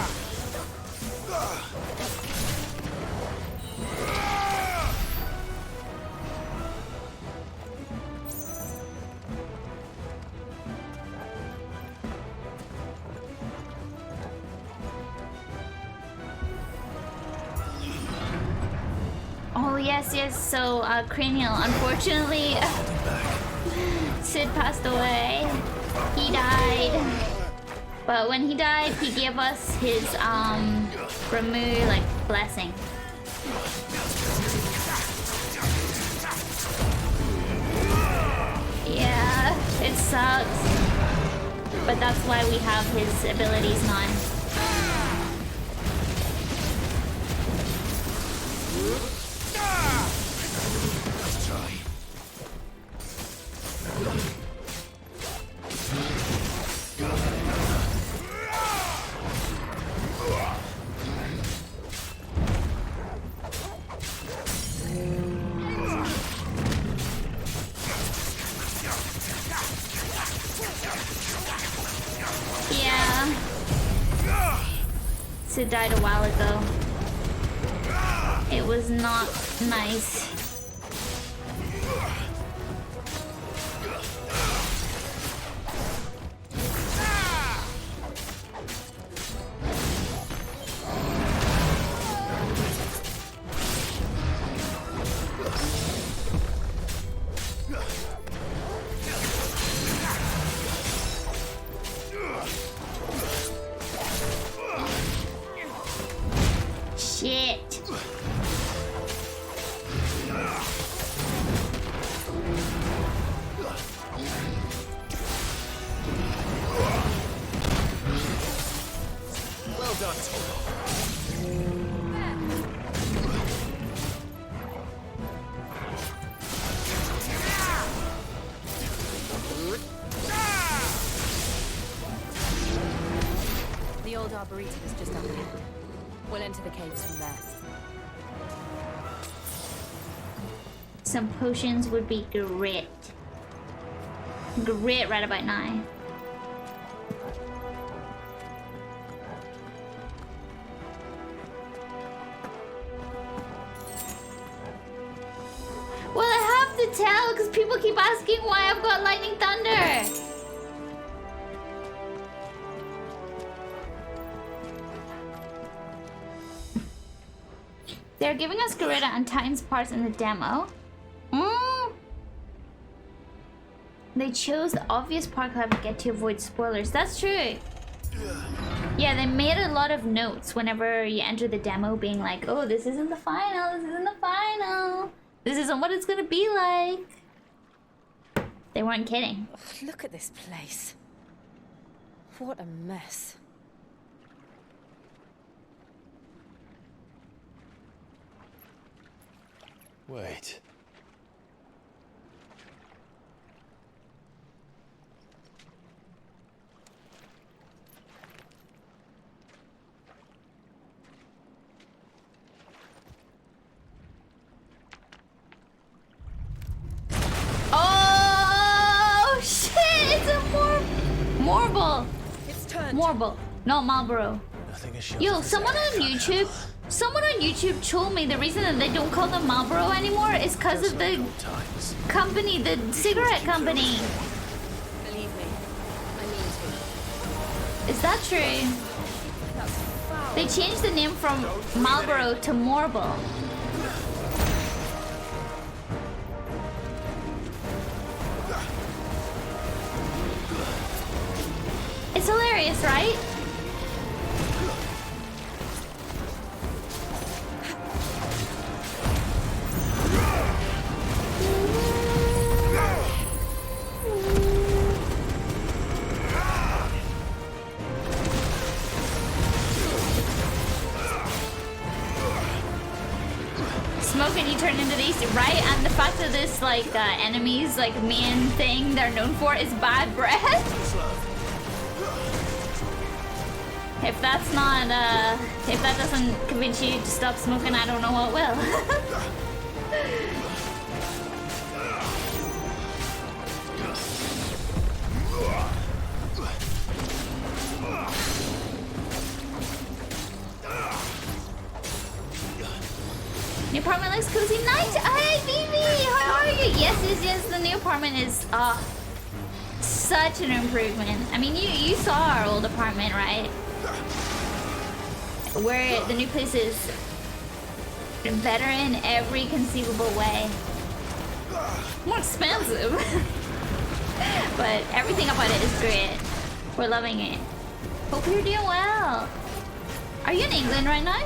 Oh yes, so Cranial, unfortunately Sid passed away. He died. But when he died, he gave us his Ramu like blessing. Yeah, it sucks. But that's why we have his abilities now. Sid died a while ago. It was not nice. Shit. Well done. The old arboretum is just up ahead. We'll enter the caves from there. Some potions would be great. Great right about now. Well, I have to tell because people keep asking why I've got lightning thunder. They're giving us Gorilla and Titan's parts in the demo. They chose the obvious part I would get to avoid spoilers. That's true. Yeah, they made a lot of notes whenever you enter the demo being like, oh, this isn't the final, this isn't the final. This isn't what it's gonna be like. They weren't kidding. Ugh, look at this place. What a mess. Wait. Oh shit! It's a Morble. It's turned. Morble, not Marlboro. Yo, someone on YouTube told me the reason that they don't call them Marlboro anymore is because of the company, the cigarette company. Believe me, I mean to. Is that true? They changed the name from Marlboro to Morble. It's hilarious, right? Smoke and you turn into these, right? And the fact that this like enemy's like main thing they're known for is bad breath. If that's not if that doesn't convince you to stop smoking, I don't know what will. New apartment looks cozy. Nice. Hey, Vivi, how are you? Yes. The new apartment is such an improvement. I mean, you saw our old apartment, right? Where the new place is better in every conceivable way. More expensive, but everything about it is great. We're loving it. Hope you're doing well. Are you in England right now?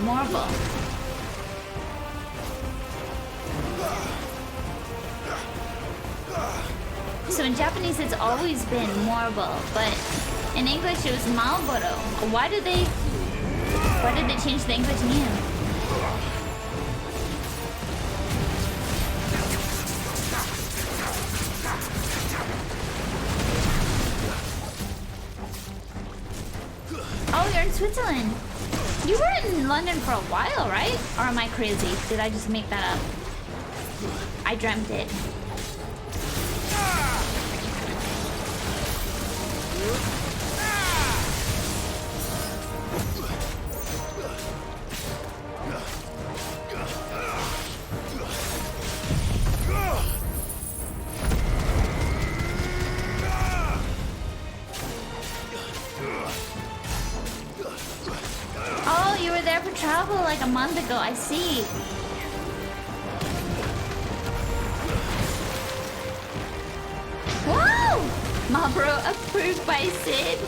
Marble. So in Japanese it's always been Marble, but in English it was Marlboro. Why did they change the English name? Oh, you're in Switzerland. You were in London for a while, right? Or am I crazy? Did I just make that up? I dreamt it. Oh, you were there for travel like a month ago. I see. Whoa! Marlboro approved by Sid.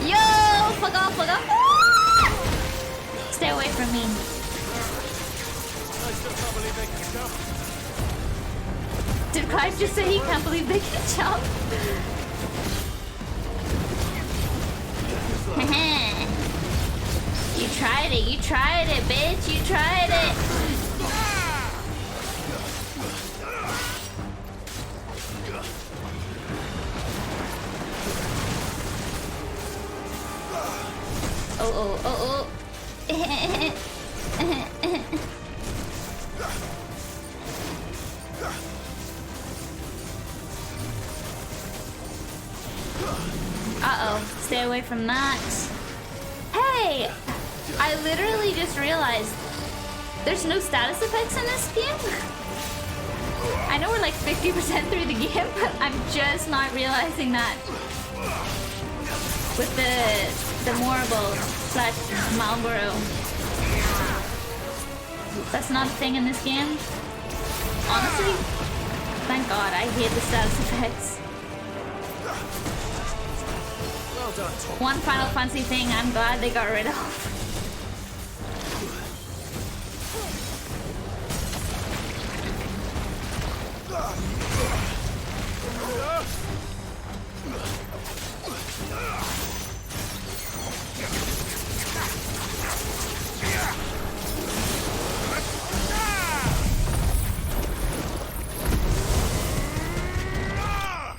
Yo! Fuck off, fuck off! Stay away from me. Did Clive just say he can't believe they can jump? You tried it, bitch, you tried it! Oh. Uh-oh, stay away from that. Hey! I literally just realized there's no status effects in this game. I know we're like 50% through the game, but I'm just not realizing that. With the Morrible / Marlboro. That's not a thing in this game. Honestly, thank God, I hate the status effects. Well done, Tom. One Final Fantasy thing I'm glad they got rid of.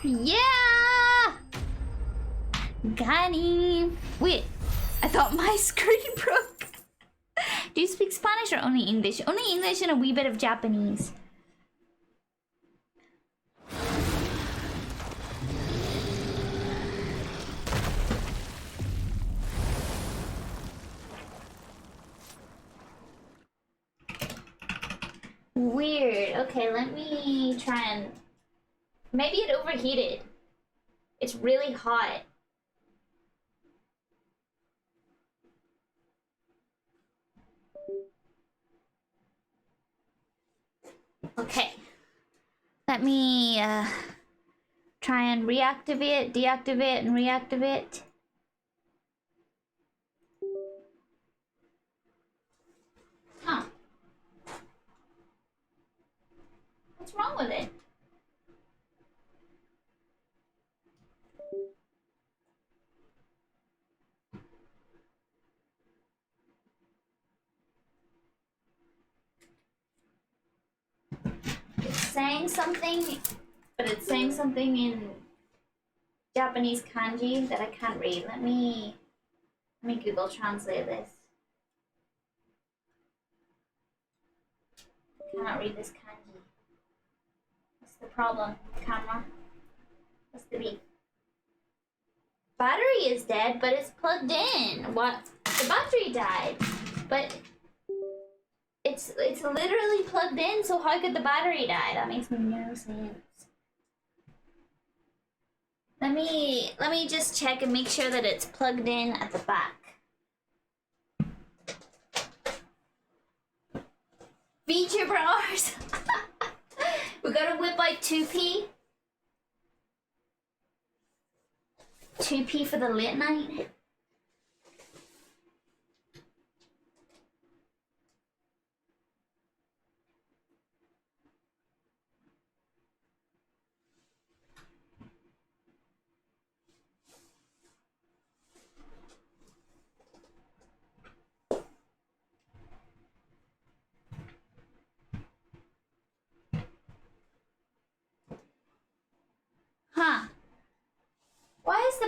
Yeah! Got him. Wait, I thought my screen broke. Do you speak Spanish or only English? Only English and a wee bit of Japanese. Weird. Okay, let me try and... Maybe it overheated. It's really hot. Okay. Let me try and reactivate, deactivate, and reactivate. Huh. What's wrong with it? It's saying something, but it's saying something in Japanese kanji that I can't read. Let me Google Translate this. I cannot read this kanji. What's the problem, camera? What's the beef? Battery is dead, but it's plugged in. What? The battery died, but it's literally plugged in. So how could the battery die? That makes no sense. Let me just check and make sure that it's plugged in at the back. Feature bars. We gotta whip out 2p. 2p for the late night.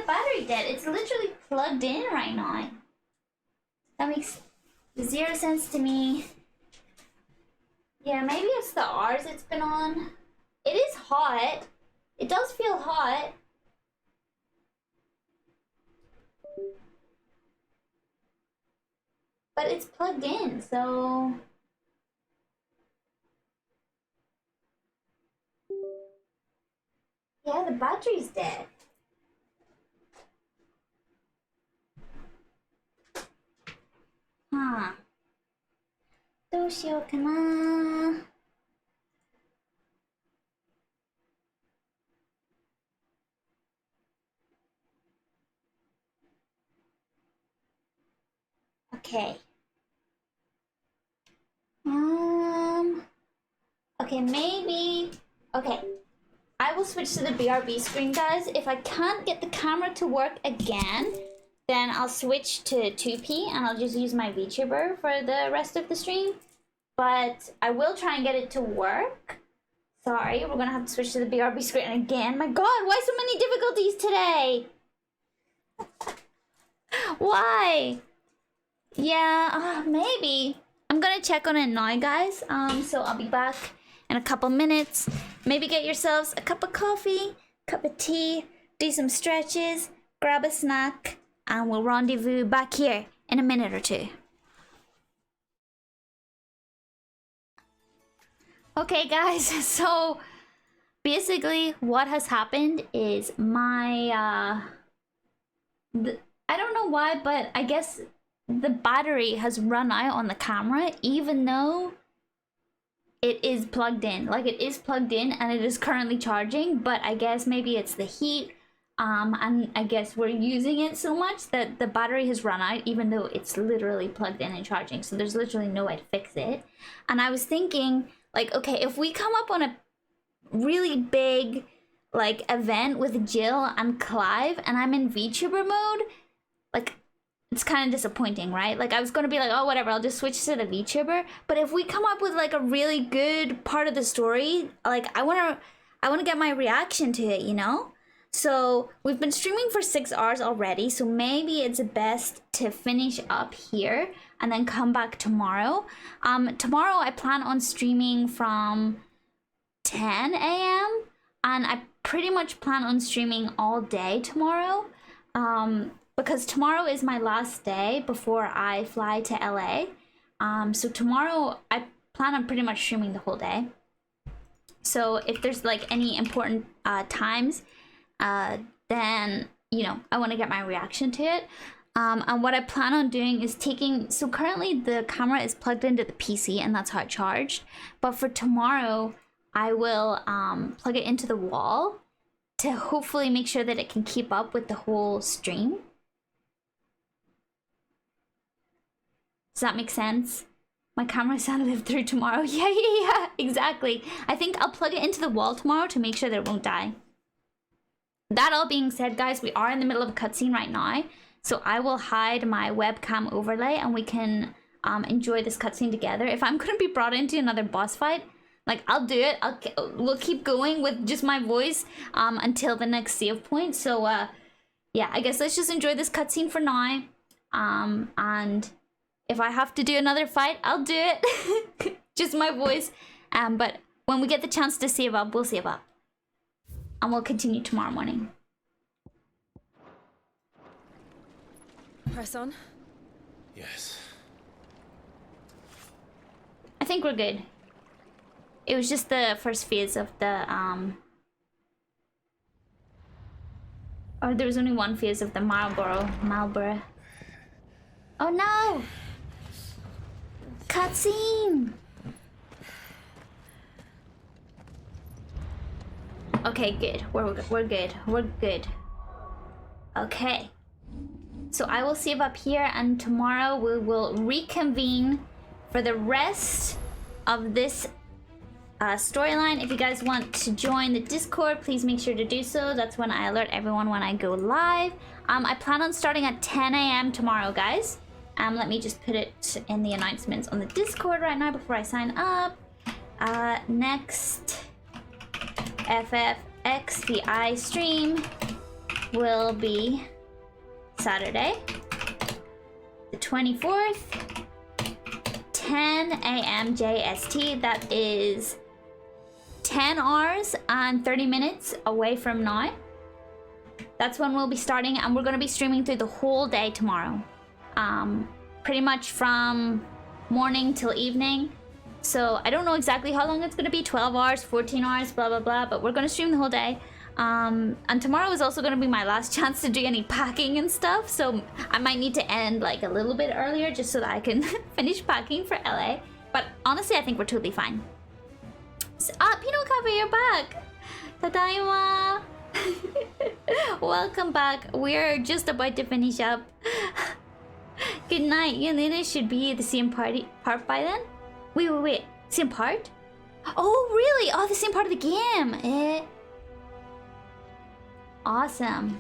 the battery dead? It's literally plugged in right now. That makes 0 sense to me. Yeah, maybe it's the hours it's been on. It is hot. It does feel hot. But it's plugged in, so... Yeah, the battery's dead. Huh. どうしようかな。Okay. Okay, maybe... Okay. I will switch to the BRB screen, guys. If I can't get the camera to work again, then I'll switch to 2P and I'll just use my VTuber for the rest of the stream. But I will try and get it to work. Sorry, we're gonna have to switch to the BRB screen again. My god, why so many difficulties today? Why? Yeah, maybe. I'm gonna check on it now, guys. So I'll be back in a couple minutes. Maybe get yourselves a cup of coffee, cup of tea, do some stretches, grab a snack, and we'll rendezvous back here in a minute or two. Okay, guys, so basically what has happened is my, I don't know why, but I guess the battery has run out on the camera, even though it is plugged in. Like, it is plugged in and it is currently charging, but I guess maybe it's the heat, and I guess we're using it so much that the battery has run out, even though it's literally plugged in and charging. So there's literally no way to fix it. And I was thinking, like, okay, if we come up on a really big, like, event with Jill and Clive and I'm in VTuber mode, like, it's kind of disappointing, right? Like, I was gonna be like, oh, whatever, I'll just switch to the VTuber. But if we come up with, like, a really good part of the story, like, I wanna get my reaction to it, you know? So we've been streaming for 6 hours already, so maybe it's best to finish up here and then come back tomorrow. Tomorrow I plan on streaming from 10 a.m. and I pretty much plan on streaming all day tomorrow. Because tomorrow is my last day before I fly to LA. So tomorrow I plan on pretty much streaming the whole day. So if there's like any important times, then, you know, I want to get my reaction to it. And what I plan on doing is taking, so currently the camera is plugged into the PC and that's how it charged. But for tomorrow, I will plug it into the wall to hopefully make sure that it can keep up with the whole stream. Does that make sense? My camera's gonna live through tomorrow. Yeah, exactly. I think I'll plug it into the wall tomorrow to make sure that it won't die. That all being said, guys, we are in the middle of a cutscene right now. So I will hide my webcam overlay and we can enjoy this cutscene together. If I'm gonna be brought into another boss fight, like, I'll do it. We'll keep going with just my voice until the next save point. So yeah, I guess let's just enjoy this cutscene for now. And if I have to do another fight, I'll do it. Just my voice. But when we get the chance to save up, we'll save up. And we'll continue tomorrow morning. Press on? Yes. I think we're good. It was just the first phase of the, or there was only one phase of the Marlborough. Oh no! Cutscene! Okay, good. We're good. We're good. Okay. So I will save up here and tomorrow we will reconvene for the rest of this storyline. If you guys want to join the Discord, please make sure to do so. That's when I alert everyone when I go live. I plan on starting at 10 a.m. tomorrow, guys. Let me just put it in the announcements on the Discord right now before I sign up. Next FFXVI stream will be Saturday, the 24th, 10 a.m. JST. That is 10 hours and 30 minutes away from now. That's when we'll be starting, and we're going to be streaming through the whole day tomorrow. Pretty much from morning till evening. So I don't know exactly how long it's going to be, 12 hours, 14 hours, blah, blah, blah, but we're going to stream the whole day. And tomorrow is also going to be my last chance to do any packing and stuff, so I might need to end like a little bit earlier just so that I can finish packing for LA. But honestly, I think we're totally fine. Pinot Cafe, you're back! Tadaima! Welcome back. We're just about to finish up. Good night. Yelena should be the same part by then? Wait. Same part? Oh, really? Oh, the same part of the game. Awesome.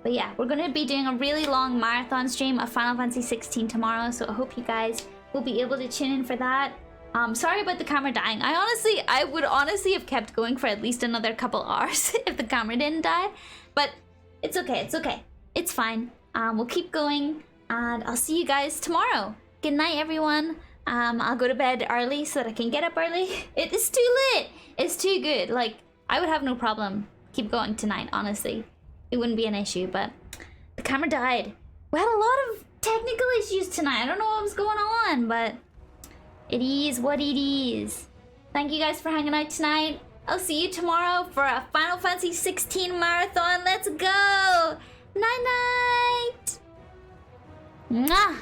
But yeah, we're going to be doing a really long marathon stream of Final Fantasy 16 tomorrow, so I hope you guys will be able to tune in for that. Sorry about the camera dying. I would honestly have kept going for at least another couple hours if the camera didn't die. But it's okay, It's fine. We'll keep going, and I'll see you guys tomorrow. Good night, everyone. I'll go to bed early so that I can get up early. It is too lit. It's too good. Like, I would have no problem keep going tonight, honestly. It wouldn't be an issue, but the camera died. We had a lot of technical issues tonight. I don't know what was going on, but it is what it is. Thank you guys for hanging out tonight. I'll see you tomorrow for a Final Fantasy 16 marathon. Let's go! Night-night! Mwah!